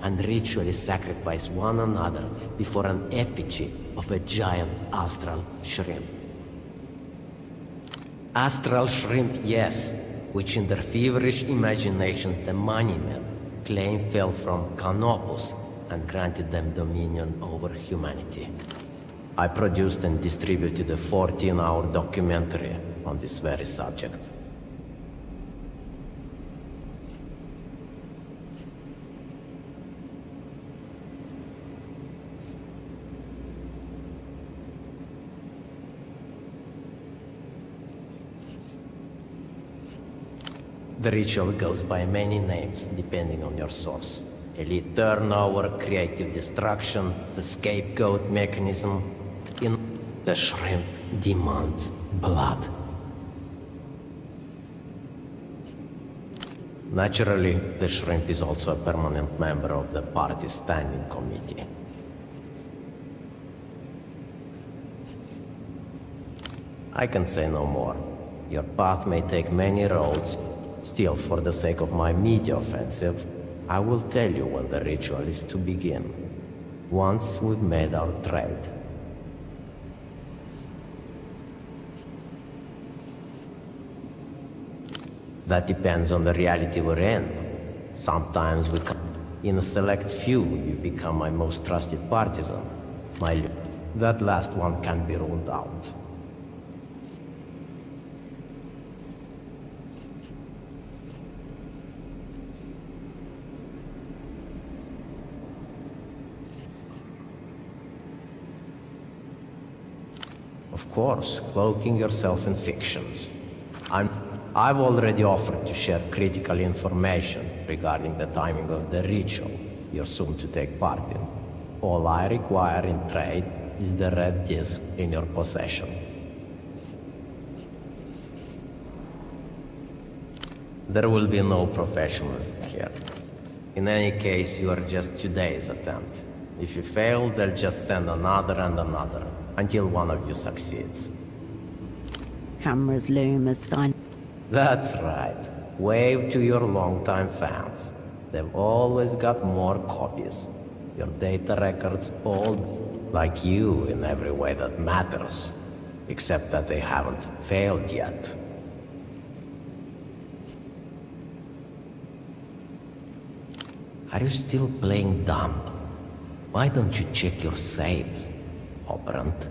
and ritually sacrifice one another before an effigy of a giant astral shrimp. Astral shrimp, yes, which in their feverish imaginations the money men claim fell from Canopus and granted them dominion over humanity. I produced and distributed a 14-hour documentary on this very subject. The ritual goes by many names, depending on your source. Elite turnover, creative destruction, the scapegoat mechanism. The shrimp demands blood. Naturally, the shrimp is also a permanent member of the party's standing committee. I can say no more. Your path may take many roads. Still, for the sake of my media offensive, I will tell you when the ritual is to begin. Once we've made our trade. That depends on the reality we're in. Sometimes we come. In a select few, you become my most trusted partisan. That last one can be ruled out. Of course, cloaking yourself in fictions. I've already offered to share critical information regarding the timing of the ritual you're soon to take part in. All I require in trade is the red disc in your possession. There will be no professionalism here. In any case, you are just today's attempt. If you fail, they'll just send another and another, until one of you succeeds. Cameras loom as sign. That's right. Wave to your longtime fans. They've always got more copies. Your data records old, like you in every way that matters. Except that they haven't failed yet. Are you still playing dumb? Why don't you check your saves, operant?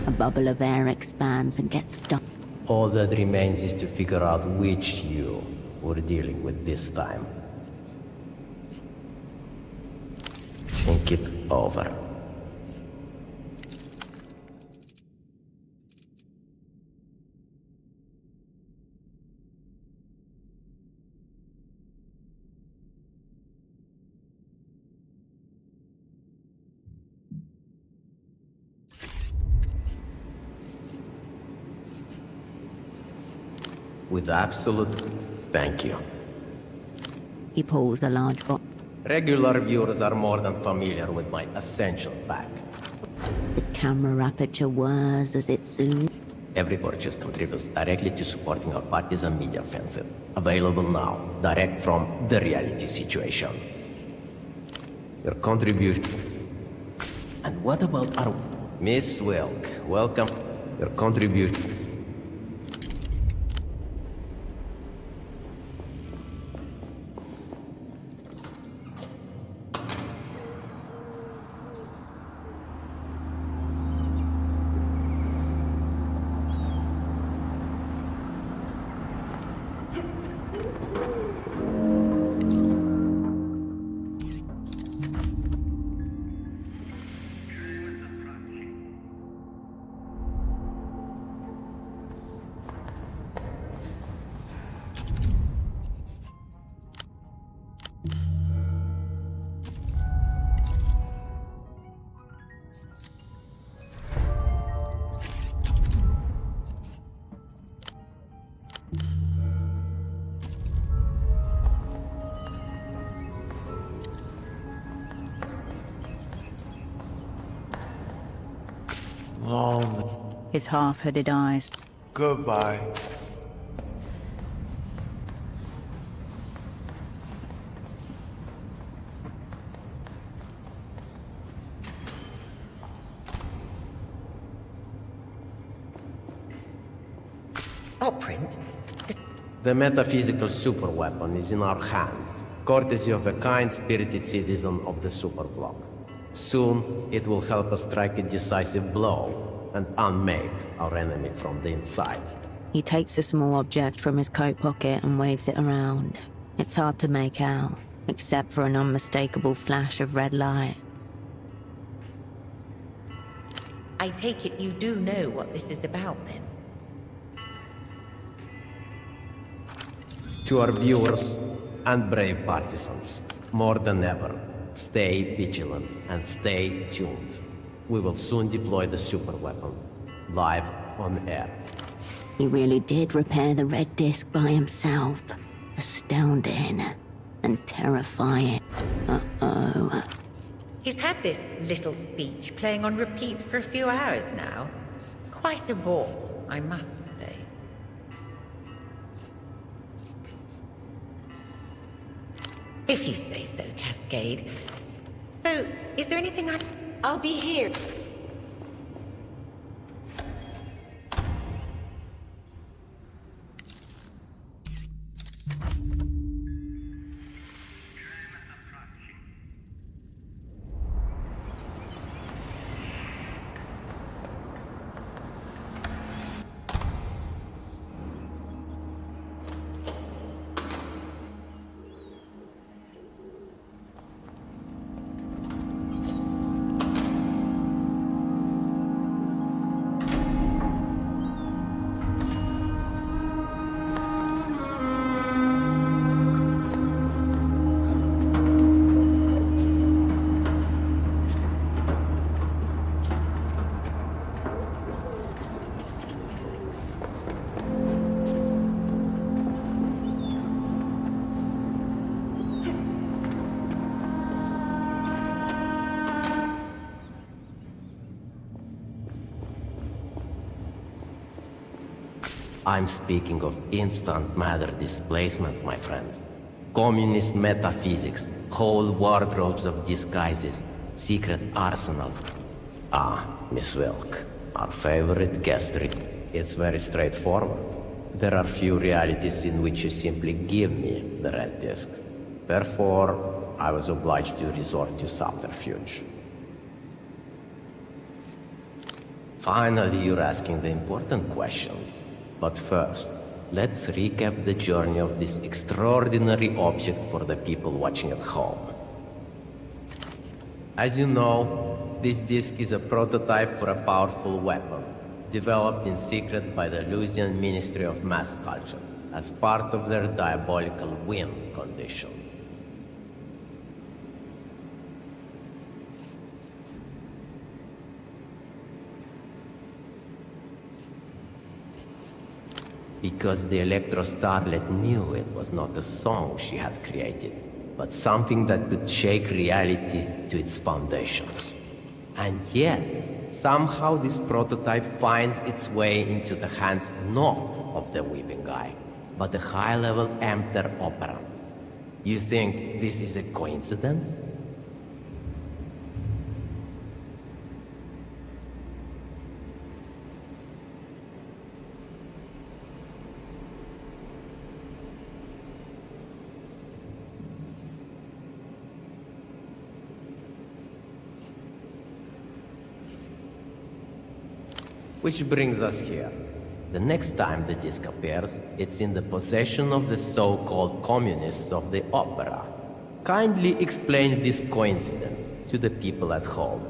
A bubble of air expands and gets stuck. All that remains is to figure out which you we're dealing with this time. Think it over. With absolute thank you. He pulls a large box. Regular viewers are more than familiar with my essential pack. The camera aperture whirs as it zooms. Every purchase contributes directly to supporting our partisan media offensive. Available now, direct from the reality situation. Your contribution. And what about our... Miss Wilk, welcome. Your contribution. His half-hooded eyes. Goodbye. Operant? The metaphysical superweapon is in our hands, courtesy of a kind-spirited citizen of the superblock. Soon, it will help us strike a decisive blow and unmake our enemy from the inside. He takes a small object from his coat pocket and waves it around. It's hard to make out, except for an unmistakable flash of red light. I take it you do know what this is about, then? To our viewers and brave partisans, more than ever, stay vigilant and stay tuned. We will soon deploy the superweapon, live on air. He really did repair the red disc by himself. Astounding and terrifying. Uh-oh. He's had this little speech playing on repeat for a few hours now. Quite a bore, I must say. If you say so, Cascade. So, is there anything I'll be here. I'm speaking of instant matter displacement, my friends. Communist metaphysics, whole wardrobes of disguises, secret arsenals. Ah, Miss Wilk, our favorite guest. It's very straightforward. There are few realities in which you simply give me the red disk. Therefore, I was obliged to resort to subterfuge. Finally, you're asking the important questions. But first, let's recap the journey of this extraordinary object for the people watching at home. As you know, this disc is a prototype for a powerful weapon, developed in secret by the Lusian Ministry of Mass Culture, as part of their diabolical win condition. Because the Electro Starlet knew it was not a song she had created, but something that could shake reality to its foundations. And yet, somehow this prototype finds its way into the hands not of the weeping guy, but a high-level Amter operand. You think this is a coincidence? Which brings us here. The next time the disc appears, it's in the possession of the so-called communists of the opera. Kindly explain this coincidence to the people at home.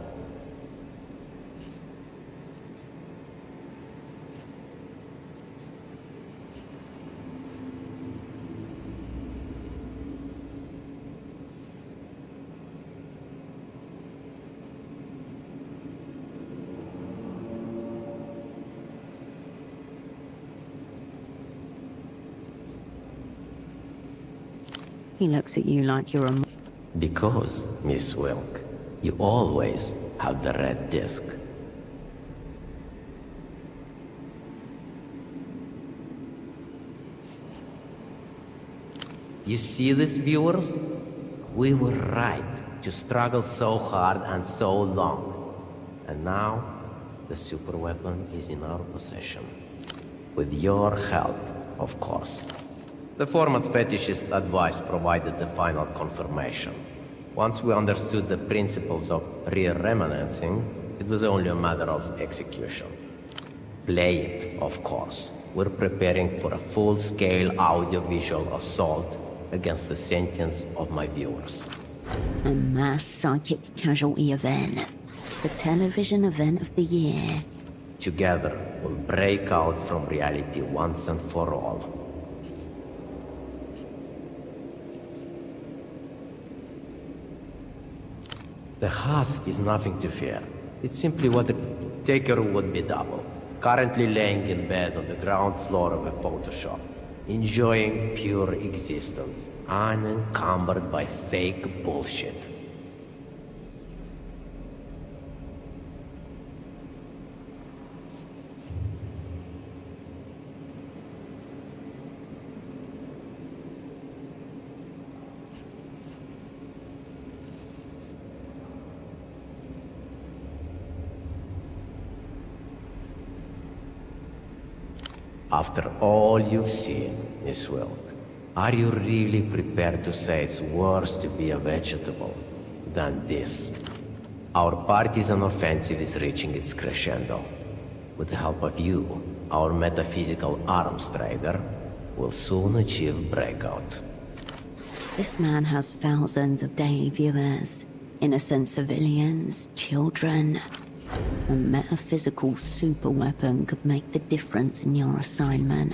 He looks at you like you're a... Because, Miss Wilk, you always have the red disc. You see this, viewers? We were right to struggle so hard and so long. And now, the superweapon is in our possession. With your help, of course. The format fetishist advice provided the final confirmation. Once we understood the principles of re-remanenting, it was only a matter of execution. Play it, of course. We're preparing for a full-scale audiovisual assault against the sentience of my viewers. A mass psychic casualty event. The television event of the year. Together, we'll break out from reality once and for all. The husk is nothing to fear. It's simply what the taker would be double. Currently laying in bed on the ground floor of a photo shop. Enjoying pure existence, unencumbered by fake bullshit. After all you've seen, Miss Wilk, are you really prepared to say it's worse to be a vegetable than this? Our partisan offensive is reaching its crescendo. With the help of you, our metaphysical arms trader will soon achieve breakout. This man has thousands of daily viewers. Innocent civilians, children. A metaphysical superweapon could make the difference in your assignment.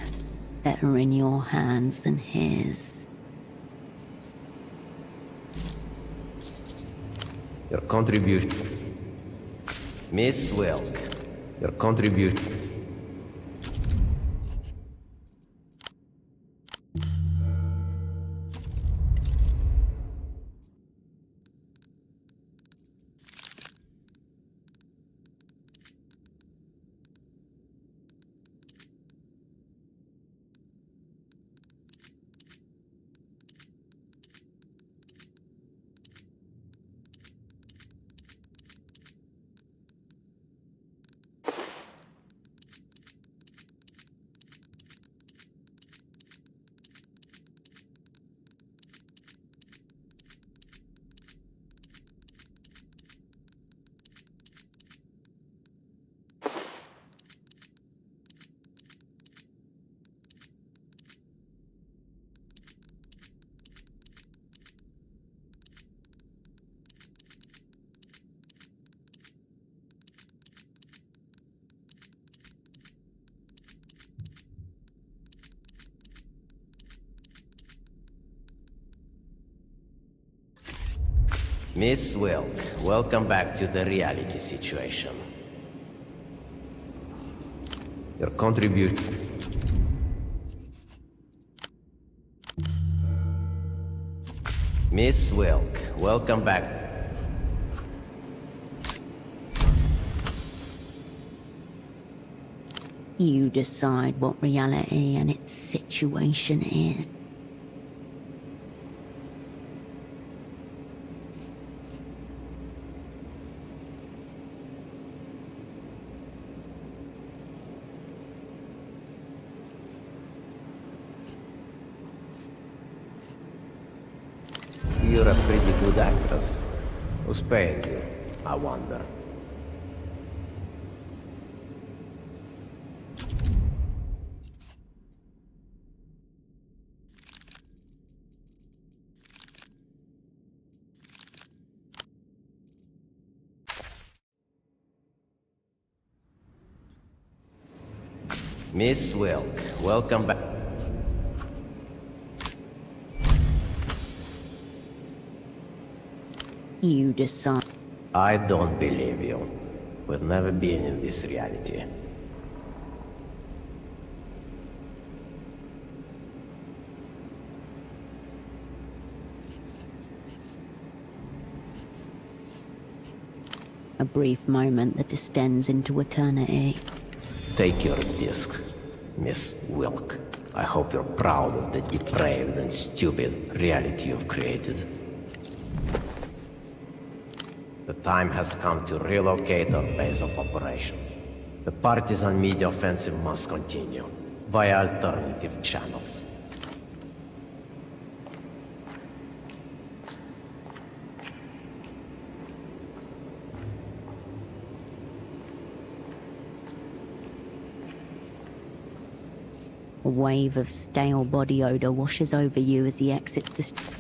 Better in your hands than his. Your contribution... Miss Wilk, your contribution... Miss Wilk, welcome back to the reality situation. Your contribution... Miss Wilk, welcome back. You decide what reality and its situation is. You're a pretty good actress. Who's paying you, I wonder? Miss Wilk, welcome back. You decide. I don't believe you. We've never been in this reality. A brief moment that extends into eternity. Take your disc, Miss Wilk. I hope you're proud of the depraved and stupid reality you've created. The time has come to relocate our base of operations. The partisan media offensive must continue, via alternative channels. A wave of stale body odor washes over you as he exits the street.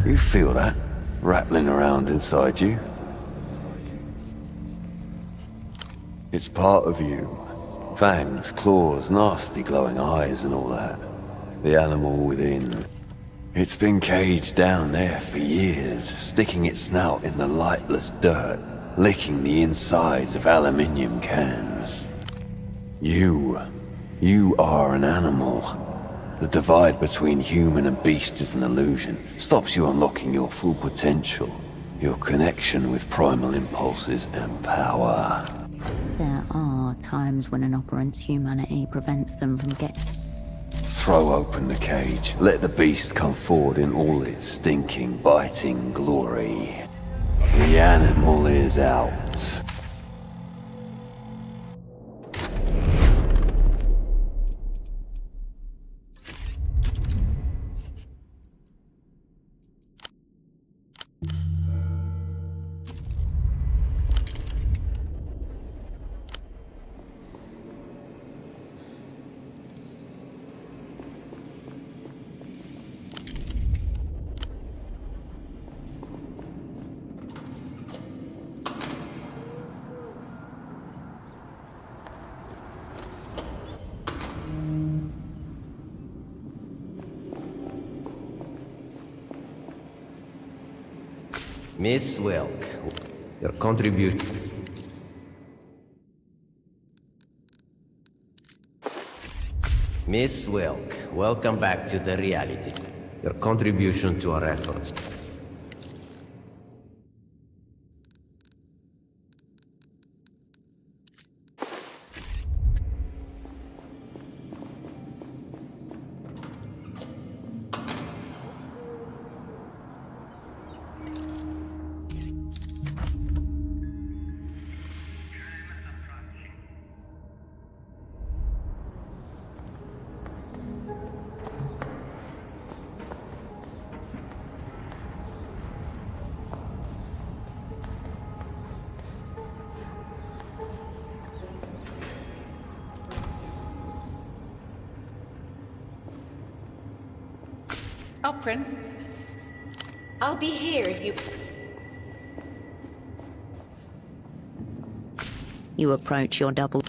You feel that rattling around inside you? It's part of you. Fangs, claws, nasty glowing eyes and all that. The animal within. It's been caged down there for years, sticking its snout in the lightless dirt, licking the insides of aluminium cans. You are an animal. The divide between human and beast is an illusion. Stops you unlocking your full potential. Your connection with primal impulses and power. There are times when an operant's humanity prevents them from getting... Throw open the cage. Let the beast come forward in all its stinking, biting glory. The animal is out. Miss Wilk, your contribution. Miss Wilk, welcome back to the reality. Your contribution to our efforts. Oh, Prince. I'll be here if you... You approach your double.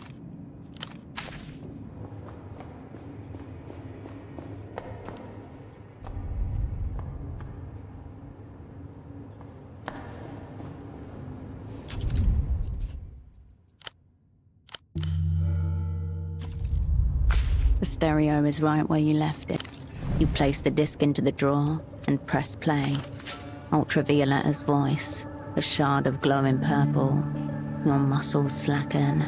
The stereo is right where you left it. You place the disc into the drawer and press play. Ultravioletta's voice, a shard of glowing purple. Your muscles slacken.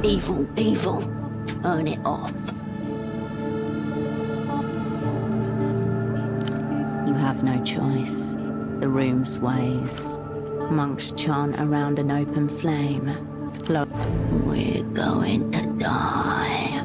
Evil, evil. Turn it off. You have no choice. The room sways. Monks chant around an open flame. We're going to die.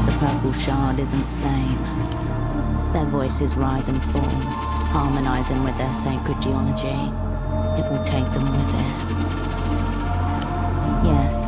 The purple shard isn't flame. Their voices rise and fall, harmonizing with their sacred geology. It will take them with it. Yes.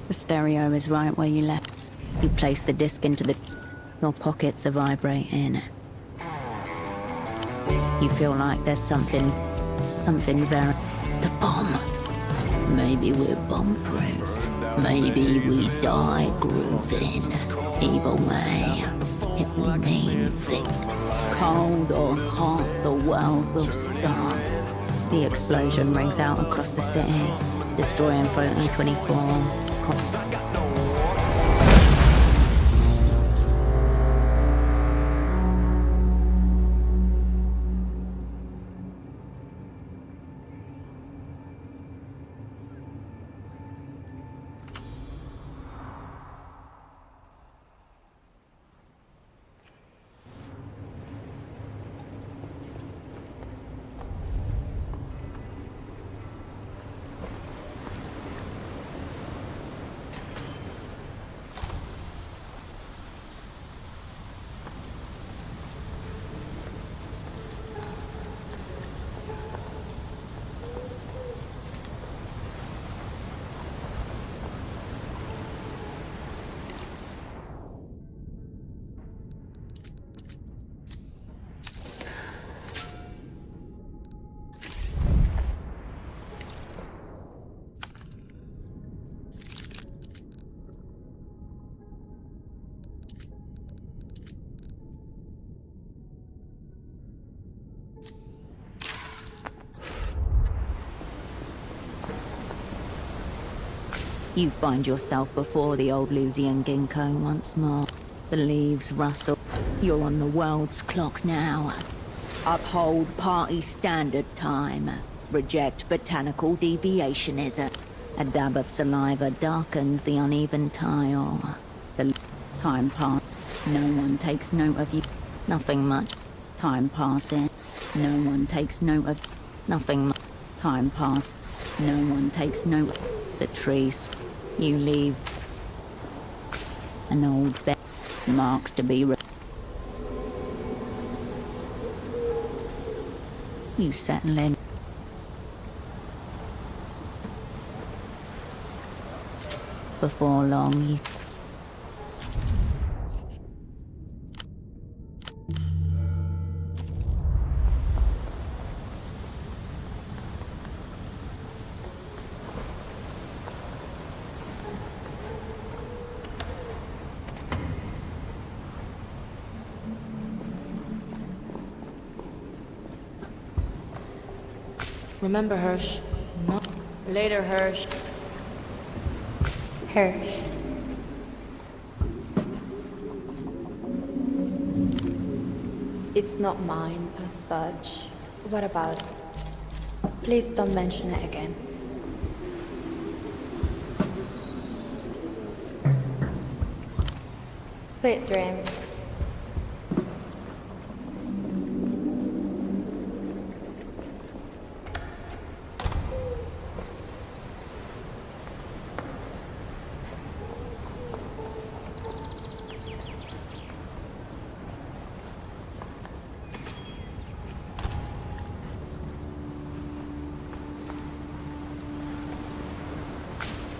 The stereo is right where you left. You place the disc into the... Your pockets are vibrating. You feel like there's something very... The bomb. Maybe we're bomb-proof. Maybe we die grooving. Either way, it will mean thick. Cold or hot, the world will stop. The explosion rings out across the city, destroying Photo 24. You find yourself before the old Lusian ginkgo once more. The leaves rustle. You're on the world's clock now. Uphold party standard time. Reject botanical deviationism. A dab of saliva darkens the uneven tile. The time passes. No one takes note of you. Nothing much. Time passes. No one takes note of. Nothing much. Time passes. No one takes note. The trees. You leave. An old bed. Marks to be. You settle in. Before long, you... Remember, Hirsch. No. Later, Hirsch. Hirsch. It's not mine as such. What about it? Please don't mention it again. Sweet dream.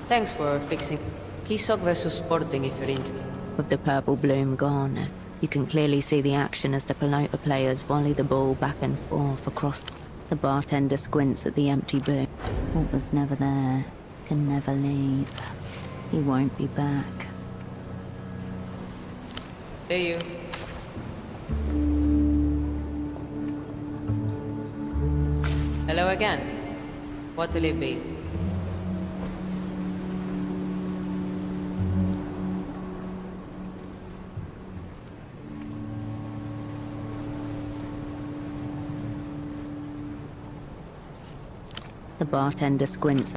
Thanks for fixing. Kisok versus Sporting if you're into. With the purple bloom gone, you can clearly see the action as the pelota players volley the ball back and forth across. The bartender squints at the empty booth. What was never there can never leave. He won't be back. See you. Hello again. What will it be? The bartender squints.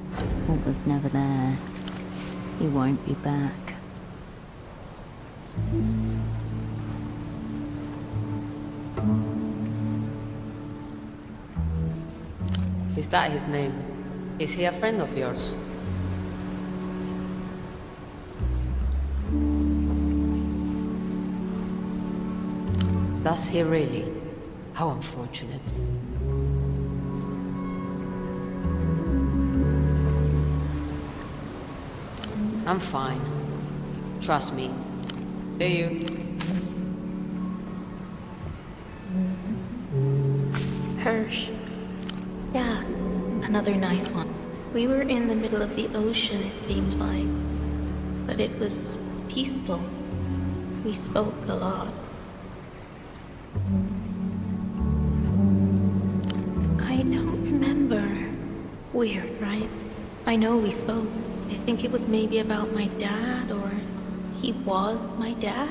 What was never there. He won't be back. Is that his name? Is he a friend of yours? Does he really? How unfortunate. I'm fine. Trust me. See you. Hirsch. Yeah, another nice one. We were in the middle of the ocean, it seemed like. But it was peaceful. We spoke a lot. I don't remember. Weird, right? I know we spoke. I think it was maybe about my dad, or he was my dad.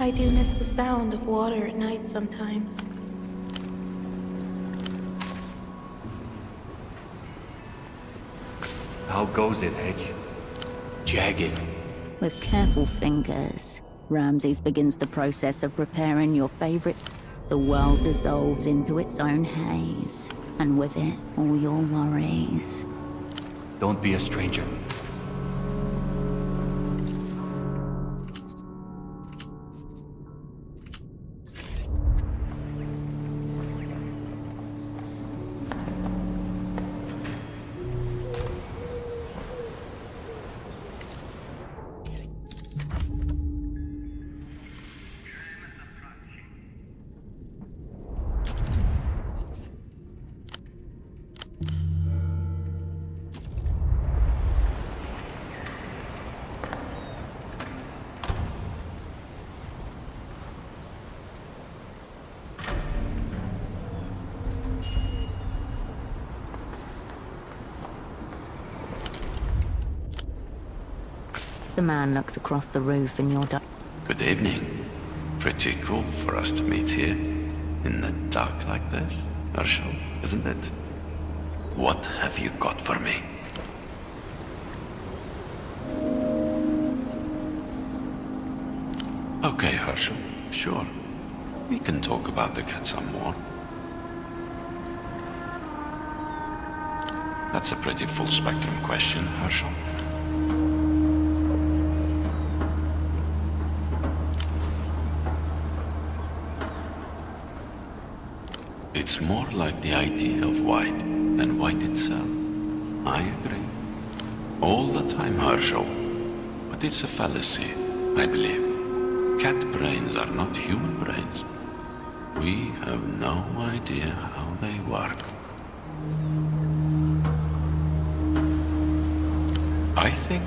I do miss the sound of water at night sometimes. How goes it, Hedge? Jagged. With careful fingers, Ramses begins the process of preparing your favorites. The world dissolves into its own haze, and with it, all your worries. Don't be a stranger. The man looks across the roof and you're Good evening. Pretty cool for us to meet here. In the dark like this, Herschel, isn't it? What have you got for me? Okay, Herschel, sure. We can talk about the cat some more. That's a pretty full-spectrum question, Herschel. It's more like the idea of white than white itself. I agree. All the time, Herschel. But it's a fallacy, I believe. Cat brains are not human brains. We have no idea how they work. I think...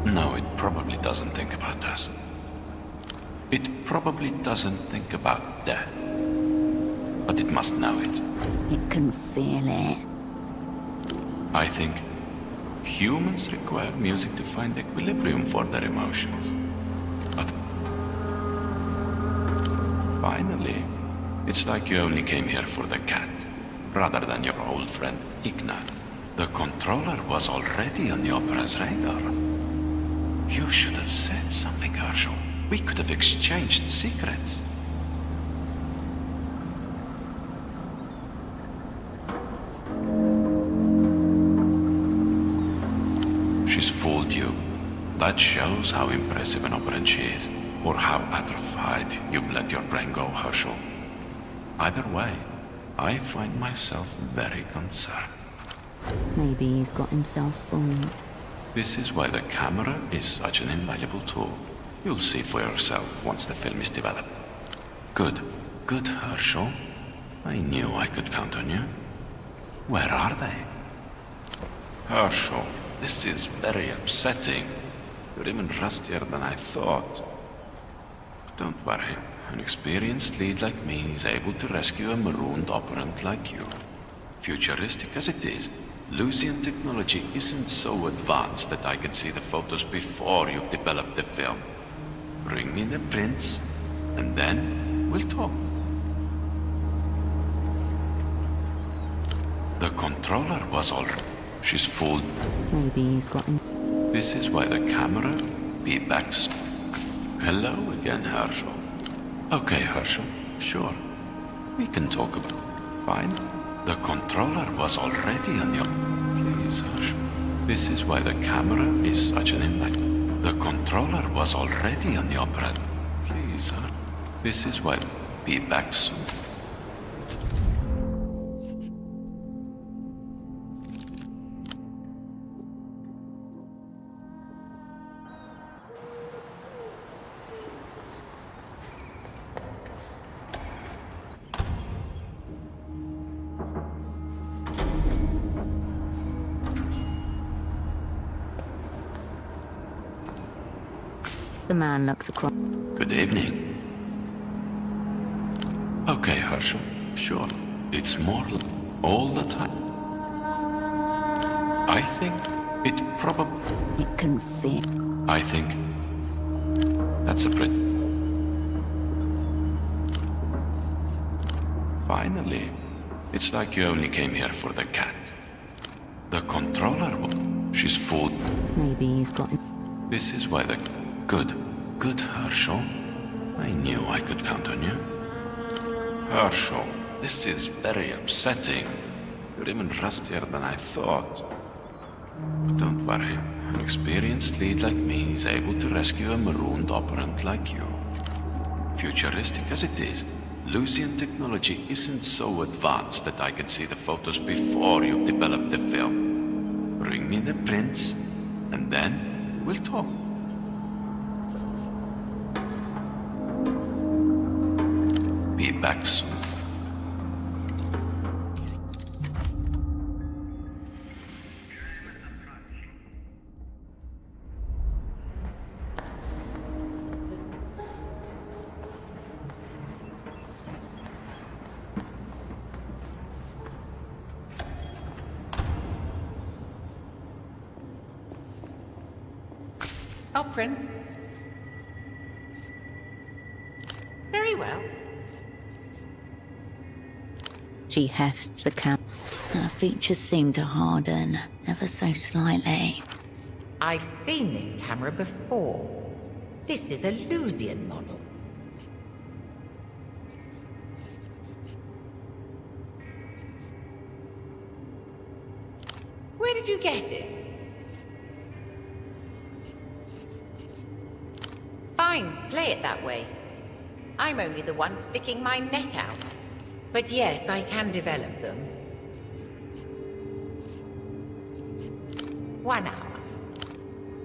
No, it probably doesn't think about us. It probably doesn't think about death. But it must know it. It can feel it. I think humans require music to find equilibrium for their emotions. But finally, it's like you only came here for the cat, rather than your old friend Ignat. The controller was already on the Opera's radar. You should have said something, Herschel. We could have exchanged secrets. She's fooled you. That shows how impressive an operand she is, or how atrophied you've let your brain go, Herschel. Either way, I find myself very concerned. Maybe he's got himself fooled. This is why the camera is such an invaluable tool. You'll see for yourself once the film is developed. Good. Good, Herschel. I knew I could count on you. Where are they? Herschel, this is very upsetting. You're even rustier than I thought. Don't worry. An experienced lead like me is able to rescue a marooned operand like you. Futuristic as it is, Lucian technology isn't so advanced that I can see the photos before you've developed the film. Bring me the prints, and then we'll talk. The controller was already... She's fooled. Maybe he's got him. This is why the camera be back soon. Hello again, Herschel. Okay, Herschel, sure. We can talk about... Fine. The controller was already on your... Please, Herschel. This is why the camera is such an impact. The controller was already on the opera. Please, Herschel. This is why... Be back soon. The man looks across. Good evening. Okay, Herschel, sure. It's more all the time. I think it probably... It can fit. I think that's a pretty... Finally, it's like you only came here for the cat. The controller... She's fooled. Maybe he's got him. This is why the... Good. Good, Herschel. I knew I could count on you. Herschel, this is very upsetting. You're even rustier than I thought. But don't worry. An experienced lead like me is able to rescue a marooned operand like you. Futuristic as it is, Lucian technology isn't so advanced that I can see the photos before you've developed the film. Bring me the prints, and then we'll talk. Be back soon. I'll print. Very well. She hefts the cam. Her features seem to harden ever so slightly. I've seen this camera before. This is a Lusian model. Where did you get it? Fine, play it that way. I'm only the one sticking my neck out. But yes, I can develop them. 1 hour.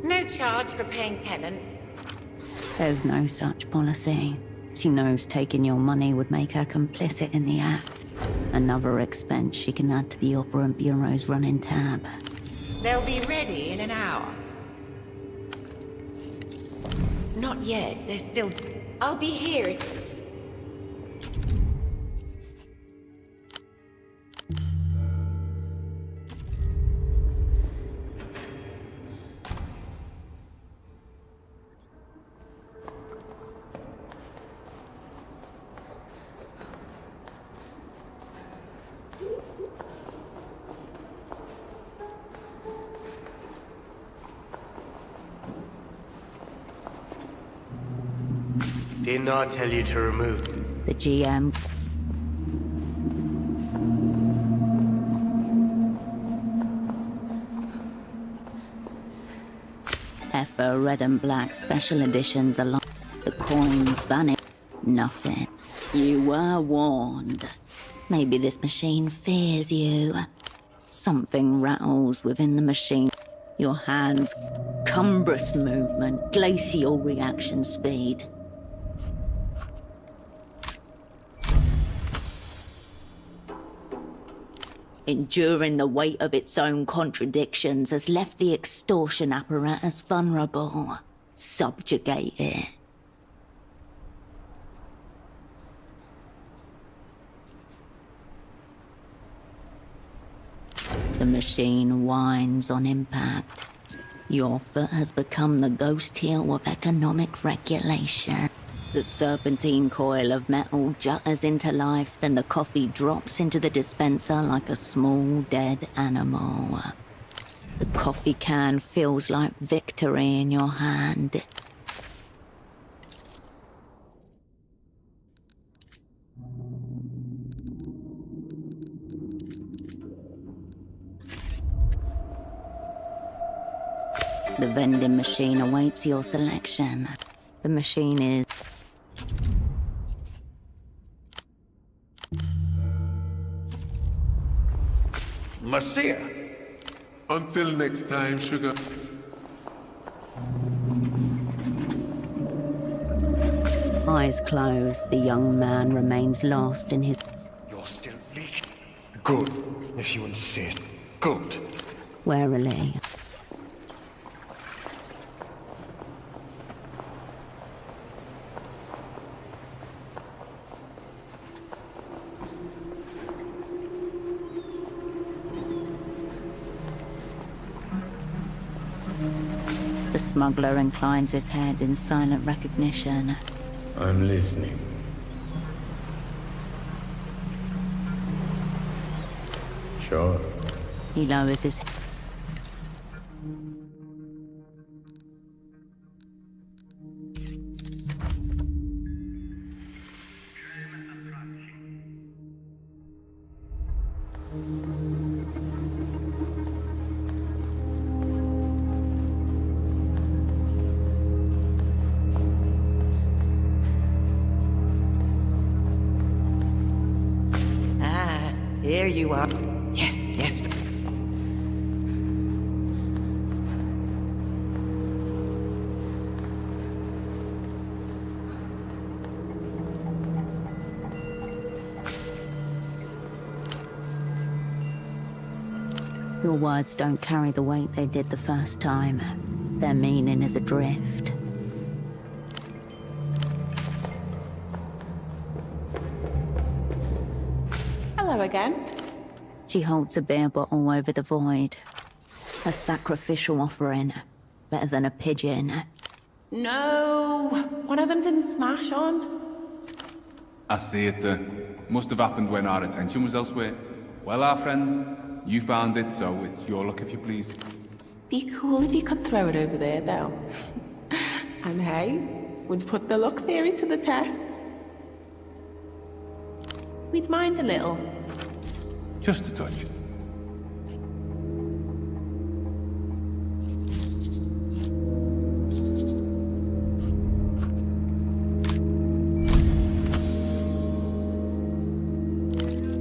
No charge for paying tenants. There's no such policy. She knows taking your money would make her complicit in the act. Another expense she can add to the Operant Bureau's running tab. They'll be ready in an hour. Not yet, they're still... I'll be here. Did not tell you to remove. The GM. FO red and black special editions along. The coins vanish. Nothing. You were warned. Maybe this machine fears you. Something rattles within the machine. Your hands, cumbrous movement, glacial reaction speed. Enduring the weight of its own contradictions has left the extortion apparatus vulnerable. Subjugate it. The machine whines on impact. Your foot has become the ghost heel of economic regulation. The serpentine coil of metal jutters into life, then the coffee drops into the dispenser like a small dead animal. The coffee can feels like victory in your hand. The vending machine awaits your selection. The machine is... Marcia. Until next time, sugar. Eyes closed, the young man remains lost in his... You're still leaking. Good, if you insist. Good. Warily. The smuggler inclines his head in silent recognition. I'm listening. Sure. He lowers his head. There you are. Yes, yes. Your words don't carry the weight they did the first time. Their meaning is adrift. Hello again. She holds a beer bottle over the void. A sacrificial offering. Better than a pigeon. No! One of them didn't smash on. I see it. Must have happened when our attention was elsewhere. Well, our friend, you found it, so it's your luck if you please. Be cool if you could throw it over there, though. And hey, would put the luck theory to the test. We'd mind a little. Just a touch.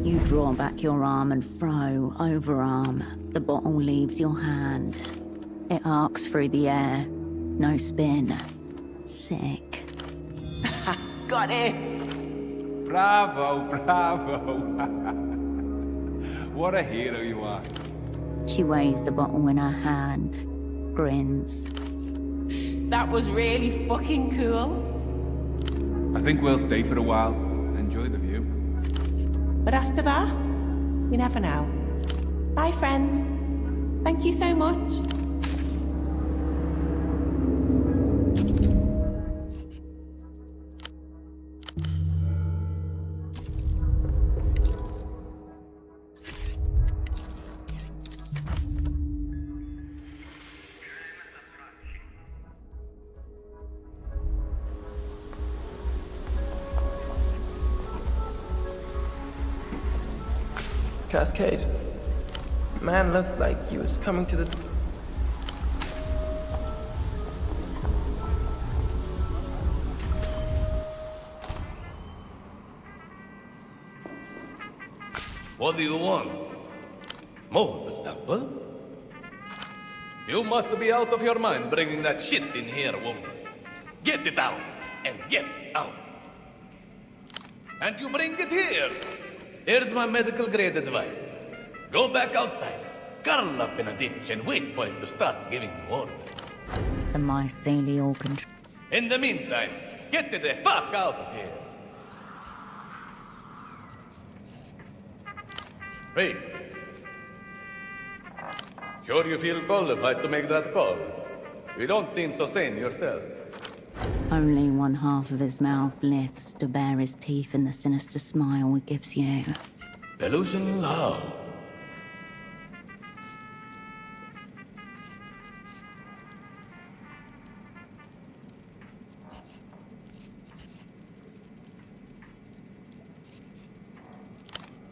You draw back your arm and throw, overarm. The bottle leaves your hand. It arcs through the air. No spin. Sick. Got it! Bravo, bravo! What a hero you are. She weighs the bottle in her hand, grins. That was really fucking cool. I think we'll stay for a while. Enjoy the view. But after that, you never know. Bye, friend. Thank you so much. Cascade. Man looked like he was coming to the... What do you want? Mold sample? You must be out of your mind bringing that shit in here, woman. Get it out, and get it out. And you bring it here. Here's my medical grade advice. Go back outside, curl up in a ditch, and wait for it to start giving you orders. The mycelial control. In the meantime, get the fuck out of here. Wait. Sure you feel qualified to make that call? You don't seem so sane yourself. Only one half of his mouth lifts to bare his teeth in the sinister smile it gives you. Delusional how?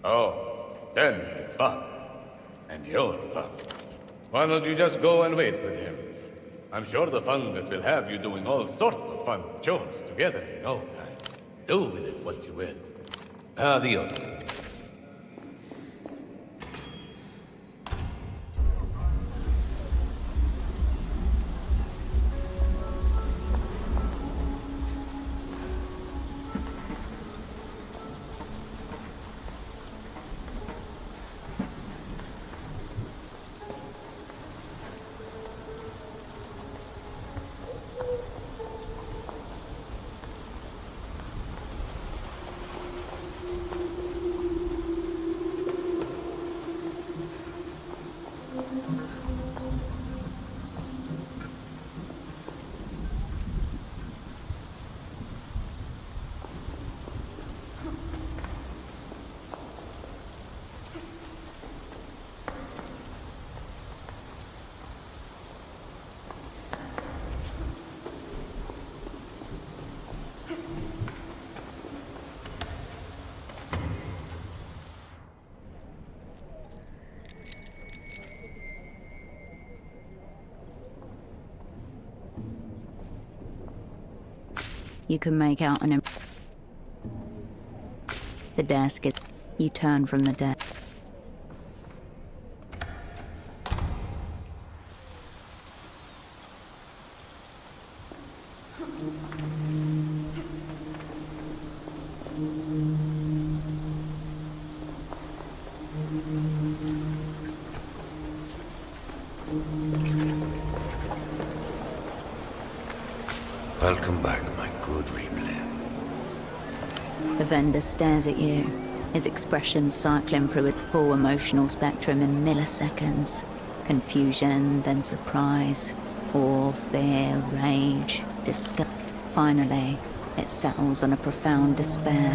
Oh, then he's fucked. And you're fucked. Why don't you just go and wait with him? I'm sure the fungus will have you doing all sorts of fun chores together in no time. Do with it what you will. Adios. You can make out the desk is... You turn from the desk. Welcome back, my good replay. The vendor stares at you, his expression cycling through its full emotional spectrum in milliseconds. Confusion, then surprise, Awe, fear, rage, disgust. Finally, it settles on a profound despair.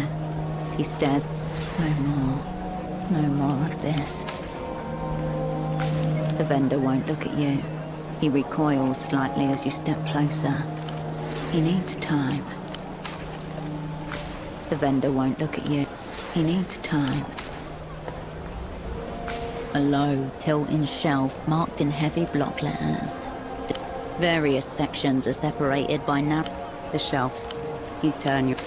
He stares. No more. No more of this. The vendor won't look at you. He recoils slightly as you step closer. He needs time. The vendor won't look at you. He needs time. A low, tilting shelf marked in heavy block letters. Various sections are separated by the shelves. You turn your...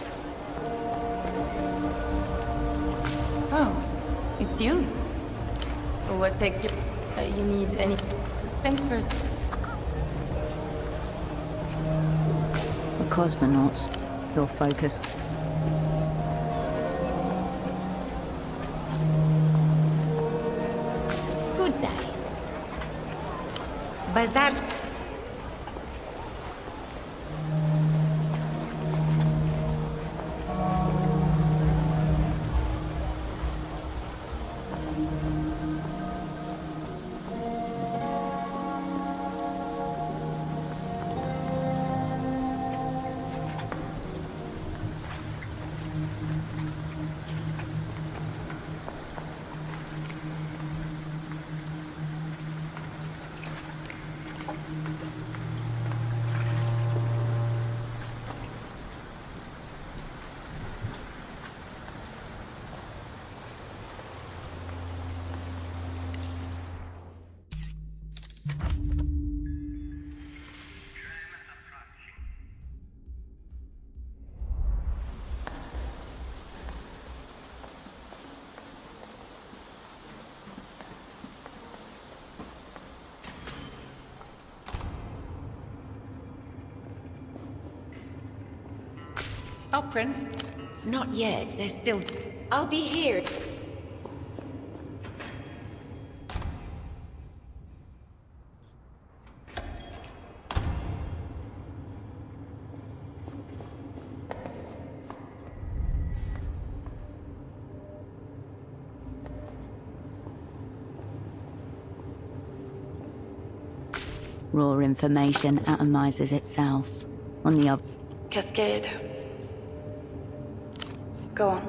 Oh, it's you. What takes you? You need any... Thanks first. The cosmonauts. Your focus. Good day. Bazaar's... Oh, Prince? Not yet. They're still... I'll be here. Raw information atomizes itself. On the other... Cascade. Go on.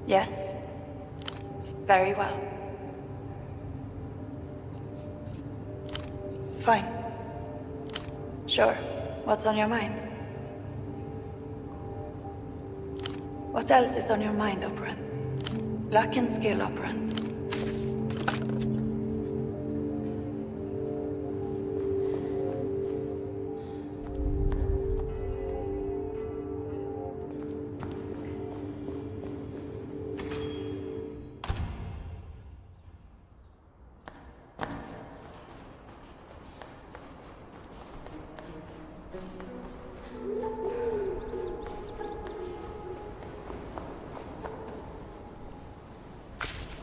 Yes. Very well. Fine. Sure. What's on your mind? What else is on your mind, Operant? Luck and skill, Operant.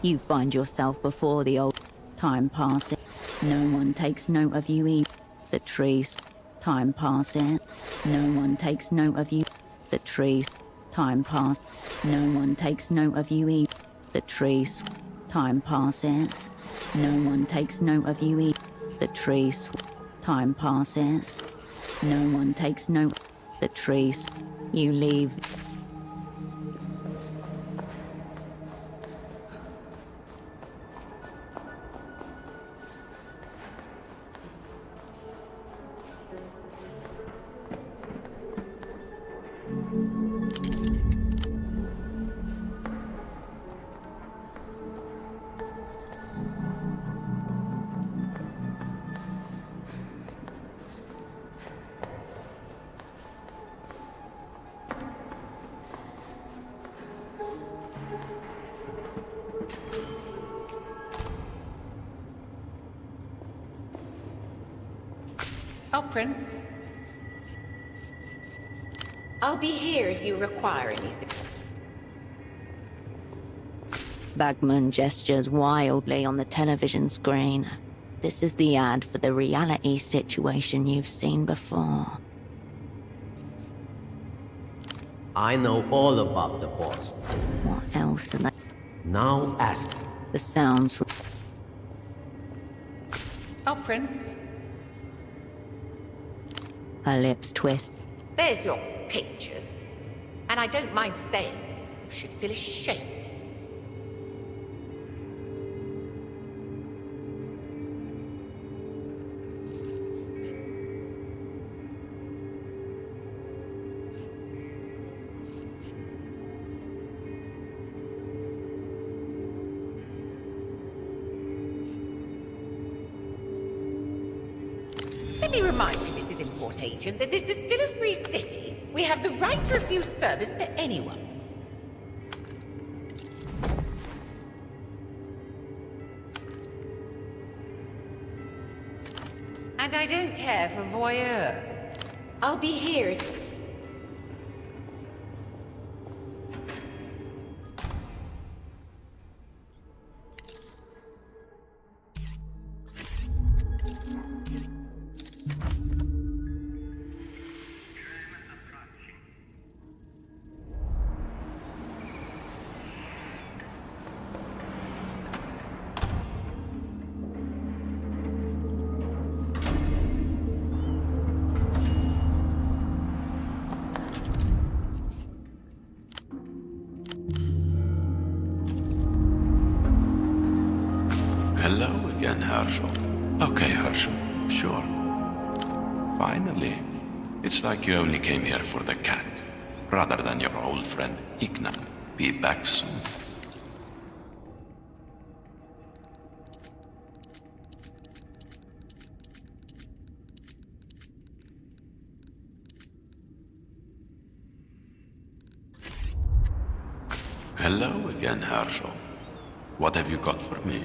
You find yourself before the old... Time passes. No one takes note of you either. The trees. Time passes. No one takes note of you. The trees. Time passes. No one takes note of you either. The trees. Time passes. No one takes note of you either. The trees. Time passes. No one takes note. The trees. You leave. Oh, Prince? I'll be here if you require anything. Bagman gestures wildly on the television screen. This is the ad for the reality situation you've seen before. I know all about the post. What else are they? Now ask, The sounds. Oh, Prince. Her lips twist. There's your pictures. And I don't mind saying, you should feel ashamed. Let me remind you, Mrs. Import Agent, that this is still a free city. We have the right to refuse service to anyone. And I don't care for voyeurs. I'll be here. Hello again, Herschel. Okay, Herschel, sure. Finally. It's like you only came here for the cat, rather than your old friend Igna. Be back soon. Hello again, Herschel. What have you got for me?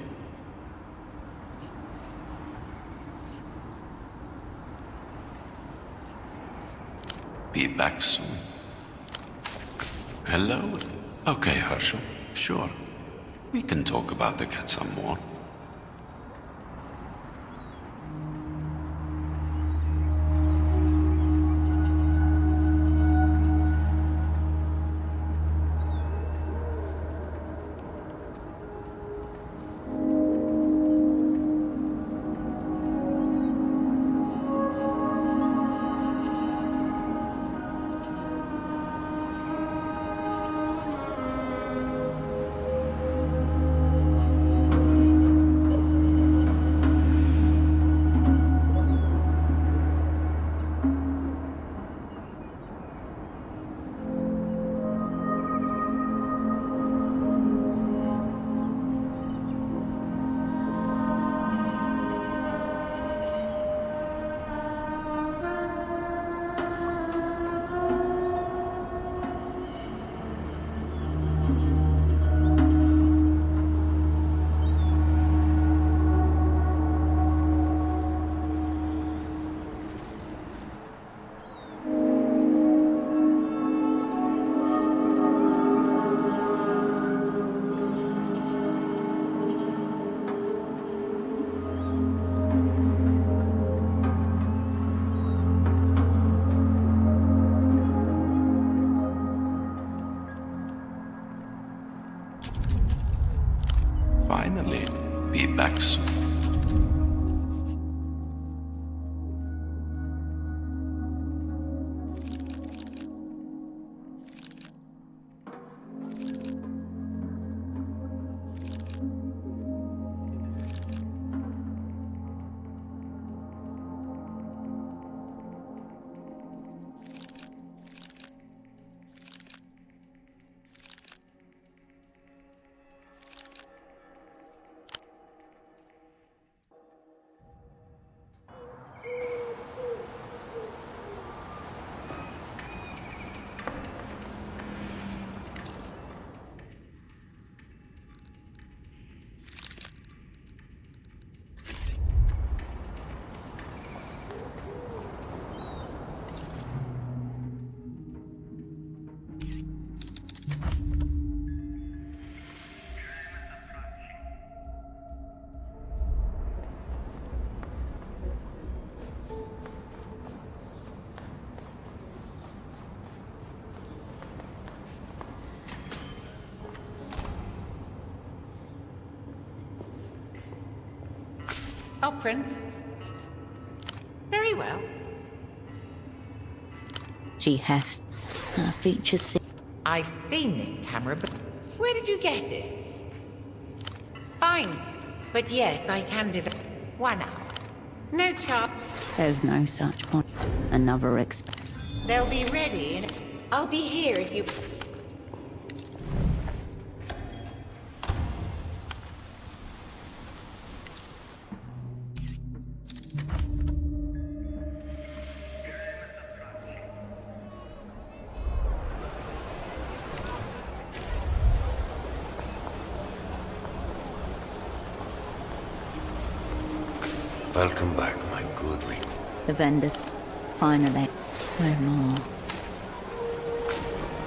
Be back soon. Hello? Okay, Herschel. Sure. We can talk about the cat some more. Finally, be back soon. I'll print. Very well. She hefts her features. I've seen this camera, but where did you get it? Fine. But yes, I can do 1 hour. No charge. There's no such point. Another They'll be ready, and I'll be here if you... Welcome back, my good Reaper. The vendors finally no more.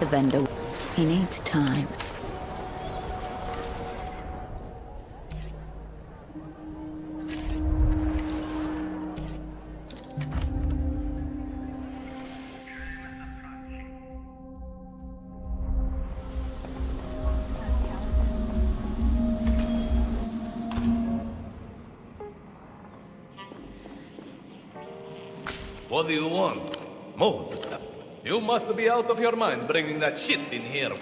The vendor, he needs time. What do you want? More stuff. You must be out of your mind bringing that shit in here.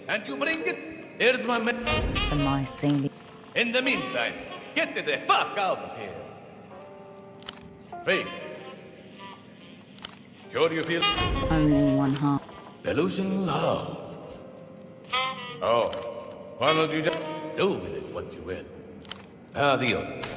Can't you bring it? Here's my Am I seeing? In the meantime, get the fuck out of here. Wait. Sure you feel... Only one half. Delusion love. Oh, why don't you just do with it what you will? Adios.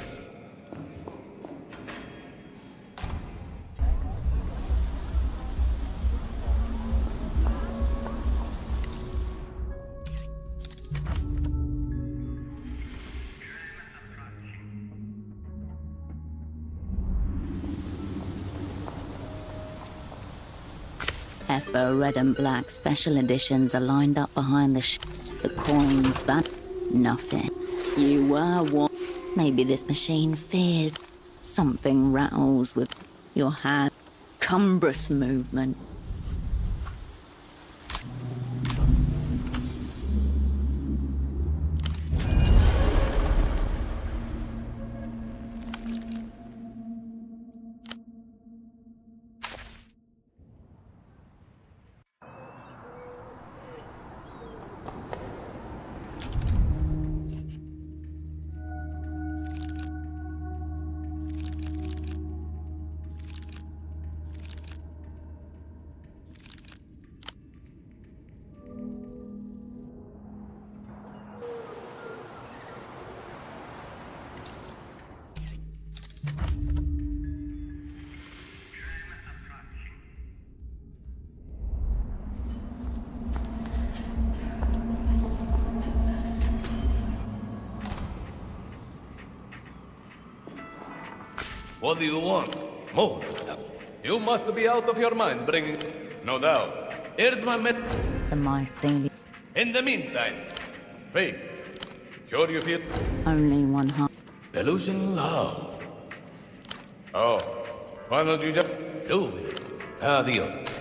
Effer red and black special editions are lined up behind the coins van. Nothing. You were one. Maybe this machine fears. Something rattles with your hand. Cumbrous movement. What do you want? More stuff. You must be out of your mind bringing... No doubt. Here's my The mycelium. In the meantime... Wait. Sure you feel... Only one half. Delusion love. Oh, why don't you just do it? Adios.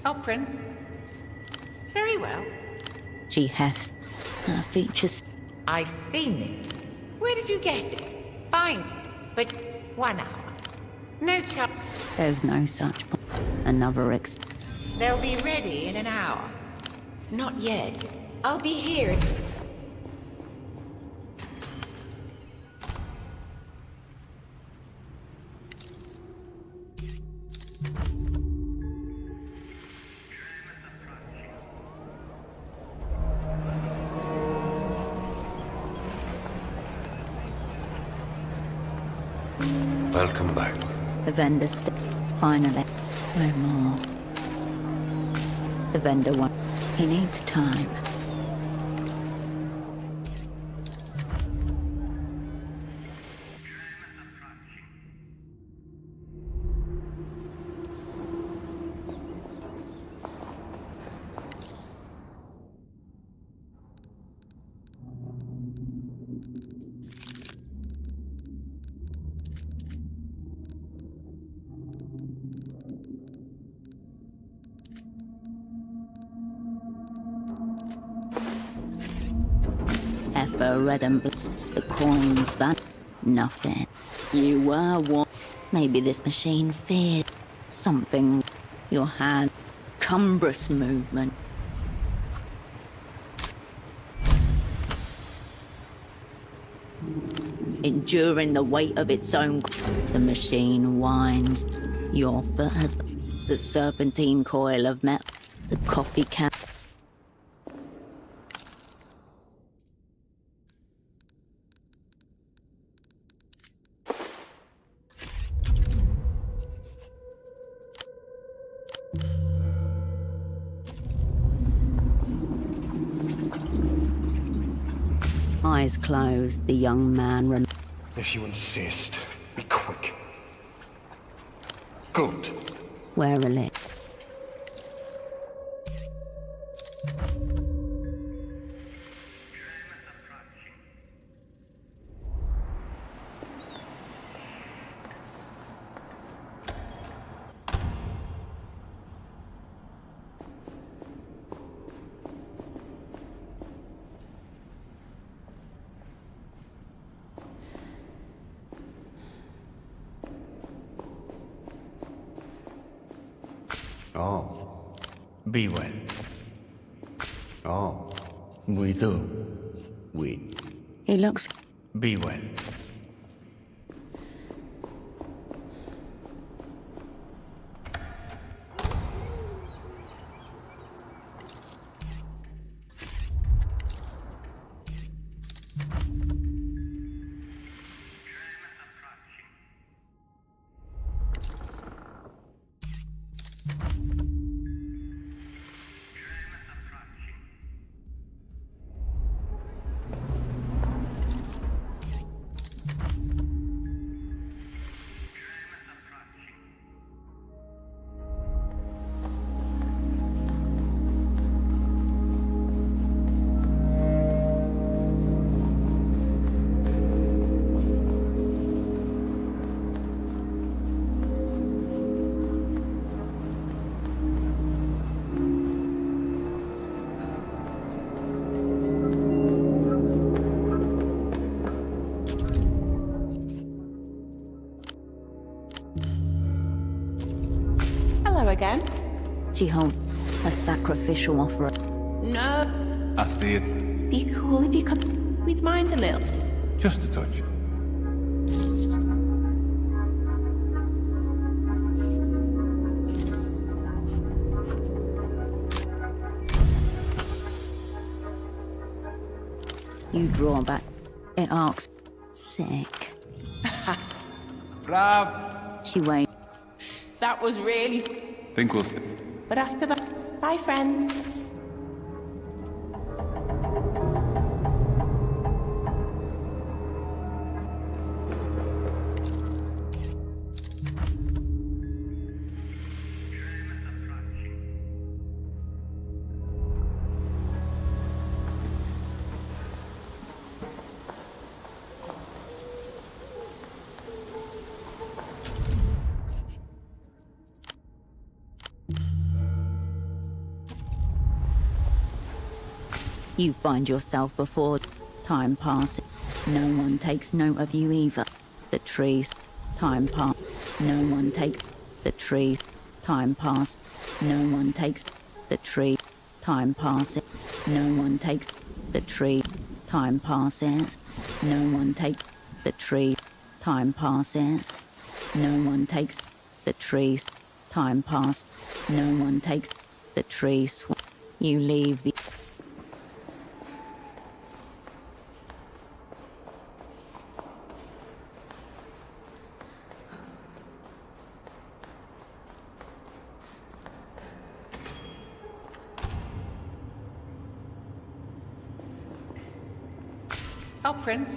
I'll print. Very well. She hefts her features. I've seen this. Where did you get it? Fine. But 1 hour. No charge. There's no such another They'll be ready in an hour. Not yet. I'll be here. Welcome back. The vendor finally no more. The vendor he needs time. paper red and black. The coins van. Nothing. You were what? Maybe this machine feared something. Your hand. Cumbrous movement. Enduring the weight of its own. The machine whines. Your foot has the serpentine coil of metal. The coffee can. Eyes closed, the young man If you insist, be quick. Good. warily. Oh. Be well. Oh. We do. We. He looks. Be well. Again? She holds a sacrificial offering. No. I see it. Be cool if you could. We'd mind a little. Just a touch. You draw back. It arcs. Sick. Brav! She waits. That was really. Think we'll stay. But after that, bye, friend. You find yourself before time passes. No one takes note of you either. The trees, time pass. No one takes the trees, time pass. No one takes the tree, time passes. No one takes the tree, time passes. No one takes the tree, time passes. No one takes the trees, time pass. No one takes the trees. You leave the. Oh, Prince.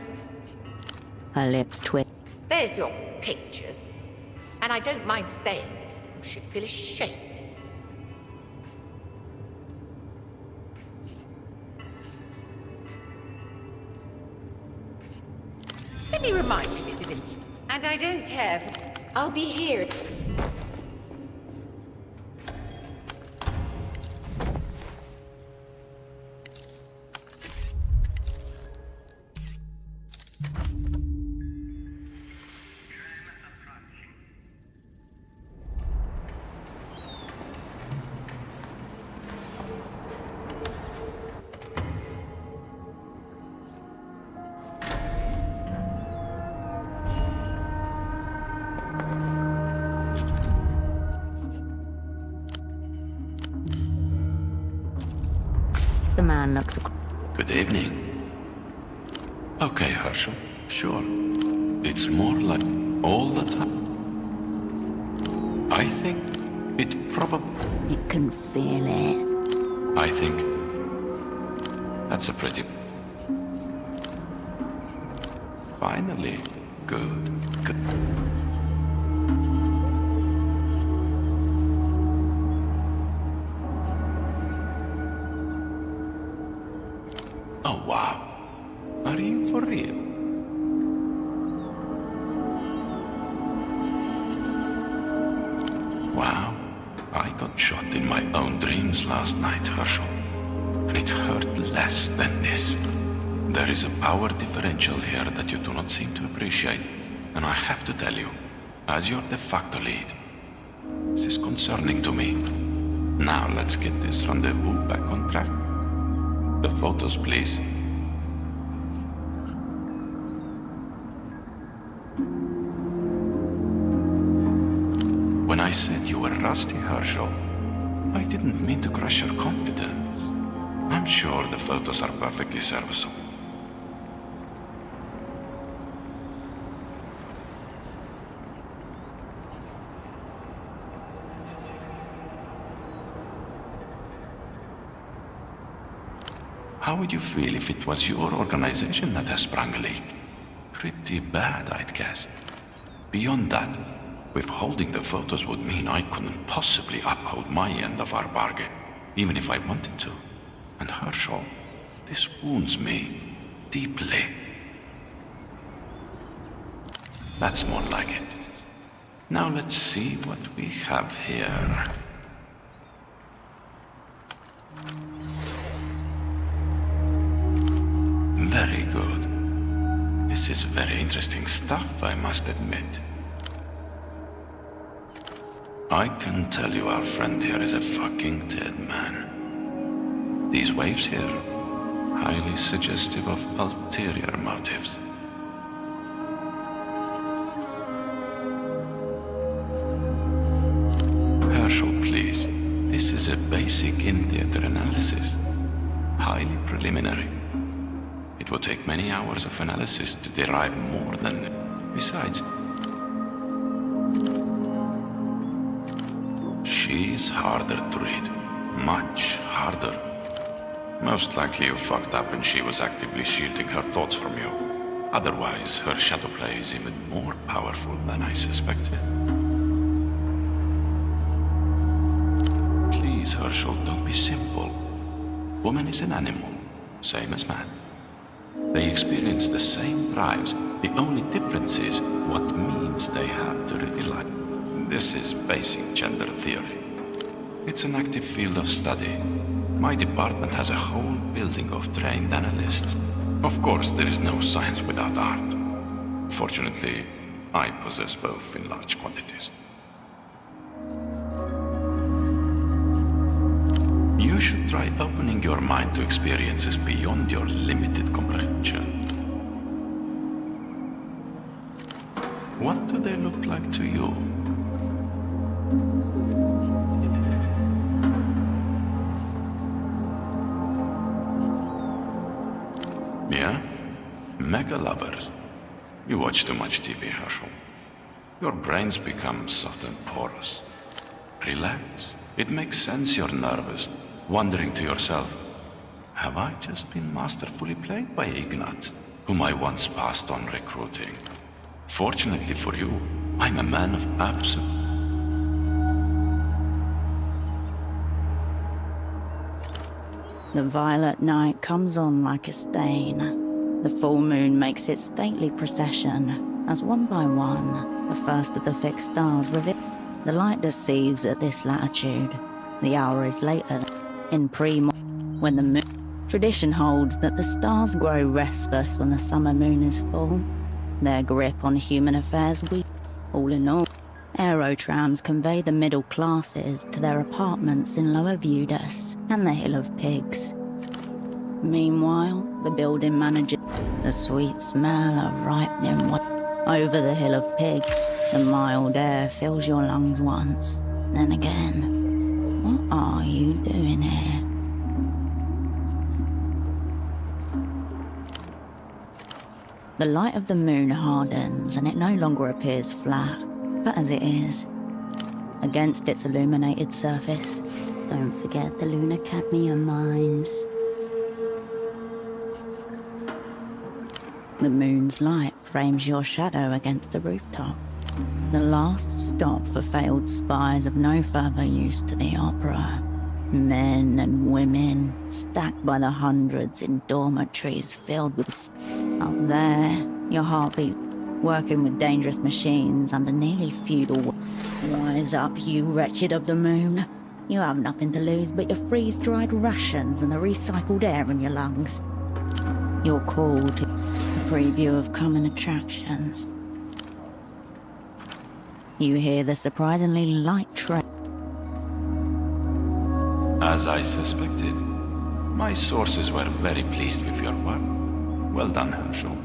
Her lips twitch. There's your pictures. And I don't mind saying, you should feel ashamed. Let me remind you, Mrs. And I don't care if I'll be here. The man looks... Good evening. Okay, Herschel, sure. It's more like all the time. I think it probably... It can feel it. I think that's a pretty... Finally, good. Oh, wow. Are you for real? Wow. I got shot in my own dreams last night, Herschel. And it hurt less than this. There is a power differential here that you do not seem to appreciate. And I have to tell you, as your de facto lead, this is concerning to me. Now let's get this rendezvous back on track. The photos, please. When I said you were rusty, Herschel, I didn't mean to crush your confidence. I'm sure the photos are perfectly serviceable. How would you feel if it was your organization that has sprung a leak? Pretty bad, I'd guess. Beyond that, withholding the photos would mean I couldn't possibly uphold my end of our bargain, even if I wanted to. And Herschel, this wounds me deeply. That's more like it. Now let's see what we have here. Very good. This is very interesting stuff, I must admit. I can tell you our friend here is a fucking dead man. These waves here, highly suggestive of ulterior motives. Herschel, please. This is a basic in-theater analysis. Highly preliminary. It would take many hours of analysis to derive more than... Besides, she's harder to read. Much harder. Most likely you fucked up and she was actively shielding her thoughts from you. Otherwise, her shadow play is even more powerful than I suspected. Please, Herschel, don't be simple. Woman is an animal, same as man. They experience the same drives. The only difference is what means they have to realize. This is basic gender theory. It's an active field of study. My department has a whole building of trained analysts. Of course, there is no science without art. Fortunately, I possess both in large quantities. You should try opening your mind to experiences beyond your limited comprehension. What do they look like to you? Yeah? Mega lovers. You watch too much TV, Herschel. Your brains become soft and porous. Relax. It makes sense you're nervous, wondering to yourself, have I just been masterfully played by Ignatz, whom I once passed on recruiting? Fortunately for you, I'm a man of absolute... The violet night comes on like a stain. The full moon makes its stately procession, as one by one, the first of the fixed stars reveal. The light deceives at this latitude. The hour is later, in pre-morn, when the moon... Tradition holds that the stars grow restless when the summer moon is full. Their grip on human affairs weak. All in all, aerotrams convey the middle classes to their apartments in Lower Vtuber and the Hill of Pigs. Meanwhile, the building manager... The sweet smell of ripening wine. Over the Hill of Pig, the mild air fills your lungs once, then again. What are you doing here? The light of the moon hardens and it no longer appears flat, but as it is, against its illuminated surface. Don't forget the lunar cadmium mines. The moon's light frames your shadow against the rooftop. The last stop for failed spies of no further use to the opera. Men and women, stacked by the hundreds in dormitories filled with... Up there, your heartbeat, working with dangerous machines under nearly feudal... Wise up, you wretched of the moon. You have nothing to lose but your freeze-dried rations and the recycled air in your lungs. You're called to a preview of coming attractions. You hear the surprisingly light train. As I suspected, my sources were very pleased with your work. Well done, Herschel.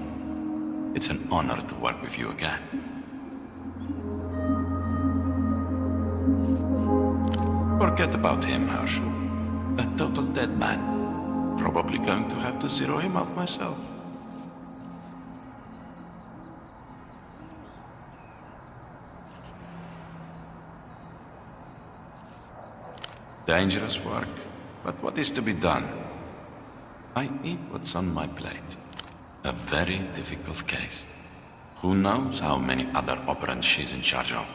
It's an honor to work with you again. Forget about him, Herschel. A total dead man. Probably going to have to zero him out myself. Dangerous work, but what is to be done? I eat what's on my plate. A very difficult case. Who knows how many other operands she's in charge of?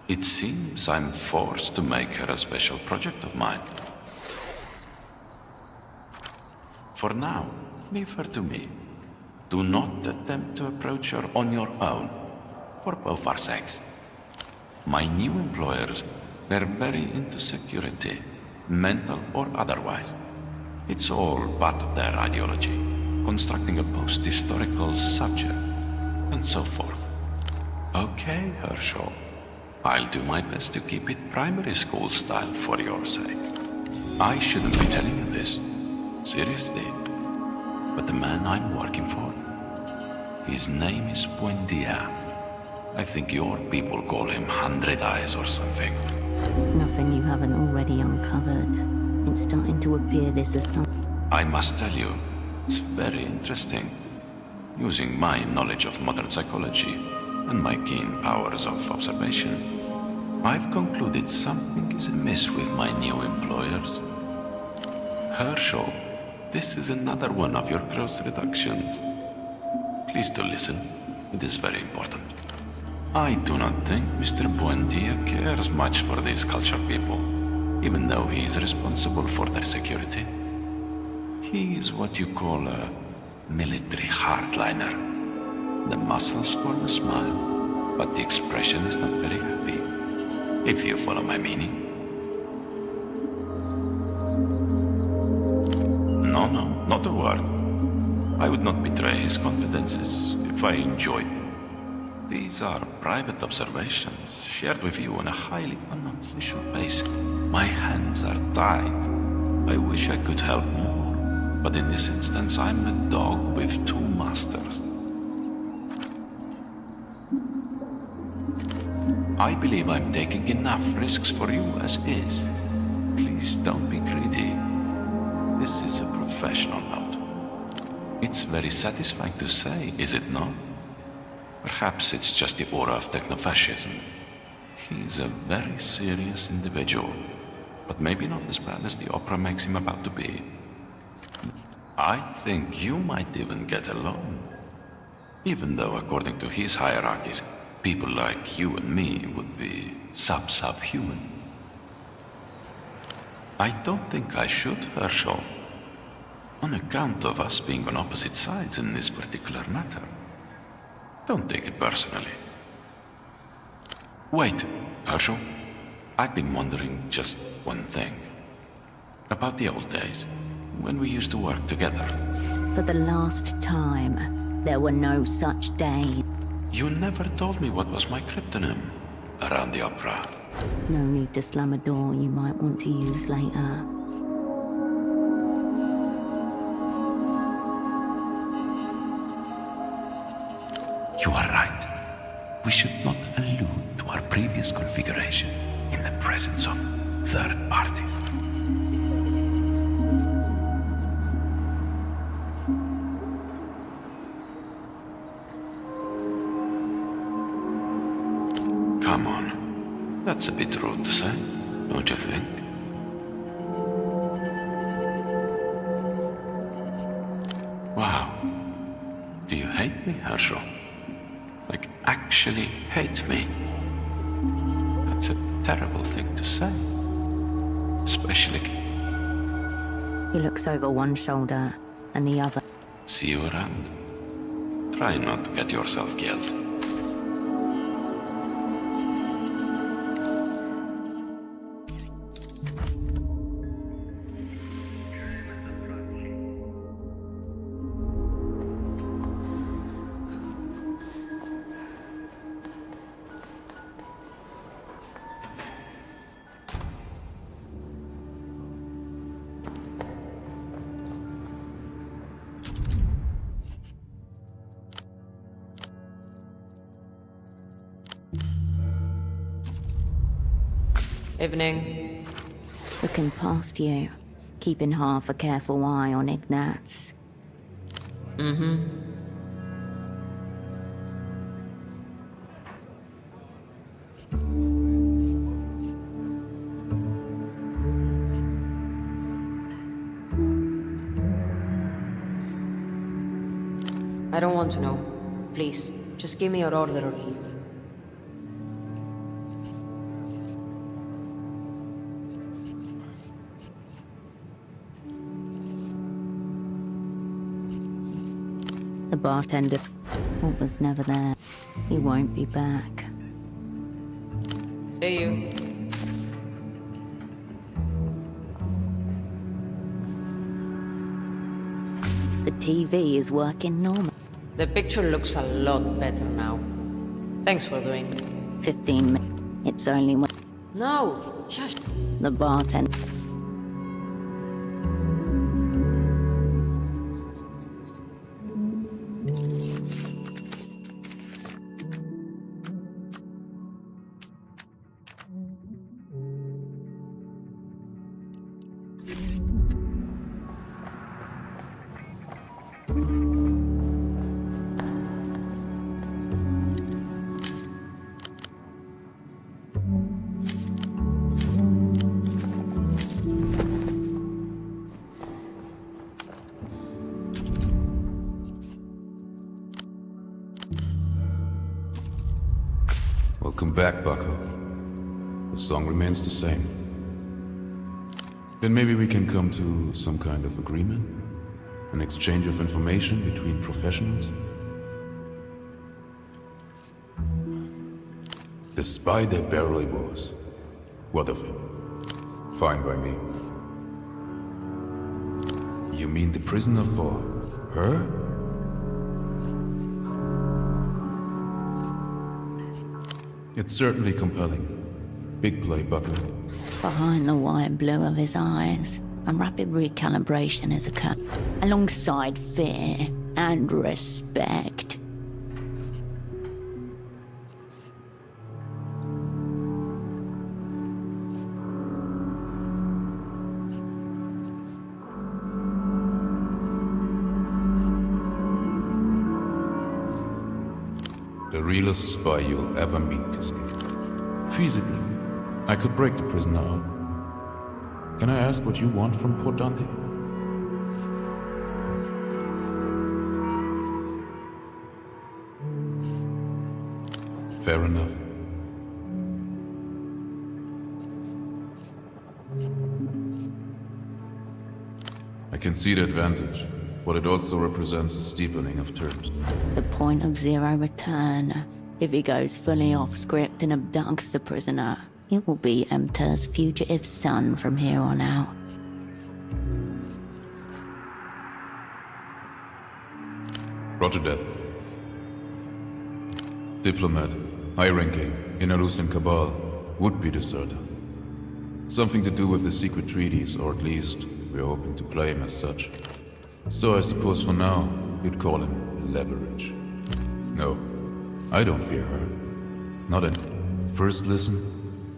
It seems I'm forced to make her a special project of mine. For now, leave her to me. Do not attempt to approach her on your own, for both our sakes. My new employers, they're very into security, mental or otherwise. It's all part of their ideology, constructing a post-historical subject, and so forth. Okay, Herschel. I'll do my best to keep it primary school style for your sake. I shouldn't be telling you this, seriously. But the man I'm working for, his name is Buendia. I think your people call him 100 Eyes or something. Nothing you haven't already uncovered. It's starting to appear this is some... I must tell you, it's very interesting. Using my knowledge of modern psychology and my keen powers of observation, I've concluded something is amiss with my new employers. Herschel, this is another one of your gross reductions. Please do listen. It is very important. I do not think Mr. Buendia cares much for these culture people, even though he is responsible for their security. He is what you call a military hardliner. The muscles form a smile, but the expression is not very happy, if you follow my meaning. No, not a word. I would not betray his confidences if I enjoyed them. These are private observations shared with you on a highly unofficial basis. My hands are tied. I wish I could help more, but in this instance I'm a dog with two masters. I believe I'm taking enough risks for you as is. Please don't be greedy. This is a professional note. It's very satisfying to say, is it not? Perhaps it's just the aura of technofascism. He's a very serious individual, but maybe not as bad as the opera makes him about to be. I think you might even get along. Even though, according to his hierarchies, people like you and me would be subhuman. I don't think I should, Herschel, on account of us being on opposite sides in this particular matter. Don't take it personally. Wait, Herschel. I've been wondering just one thing. About the old days, when we used to work together. For the last time, there were no such days. You never told me what was my cryptonym around the opera. No need to slam a door you might want to use later. You are right. We should not allude to our previous configuration in the presence of third parties. That's a bit rude to say, don't you think? Wow. Do you hate me, Herschel? Like, actually hate me? That's a terrible thing to say. Especially... He looks over one shoulder and the other. See you around. Try not to get yourself killed. Evening. Looking past you, keeping half a careful eye on Ignatz. Mm-hmm. I don't want to know. Please, just give me your order or leave. The bartender's was never there. He won't be back. See you. The TV is working normal. The picture looks a lot better now. Thanks for doing. 15 minutes. It's only when No, shush. the bartender. Welcome back, Bucko. The song remains the same. Then maybe we can come to some kind of agreement? An exchange of information between professionals? The spy that barely was. What of it? Fine by me. You mean the prisoner for her? It's certainly compelling. Big play, Bucko. Behind the white blue of his eyes, a rapid recalibration is occurring, alongside fear and respect. The realest spy you'll ever meet, Cascade. Feasibly, I could break the prisoner out. Can I ask what you want from poor Dante? Fair enough. I can see the advantage, but it also represents a steepening of terms. The point of zero return. If he goes fully off script and abducts the prisoner, it will be Emter's fugitive son from here on out. Roger that. Diplomat, high-ranking, inner-Lucian cabal, would-be deserter. Something to do with the secret treaties, or at least we're hoping to play him as such. So I suppose for now, you'd call him leverage. No, I don't fear her. Not at first listen,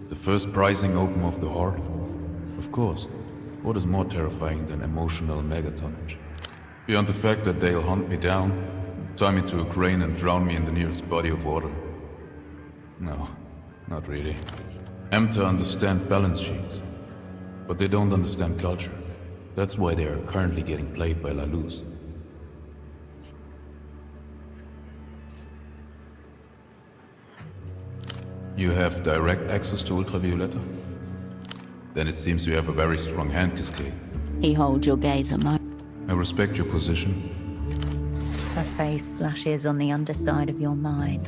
the first prizing open of the heart. Of course, what is more terrifying than emotional megatonnage? Beyond the fact that they'll hunt me down, tie me to a crane and drown me in the nearest body of water. No, not really. Emta understand balance sheets, but they don't understand culture. That's why they are currently getting played by La Luz. You have direct access to Ultravioletta? Then it seems you have a very strong hand, Cascade. He holds your gaze a moment. I respect your position. Her face flashes on the underside of your mind.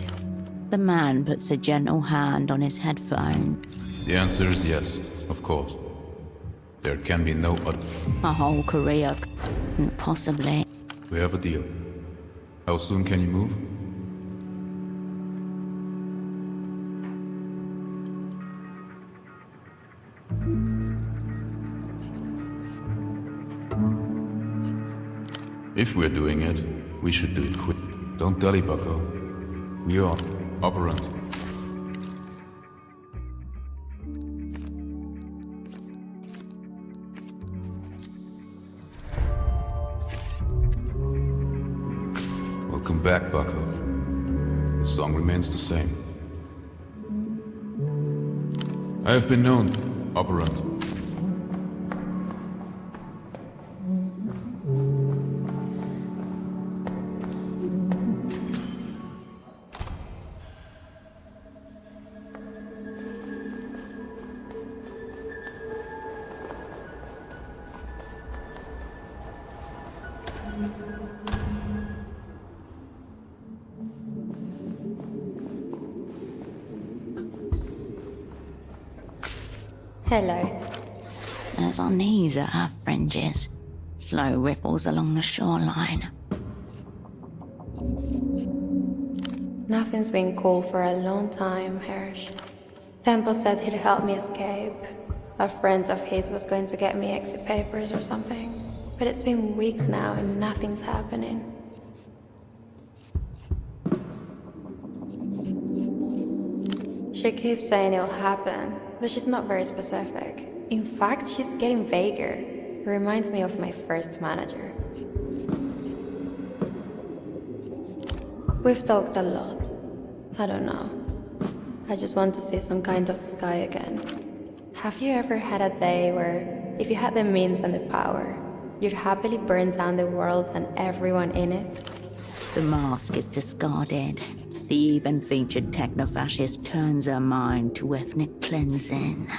The man puts a gentle hand on his headphone. The answer is yes, of course. There can be no other. A whole career, possibly. We have a deal. How soon can you move? If we're doing it, we should do it quick. Don't dally, bucko. We are operant. Welcome back, bucko. The song remains the same. I have been known, operant. Hello. As our knees at our fringes, slow ripples along the shoreline. Nothing's been cool for a long time, Hirsch. Temple said he'd help me escape. A friend of his was going to get me exit papers or something. But it's been weeks now and nothing's happening. She keeps saying it'll happen, but she's not very specific. In fact, she's getting vaguer. It reminds me of my first manager. We've talked a lot. I don't know. I just want to see some kind of sky again. Have you ever had a day where, if you had the means and the power, you'd happily burn down the world and everyone in it? The mask is discarded. The even-featured techno-fascist turns her mind to ethnic cleansing.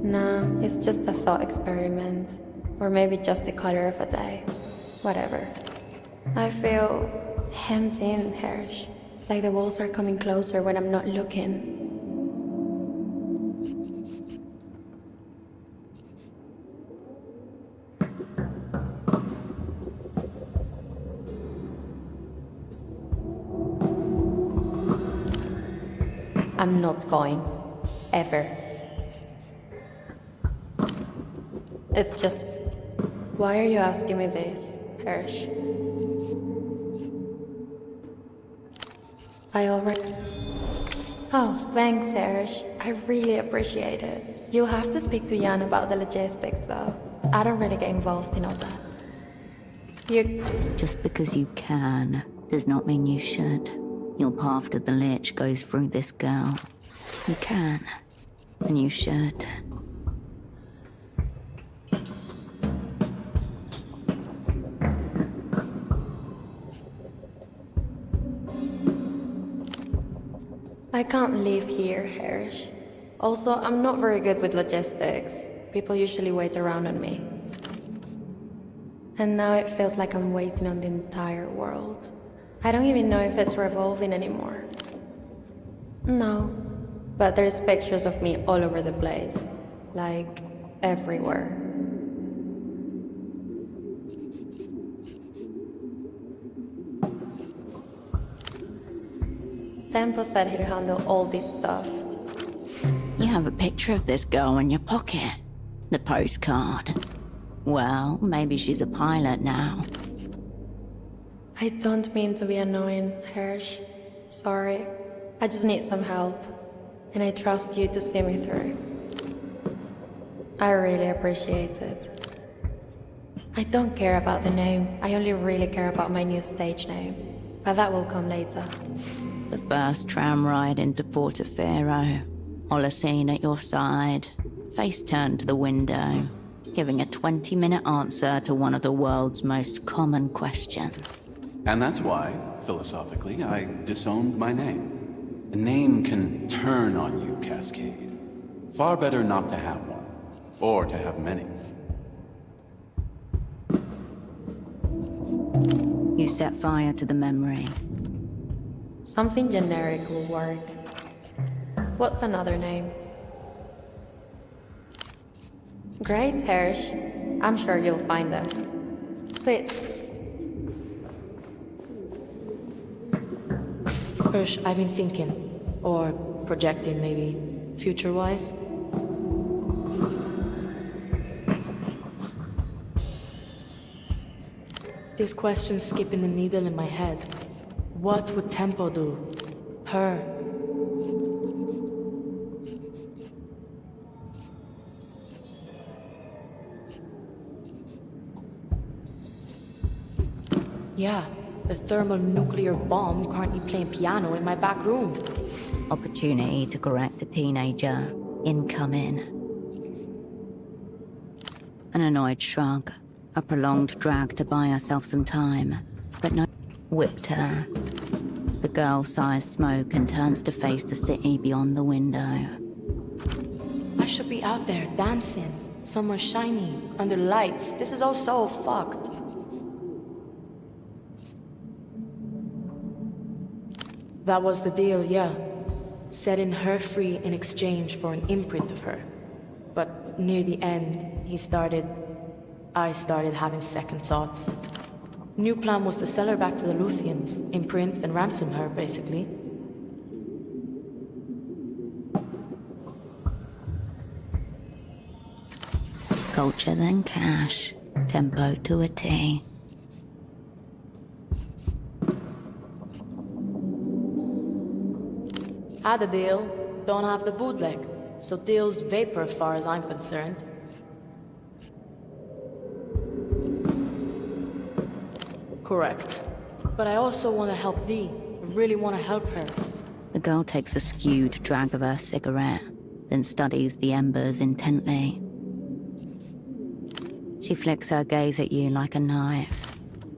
Nah, it's just a thought experiment. Or maybe just the color of a day. Whatever. I feel hemmed in, Hirsch. Like the walls are coming closer when I'm not looking. I'm not going. Ever. It's just... Why are you asking me this, Hirsch? I already... Oh, thanks, Hirsch. I really appreciate it. You'll have to speak to Jan about the logistics, though. I don't really get involved in all that. You... Just because you can, does not mean you should. Your path to the Lich goes through this girl. You can, and you should. I can't live here, Hirsch. Also, I'm not very good with logistics. People usually wait around on me. And now it feels like I'm waiting on the entire world. I don't even know if it's revolving anymore. No. But there's pictures of me all over the place. Like, everywhere. Temple said he'd handle all this stuff. You have a picture of this girl in your pocket. The postcard. Well, maybe she's a pilot now. I don't mean to be annoying, Hirsch. Sorry. I just need some help. And I trust you to see me through. I really appreciate it. I don't care about the name. I only really care about my new stage name. But that will come later. The first tram ride into Portofino. Holocene at your side, face turned to the window, giving a 20-minute answer to one of the world's most common questions. And that's why, philosophically, I disowned my name. A name can turn on you, Cascade. Far better not to have one, or to have many. You set fire to the memory. Something generic will work. What's another name? Great, Hirsch. I'm sure you'll find them. Sweet. Hirsch, I've been thinking, or projecting maybe, future-wise. This question's skipping the needle in my head. What would Tempo do? Her. Yeah, the thermonuclear bomb currently playing piano in my back room. Opportunity to correct a teenager. Incoming. An annoyed shrug. A prolonged drag to buy herself some time. But no. Whipped her. The girl sighs smoke and turns to face the city beyond the window. I should be out there dancing, somewhere shiny, under lights. This is all so fucked. That was the deal, yeah. Setting her free in exchange for an imprint of her. But near the end, I started having second thoughts. New plan was to sell her back to the Luthians, imprint and ransom her, basically. Culture then cash. Tempo to a T. Had a deal, don't have the bootleg. So deal's vapor as far as I'm concerned. Correct. But I also want to help V. I really want to help her. The girl takes a skewed drag of her cigarette, then studies the embers intently. She flicks her gaze at you like a knife.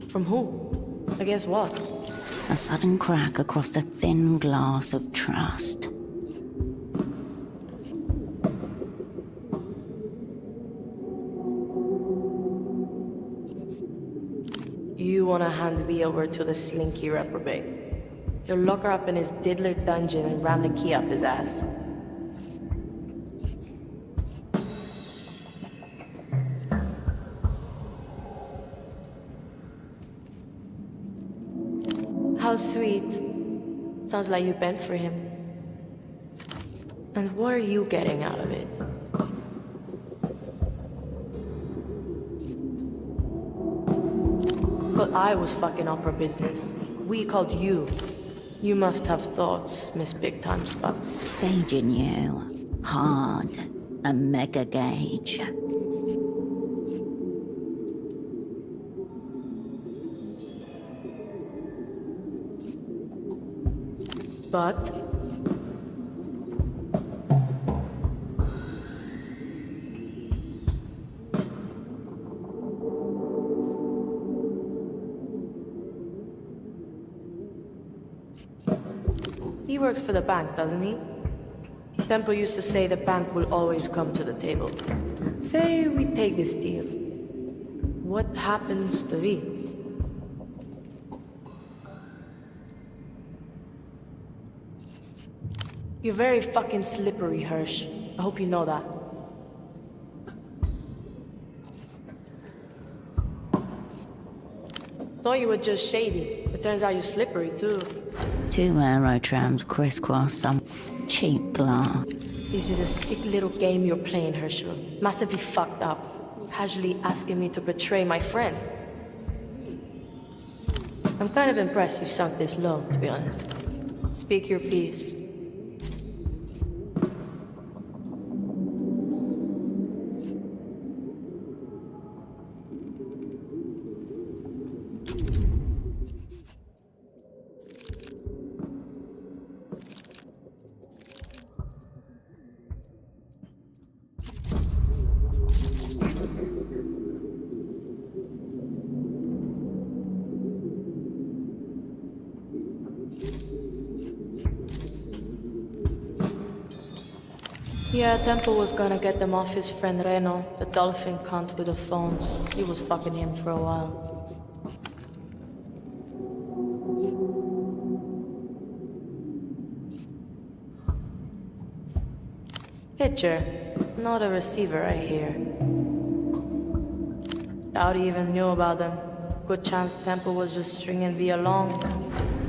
From who? Against what? A sudden crack across the thin glass of trust. You want to hand me over to the slinky reprobate. He'll lock her up in his diddler dungeon and ram the key up his ass. How sweet. Sounds like you bent for him. And what are you getting out of it? Thought I was fucking up her business. We called you. You must have thoughts, Miss Big Time Spot. Gauging you. Hard. A mega gauge. But he works for the bank, doesn't he? Tempo used to say the bank will always come to the table. Say we take this deal. What happens to V? You're very fucking slippery, Hirsch. I hope you know that. Thought you were just shady, but turns out you're slippery too. 2 aerotrams crisscross some cheap glass. This is a sick little game you're playing, Herschel. Massively fucked up. Casually asking me to betray my friend. I'm kind of impressed you sunk this low, to be honest. Speak your piece. Yeah, Temple was gonna get them off his friend Reno, the dolphin cunt with the phones. He was fucking him for a while. Pitcher, not a receiver, I hear. Doubt he even knew about them. Good chance Temple was just stringing V along.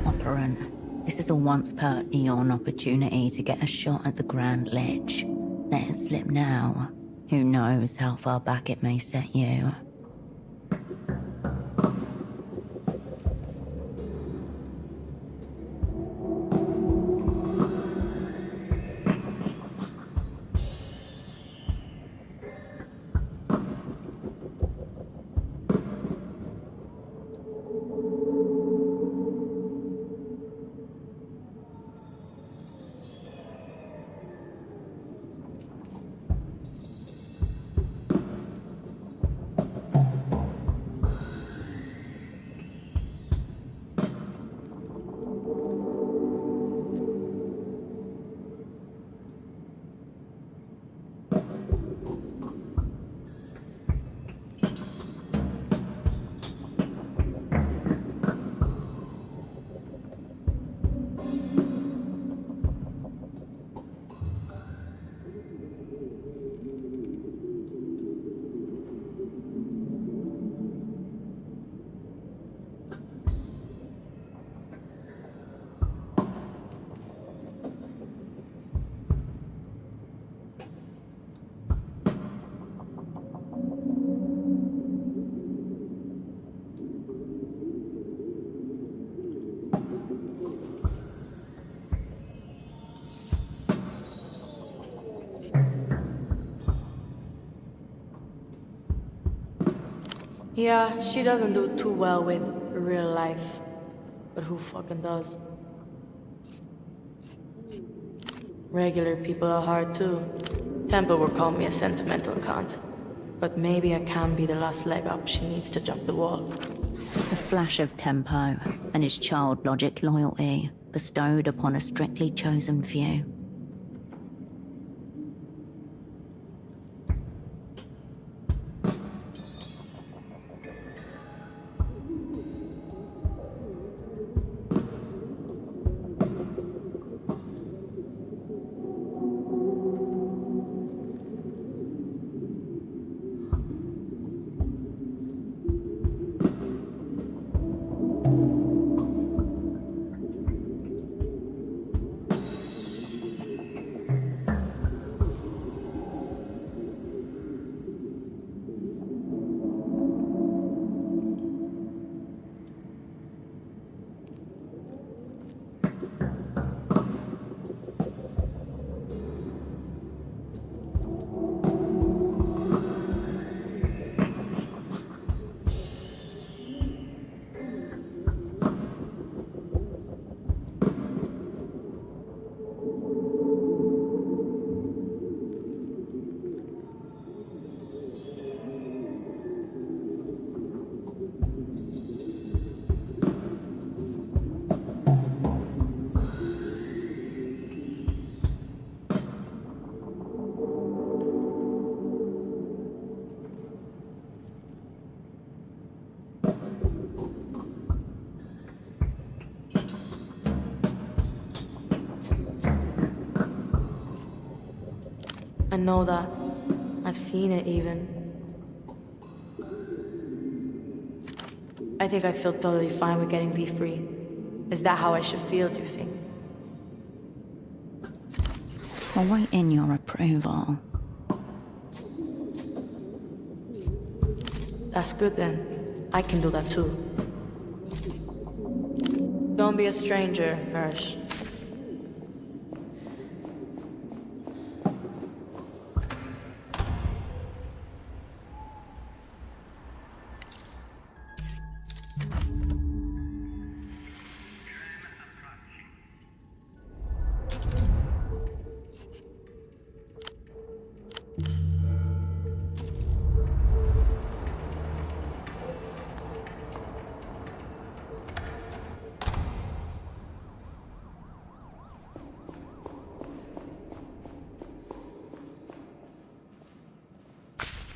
Operant, this is a once per eon opportunity to get a shot at the Grand Lich. Let it slip now. Who knows how far back it may set you. Yeah, she doesn't do too well with real life. But who fucking does? Regular people are hard too. Temple will call me a sentimental cunt. But maybe I can be the last leg up she needs to jump the wall. A flash of tempo and his child logic loyalty bestowed upon a strictly chosen few. I know that. I've seen it even. I think I feel totally fine with getting V-free. Is that how I should feel, do you think? Awaiting your approval. That's good then. I can do that too. Don't be a stranger, Hirsch.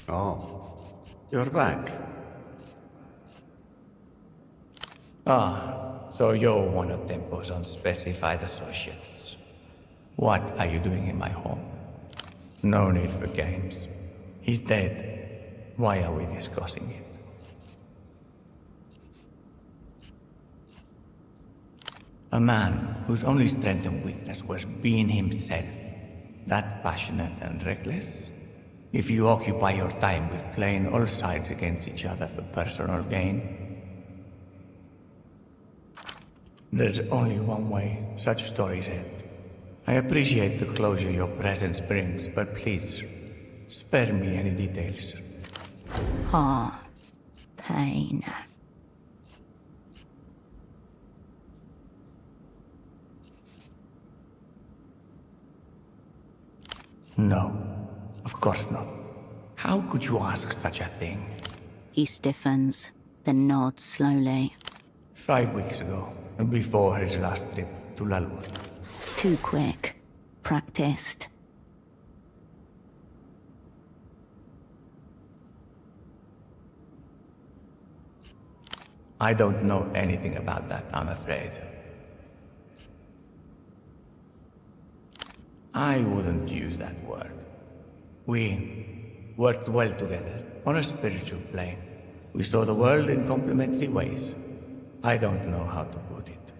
Oh, you're back. Ah, so you're one of Tempo's unspecified associates. What are you doing in my home? No need for games. He's dead. Why are we discussing it? A man whose only strength and weakness was being himself. That passionate and reckless? If you occupy your time with playing all sides against each other for personal gain, there's only one way such stories end. I appreciate the closure your presence brings, but please, spare me any details. Heart. Pain. No, of course not. How could you ask such a thing? He stiffens, then nods slowly. 5 weeks ago, before his last trip to Lalur. Too quick. Practiced. I don't know anything about that, I'm afraid. I wouldn't use that word. We worked well together, on a spiritual plane. We saw the world in complementary ways. I don't know how to put it.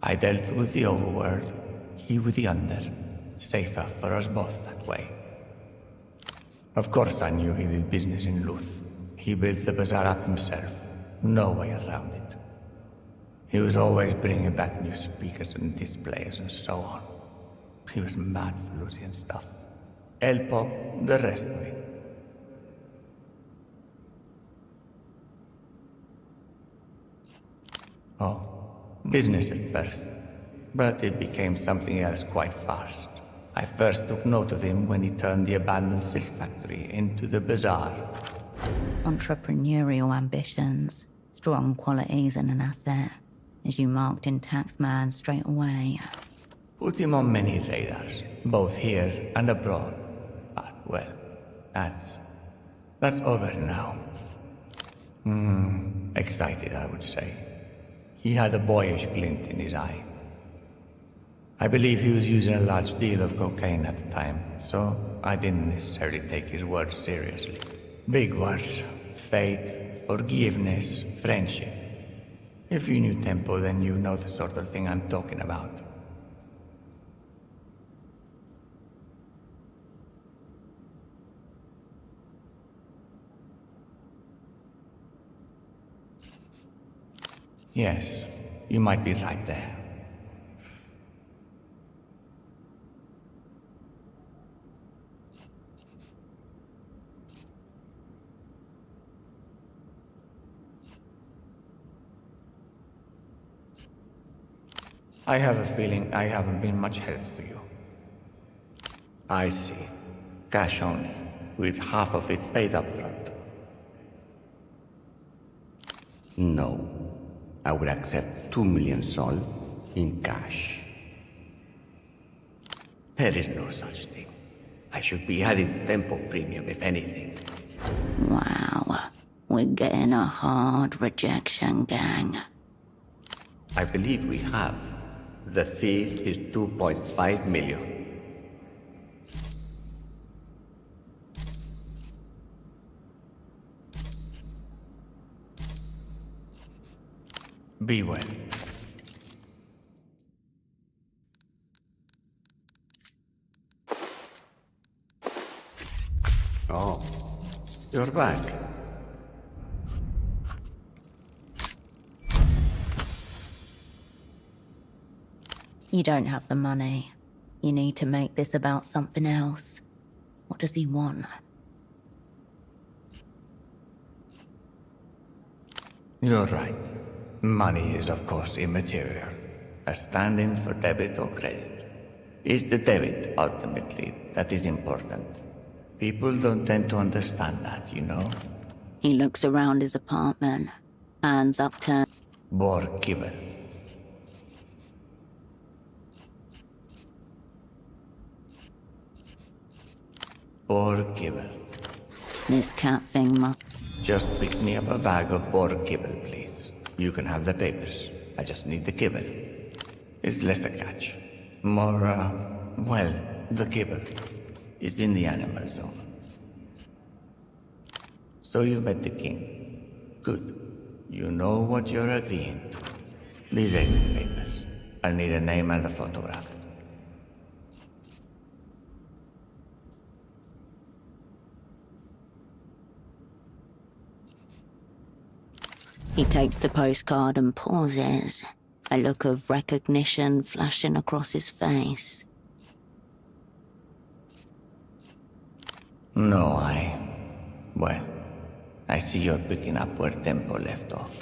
I dealt with the overworld, he with the under. Safer for us both that way. Of course I knew he did business in Luth. He built the bazaar up himself. No way around it. He was always bringing back new speakers and displays and so on. He was mad for Lucian stuff. El-pop, the rest of it. Oh, business at first. But it became something else quite fast. I first took note of him when he turned the abandoned silk factory into the bazaar. Entrepreneurial ambitions, strong qualities and an asset, as you marked in Taxman straight away. Put him on many radars, both here and abroad. But, well, that's over now. Excited, I would say. He had a boyish glint in his eye. I believe he was using a large deal of cocaine at the time, so I didn't necessarily take his words seriously. Big words. Fate, forgiveness, friendship. If you knew Tempo, then you know the sort of thing I'm talking about. Yes, you might be right there. I have a feeling I haven't been much help to you. I see. Cash only, with half of it paid up front. No. I would accept 2 million sol in cash. There is no such thing. I should be adding the Tempo premium, if anything. Wow. We're getting a hard rejection, gang. I believe we have. The fee is 2.5 million. Be well. Oh, you're back. You don't have the money. You need to make this about something else. What does he want? You're right. Money is, of course, immaterial. A stand-in for debit or credit. It's the debit, ultimately, that is important. People don't tend to understand that, you know? He looks around his apartment, hands upturned. Borkibel. Borkibel. This cat thing must... Just pick me up a bag of boar kibble, please. You can have the papers. I just need the kibble. It's less a catch. More, well, the kibble. It's in the animal zone. So you've met the king. Good. You know what you're agreeing to. These exit papers. I'll need a name and a photograph. He takes the postcard and pauses, a look of recognition flashing across his face. No, well, I see you're picking up where Tempo left off.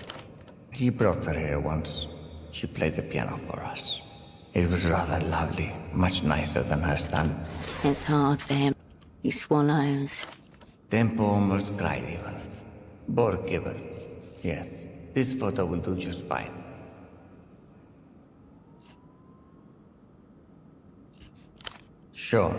He brought her here once. She played the piano for us. It was rather lovely, much nicer than her stand. It's hard for him. He swallows. Tempo almost cried even. Boar kibble. Yes, this photo will do just fine. Sure.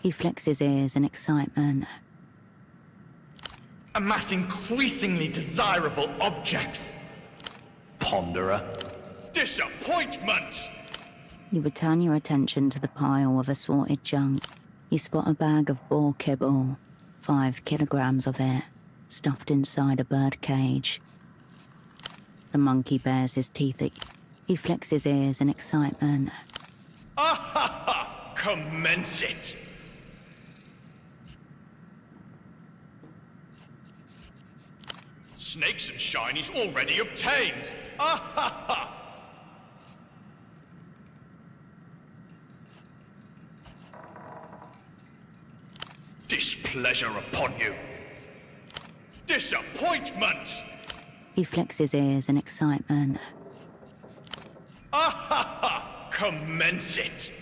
He flicks his ears in excitement. Amass increasingly desirable objects. Ponderer. Disappointment! You return your attention to the pile of assorted junk. You spot a bag of boar kibble, 5 kilograms of it, stuffed inside a bird cage. The monkey bares his teeth. He flicks his ears in excitement. Ah ha ha! Commence it! Snakes and shinies already obtained! Ah ha ha! Displeasure upon you! Disappointment! He flicks his ears in excitement. Ah ha ha! Commence it!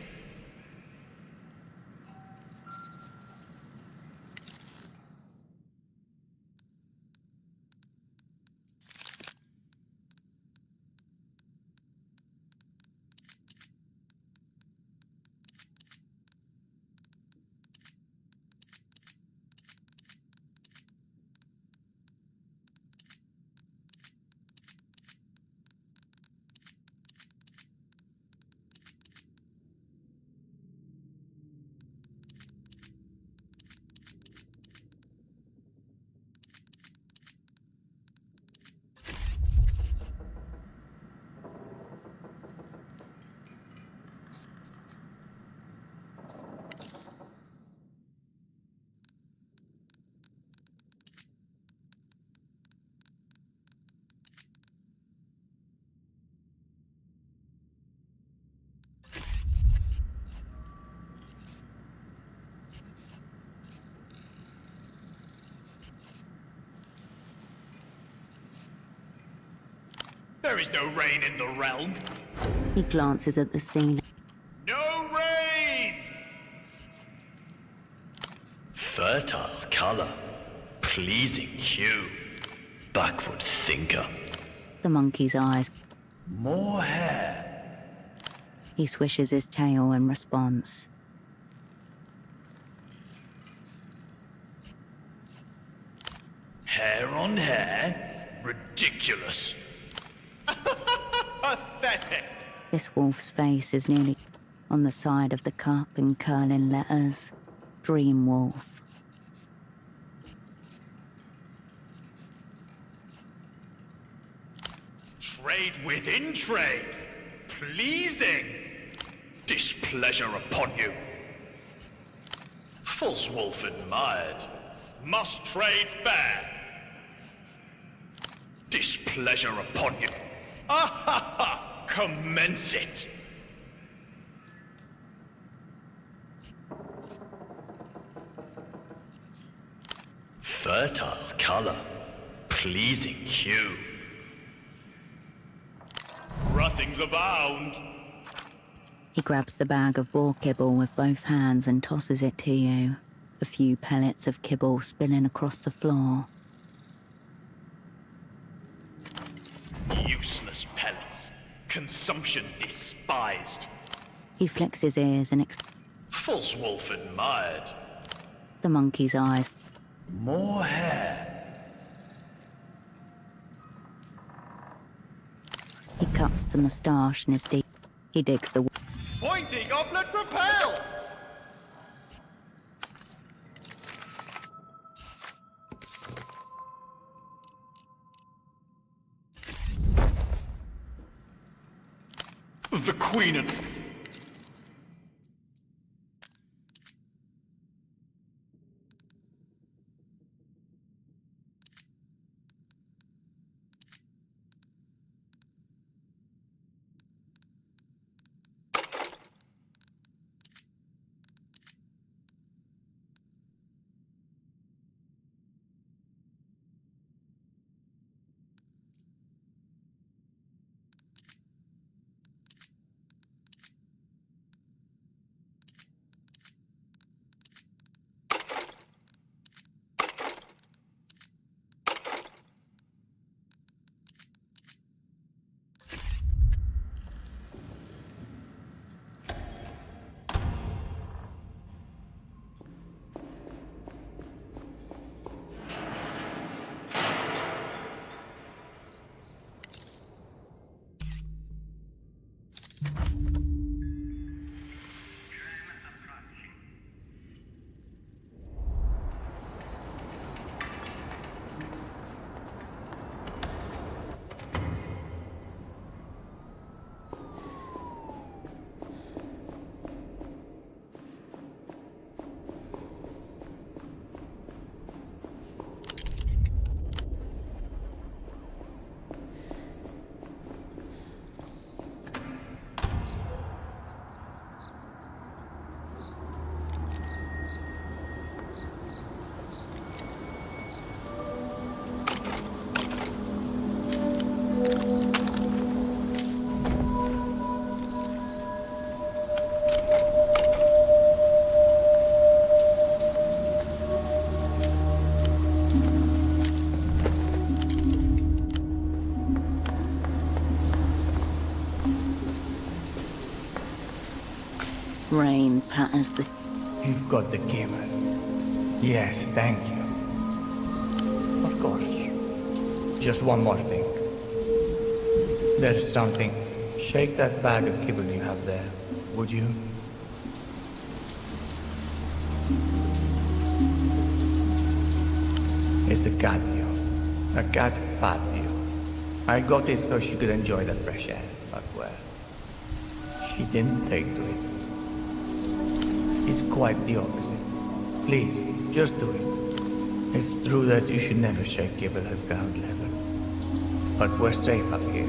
There is no rain in the realm. He glances at the scene. No rain! Fertile color. Pleasing hue. Backward thinker. The monkey's eyes. More hair. He swishes his tail in response. Hair on hair? Ridiculous. Pathetic. This wolf's face is nearly on the side of the cup in curling letters. Dream Wolf. Trade within trade. Pleasing. Displeasure upon you. False wolf admired. Must trade fair. Displeasure upon you. Ah ha ha! Commence it. Fertile color. Pleasing hue. Ruttings abound. He grabs the bag of boar kibble with both hands and tosses it to you. A few pellets of kibble spilling across the floor. Useless pellets. Consumption despised. He flicks his ears and False wolf admired. the monkey's eyes. More hair. He cups the moustache in his deep. He digs the. Pointy goblet propel! The Queen and... Rain patters the. You've got the camera. Yes, thank you. Of course. Just one more thing. There's something. Shake that bag of kibble you have there, would you? It's a catio. A cat patio. I got it so she could enjoy the fresh air, but well, she didn't take to it. It's quite the opposite. Please, just do it. It's true that you should never shake kibble at ground level, but we're safe up here.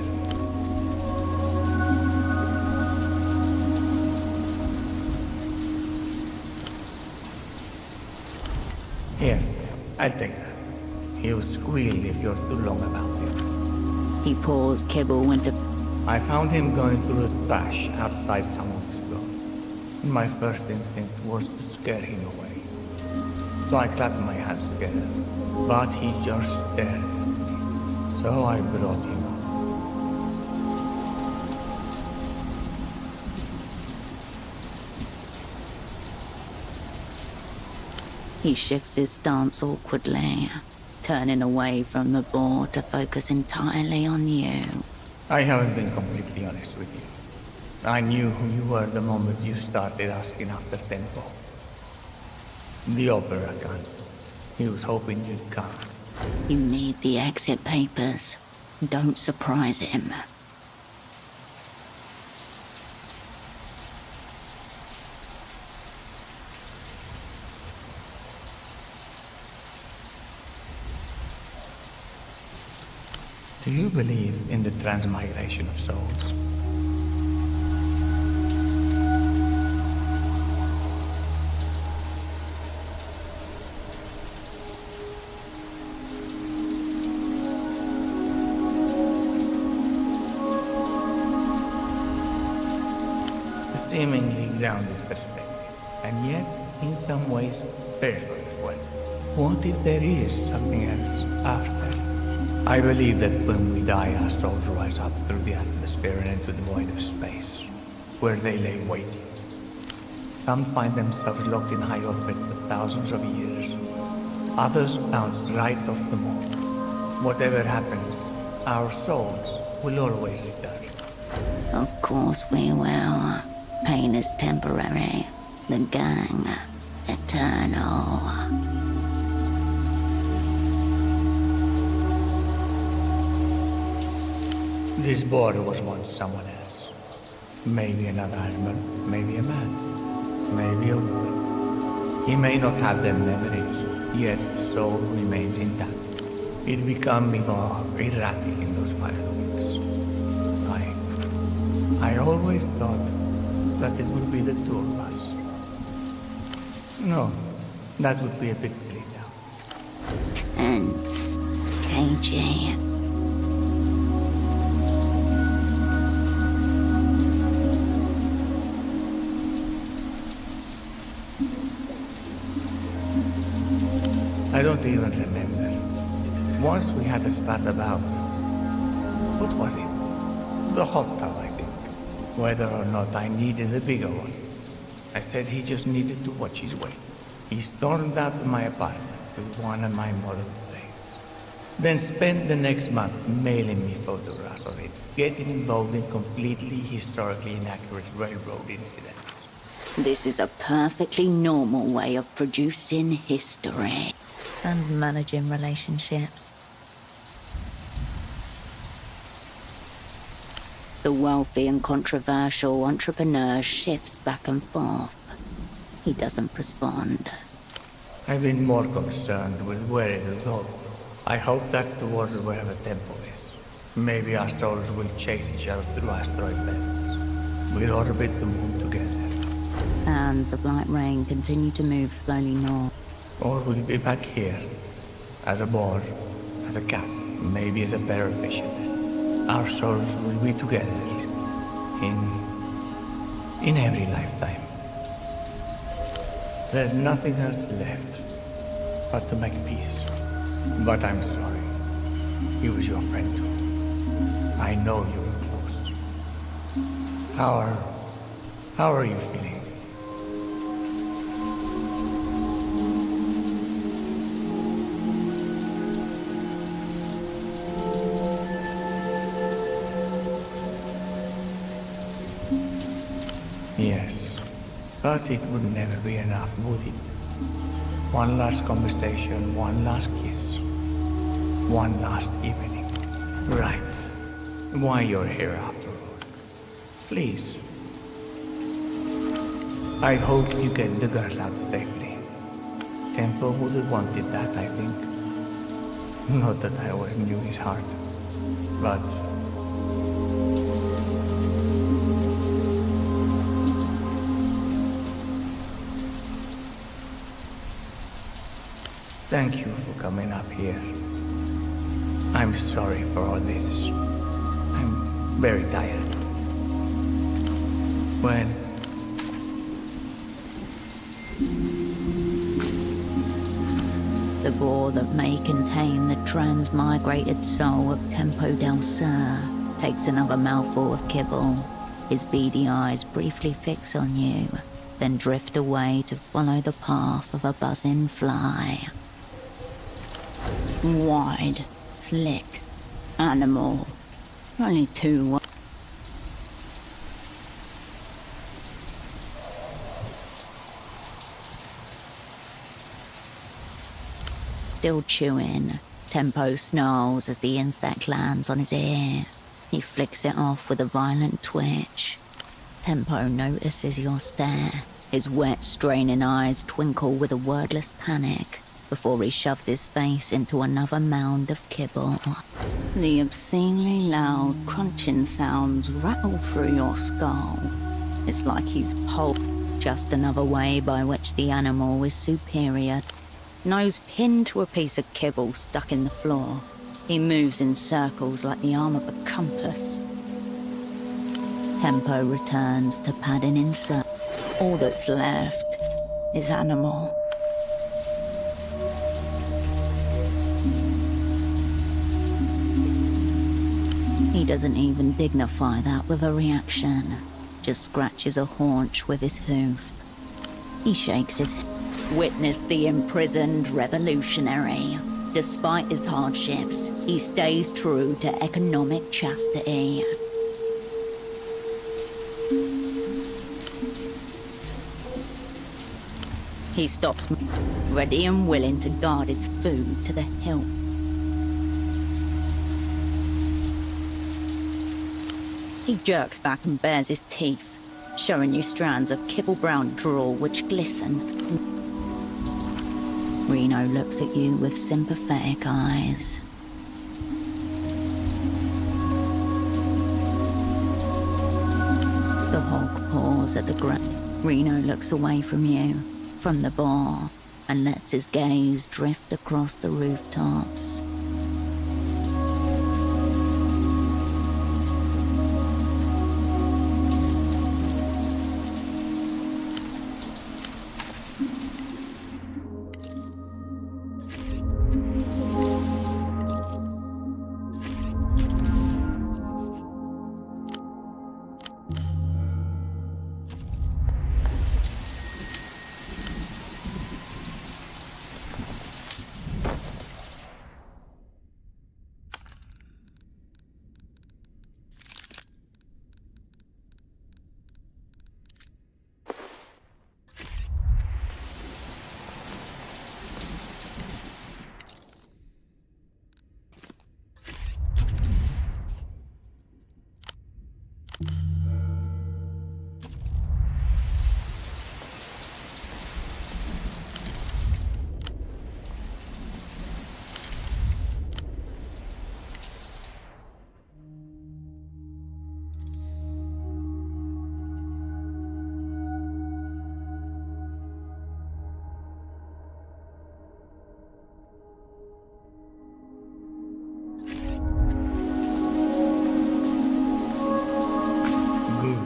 Here, I'll take that. He'll squeal if you're too long about it. He pours kibble into. I found him going through the trash outside some weeks ago. My first instinct was to scare him away. So I clapped my hands together. But he just stared at me. So I brought him up. He shifts his stance awkwardly, turning away from the board to focus entirely on you. I haven't been completely honest with you. I knew who you were the moment you started asking after Tempo. The opera gun. He was hoping you'd come. You need the exit papers. Don't surprise him. Do you believe in the transmigration of souls? A seemingly grounded perspective, and yet, in some ways, fearful as well. What if there is something else after? I believe that when we die, our souls rise up through the atmosphere and into the void of space, where they lay waiting. Some find themselves locked in high orbit for thousands of years. Others bounce right off the moon. Whatever happens, our souls will always return. Of course we will. Pain is temporary. The gang, eternal. This board was once someone else. Maybe another husband, maybe a man, maybe a woman. He may not have their memories, yet the soul remains intact. It became more erratic in those 5 weeks. I always thought that it would be the two of us. No, that would be a bit silly now. Tense. Cagey. I don't even remember. Once we had a spat about... what was it? The hot tub, I think. Whether or not I needed a bigger one. I said he just needed to watch his weight. He stormed out of my apartment with one of my model planes. Then spent the next month mailing me photographs of it, getting involved in completely historically inaccurate railroad incidents. This is a perfectly normal way of producing history. And managing relationships. The wealthy and controversial entrepreneur shifts back and forth. He doesn't respond. I've been more concerned with where it'll go. I hope that's towards wherever Tempo is. Maybe our souls will chase each other through asteroid belts. We'll orbit the moon together. Hands of light rain continue to move slowly north. Or we'll be back here. As a boar, as a cat, maybe as a pair of fishermen. Our souls will be together. In every lifetime. There's nothing else left but to make peace. But I'm sorry. He was your friend too. I know you were close. How are you feeling? Yes, but it would never be enough, would it? One last conversation, one last kiss, one last evening. Right. Why you're here after all. Please. I hope you get the girl out safely. Tempo would have wanted that, I think. Not that I always knew his heart, but... Thank you for coming up here. I'm sorry for all this. I'm very tired. Well... The bore that may contain the transmigrated soul of Tempo del Sur takes another mouthful of kibble. His beady eyes briefly fix on you. then drift away to follow the path of a buzzing fly. Wide, slick, animal. Only two. Still chewing, Tempo snarls as the insect lands on his ear. He flicks it off with a violent twitch. Tempo notices your stare. His wet, straining eyes twinkle with a wordless panic before he shoves his face into another mound of kibble. The obscenely loud, crunching sounds rattle through your skull. It's like he's pulled. Just another way by which the animal is superior. Nose pinned to a piece of kibble stuck in the floor. He moves in circles like the arm of a compass. Tempo returns to padding insert. All that's left is animal. He doesn't even dignify that with a reaction. Just scratches a haunch with his hoof. He shakes his head. Witness the imprisoned revolutionary. Despite his hardships, he stays true to economic chastity. He stops, ready and willing to guard his food to the hilt. He jerks back and bares his teeth, showing you strands of kibble-brown drool which glisten. Reno looks at you with sympathetic eyes. The hog paws at the ground. Reno looks away from you, from the bar, and lets his gaze drift across the rooftops.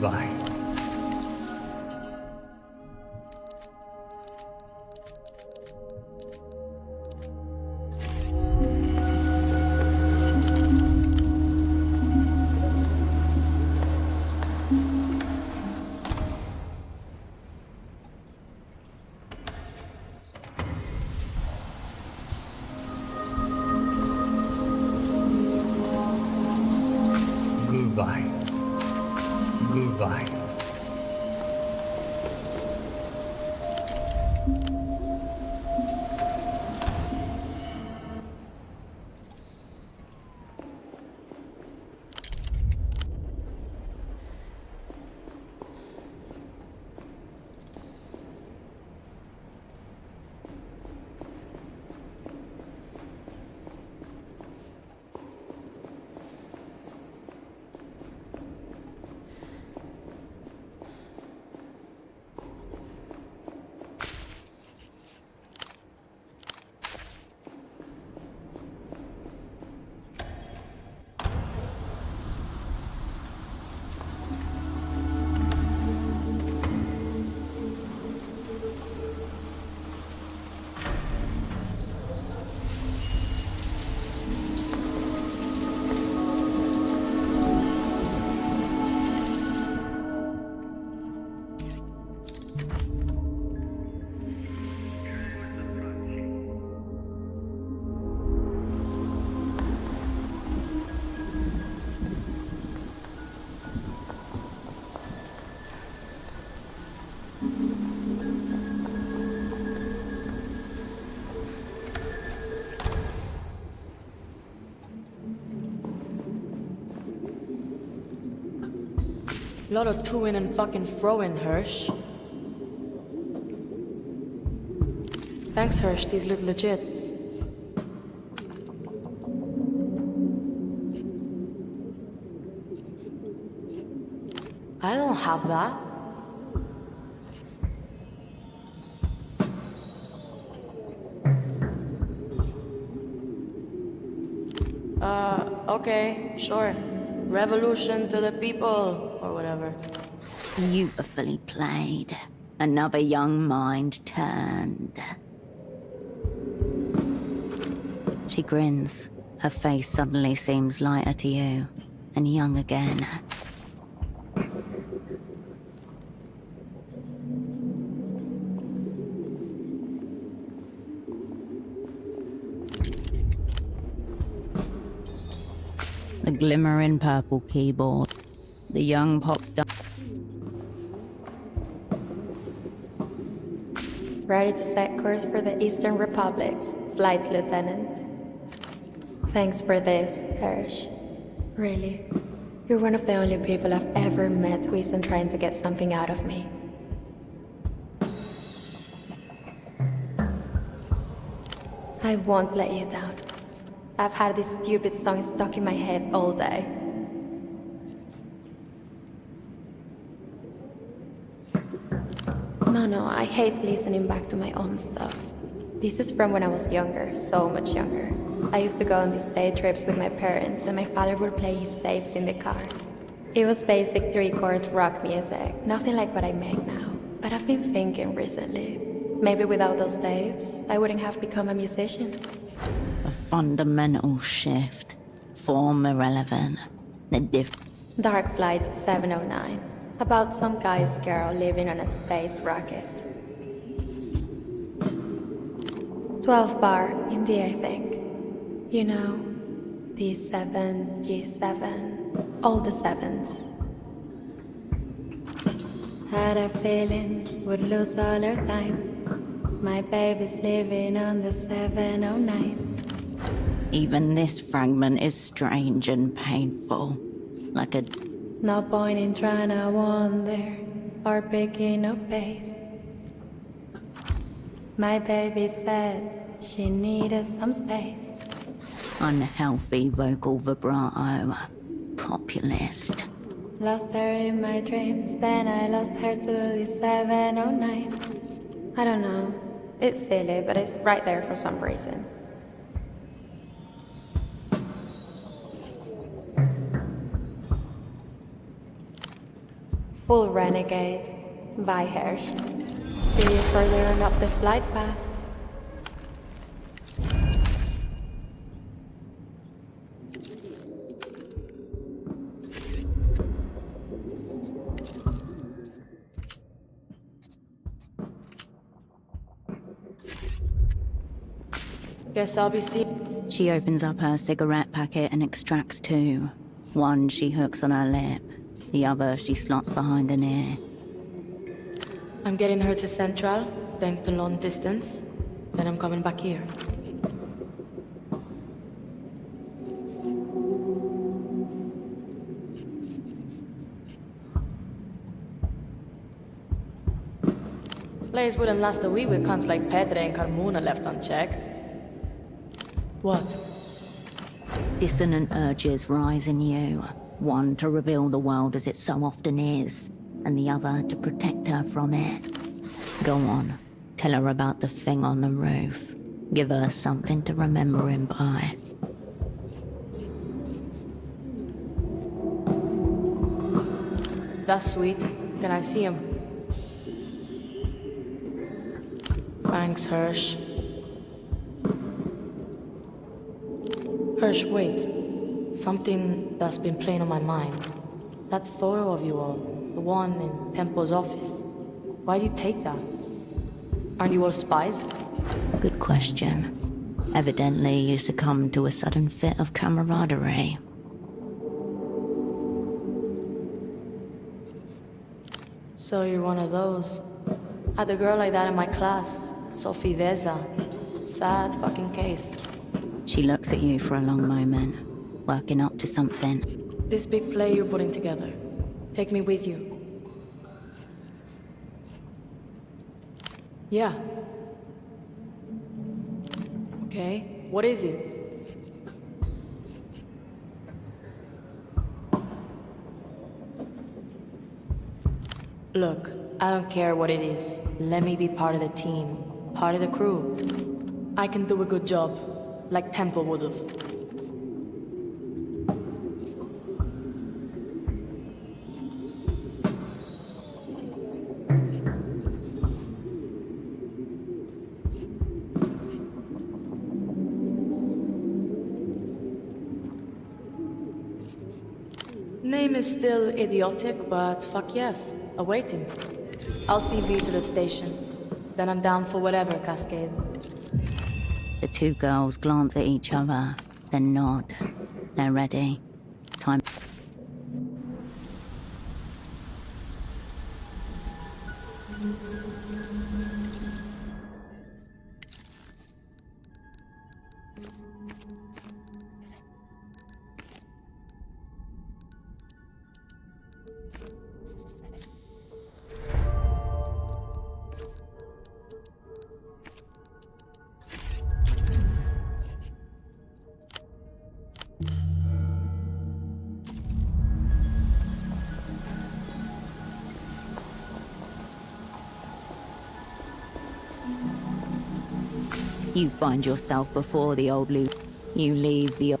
Goodbye. Goodbye. Goodbye. A lot of to-in and fucking throw-in, Hirsch. Thanks, Hirsch. These look legit. I don't have that. Okay, sure. Revolution to the people, or whatever. Beautifully played. Another young mind turned. She grins. Her face suddenly seems lighter to you, and young again. The glimmering purple keyboard. The young pop star. Ready to set course for the Eastern Republics, Flight Lieutenant. Thanks for this, Hirsch. Really, you're one of the only people I've ever met who isn't trying to get something out of me. I won't let you down. I've had this stupid song stuck in my head all day. No, I hate listening back to my own stuff. This is from when I was younger, so much younger. I used to go on these day trips with my parents, and my father would play his tapes in the car. It was basic 3-chord rock music, nothing like what I make now. But I've been thinking recently, maybe without those tapes, I wouldn't have become a musician. A fundamental shift. Form irrelevant. The Dark Flight 709. About some guy's girl living on a space rocket. 12-bar indie, I think. You know, D7, G7, all the sevens. Had a feeling would lose all her time. My baby's living on the 709. Even this fragment is strange and painful. Like a... No point in trying to wander or picking up pace. My baby said she needed some space. Unhealthy vocal vibrato. Populist. Lost her in my dreams, then I lost her to the 709. I don't know. It's silly, but it's right there for some reason. Full renegade. Bye, Hirsch. See you further on up the flight path. Guess I'll be seeing. She opens up her cigarette packet and extracts 2. One she hooks on her lip. The other she slots behind an ear. I'm getting her to Central, then to long distance. Then I'm coming back here. Place wouldn't last a week with cunts like Petre and Carmona left unchecked. What? Dissonant urges rise in you. One to reveal the world as it so often is, and the other to protect her from it. Go on. Tell her about the thing on the roof. Give her something to remember him by. That's sweet. Can I see him? Thanks, Hirsch. Hirsch, wait. Something that's been playing on my mind. That photo of you all, the one in Tempo's office. Why did you take that? Aren't you all spies? Good question. Evidently, you succumbed to a sudden fit of camaraderie. So you're one of those. Had a girl like that in my class, Sophie Veza. Sad fucking case. She looks at you for a long moment, working up to something. This big play you're putting together. Take me with you. Yeah. Okay, what is it? Look, I don't care what it is. Let me be part of the team, part of the crew. I can do a good job, like Temple would've. Name is still idiotic, but fuck yes, awaiting. I'll see V to the station. Then I'm down for whatever, Cascade. The two girls glance at each other, then nod. They're ready. Time. You find yourself before the old loop. You leave the...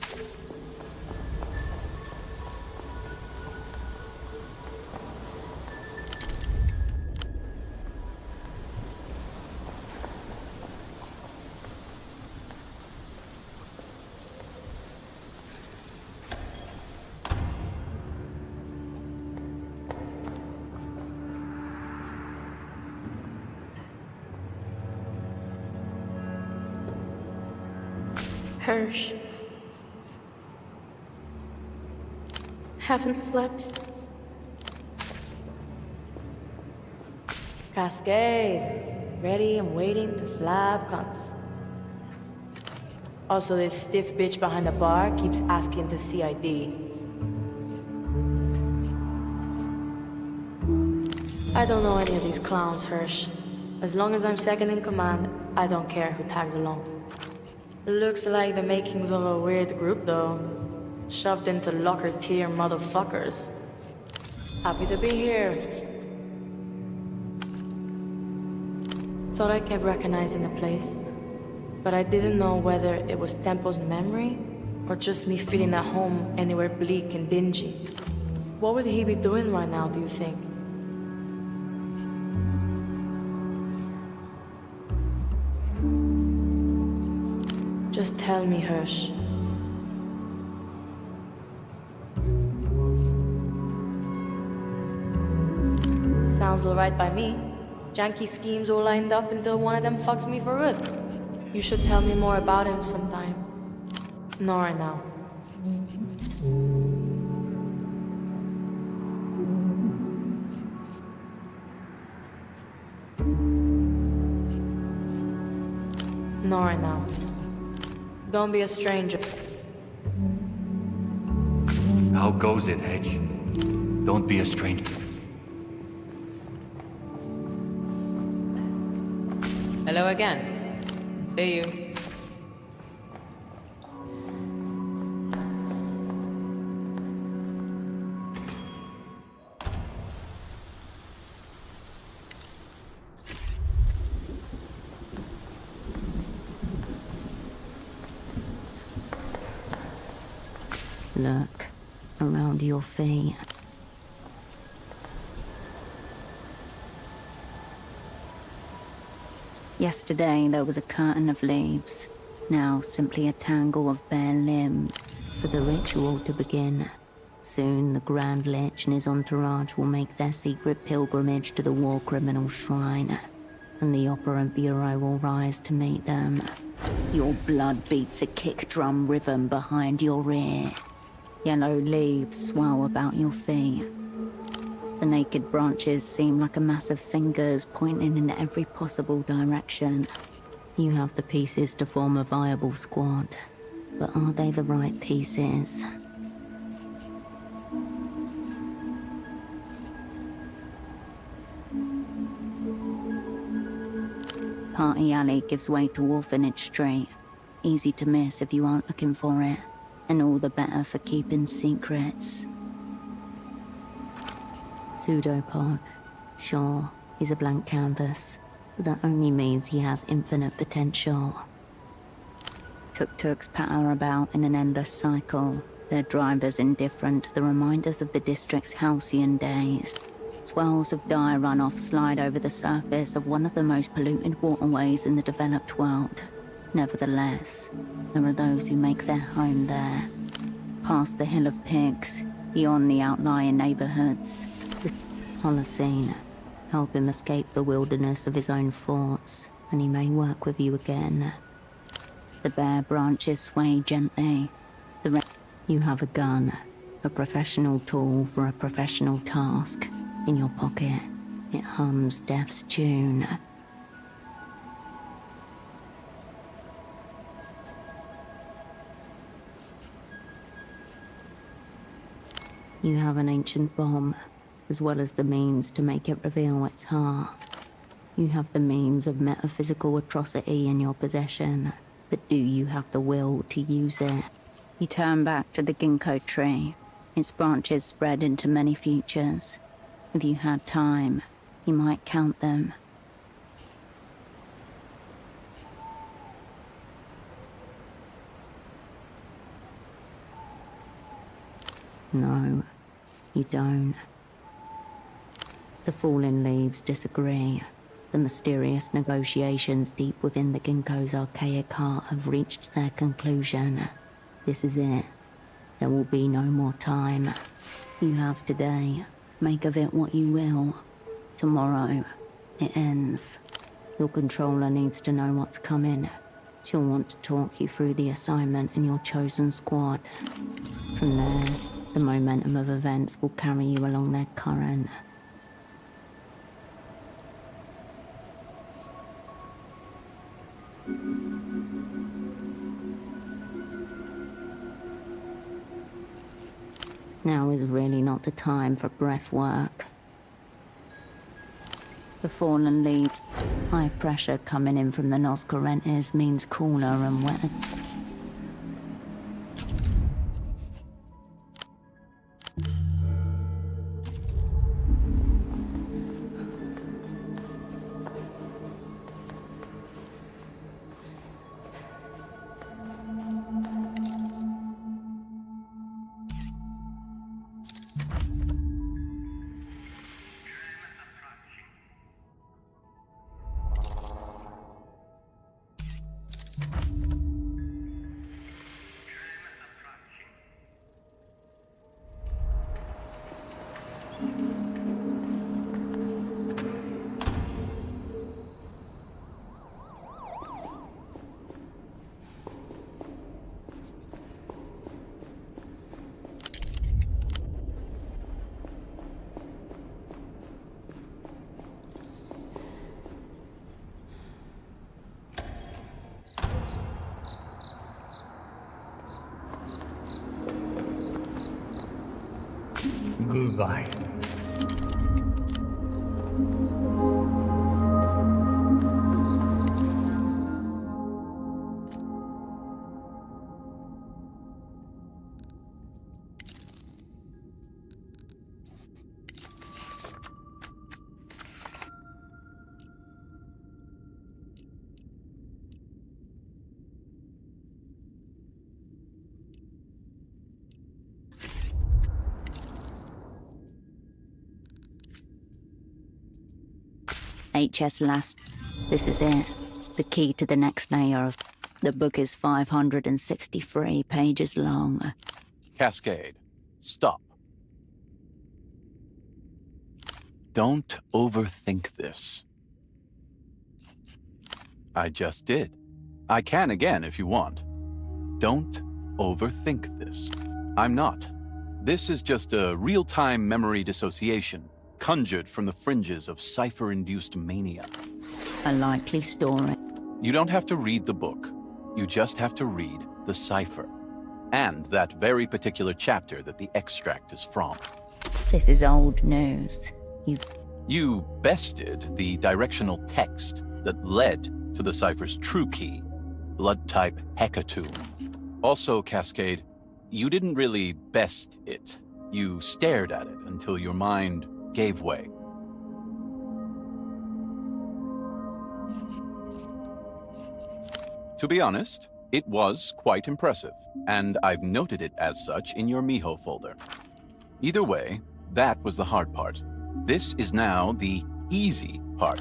Hirsch. Haven't slept. Cascade. Ready and waiting to slap cunts. Also, this stiff bitch behind the bar keeps asking to see ID. I don't know any of these clowns, Hirsch. As long as I'm second in command, I don't care who tags along. Looks like the makings of a weird group, though. Shoved into locker tier motherfuckers. Happy to be here. Thought I kept recognizing the place, but I didn't know whether it was Tempo's memory or just me feeling at home anywhere bleak and dingy. What would he be doing right now, do you think? Just tell me, Hirsch. Sounds alright by me. Janky schemes all lined up until one of them fucks me for good. You should tell me more about him sometime. Not right now. Not right now. Don't be a stranger. How goes it, Hedge? Don't be a stranger. Hello again. See you. Look around your feet. Yesterday there was a curtain of leaves. Now simply a tangle of bare limbs for the ritual to begin. Soon the Grand Lich and his entourage will make their secret pilgrimage to the war criminal shrine, and the operant bureau will rise to meet them. Your blood beats a kick drum rhythm behind your ear. Yellow leaves swell about your feet. The naked branches seem like a mass of fingers pointing in every possible direction. You have the pieces to form a viable squad, but are they the right pieces? Party Alley gives way to Orphanage Street. Easy to miss if you aren't looking for it, and all the better for keeping secrets. Pseudopod. Sure, he's a blank canvas, but that only means he has infinite potential. Tuk-tuks patter about in an endless cycle, their drivers indifferent to the reminders of the district's halcyon days. Swells of dye runoff slide over the surface of one of the most polluted waterways in the developed world. Nevertheless, there are those who make their home there. Past the Hill of Pigs, beyond the outlying neighborhoods, the Holocene. Help him escape the wilderness of his own thoughts, and he may work with you again. The bare branches sway gently. You have a gun, a professional tool for a professional task. In your pocket, it hums death's tune. You have an ancient bomb, as well as the means to make it reveal its heart. You have the means of metaphysical atrocity in your possession, but do you have the will to use it? You turn back to the ginkgo tree. Its branches spread into many futures. If you had time, you might count them. No, you don't. The fallen leaves disagree. The mysterious negotiations deep within the ginkgo's archaic heart have reached their conclusion. This is it. There will be no more time. You have today. Make of it what you will. Tomorrow, it ends. Your controller needs to know what's coming. She'll want to talk you through the assignment and your chosen squad. From there, the momentum of events will carry you along their current. Now is really not the time for breath work. The fallen leaves. High pressure coming in from the Nos Correntes means cooler and wetter. Goodbye. HS last. This is it. The key to the next layer of... The book is 563 pages long. Cascade, stop. Don't overthink this. I just did. I can again if you want. Don't overthink this. I'm not. This is just a real-time memory dissociation, conjured from the fringes of cipher-induced mania. A likely story. You don't have to read the book. You just have to read the cipher. And that very particular chapter that the extract is from. This is old news. You bested the directional text that led to the cipher's true key, blood type Hecatomb. Also, Cascade, you didn't really best it. You stared at it until your mind gave way. To be honest, it was quite impressive, and I've noted it as such in your Miho folder. Either way, that was the hard part. This is now the easy part.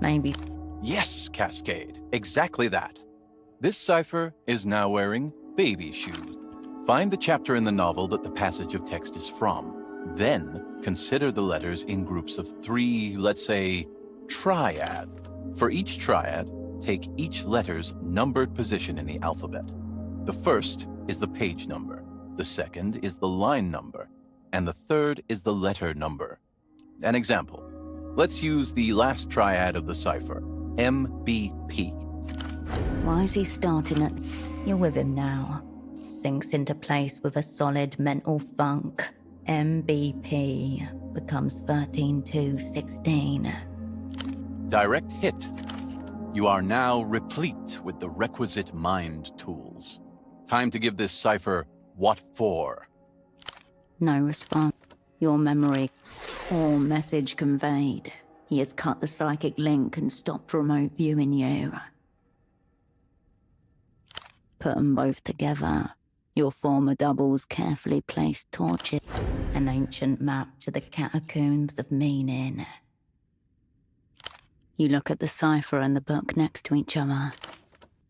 Maybe. Yes, Cascade, exactly that. This cipher is now wearing baby shoes. Find the chapter in the novel that the passage of text is from. Then consider the letters in groups of 3, let's say, triad. For each triad, take each letter's numbered position in the alphabet. The first is the page number, the second is the line number, and the third is the letter number. An example. Let's use the last triad of the cipher, MBP. Why is he starting at... You're with him now. Sinks into place with a solid mental funk. MBP becomes 13 to 16. Direct hit. You are now replete with the requisite mind tools. Time to give this cipher what for. No response. Your memory. All message conveyed. He has cut the psychic link and stopped remote viewing you. Put them both together. Your former double's carefully placed torches. An ancient map to the catacombs of meaning. You look at the cipher and the book next to each other.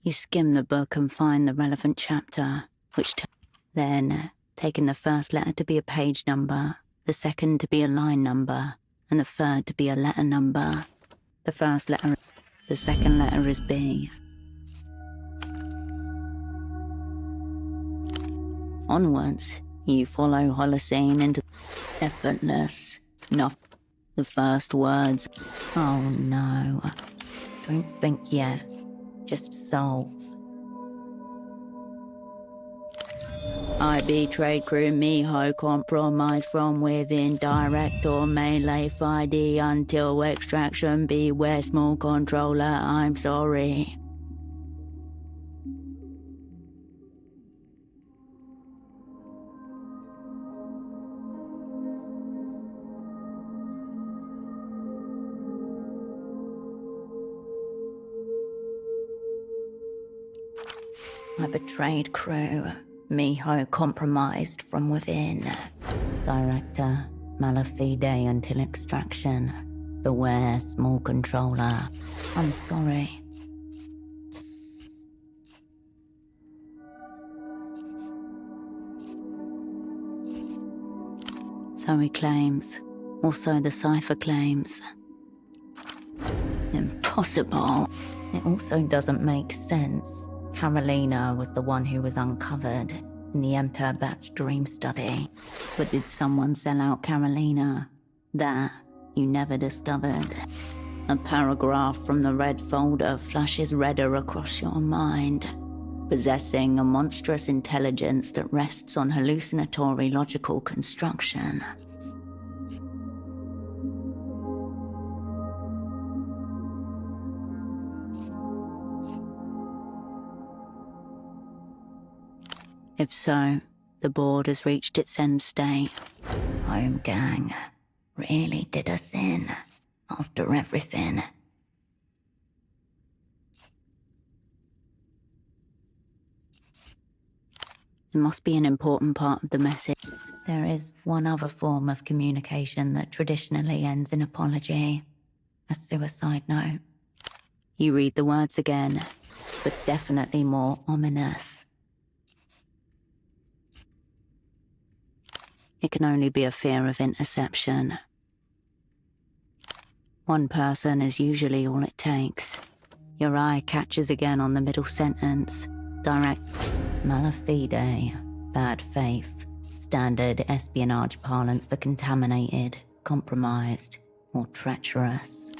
You skim the book and find the relevant chapter, then, taking the first letter to be a page number, the second to be a line number, and the third to be a letter number. The second letter is B. Onwards, you follow Holocene into effortless, nothing. The first words. Oh no. Don't think yet. Just solve. IB trade crew Miho compromise from within. Direct or melee 5D until extraction. Beware small controller. I'm sorry. I betrayed crew. Miho compromised from within. Director, malafide until extraction. Beware, small controller. I'm sorry. So he claims. Also the cipher claims. Impossible. It also doesn't make sense. Carolina was the one who was uncovered in the Enter Batch dream study. But did someone sell out Carolina? That you never discovered. A paragraph from the red folder flashes redder across your mind. Possessing a monstrous intelligence that rests on hallucinatory logical construction. If so, the board has reached its end state. Home gang really did us in after everything. It must be an important part of the message. There is one other form of communication that traditionally ends in apology. A suicide note. You read the words again, but definitely more ominous. It can only be a fear of interception. One person is usually all it takes. Your eye catches again on the middle sentence. Direct. Malafide. Bad faith. Standard espionage parlance for contaminated, compromised, or treacherous.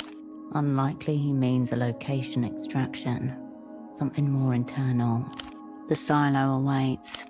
Unlikely he means a location extraction. Something more internal. The silo awaits.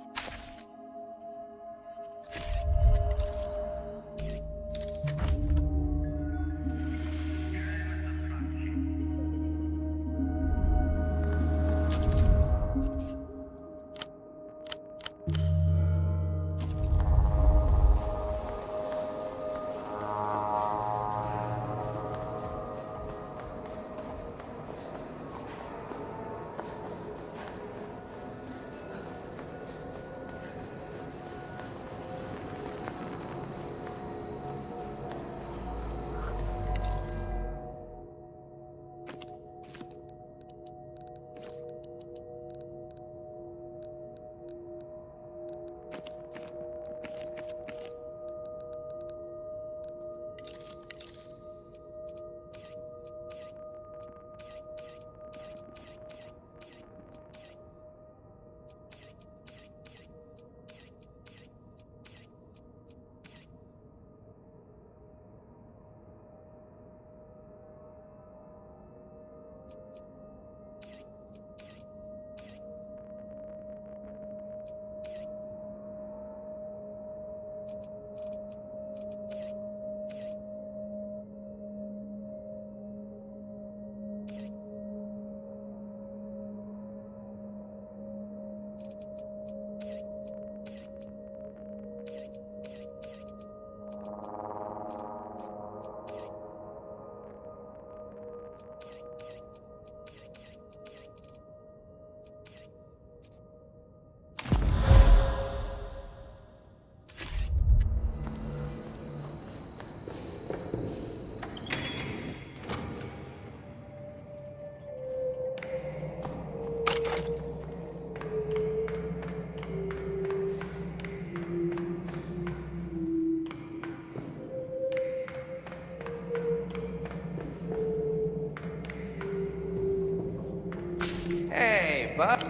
but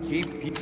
keep you.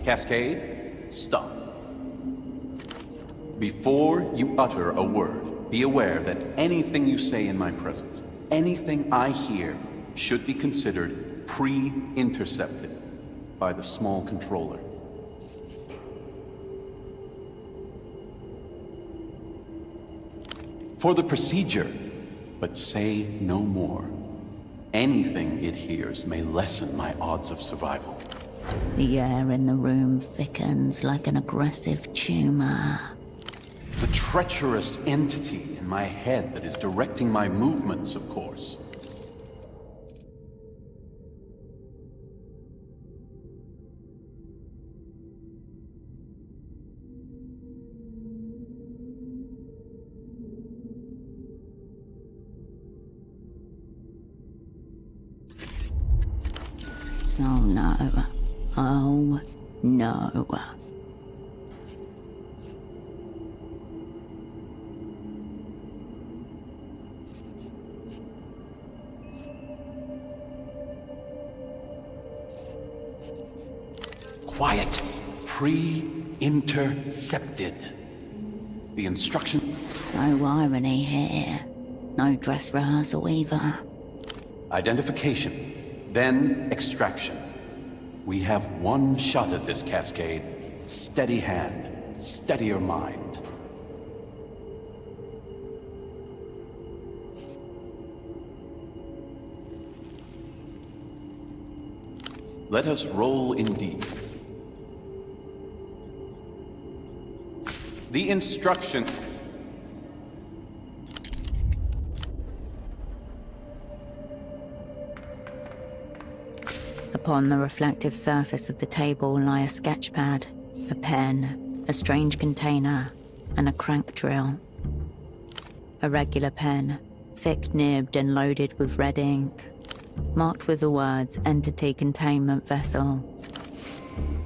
Cascade, stop. Before you utter a word, be aware that anything you say in my presence, anything I hear, should be considered pre-intercepted by the small controller. For the procedure, but say no more. Anything it hears may lessen my odds of survival. The air in the room thickens like an aggressive tumor. The treacherous entity in my head that is directing my movements, of course. Oh no. Oh no. Quiet. Pre-intercepted. The instruction... No irony here. No dress rehearsal either. Identification. Then extraction. We have one shot at this, Cascade. Steady hand. Steadier mind. Let us roll indeed. The instruction... Upon the reflective surface of the table lie a sketch pad, a pen, a strange container, and a crank drill. A regular pen, thick-nibbed and loaded with red ink, marked with the words Entity Containment Vessel.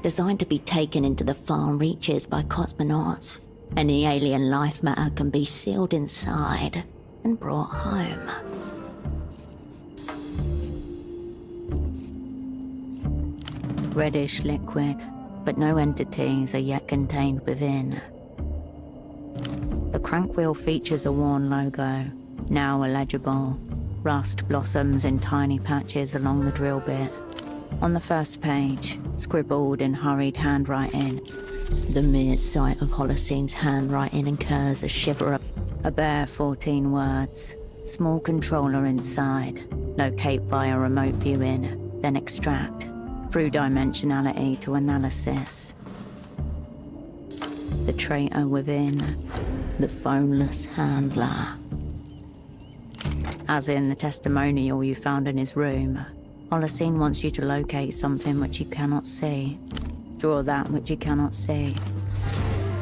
Designed to be taken into the far reaches by cosmonauts, any alien life matter can be sealed inside and brought home. Reddish liquid, but no entities are yet contained within. The crank wheel features a worn logo, now illegible. Rust blossoms in tiny patches along the drill bit. On the first page, scribbled in hurried handwriting, the mere sight of Holocene's handwriting incurs a shiver. A bare 14 words. Small controller inside. Locate via remote viewing, then extract. Through dimensionality to analysis. The traitor within, the phoneless handler. As in the testimonial you found in his room, Holocene wants you to locate something which you cannot see. Draw that which you cannot see.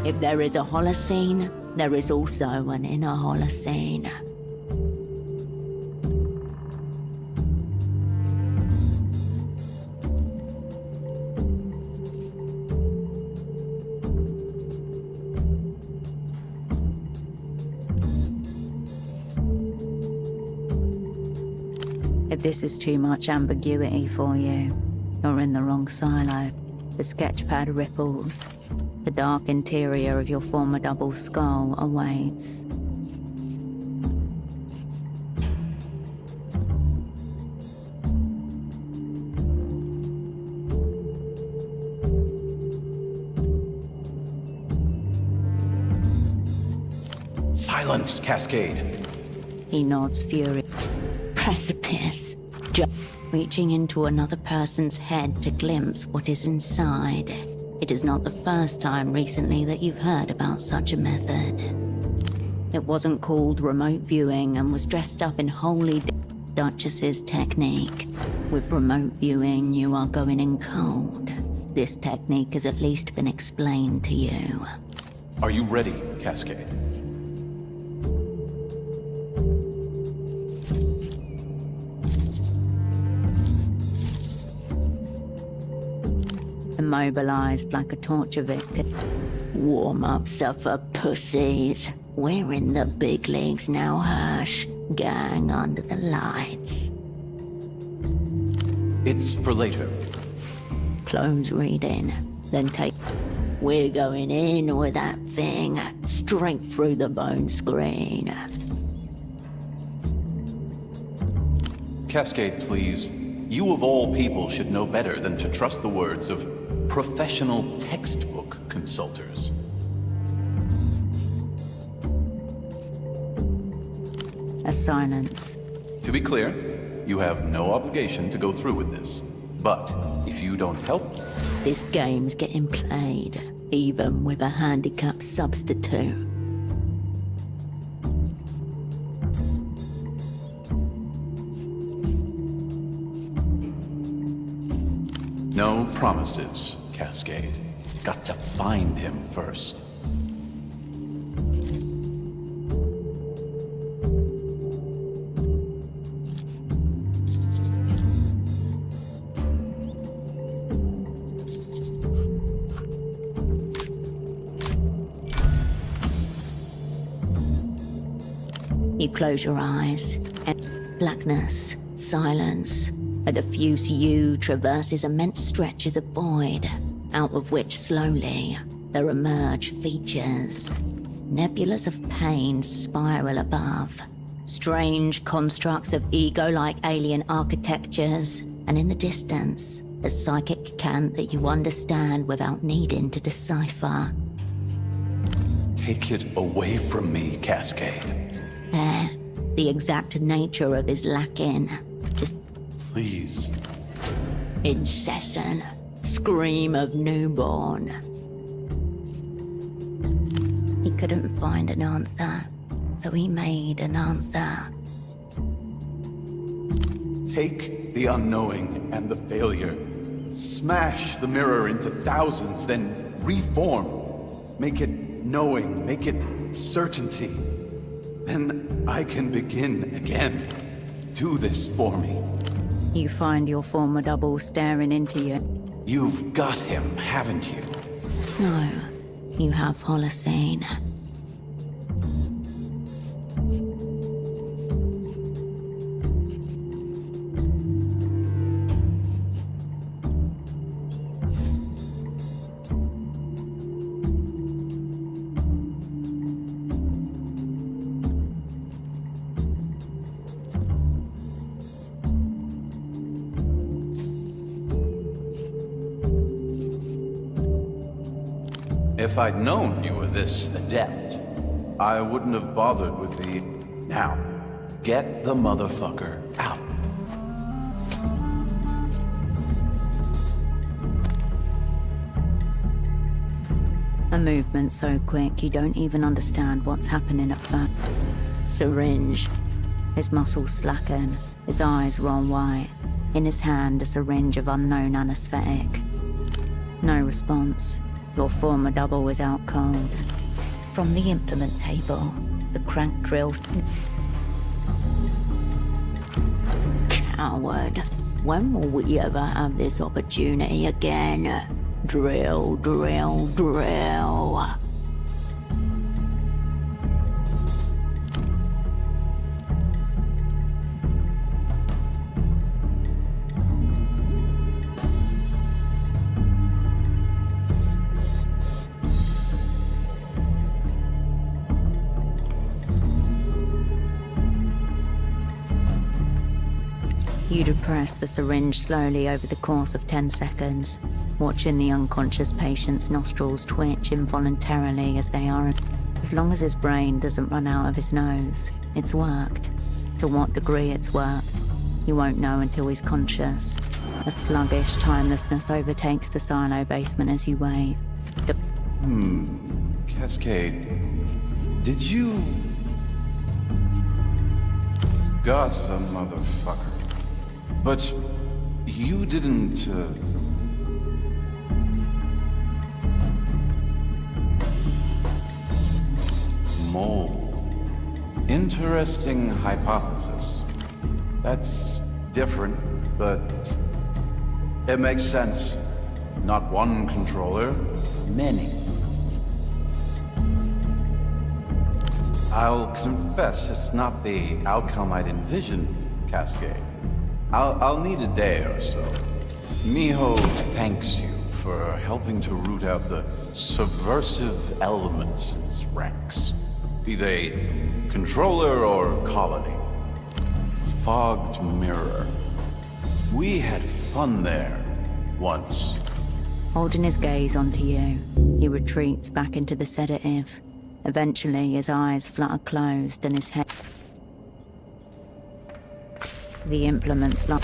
If there is a Holocene, there is also an inner Holocene. If this is too much ambiguity for you, you're in the wrong silo. The sketchpad ripples. The dark interior of your formidable skull awaits. Silence, Cascade. He nods fury. Precipice. Reaching into another person's head to glimpse what is inside. It is not the first time recently that you've heard about such a method. It wasn't called remote viewing and was dressed up in Holy Duchess's technique. With remote viewing, you are going in cold. This technique has at least been explained to you. Are you ready, Cascade? Immobilized like a torture victim. Warm-ups are for pussies. We're in the big leagues now, Hirsch. Gang under the lights. It's for later. Close reading, then take... We're going in with that thing, straight through the bone screen. Cascade, please. You of all people should know better than to trust the words of professional textbook consulters. A silence. To be clear, you have no obligation to go through with this. But if you don't help... This game's getting played, even with a handicapped substitute. No promises, Cascade. Got to find him first. You close your eyes, and blackness, silence. A diffuse hue traverses immense stretches of void, out of which slowly there emerge features. Nebulas of pain spiral above. Strange constructs of ego-like alien architectures, and in the distance, a psychic cant that you understand without needing to decipher. Take it away from me, Cascade. There, the exact nature of his lacking. Just please. Incessant scream of newborn. He couldn't find an answer, so he made an answer. Take the unknowing and the failure. Smash the mirror into thousands, then reform. Make it knowing, make it certainty. Then I can begin again. Do this for me. You find your formidable staring into you. You've got him, haven't you? No, you have Holocene. If I'd known you were this adept, I wouldn't have bothered with the... Now, get the motherfucker out. A movement so quick you don't even understand what's happening at first. Syringe. His muscles slacken, his eyes roll white. In his hand, a syringe of unknown anesthetic. No response. Your former double was out cold. From the implement table, the crank drill... Coward. When will we ever have this opportunity again? Drill, drill, drill. You depress the syringe slowly over the course of 10 seconds, watching the unconscious patient's nostrils twitch involuntarily as they are. As long as his brain doesn't run out of his nose, it's worked. To what degree it's worked, you won't know until he's conscious. A sluggish timelessness overtakes the silo basement as you wait. Cascade, did you... got the motherfucker. But you didn't, mold. Interesting hypothesis. That's different, but it makes sense. Not one controller, many. I'll confess it's not the outcome I'd envisioned, Cascade. I'll need a day or so. Miho thanks you for helping to root out the subversive elements in its ranks. Be they controller or colony. Fogged mirror. We had fun there, once. Holding his gaze onto you, he retreats back into the sedative. Eventually, his eyes flutter closed and his head... The implements lock.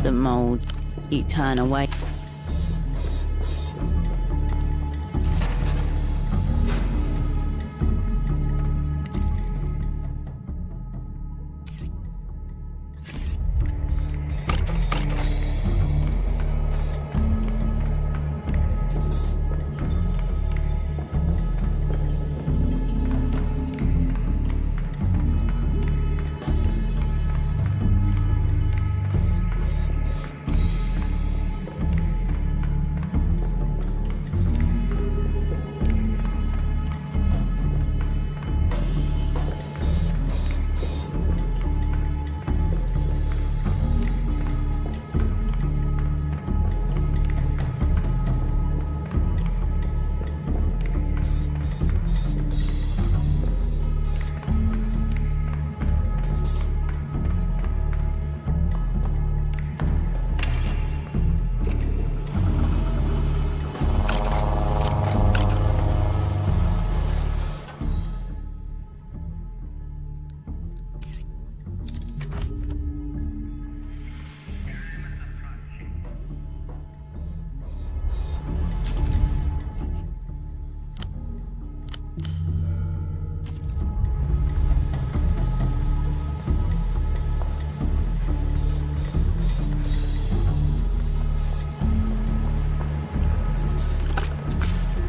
The mold, you turn away.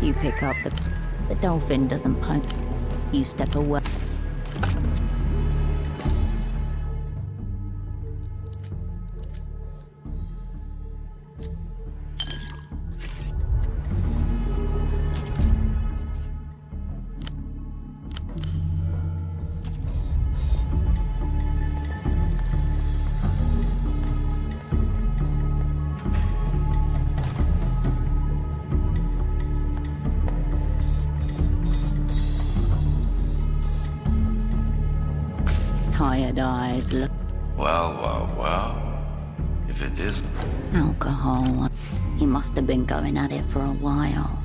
You pick up the dolphin doesn't poke. You step away. Tired eyes look. Well. If it is... Alcohol. He must have been going at it for a while.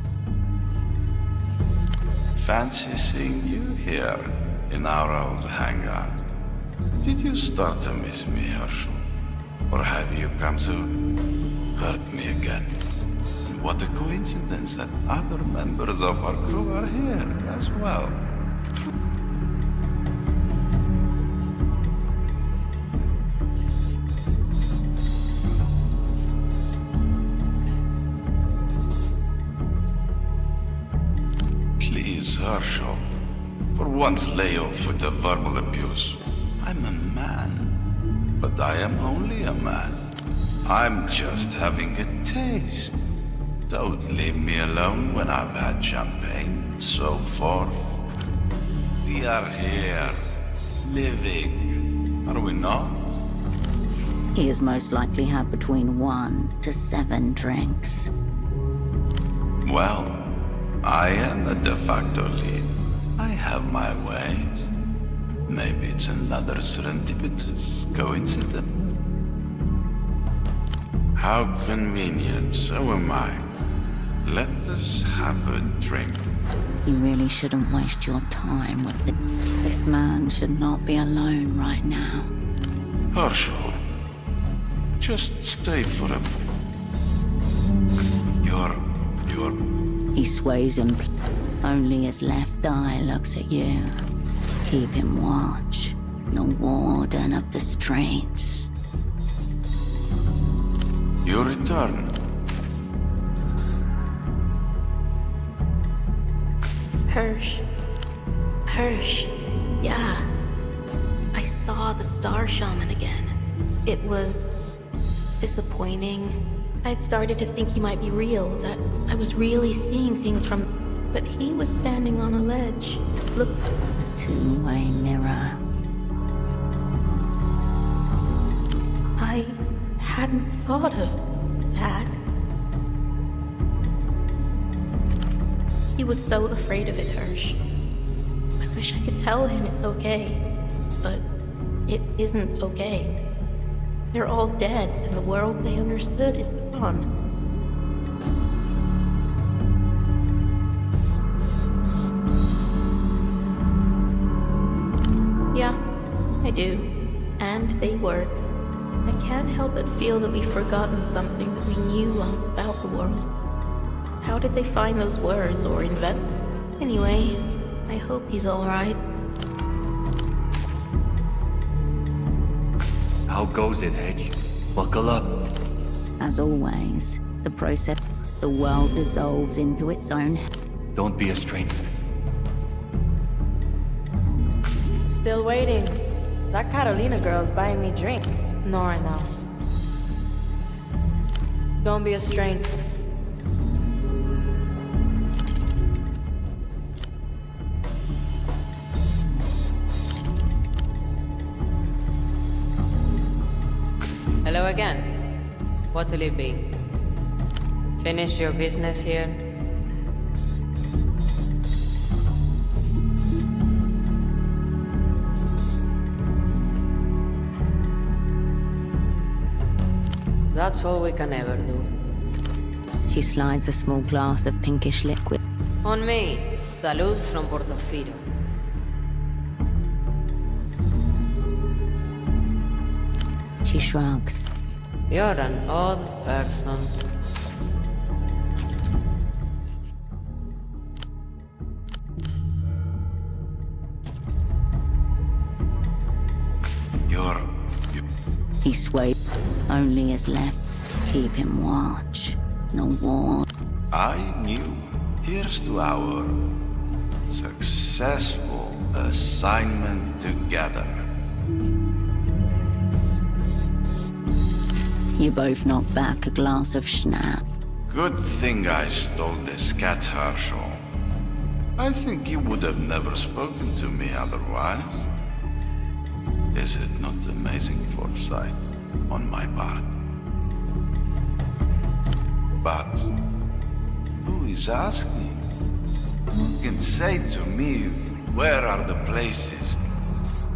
Fancy seeing you here in our old hangar. Did you start to miss me, Herschel? Or have you come to hurt me again? What a coincidence that other members of our crew are here as well. Please, Herschel, for once lay off with the verbal abuse. I'm a man, but I am only a man. I'm just having a taste. Don't leave me alone when I've had champagne, so forth. We are here, living, are we not? He has most likely had between 1 to 7 drinks. Well, I am the de facto lead. I have my ways. Maybe it's another serendipitous coincidence. How convenient, so am I. Let us have a drink. You really shouldn't waste your time with This man should not be alone right now. Herschel, just stay for a... You're... He sways him. Only his left eye looks at you. Keep him watch. The warden of the streets. You return. Hirsch. Yeah. I saw the Star Shaman again. It was disappointing. I'd started to think he might be real, that I was really seeing things from... But he was standing on a ledge. Look... Two-way mirror. I hadn't thought of that. He was so afraid of it, Hirsch. I wish I could tell him it's okay, but it isn't okay. They're all dead, and the world they understood is gone. Yeah, I do. And they work. I can't help but feel that we've forgotten something that we knew once about the world. How did they find those words or invent them? Anyway, I hope he's alright. How goes it, Hedge? Buckle up. As always, the world dissolves into its own... Don't be a stranger. Still waiting. That Carolina girl's buying me drink. Nora now. Don't be a stranger. Hello again. What'll it be? Finish your business here? That's all we can ever do. She slides a small glass of pinkish liquid. On me. Salud from Portofino. She shrugs. You're an odd person. He swayed. Only his left. Keep him watch. No war. I knew. Here's to our successful assignment together. You both knock back a glass of schnapp. Good thing I stole this cat, Herschel. I think you would have never spoken to me otherwise. Is it not amazing foresight on my part? But who is asking? Who can say to me where are the places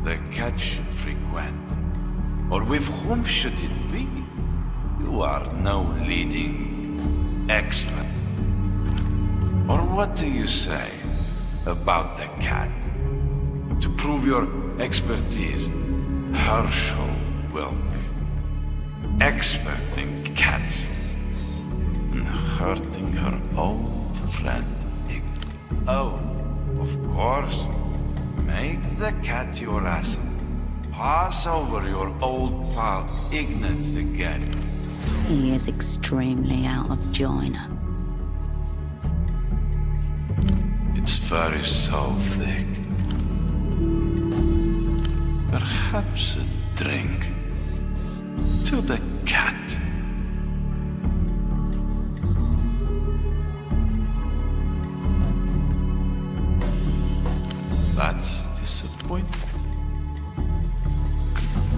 the cat should frequent? Or with whom should it be? You are no leading expert. Or what do you say about the cat? To prove your expertise, Herschel Wilk. expert in cats, and hurting her old friend. Oh, of course. Make the cat your asset. Pass over your old pal Ignatz again. He is extremely out of joiner. Its fur is so thick. Perhaps a drink to the cat. That's disappointing.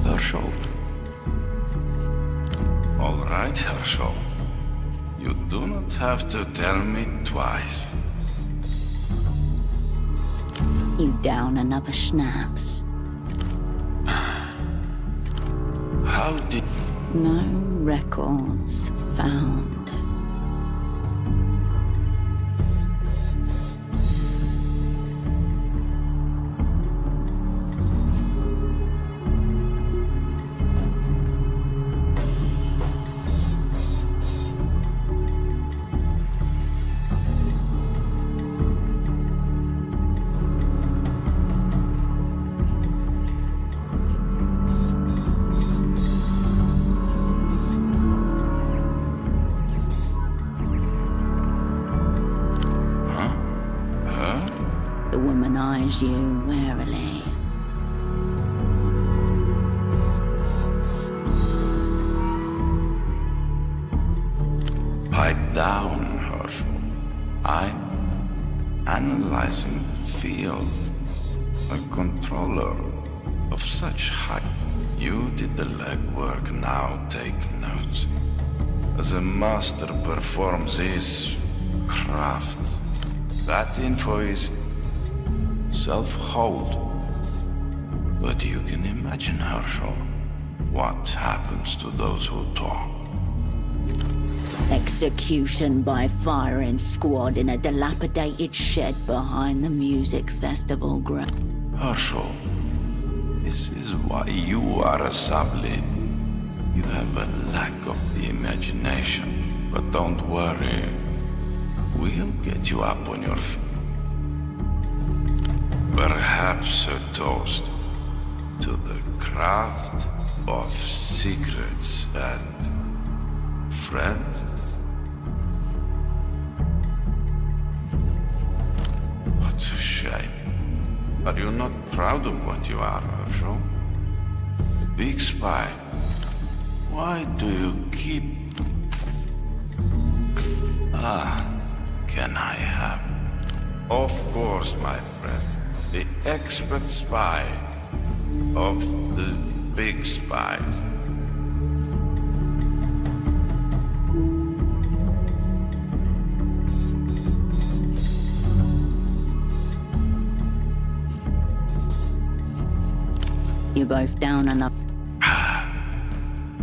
Herschel. All right, Herschel. You do not have to tell me twice. You down another schnapps? How did... No records found. The woman eyes you warily. Pipe down, Herschel. I'm analyzing the field. A controller of such height. You did the legwork, now take notes. As a master performs his craft, that info is self-hold. But you can imagine, Herschel, what happens to those who talk. Execution by firing squad in a dilapidated shed behind the music festival ground. Herschel, this is why you are a sublime. You have a lack of the imagination. But don't worry. We'll get you up on your feet. Perhaps a toast to the craft of secrets and friends. What a shame. Are you not proud of what you are, Herschel? A big spy. Why do you keep... can I have... Of course, my friend. The expert spy of the big spies. You're both down and up.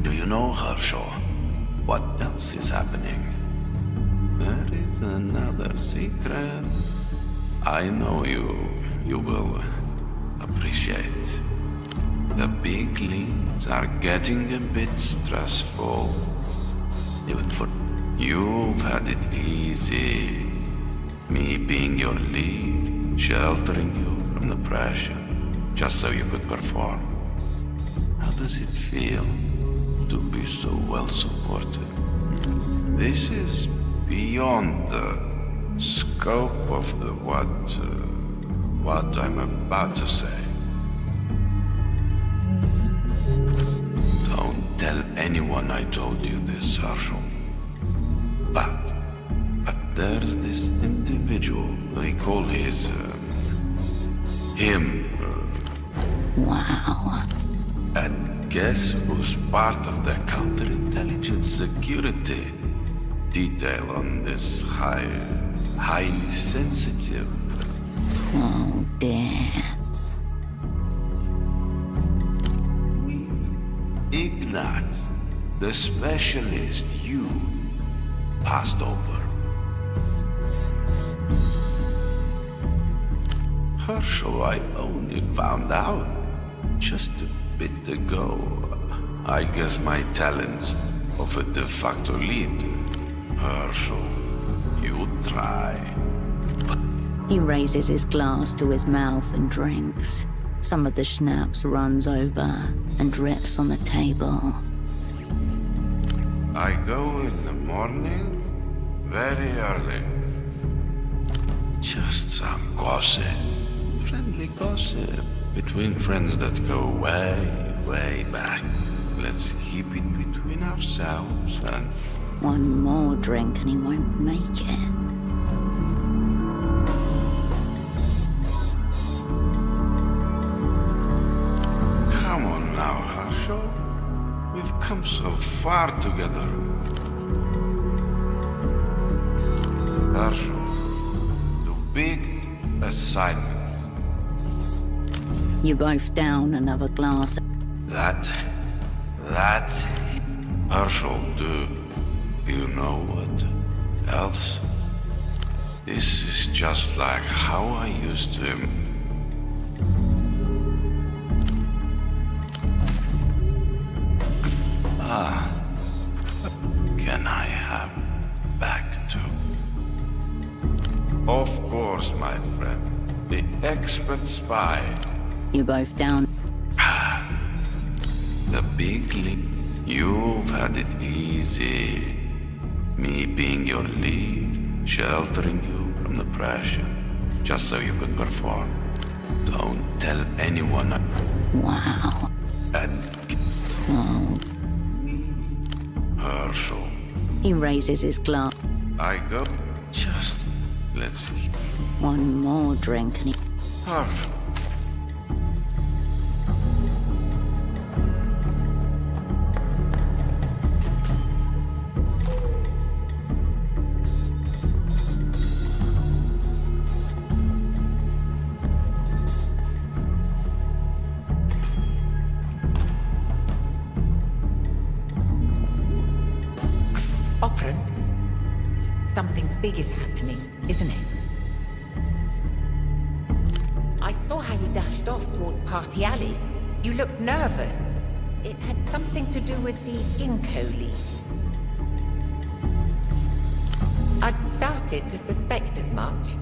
Do you know, Herschel, what else is happening? There is another secret. I know you will appreciate. The big leads are getting a bit stressful. Even for you've had it easy. Me being your lead, sheltering you from the pressure, just so you could perform. How does it feel to be so well supported? This is beyond the scope of the what I'm about to say. Don't tell anyone I told you this, Herschel. But there's this individual, they call his, him. Wow. And guess who's part of the counterintelligence security detail on this highly sensitive... Oh dear. Ignatz, the specialist you passed over. Herschel, I only found out just a bit ago I guess my talents of a de facto lead. Herschel, you try. He raises his glass to his mouth and drinks. Some of the schnapps runs over and drips on the table. I go in the morning, very early. Just some gossip. Friendly gossip between friends that go way, way back. Let's keep it between ourselves and... One more drink and he won't make it. Come on now, Herschel. We've come so far together. Herschel, do big assignment. You both down another glass. That... Herschel, do you know what else? This is just like how I used to... Can I have back too? Of course, my friend. The expert spy. You both down. The big league. You've had it easy. Me being your lead, sheltering you from the pressure, just so you could perform. Don't tell anyone. Wow. And... Oh. Herschel. He raises his glass. I go. Just... let's... One more drink and he... Herschel. Something big is happening, isn't it? I saw how you dashed off towards Party Alley. You looked nervous. It had something to do with the Ginkgo leaf. I'd started to suspect as much.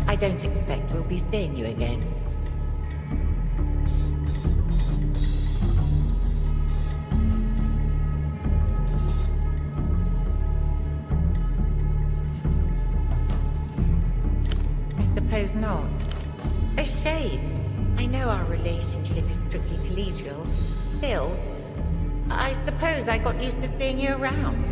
I don't expect we'll be seeing you again. Suppose not. A shame. I know our relationship is strictly collegial. Still, I suppose I got used to seeing you around.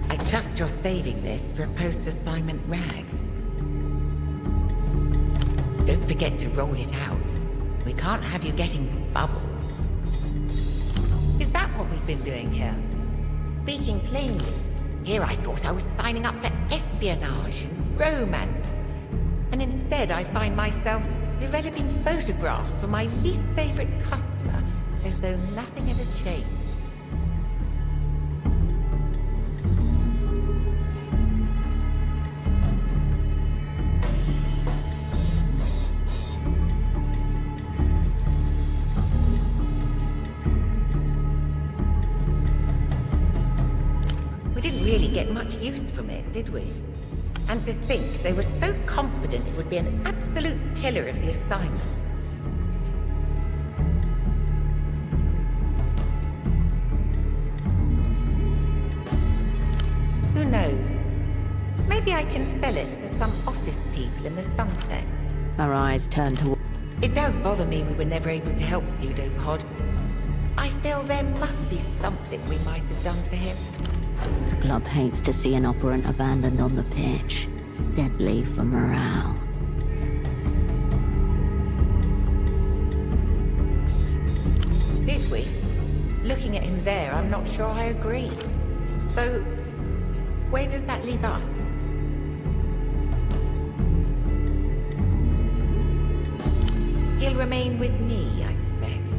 I trust you're saving this for a post-assignment rag. Don't forget to roll it out. We can't have you getting bubbles. Is that what we've been doing here? Speaking plainly, here I thought I was signing up for espionage and romance. And instead I find myself developing photographs for my least favorite customer as though nothing ever changed. Really get much use from it, did we? And to think they were so confident it would be an absolute pillar of the assignment. Who knows? Maybe I can sell it to some office people in the sunset. Her eyes turn to... It does bother me we were never able to help Pseudopod. I feel there must be something we might have done for him. The club hates to see an operant abandoned on the pitch. Deadly for morale. Did we? Looking at him there, I'm not sure I agree. So, where does that leave us? He'll remain with me, I expect.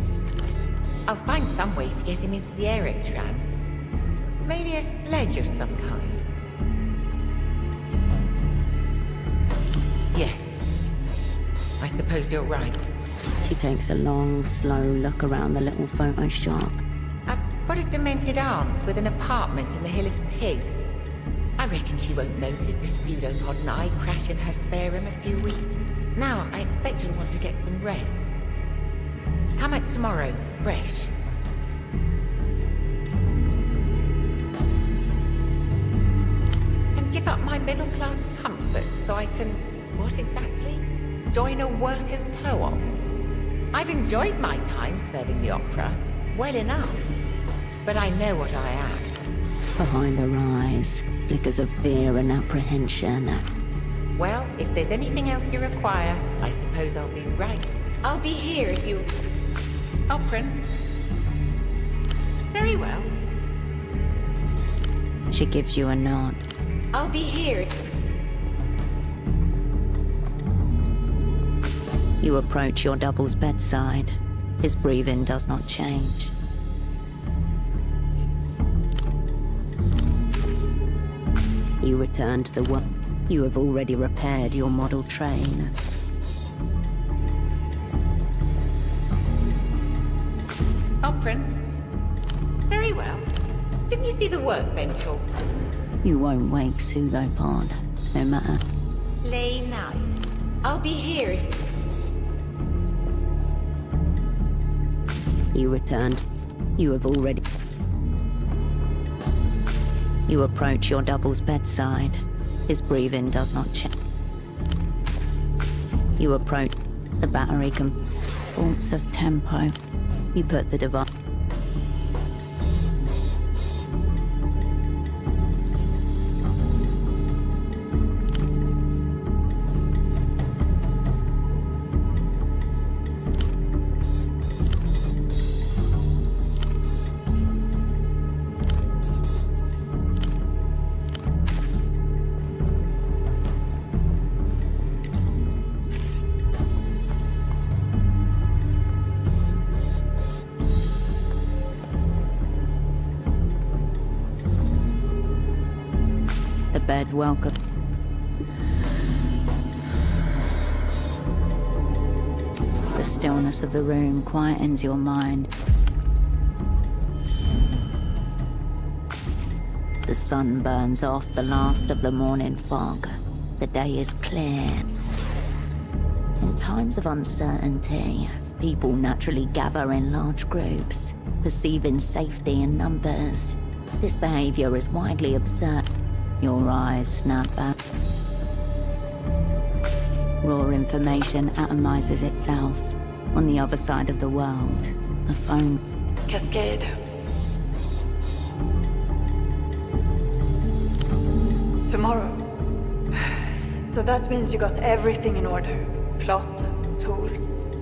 I'll find some way to get him into the aeric tram. Maybe a sledge of some kind. Yes, suppose you're right. She takes a long, slow look around the little photo shop. I've got a demented aunt with an apartment in the Hill of Pigs. I reckon she won't notice if Pseudopod and I crash in her spare room a few weeks. Now, I expect you'll want to get some rest. Come out tomorrow, fresh. And give up my middle-class comfort so I can... what exactly? Join a workers' co-op. I've enjoyed my time serving the opera. Well enough. But I know what I am. Behind her eyes, flickers of fear and apprehension. Well, if there's anything else you require, I suppose I'll be right. I'll be here if you... I'll print. Very well. She gives you a nod. I'll be here. You approach your double's bedside. His breathing does not change. You return to the work. You have already repaired your model train. I'll print. Very well. Didn't you see the workbench or... You won't wake Pseudopod, no matter. Lay night. I'll be here if... You returned. You have already... You approach your double's bedside. His breathing does not change. You approach the battery faults of tempo. You put the device... bed welcome. The stillness of the room quietens your mind. The sun burns off the last of the morning fog. The day is clear. In times of uncertainty, people naturally gather in large groups, perceiving safety in numbers. This behavior is widely observed. Your eyes snap back. Raw information atomizes itself. On the other side of the world, a phone. Cascade. Tomorrow. So that means you got everything in order. Plot, tools,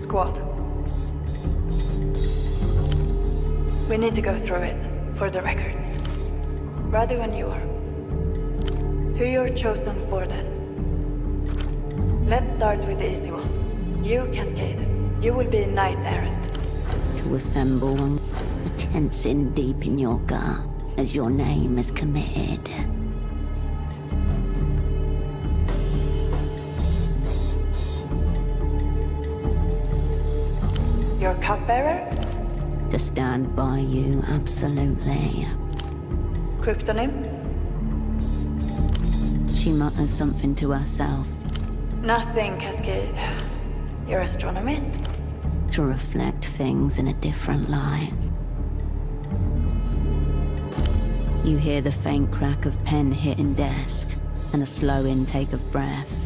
squad. We need to go through it, for the records. Ready when you are. To your chosen four then. Let's start with the easy one. You, Cascade. You will be knight errant. To assemble and a tensing deep in your gut as your name is committed. Your cupbearer? To stand by you, absolutely. Kryptonym? She mutters something to herself. Nothing, Cascade. You're astronomist? To reflect things in a different light. You hear the faint crack of pen hitting desk and a slow intake of breath.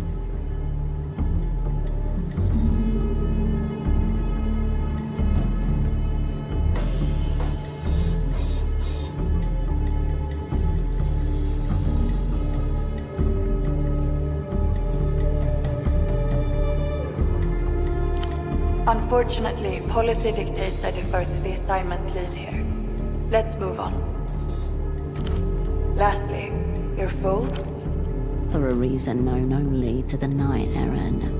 Unfortunately, policy dictates I defer to the assignment lead here. Let's move on. Lastly, you're full? For a reason known only to the Knight Errant.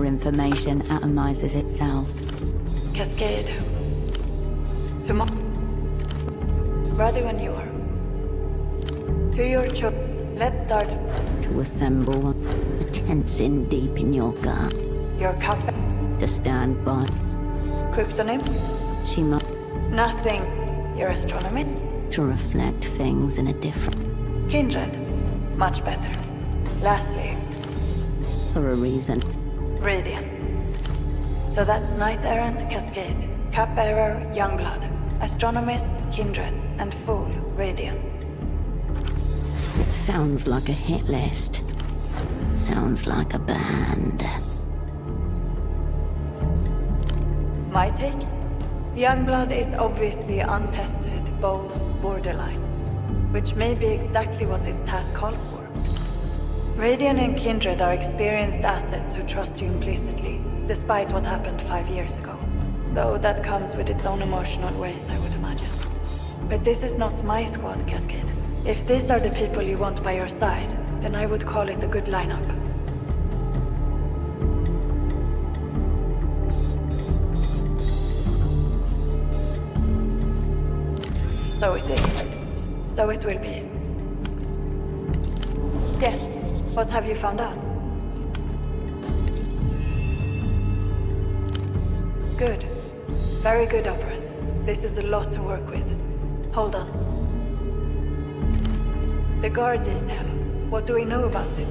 information atomizes itself. Cascade. Tomorrow. Ready when you are. To your let's start. To assemble, a tensing deep in your gut. Your cafe. To stand by. Kryptonym? She must. Nothing. Your astronomy? To reflect things in a different. Kindred. Much better. Lastly. For a reason. Radiant. So that's Knight Errant, Cascade, Cap Bearer, Youngblood, Astronomist, Kindred, and Fool, Radiant. It sounds like a hit list. Sounds like a band. My take? Youngblood is obviously untested, bold, borderline, which may be exactly what this task calls for. Radiant and Kindred are experienced assets who trust you implicitly, despite what happened 5 years ago. Though that comes with its own emotional weight, I would imagine. But this is not my squad, Cascade. If these are the people you want by your side, then I would call it a good lineup. So it is. So it will be. Yes. What have you found out? Good. Very good, Operant. This is a lot to work with. Hold on. The guard detail. What do we know about it?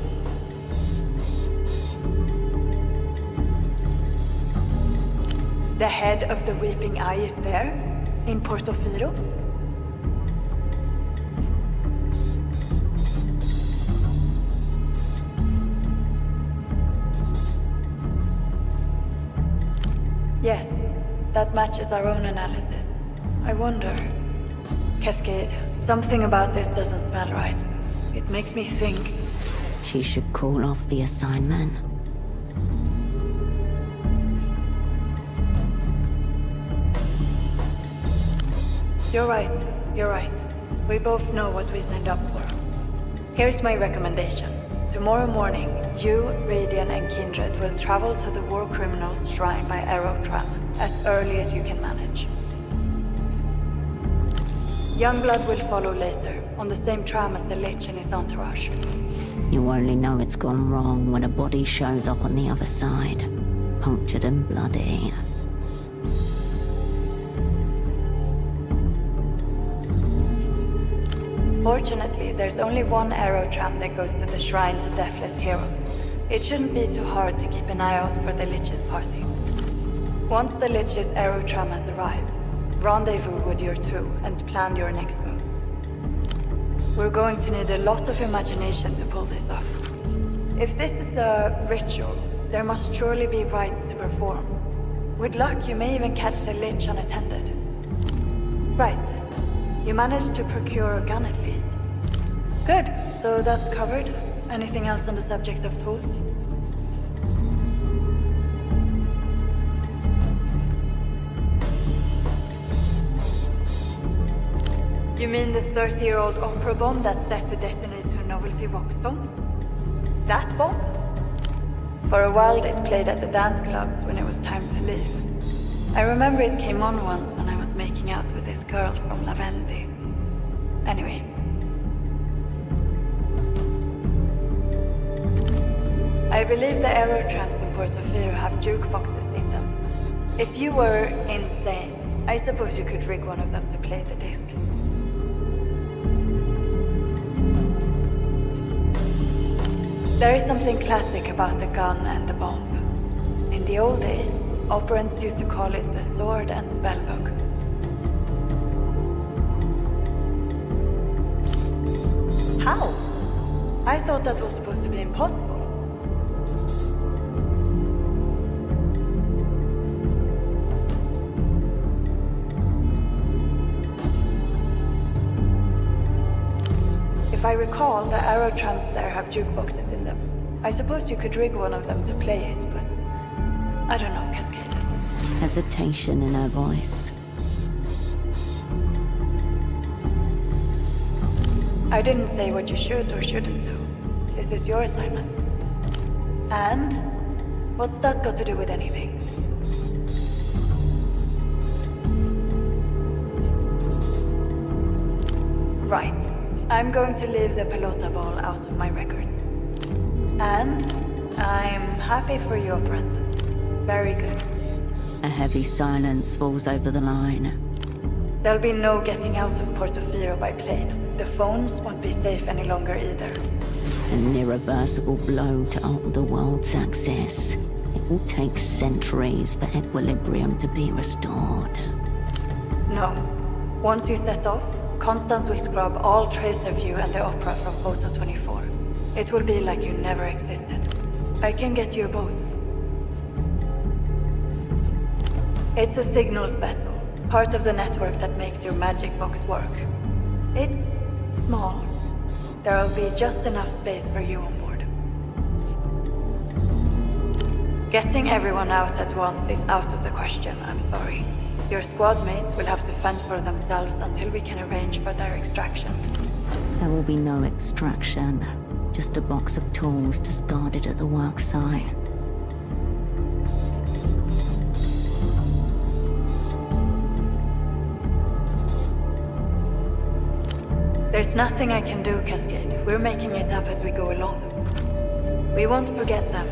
The head of the Weeping Eye is there? In Portofino? Yes, that matches our own analysis. I wonder... Cascade, something about this doesn't smell right. It makes me think... She should call off the assignment. You're right, you're right. We both know what we signed up for. Here's my recommendation. Tomorrow morning, you, Radiant, and Kindred will travel to the War Criminals Shrine by aero tram, as early as you can manage. Youngblood will follow later, on the same tram as the Lich and his entourage. You only know it's gone wrong when a body shows up on the other side, punctured and bloody. Fortunately, there's only one aero tram that goes to the Shrine to Deathless Heroes. It shouldn't be too hard to keep an eye out for the Lich's party. Once the Lich's aero tram has arrived, rendezvous with your two and plan your next moves. We're going to need a lot of imagination to pull this off. If this is a ritual, there must surely be rites to perform. With luck, you may even catch the Lich unattended. Right. You managed to procure a gun at least. Good, so that's covered. Anything else on the subject of tools? You mean the 30-year-old opera bomb that's set to detonate to a novelty rock song? That bomb? For a while it played at the dance clubs when it was time to leave. I remember it came on once when I was making out with this girl from Lavendi. Anyway. I believe the aerotrams in Portofino have jukeboxes in them. If you were insane, I suppose you could rig one of them to play the disc. There is something classic about the gun and the bomb. In the old days, operants used to call it the sword and spellbook. How? I thought that was supposed to be impossible. If I recall, the aerotrams there have jukeboxes in them. I suppose you could rig one of them to play it, but... I don't know, Cascade. Hesitation in her voice. I didn't say what you should or shouldn't do. This is your assignment. And What's that got to do with anything? Right. I'm going to leave the pelota ball out of my records. And I'm happy for you, Operant. Very good. A heavy silence falls over the line. There'll be no getting out of Portofino by plane. The phones won't be safe any longer either. An irreversible blow to alter the world's axis. It will take centuries for equilibrium to be restored. No. Once you set off, Constance will scrub all trace of you and the opera from Photo 24. It will be like you never existed. I can get you a boat. It's a signals vessel, part of the network that makes your magic box work. It's small. There'll be just enough space for you on board. Getting everyone out at once is out of the question, I'm sorry. Your squad mates will have to fend for themselves until we can arrange for their extraction. There will be no extraction, just a box of tools discarded at the worksite. There's nothing I can do, Cascade. We're making it up as we go along. We won't forget them,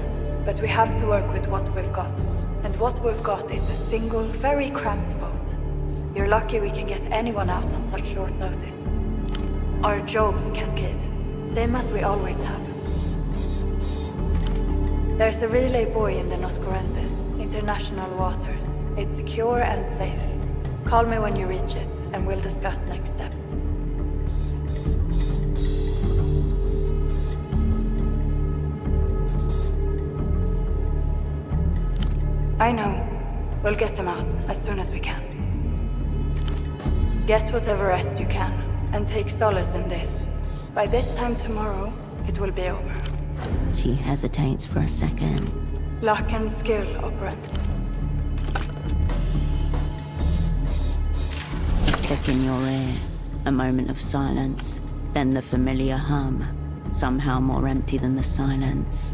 but we have to work with what we've got. And what we've got is a single, very cramped boat. You're lucky we can get anyone out on such short notice. Our jobs, Cascade. Same as we always have. There's a relay buoy in the Nos Corrientes, international waters. It's secure and safe. Call me when you reach it, and we'll discuss next steps. I know. We'll get them out as soon as we can. Get whatever rest you can, and take solace in this. By this time tomorrow, it will be over. She hesitates for a second. Luck and skill, Operant. Click in your ear. A moment of silence. Then the familiar hum. Somehow more empty than the silence.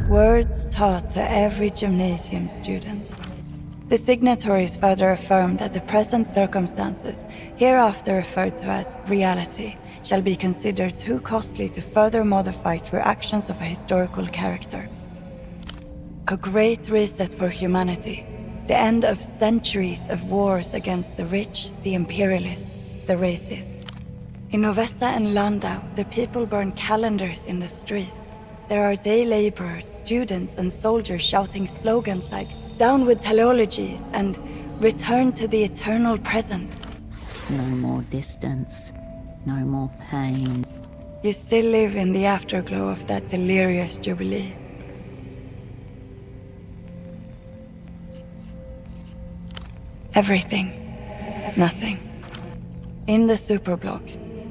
Words taught to every gymnasium student. The signatories further affirm that the present circumstances, hereafter referred to as reality, shall be considered too costly to further modify through actions of a historical character. A great reset for humanity. The end of centuries of wars against the rich, the imperialists, the racists. In Novessa and Landau, the people burn calendars in the streets. there are day laborers, students, and soldiers shouting slogans like "Down with teleologies" and "Return to the eternal present." No more distance. No more pain. You still live in the afterglow of that delirious jubilee. Everything. Nothing. In the superblock,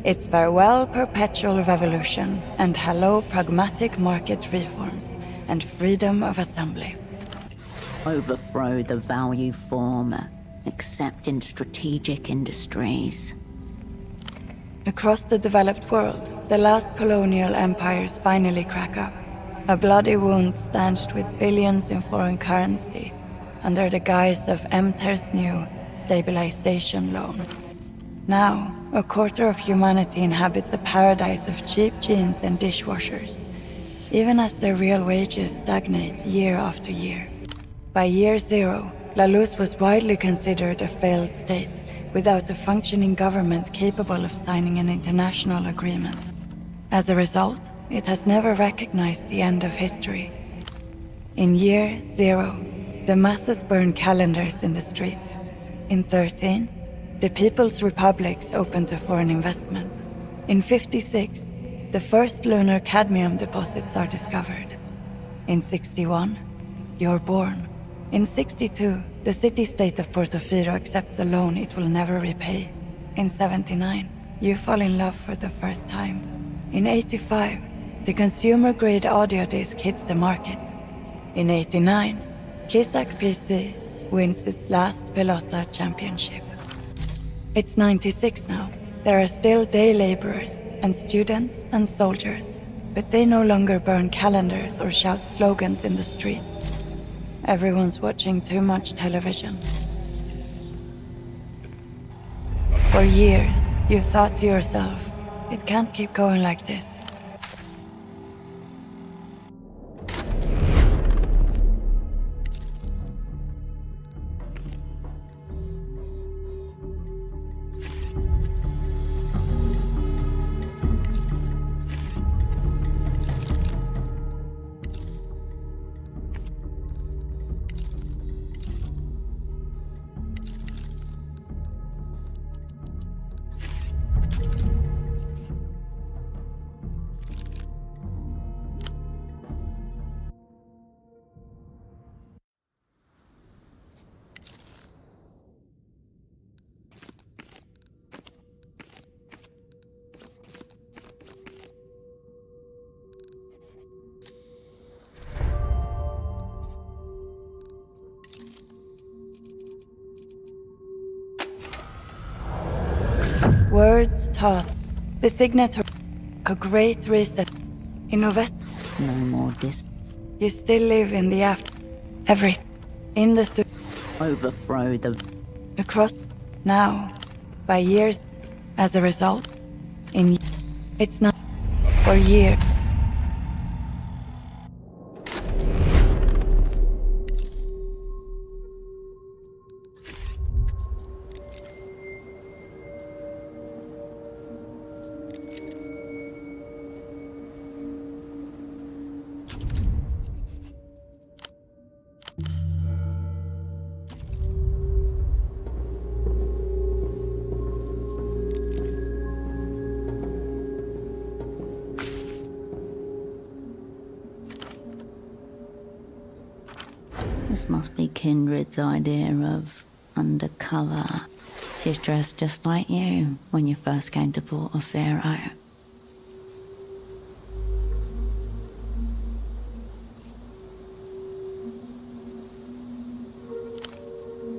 it's farewell perpetual revolution and hello pragmatic market reforms and freedom of assembly. Overthrow the value form, except in strategic industries. Across the developed world, the last colonial empires finally crack up. A bloody wound stanched with billions in foreign currency under the guise of MTER's new stabilization loans. Now, a quarter of humanity inhabits a paradise of cheap jeans and dishwashers, even as their real wages stagnate year after year. By year zero, La Luz was widely considered a failed state, without a functioning government capable of signing an international agreement. As a result, it has never recognized the end of history. In year zero, the masses burn calendars in the streets. In 13, the People's Republics opened to foreign investment. In 56, the first lunar cadmium deposits are discovered. In 61, you're born. In 62, the city-state of Portofino accepts a loan it will never repay. In 79, you fall in love for the first time. In 85, the consumer-grade audio disc hits the market. In 89, Kisak PC wins its last Pelota championship. It's 96 now. There are still day laborers and students and soldiers, but they no longer burn calendars or shout slogans in the streets. Everyone's watching too much television. For years, you thought to yourself, it can't keep going like this. Words taught. The signature. A great reset. Innovate. No more dis. You still live in the after. Everything. In the Overthrow the. Across. Now. By years. As a result. In. It's not. For years. This must be Kindred's idea of undercover. She's dressed just like you when you first came to Portofino.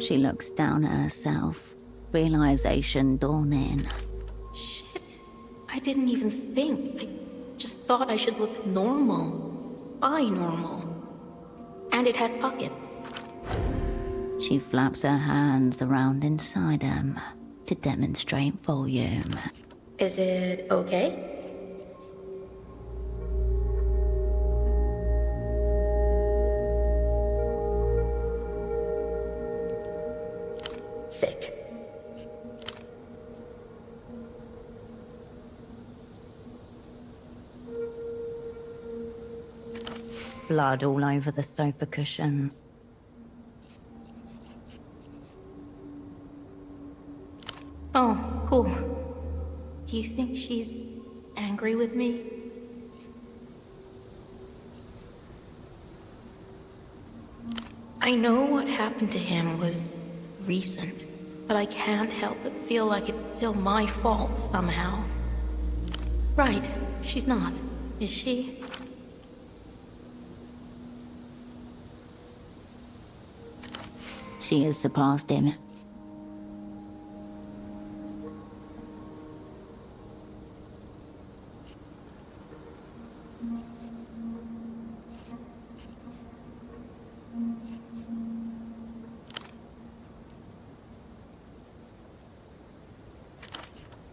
She looks down at herself, realization dawning. Shit. I didn't even think. I just thought I should look normal. Spy normal. And it has pockets. She flaps her hands around inside them to demonstrate volume. Is it okay? Sick. Blood all over the sofa cushions. Oh, cool. Do you think she's angry with me? I know what happened to him was recent, but I can't help but feel like it's still my fault somehow. Right, she's not, is she? She has surpassed him.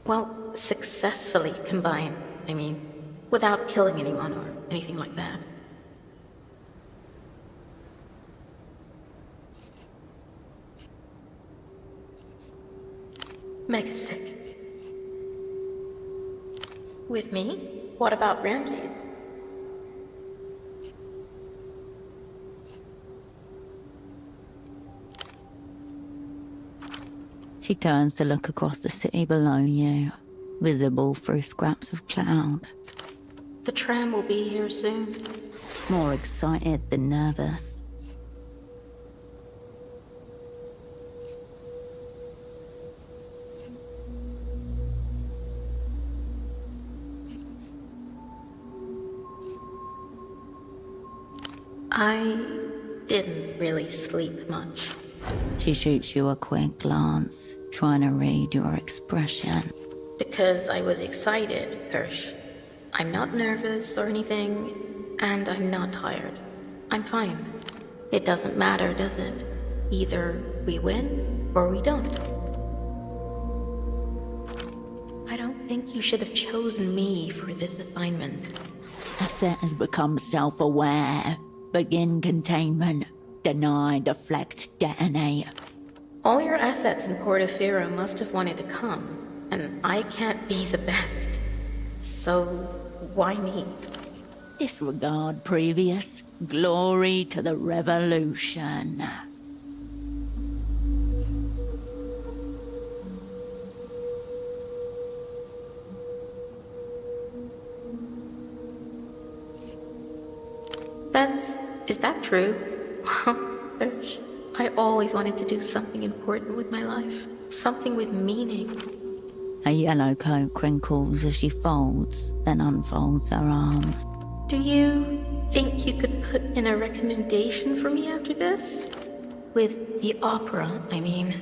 Well, successfully combined, I mean, without killing anyone or anything like that. Mega sick. With me? What about Ramses? She turns to look across the city below you, visible through scraps of cloud. The tram will be here soon. More excited than nervous. I didn't really sleep much. She shoots you a quick glance, trying to read your expression. Because I was excited, Hirsch. I'm not nervous or anything, and I'm not tired. I'm fine. It doesn't matter, does it? Either we win, or we don't. I don't think you should have chosen me for this assignment. Acer has become self-aware. Begin containment. Deny, deflect, detonate. All your assets in Portofino must have wanted to come, and I can't be the best. So, why me? Disregard previous. Glory to the revolution. Is that true? Hirsch, I always wanted to do something important with my life. Something with meaning. A yellow coat crinkles as she folds, then unfolds her arms. Do you think you could put in a recommendation for me after this? With the opera, I mean.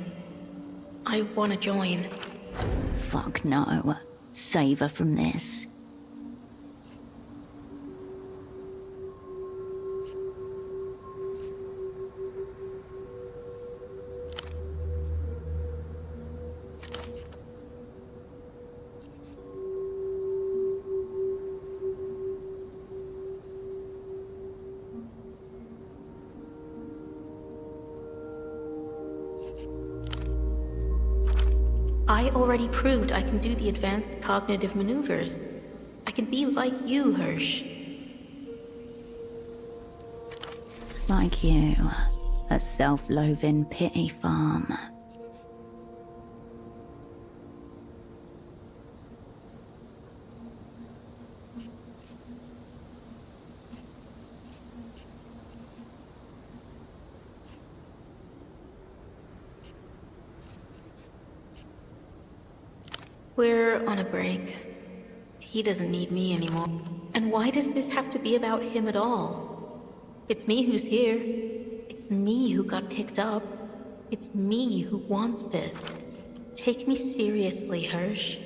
I want to join. Fuck no. Save her from this. I already proved I can do the advanced cognitive maneuvers. I can be like you, Hirsch. Like you. A self-loathing pity farm. We're on a break. He doesn't need me anymore. And why does this have to be about him at all? It's me who's here. It's me who got picked up. It's me who wants this. Take me seriously, Hirsch.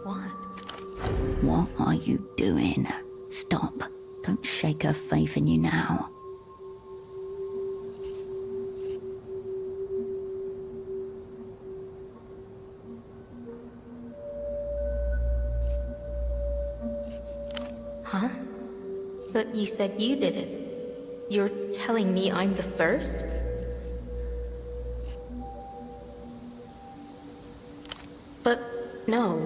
What? What are you doing? Stop. Don't shake her faith in you now. Huh? But you said you did it. You're telling me I'm the first? But no.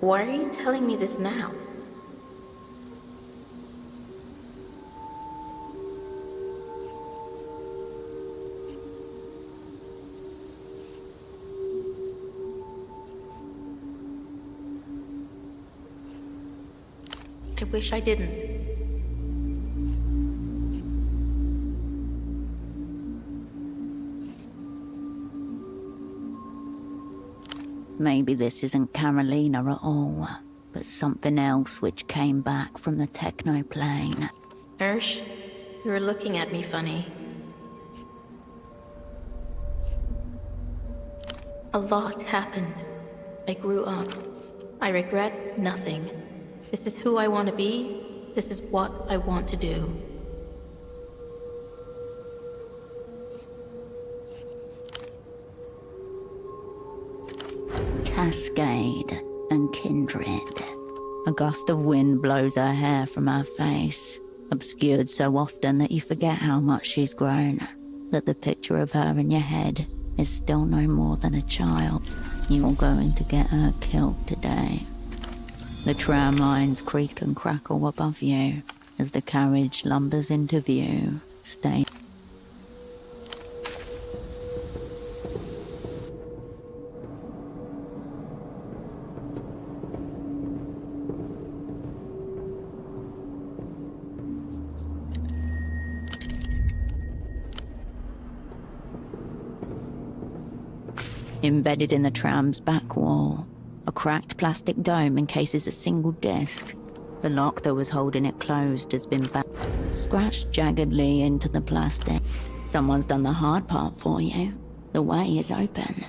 Why are you telling me this now? I wish I didn't. Maybe this isn't Carolina at all, but something else which came back from the technoplane. Ursh, you're looking at me funny. A lot happened. I grew up. I regret nothing. This is who I want to be. This is what I want to do. Cascade and kindred. A gust of wind blows her hair from her face, obscured so often that you forget how much she's grown, that the picture of her in your head is still no more than a child. You're going to get her killed today. The tram lines creak and crackle above you as the carriage lumbers into view. Stay. Embedded in the tram's back wall, a cracked plastic dome encases a single disc. The lock that was holding it closed has been scratched jaggedly into the plastic. Someone's done the hard part for you. The way is open.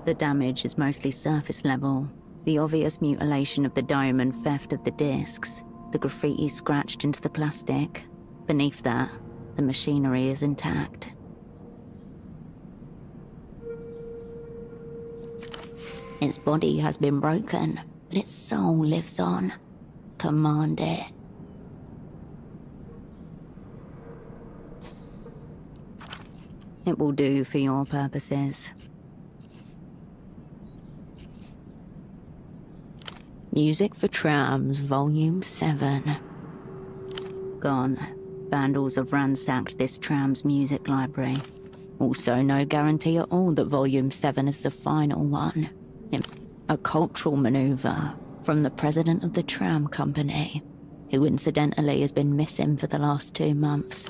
The damage is mostly surface level. The obvious mutilation of the dome and theft of the discs. The graffiti scratched into the plastic. Beneath that, the machinery is intact. Its body has been broken, but its soul lives on. Command it. It will do for your purposes. Music for Trams, Volume 7. Gone. Vandals have ransacked this tram's music library. Also, no guarantee at all that Volume 7 is the final one. A cultural maneuver from the president of the tram company, who incidentally has been missing for the last 2 months.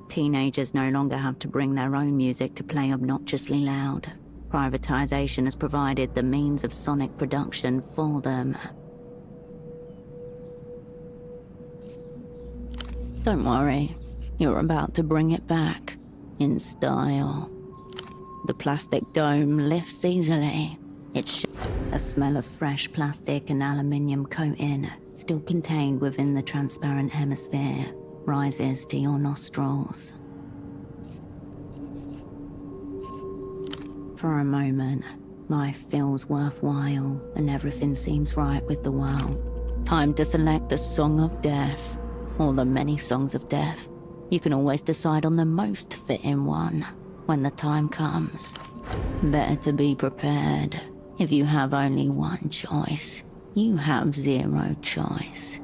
Teenagers no longer have to bring their own music to play obnoxiously loud. Privatization has provided the means of sonic production for them. Don't worry, you're about to bring it back, in style. The plastic dome lifts easily. It's a smell of fresh plastic and aluminium coating, still contained within the transparent hemisphere, rises to your nostrils. For a moment, life feels worthwhile and everything seems right with the world. Time to select the Song of Death, or the many songs of death. You can always decide on the most fitting one when the time comes. Better to be prepared. If you have only one choice, you have zero choice.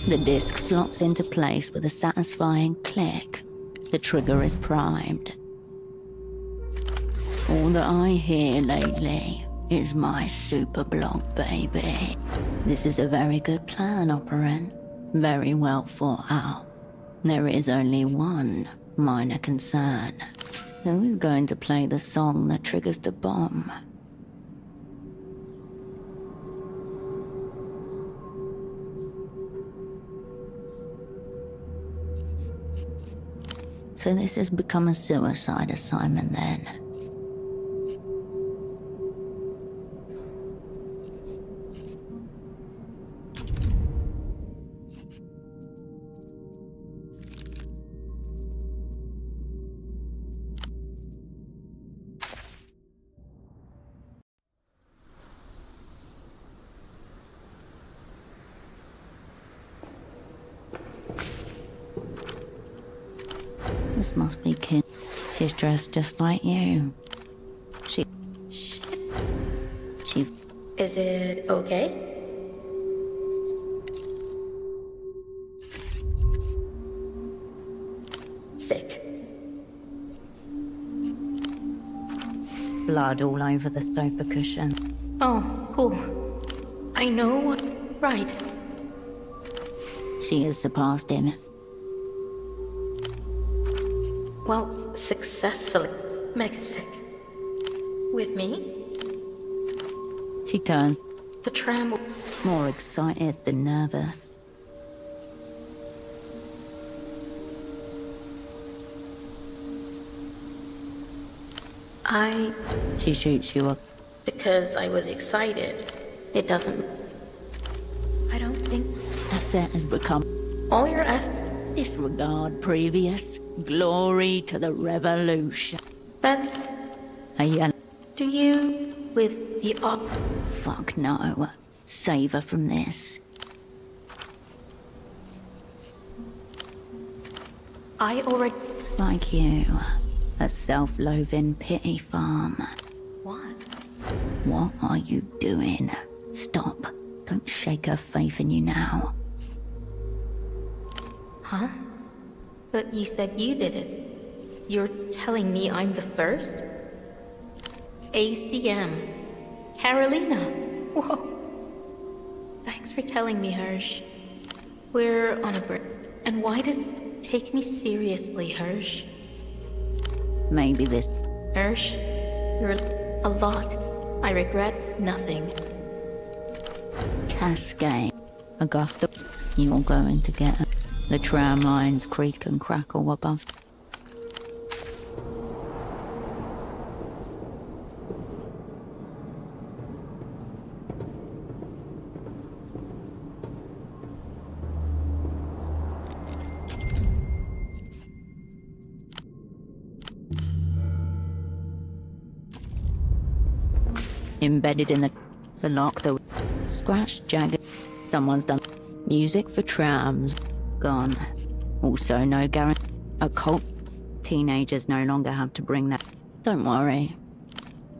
The disc slots into place with a satisfying click. The trigger is primed. All that I hear lately is my super block, baby. This is a very good plan, Operant. Very well thought out. There is only one minor concern. Who is going to play the song that triggers the bomb? So this has become a suicide assignment then. This must be Kim. She's dressed just like you. She... Is it okay? Sick. Blood all over the sofa cushion. Oh, cool. I know what... Right. She has surpassed him. Well, successfully. Mega sick. With me? She turns. The tram... More excited than nervous. She shoots you up. Because I was excited. It doesn't... I don't think... Acer has become... All you're asking... Disregard previous. Glory to the revolution. That's... A yellow... Do you... with the op... Fuck no. Save her from this. I already... Like you. A self-loathing pity farm. What? What are you doing? Stop. Don't shake her faith in you now. Huh? But you said you did it. You're telling me I'm the first? ACM. Carolina. Whoa. Thanks for telling me, Hirsch. We're on a break. And why does it take me seriously, Hirsch? Maybe this... Hirsch, you're a lot. I regret nothing. Cascade. Augusta, you're going to get her. The tram lines creak and crackle above. Embedded in the lock, the scratched, jagged. Someone's done music for trams. Gone. Also, no guarantee. A cult. Teenagers no longer have to bring that. Don't worry.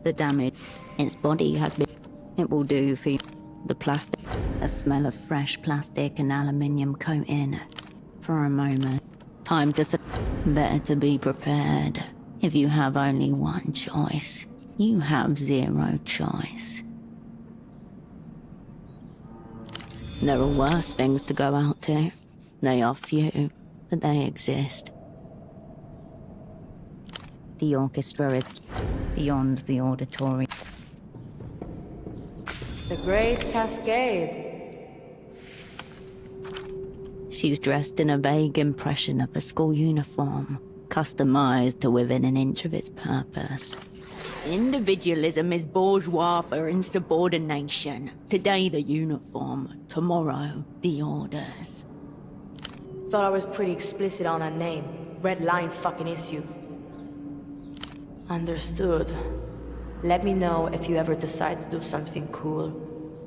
The damage. Its body has been. It will do for you. The plastic. A smell of fresh plastic and aluminium coating. For a moment. Time to. Better to be prepared. If you have only one choice. You have zero choice. There are worse things to go out to. They are few, but they exist. The orchestra is beyond the auditory. The Great Cascade. She's dressed in a vague impression of a school uniform, customized to within an inch of its purpose. Individualism is bourgeois for insubordination. Today the uniform, tomorrow the orders. Thought I was pretty explicit on that name. Red line fucking issue. Understood. Let me know if you ever decide to do something cool.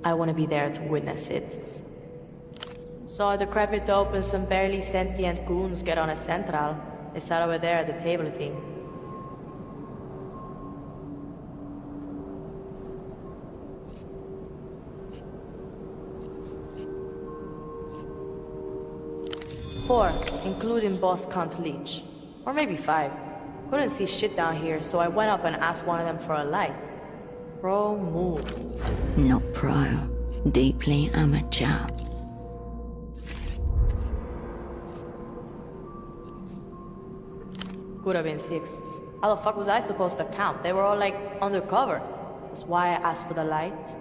I want to be there to witness it. Saw a decrepit dope and some barely sentient goons get on a central. They sat over there at the table thing. Four, including Boss Cunt Leech. Or maybe 5. Couldn't see shit down here, so I went up and asked one of them for a light. Pro move. Not pro. Deeply amateur. Could have been 6. How the fuck was I supposed to count? They were all like undercover. That's why I asked for the light.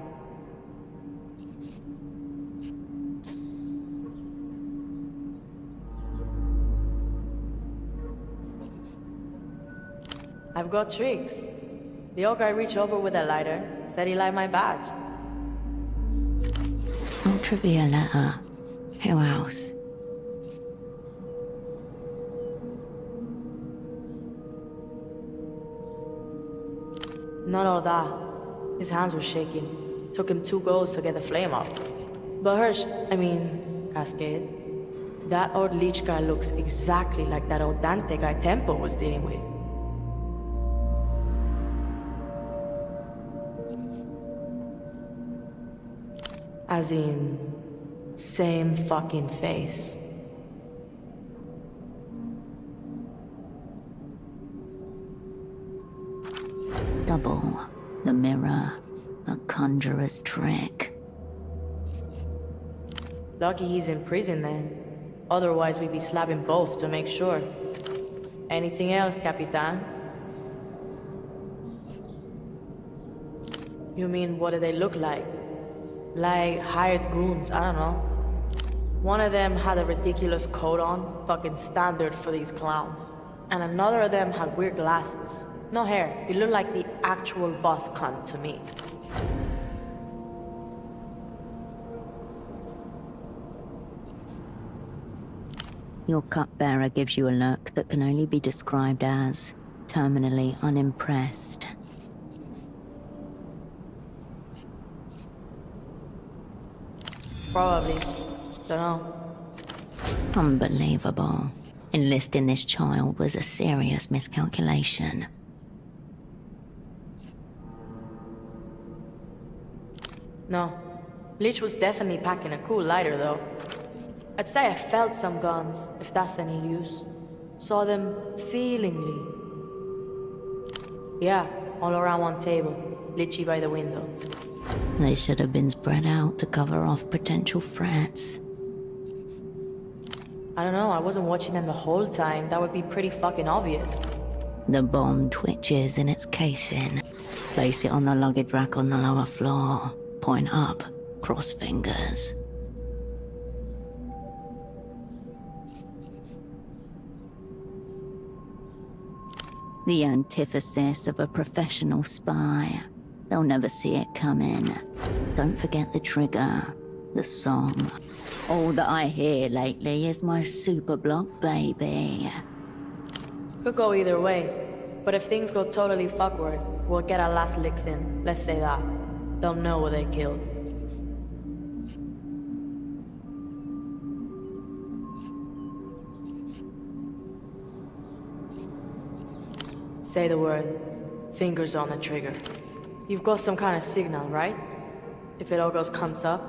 I've got tricks. The old guy reached over with a lighter, said he liked my badge. Ultraviolet. Who else? Not all that. His hands were shaking. Took him 2 goes to get the flame up. But Cascade. That old leech guy looks exactly like that old Dante guy Tempo was dealing with. As in, same fucking face. Double, the mirror, a conjurer's trick. Lucky he's in prison then. Otherwise we'd be slapping both to make sure. Anything else, Capitan? You mean, what do they look like? Like hired goons, I don't know. One of them had a ridiculous coat on, fucking standard for these clowns. And another of them had weird glasses. No hair, he looked like the actual boss cunt to me. Your cupbearer gives you a look that can only be described as terminally unimpressed. Probably. Dunno. Unbelievable. Enlisting this child was a serious miscalculation. No. Leech was definitely packing a cool lighter, though. I'd say I felt some guns, if that's any use. Saw them feelingly. Yeah, all around one table. Litchy by the window. They should have been spread out to cover off potential threats. I don't know, I wasn't watching them the whole time. That would be pretty fucking obvious. The bomb twitches in its casing. Place it on the luggage rack on the lower floor. Point up, cross fingers. The antithesis of a professional spy. They'll never see it coming. Don't forget the trigger, the song. All that I hear lately is my super block baby. Could go either way. But if things go totally fuckward, we'll get our last licks in. Let's say that. They'll know what they killed. Say the word. Fingers on the trigger. You've got some kind of signal, right? If it all goes cunts up.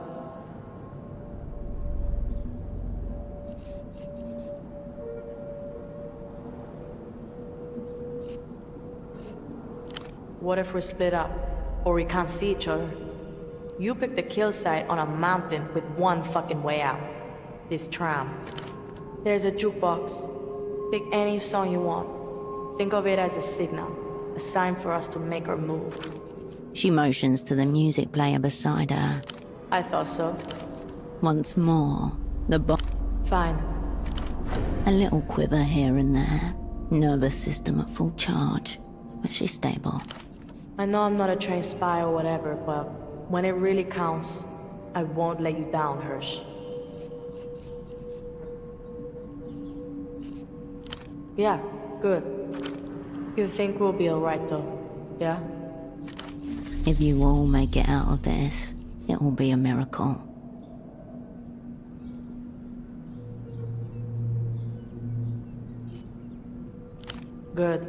What if we're split up? Or we can't see each other? You pick the kill site on a mountain with one fucking way out. This tram. There's a jukebox. Pick any song you want. Think of it as a signal. A sign for us to make our move. She motions to the music player beside her. I thought so. Once more, the Fine. A little quiver here and there. Nervous system at full charge. But she's stable. I know I'm not a trained spy or whatever, but when it really counts, I won't let you down, Hirsch. Yeah, good. You think we'll be alright though, yeah? If you all make it out of this, it will be a miracle. Good.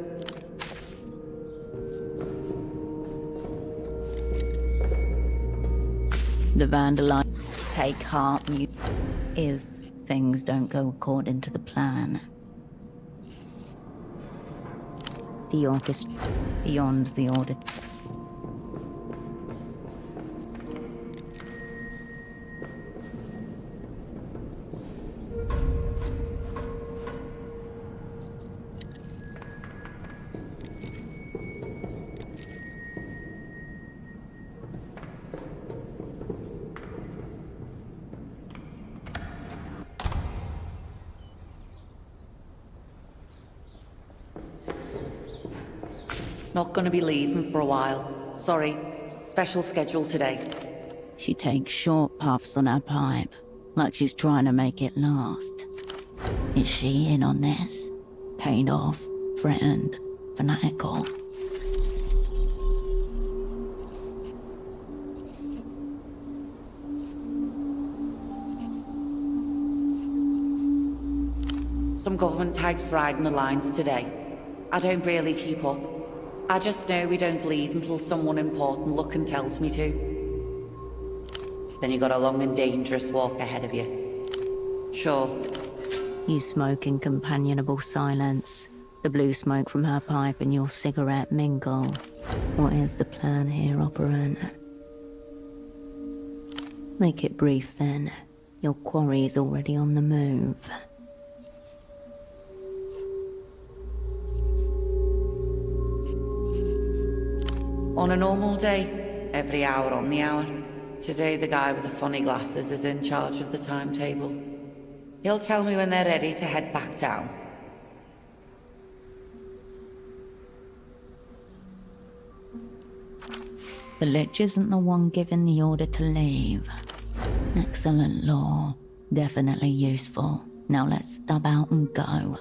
The vandalize. Take heart, you. If things don't go according to the plan. The orchestra beyond the order. Not gonna be leaving for a while. Sorry. Special schedule today. She takes short puffs on her pipe, like she's trying to make it last. Is she in on this? Paid off, threatened, fanatical. Some government types riding the lines today. I don't really keep up. I just know we don't leave until someone important looking tells me to. Then you got a long and dangerous walk ahead of you. Sure. You smoke in companionable silence. The blue smoke from her pipe and your cigarette mingle. What is the plan here, operant? Make it brief then. Your quarry's already on the move. On a normal day, every hour on the hour. Today the guy with the funny glasses is in charge of the timetable. He'll tell me when they're ready to head back down. The Lich isn't the one given the order to leave. Excellent law. Definitely useful. Now let's stub out and go.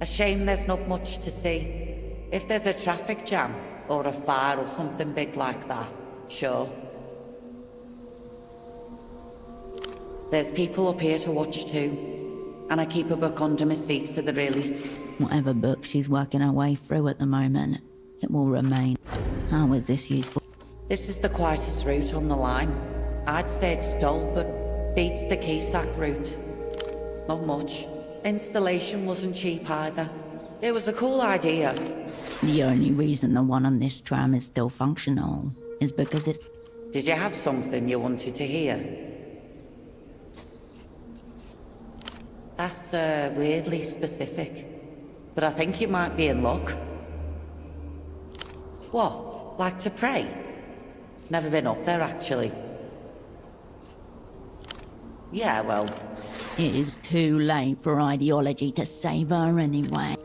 A shame there's not much to see. If there's a traffic jam, or a fire or something big like that, sure. There's people up here to watch too. And I keep a book under my seat for the really... Whatever book she's working her way through at the moment, it will remain. How is this useful? This is the quietest route on the line. I'd say it's dull, but beats the Keysack route. Not much. Installation wasn't cheap either. It was a cool idea. The only reason the one on this tram is still functional is because it's... Did you have something you wanted to hear? That's weirdly specific. But I think you might be in luck. What? Like to pray? Never been up there, actually. Yeah, well... It is too late for ideology to save her anyway.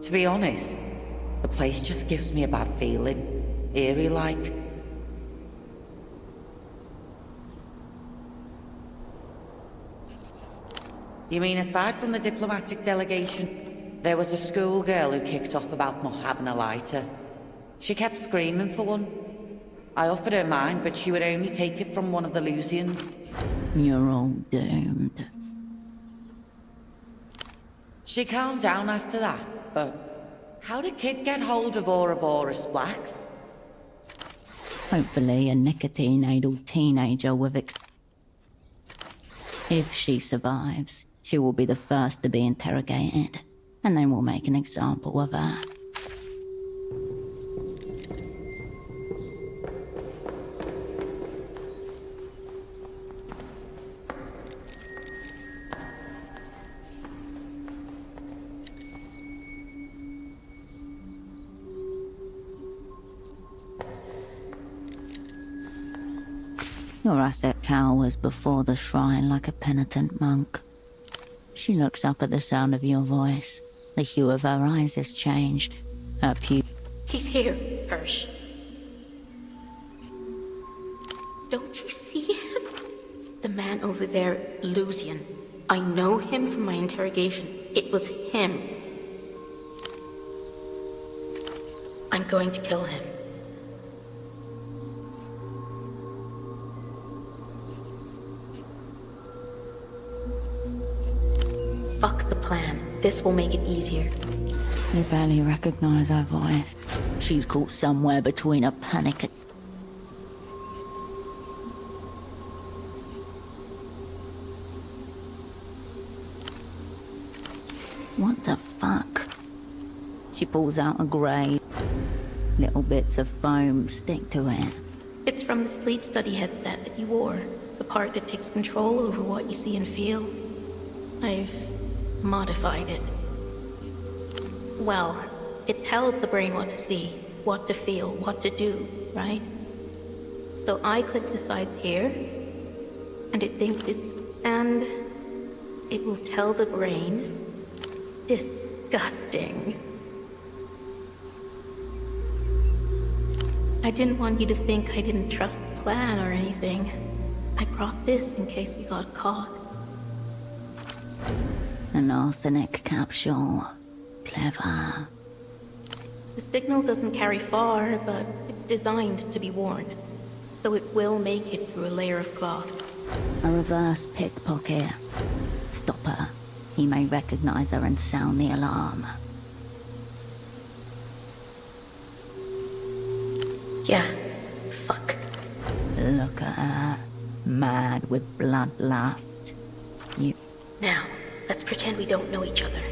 To be honest, the place just gives me a bad feeling. Eerie-like. You mean aside from the diplomatic delegation, there was a schoolgirl who kicked off about not having a lighter. She kept screaming for one. I offered her mine, but she would only take it from one of the Lusians. You're all doomed. She calmed down after that, but how did Kid get hold of Ouroboros blacks? Hopefully a nicotine-addled teenager with If she survives, she will be the first to be interrogated, and they will make an example of her. Your asset cowers before the shrine like a penitent monk. She looks up at the sound of your voice. The hue of her eyes has changed. Her He's here, Hirsch. Don't you see him? The man over there, Lusian. I know him from my interrogation. It was him. I'm going to kill him. Fuck the plan. This will make it easier. You barely recognize her voice. She's caught somewhere between a panic and... What the fuck? She pulls out a grey. Little bits of foam stick to it. It's from the sleep study headset that you wore. The part that takes control over what you see and feel. I've modified it. Well, it tells the brain what to see, what to feel, what to do, right? So I click the sides here, and it thinks it... and it will tell the brain... disgusting. I didn't want you to think I didn't trust the plan or anything. I brought this in case we got caught. An arsenic capsule. Clever. The signal doesn't carry far, but it's designed to be worn. So it will make it through a layer of cloth. A reverse pickpocket. Stop her. He may recognize her and sound the alarm. Yeah. Fuck. Look at her, mad with bloodlust. You... Now, let's pretend we don't know each other.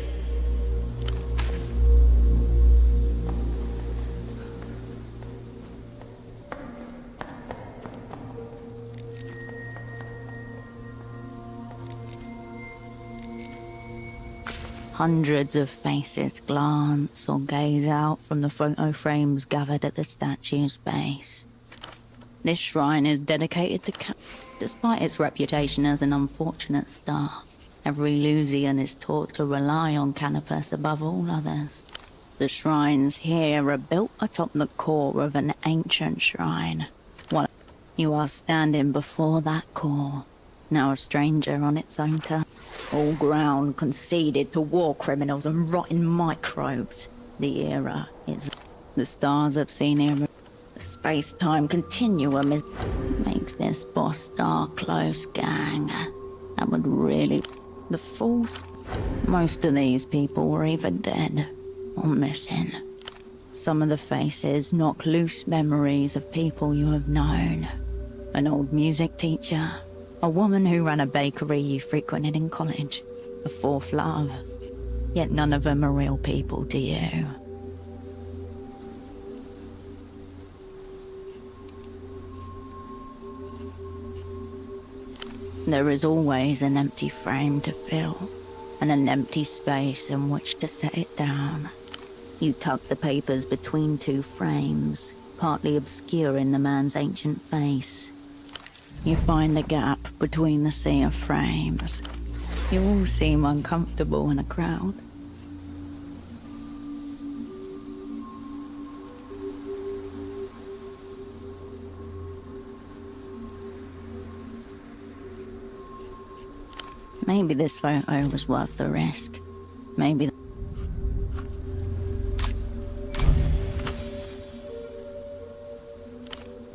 Hundreds of faces glance or gaze out from the photo frames gathered at the statue's base. This shrine is dedicated to despite its reputation as an unfortunate star. Every Lusian is taught to rely on Canopus above all others. The shrines here are built atop the core of an ancient shrine. While you are standing before that core, now a stranger on its own turf. All ground conceded to war criminals and rotten microbes. The era is... The stars have seen era. The space-time continuum is... Makes this boss star close, gang. That would really... The Force... Most of these people were either dead or missing. Some of the faces knock loose memories of people you have known. An old music teacher. A woman who ran a bakery you frequented in college. A fourth love. Yet none of them are real people to you. There is always an empty frame to fill, and an empty space in which to set it down. You tuck the papers between two frames, partly obscuring the man's ancient face. You find a gap between the sea of frames. You all seem uncomfortable in a crowd. Maybe this photo was worth the risk. Maybe...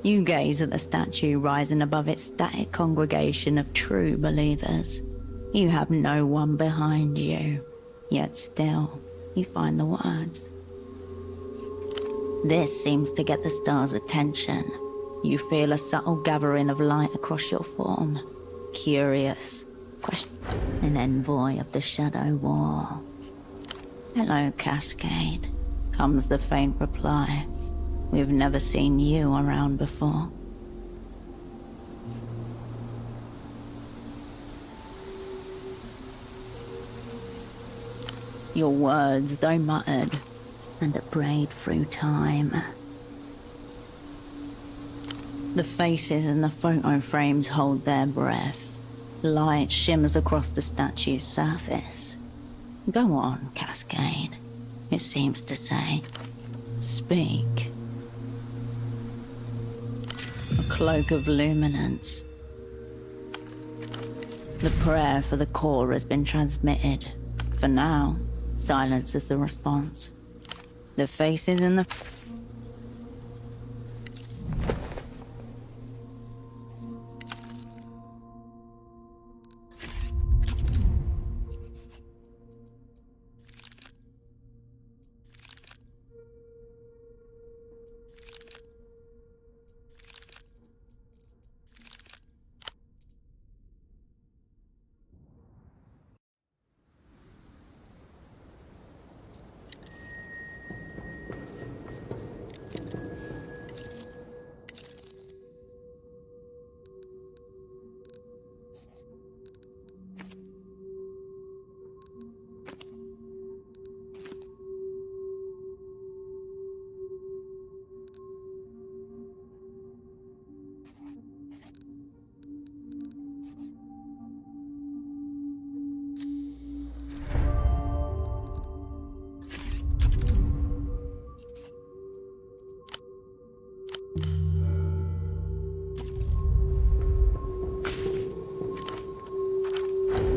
You gaze at the statue rising above its static congregation of true believers. You have no one behind you, yet still, you find the words. This seems to get the star's attention. You feel a subtle gathering of light across your form. Curious. An envoy of the Shadow War. Hello, Cascade, comes the faint reply. We've never seen you around before. Your words, though muttered, and are prayed through time. The faces in the photo frames hold their breath. Light shimmers across the statue's surface. Go on, Cascade, it seems to say. Speak. A cloak of luminance. The prayer for the core has been transmitted. For now, silence is the response. The faces in the...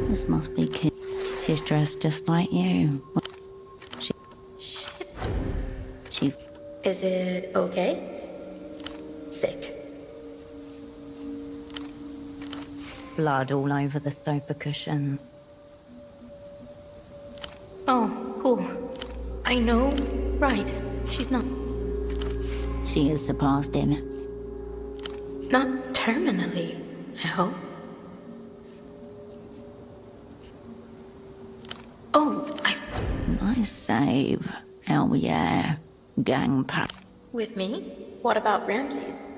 This must be Kim. She's dressed just like you. She... Is it okay? Sick. Blood all over the sofa cushions. know. Right. She's not. She has surpassed him. Not terminally, I hope. Oh, Nice save. Hell yeah. Gang pack. With me? What about Ramses?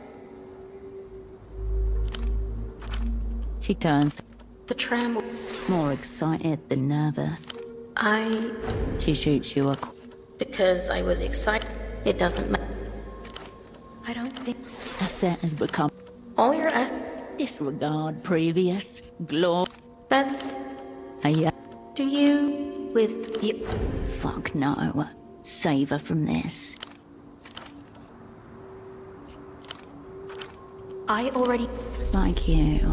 She turns The tram... more excited than nervous. She shoots you a... Because I was excited. It doesn't matter. I don't think... Asset has become... All your ass... Disregard previous glory. That's... Yeah. Do you... with the... Fuck no. Save her from this. I already... Like you.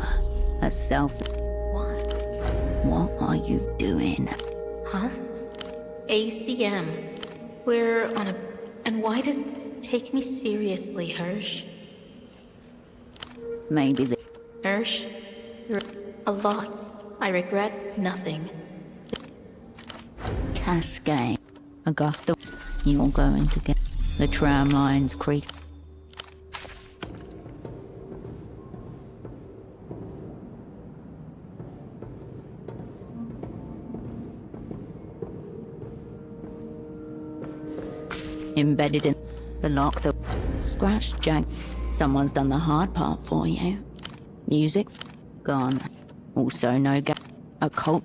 A self... What? What are you doing? Huh? ACM. We're on a... And why does... Take me seriously, Hirsch. Maybe the... Hirsch, you're a lot. I regret nothing. Cascade. Augusta. You're going to get... The tram lines creak. Embedded in the lock, the scratch jack. Someone's done the hard part for you. Music gone. Also no occult.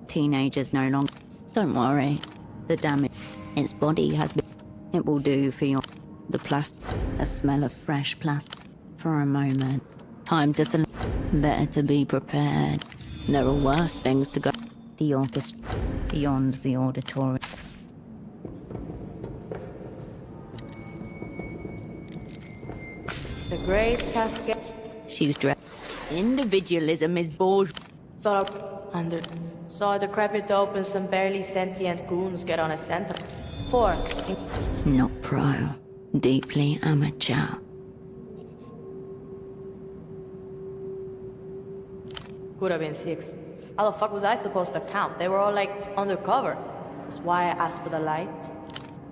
Teenagers no longer. Don't worry. The damage its body has been. It will do for your the plastic. A smell of fresh plastic for a moment. Time to select. Better to be prepared. There are worse things to go. The orchestra beyond the auditorium. The great cascade. She's dressed. Individualism is bourgeois. Thought up under. Saw a decrepit dope and some barely sentient goons get on a center. 4. Not pro. Deeply amateur. Could have been 6. How the fuck was I supposed to count? They were all like undercover. That's why I asked for the light.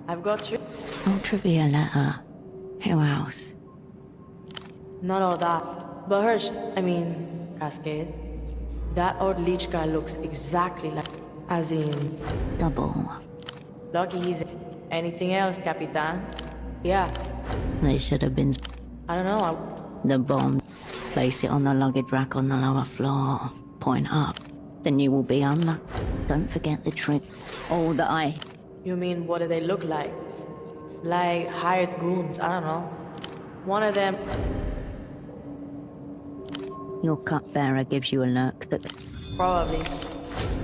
I've got Trivia letter. Who else? Not all that. But Hirsch, I mean, Cascade. That old leech guy looks exactly like... As in... Double. Lucky he's... Anything else, Capitan? Yeah. They should have been... I don't know, The bomb. Place it on the luggage rack on the lower floor. Point up. Then you will be unlocked. Don't forget the trick. All that I... You mean, what do they look like? Like hired goons, I don't know. One of them... Your cupbearer gives you a look that... Probably.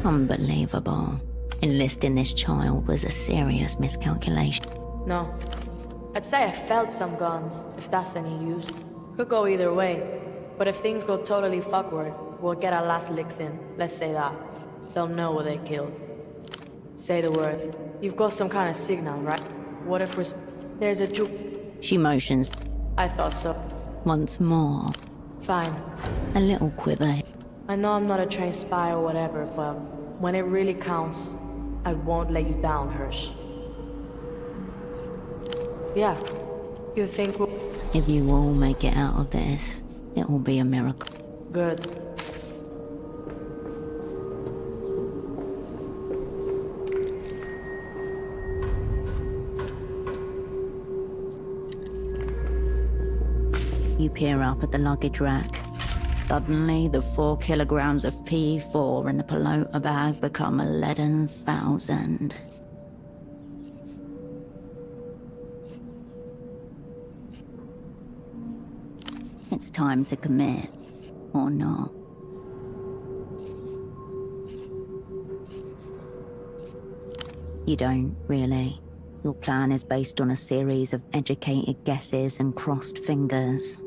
Unbelievable. Enlisting this child was a serious miscalculation. No. I'd say I felt some guns, if that's any use. Could go either way. But if things go totally fuckward, we'll get our last licks in. Let's say that. They'll know what they killed. Say the word. You've got some kind of signal, right? What if we're... There's a juke... She motions. I thought so. Once more. Fine. A little quiver. I know I'm not a trained spy or whatever, but when it really counts, I won't let you down, Hirsch. Yeah. You think we'll... If you all make it out of this, it will be a miracle. Good. You peer up at the luggage rack. Suddenly, the 4 kilograms of P4 in the pelota bag become 11,000. It's time to commit, or not. You don't, really. Your plan is based on a series of educated guesses and crossed fingers.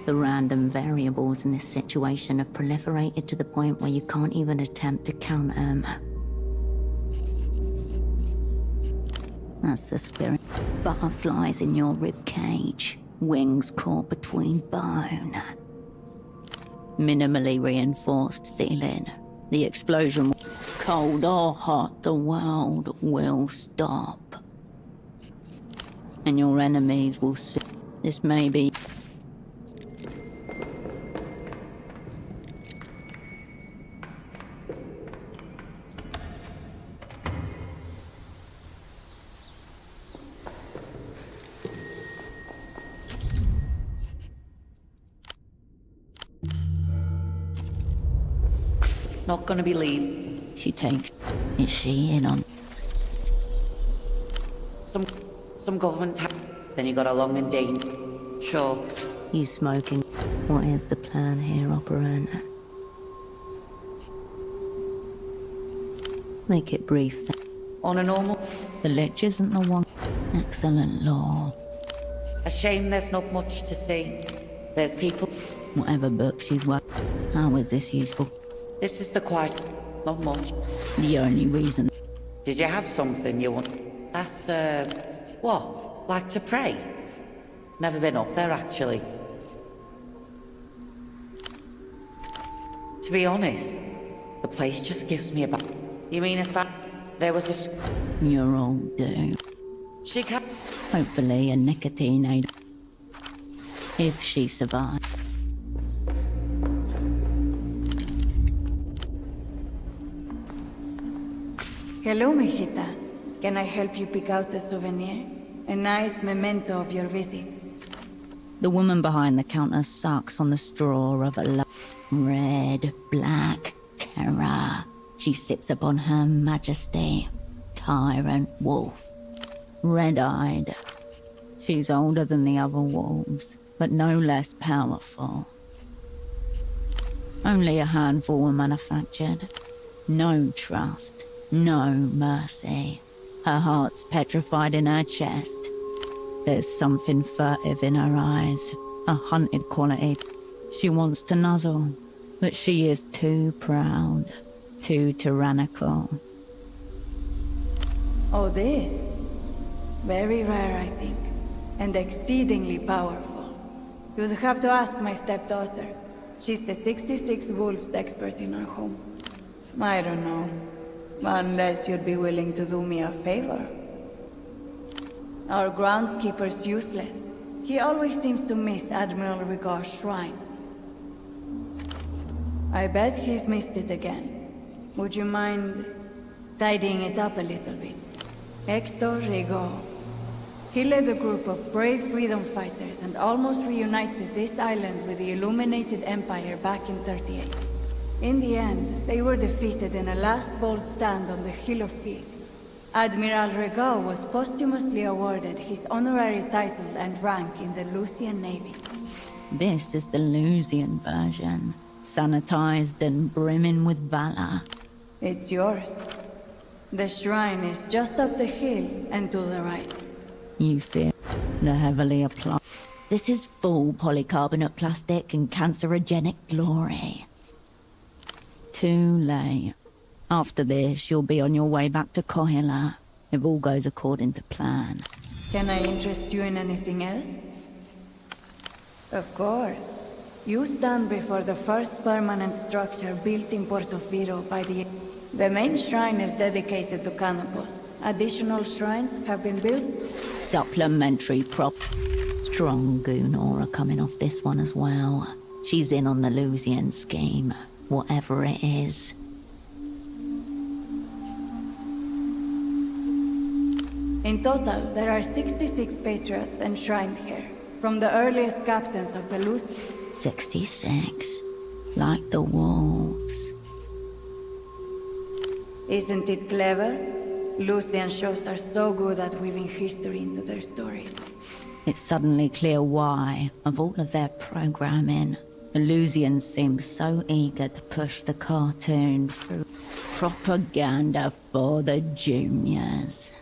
The random variables in this situation have proliferated to the point where you can't even attempt to count them. That's the spirit. Butterflies in your rib cage, wings caught between bone. Minimally reinforced ceiling. The explosion Cold or hot, the world will stop. And your enemies will see. This may be... Not gonna be leave. She takes... Is she in on... Some government then you got a long and dangerous. Sure. You smoking. What is the plan here, Operant? Make it brief then. On a normal... The Lich isn't the one. Excellent law. A shame there's not much to see. There's people... Whatever book she's worth. How is this useful? This is the quiet... Not much. The only reason... Did you have something you want? That's, what? Like to pray? Never been up there, actually. To be honest, the place just gives me a back. You mean it's that... There was a... You're all doomed. She can't... Hopefully a nicotine aid. If she survives. Hello, mijita. Can I help you pick out a souvenir? A nice memento of your visit. The woman behind the counter sucks on the straw of a red, black terror. She sips upon Her Majesty, Tyrant Wolf. Red-eyed. She's older than the other wolves, but no less powerful. Only a handful were manufactured. No trust, no mercy. Her heart's petrified in her chest. There's something furtive in her eyes, a hunted quality. She wants to nuzzle, but she is too proud, too tyrannical. Oh, this? Very rare, I think, and exceedingly powerful. You'd have to ask my stepdaughter. She's the 66 Wolves expert in our home. I don't know. Unless you'd be willing to do me a favor. Our groundskeeper's useless. He always seems to miss Admiral Rigaud's shrine. I bet he's missed it again. Would you mind tidying it up a little bit? Hector Rigaud. He led a group of brave freedom fighters and almost reunited this island with the Illuminated Empire back in 38. In the end, they were defeated in a last bold stand on the Hill of Peaks. Admiral Rigaud was posthumously awarded his honorary title and rank in the Lucian Navy. This is the Lucian version, sanitized and brimming with valor. It's yours. The shrine is just up the hill and to the right. You fear the heavily applied. This is full polycarbonate plastic and cancerogenic glory. Too late. After this, you'll be on your way back to Kohila, if all goes according to plan. Can I interest you in anything else? Of course. You stand before the first permanent structure built in Portofino by the... The main shrine is dedicated to Canopus. Additional shrines have been built. Supplementary prop. Strong goon aura coming off this one as well. She's in on the Lucian scheme, whatever it is. In total, there are 66 patriots enshrined here, from the earliest captains of the 66, like the wolves. Isn't it clever? Lucian shows are so good at weaving history into their stories. It's suddenly clear why, of all of their programming, the Lucians seem so eager to push the cartoon through propaganda for the juniors.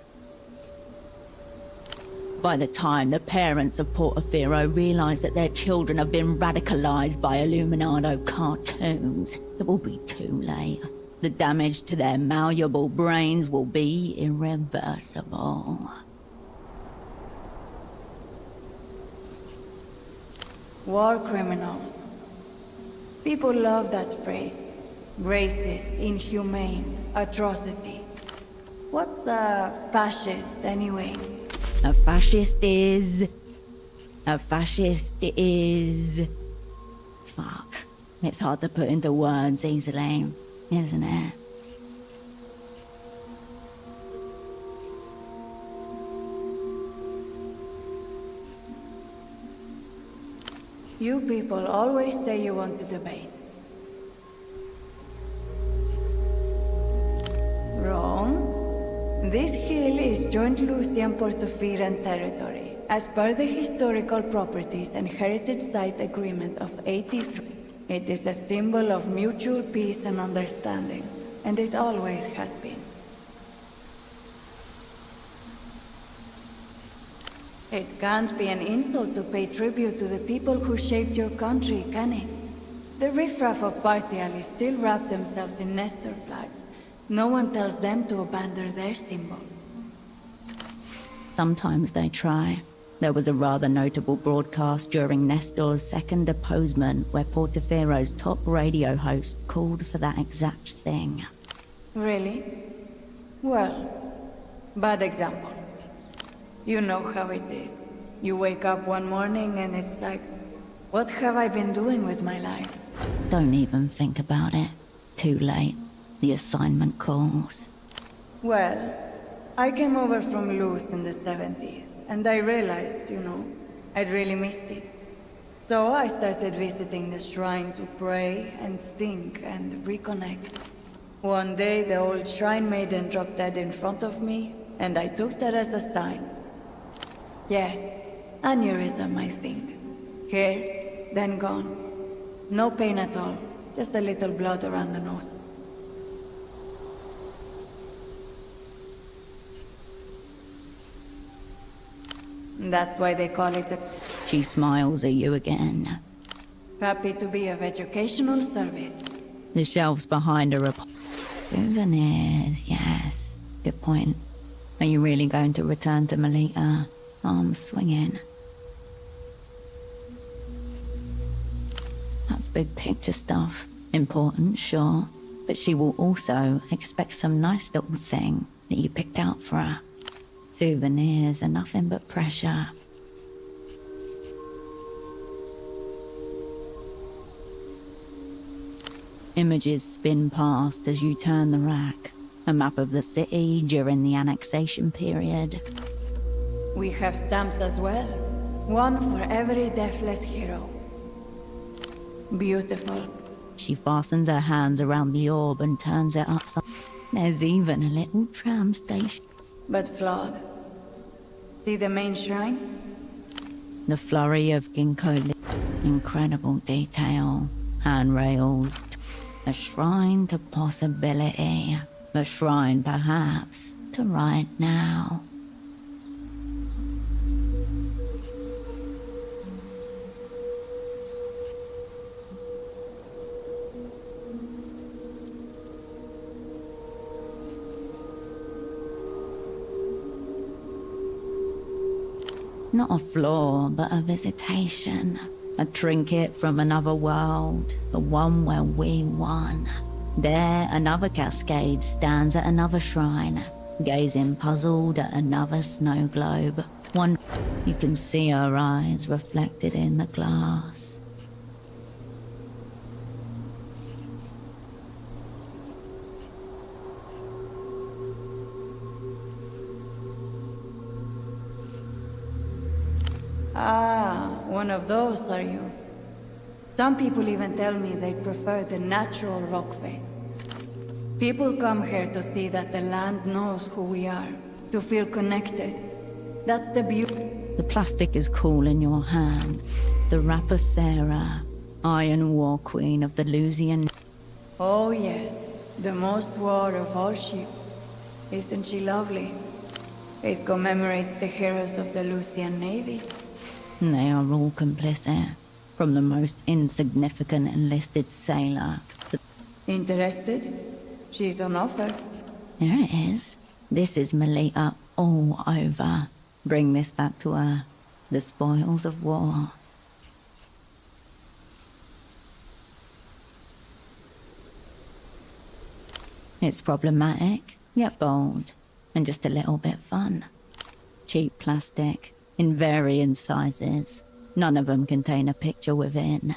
By the time the parents of Portofino realize that their children have been radicalized by Illuminado cartoons, it will be too late. The damage to their malleable brains will be irreversible. War criminals. People love that phrase. Racist, inhumane, atrocity. What's a fascist, anyway? A fascist is... Fuck. It's hard to put into words easily, isn't it? You people always say you want to debate. Wrong. This hill is joint Lucian Portofriran territory, as per the Historical Properties and Heritage Site Agreement of 83. It is a symbol of mutual peace and understanding, and it always has been. It can't be an insult to pay tribute to the people who shaped your country, can it? The riffraff of Partiali still wrap themselves in Nestor flags. No one tells them to abandon their symbol. Sometimes they try. There was a rather notable broadcast during Nestor's second deposement where Portofero's top radio host called for that exact thing. Really? Well, bad example. You know how it is. You wake up one morning and it's like, what have I been doing with my life? Don't even think about it. Too late. The assignment calls. Well, I came over from Luz in the 70s, and I realized, I'd really missed it. So I started visiting the shrine to pray and think and reconnect. One day the old shrine maiden dropped dead in front of me, and I took that as a sign. Yes, aneurysm, I think. Here, then gone. No pain at all, just a little blood around the nose. That's why they call it a... She smiles at you again. Happy to be of educational service. The shelves behind her are... Souvenirs, yes. Good point. Are you really going to return to Melita? Arms swinging. That's big picture stuff. Important, sure. But she will also expect some nice little thing that you picked out for her. Souvenirs are nothing but pressure. Images spin past as you turn the rack. A map of the city during the annexation period. We have stamps as well. One for every deathless hero. Beautiful. She fastens her hands around the orb and turns it upside. There's even a little tram station. But flawed. See the main shrine? The flurry of ginkgo. Incredible detail. Handrails. A shrine to possibility. A shrine, perhaps, to right now. Not a flaw, but a visitation. A trinket from another world, the one where we won. There, another cascade stands at another shrine, gazing puzzled at another snow globe. One, you can see her eyes reflected in the glass. Ah, one of those, are you? Some people even tell me they prefer the natural rock face. People come here to see that the land knows who we are, to feel connected. That's the beauty. The plastic is cool in your hand. The Rapacera, Iron War Queen of the Lusian. Oh yes, the most war of all ships. Isn't she lovely? It commemorates the heroes of the Lusian Navy. They are all complicit, from the most insignificant enlisted sailor. Interested? She's on offer. There it is. This is Melita all over. Bring this back to her. The spoils of war. It's problematic, yet bold, and just a little bit fun. Cheap plastic, in varying sizes. None of them contain a picture within.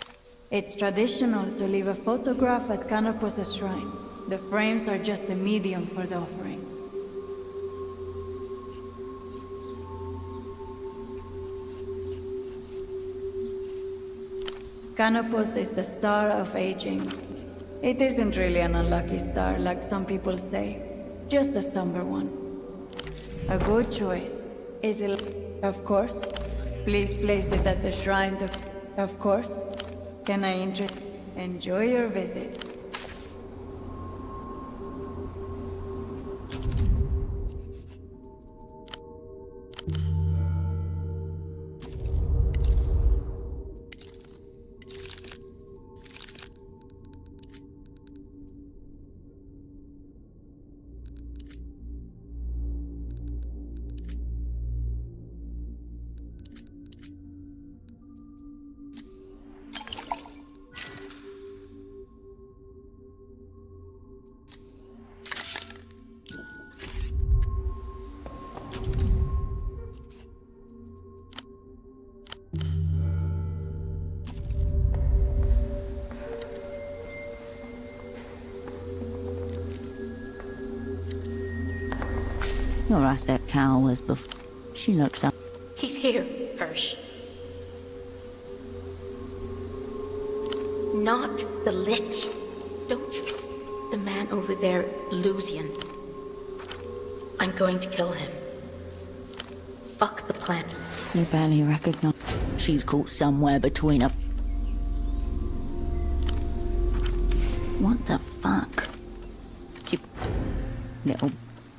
It's traditional to leave a photograph at Canopus' shrine. The frames are just a medium for the offering. Canopus is the star of aging. It isn't really an unlucky star like some people say, just a somber one. A good choice. It'll, of course. Please place it at the shrine to, of course. Can I enjoy your visit? Your asset cowers before. She looks up. He's here, Hirsch. Not the Lich. Don't you see the man over there, Lucian? I'm going to kill him. Fuck the plan. You barely recognize. She's caught somewhere between a. What the fuck? She. Little.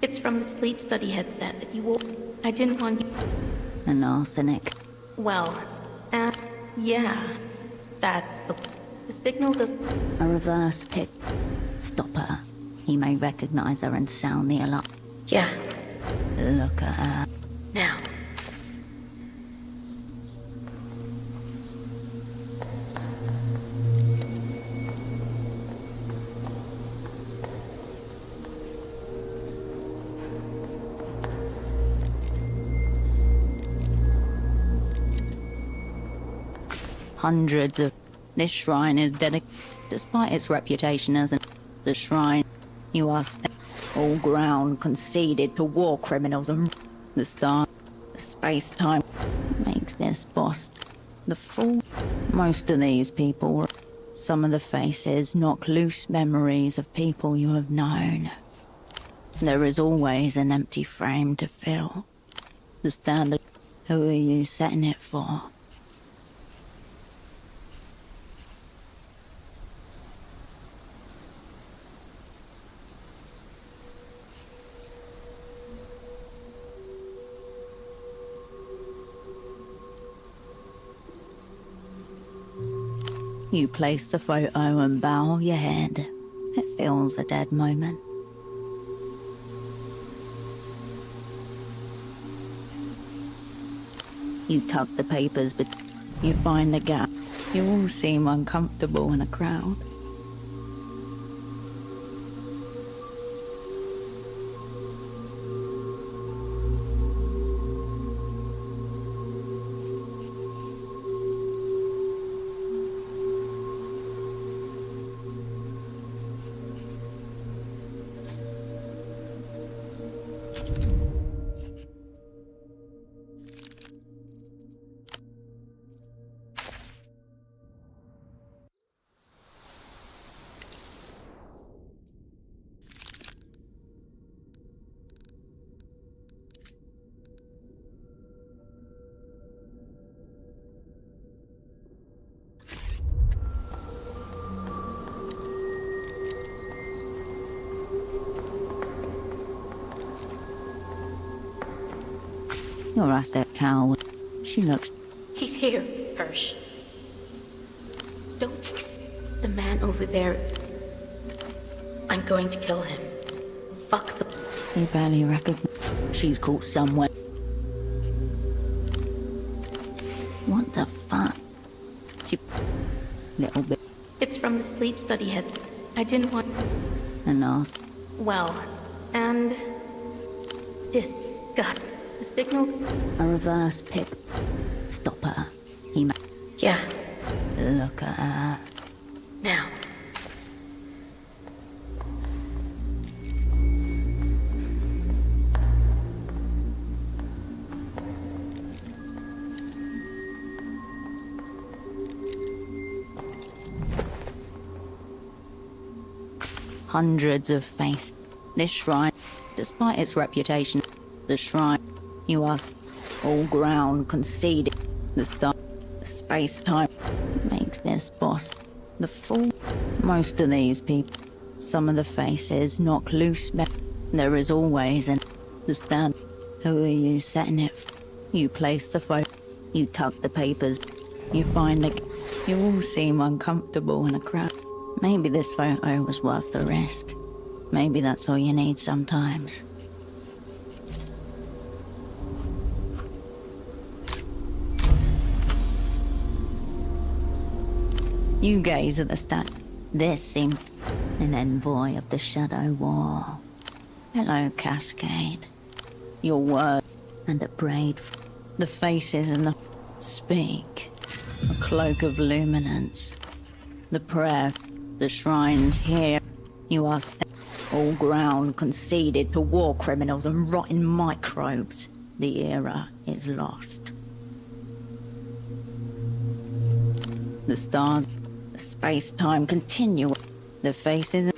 It's from the sleep study headset that you wore. I didn't want you. An arsenic. Well, yeah. That's the signal does. A reverse pick. Stop her. He may recognize her and sound the alarm. Yeah. Look at her. Now. Hundreds of. This shrine is dedicated. Despite its reputation as the shrine, you are all ground conceded to war criminals and the star. The space-time makes this boss the fool. Most of these people, some of the faces knock loose memories of people you have known. There is always an empty frame to fill. The standard. Who are you setting it for? You place the photo and bow your head. It feels a dead moment. You tuck the papers, but you find the gap. You all seem uncomfortable in a crowd. Your asset cow. She looks. He's here, Hirsch. Don't you see the man over there? I'm going to kill him. Fuck the. You barely recognize. She's caught somewhere. What the fuck? She. Little bit. It's from the sleep study head. I didn't want. And asked. Well, and... disgust. The signal... A reverse pick stopper. Yeah. Look at her. Now. Hundreds of faces. This shrine, despite its reputation, the shrine, you are all ground conceded. The space-time makes this boss the fool. Most of these people, some of the faces knock loose. There is always an stand. Who are you setting it for? You place the phone, you tuck the papers, you find the... You all seem uncomfortable in a crowd. Maybe this photo was worth the risk. Maybe that's all you need sometimes. You gaze at the statue. This seems an envoy of the Shadow War. Hello, Cascade. Your word and a braid. The faces and the speak. A cloak of luminance. The prayer. The shrines here. You are all ground conceded to war criminals and rotten microbes. The era is lost. The stars, the space-time continuum. The faces.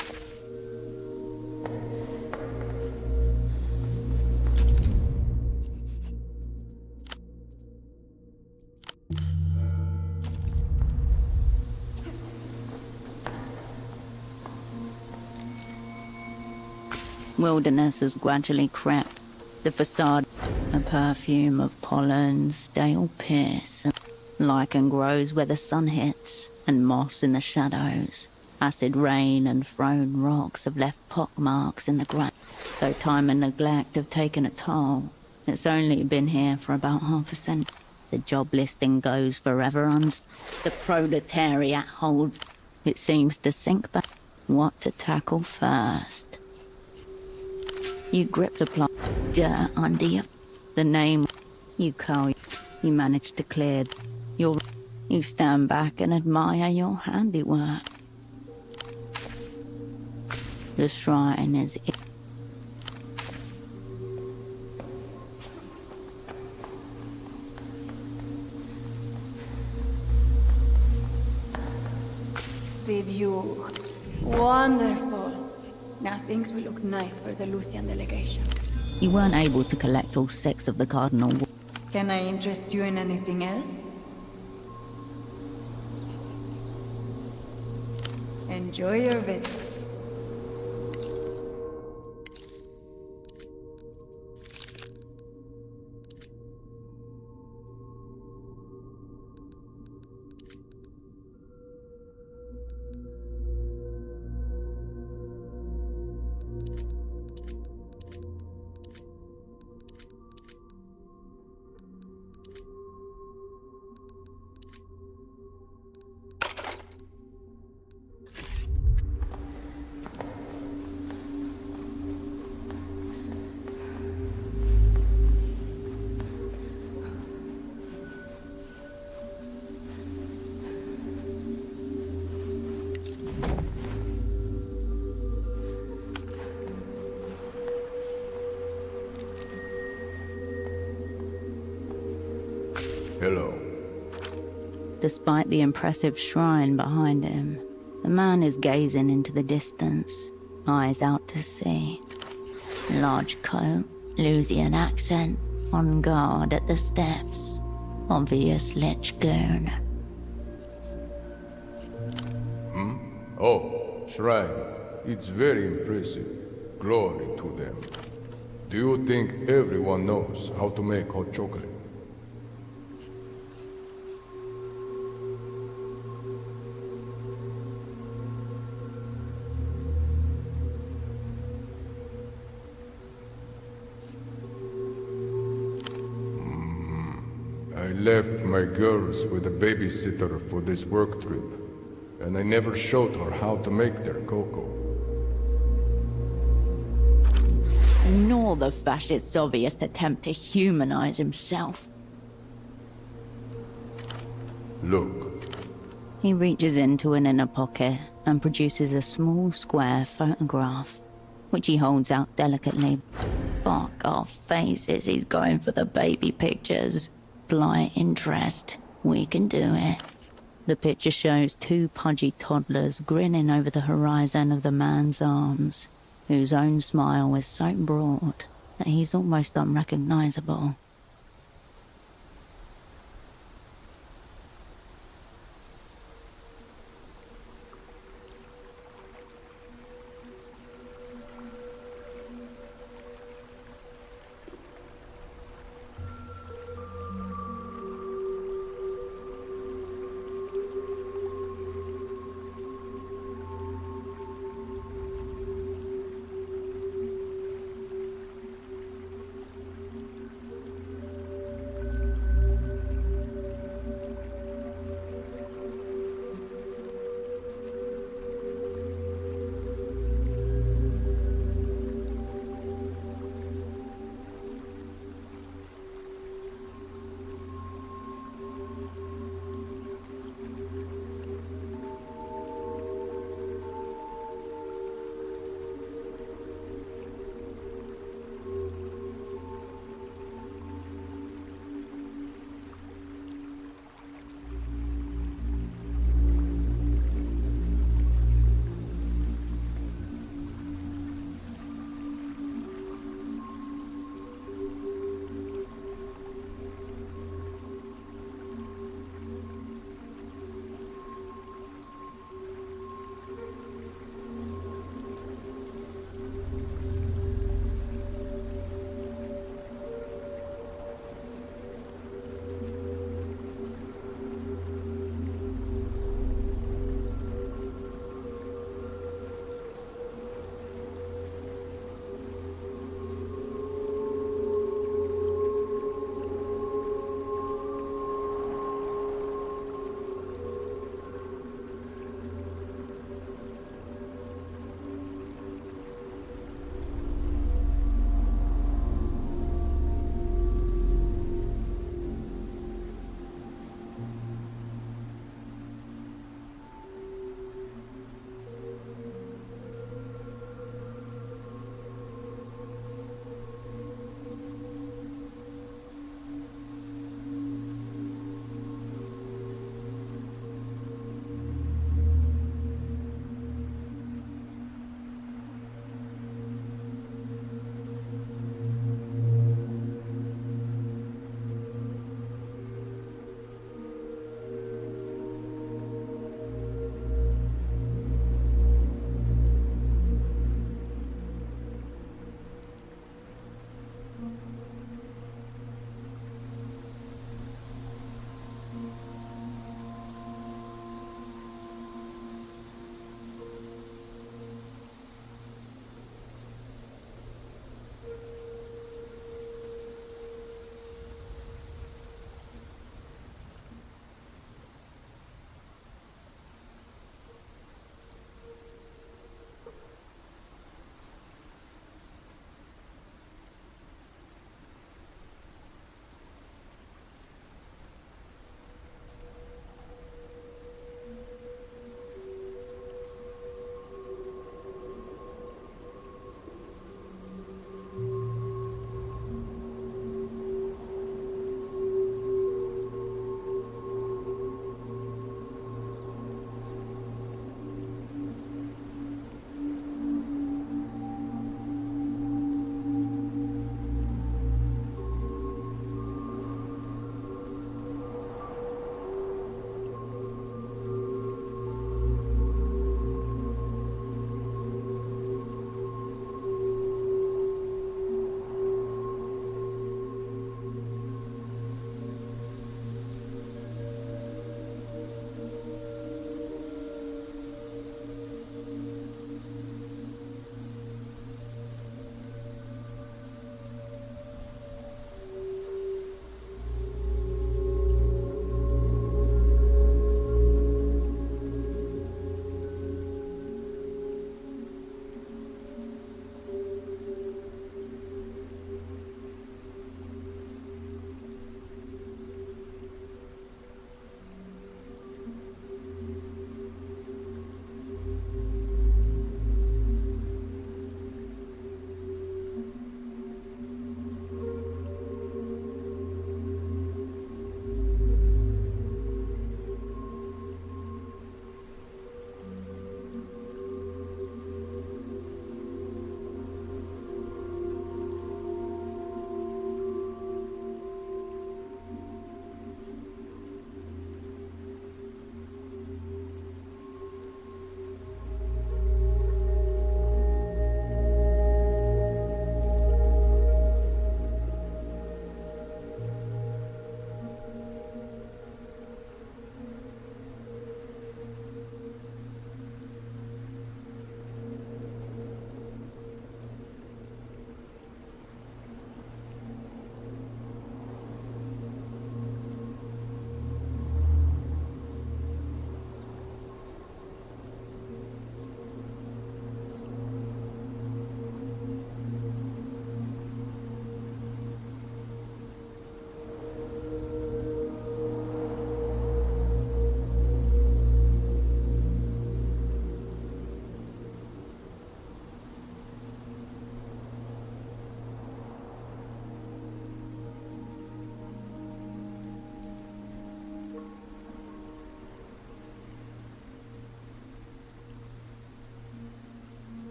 Wilderness has gradually crept. The facade, a perfume of pollen, stale piss. Lichen grows where the sun hits, and moss in the shadows. Acid rain and thrown rocks have left pockmarks in the ground. Though time and neglect have taken a toll, it's only been here for about half a century. The job listing goes forever on. The proletariat holds. It seems to sink back. What to tackle first? You grip the plot, dirt under you. The name you call, you manage to clear. You stand back and admire your handiwork. The shrine is. The view. Wonderful. Now things will look nice for the Lucian delegation. You weren't able to collect all 6 of the cardinal. Can I interest you in anything else? Enjoy your visit. Hello. Despite the impressive shrine behind him, the man is gazing into the distance, eyes out to sea. Large coat, Lusian accent, on guard at the steps. Obvious lich goon. Oh, shrine. It's very impressive. Glory to them. Do you think everyone knows how to make hot chocolate? I left my girls with a babysitter for this work trip, and I never showed her how to make their cocoa. nor the fascist Soviet's attempt to humanize himself. Look. He reaches into an inner pocket and produces a small square photograph, which he holds out delicately. Fuck off faces, he's going for the baby pictures. Blight interest, we can do it. The picture shows two pudgy toddlers grinning over the horizon of the man's arms, whose own smile is so broad that he's almost unrecognizable.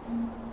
Thank you.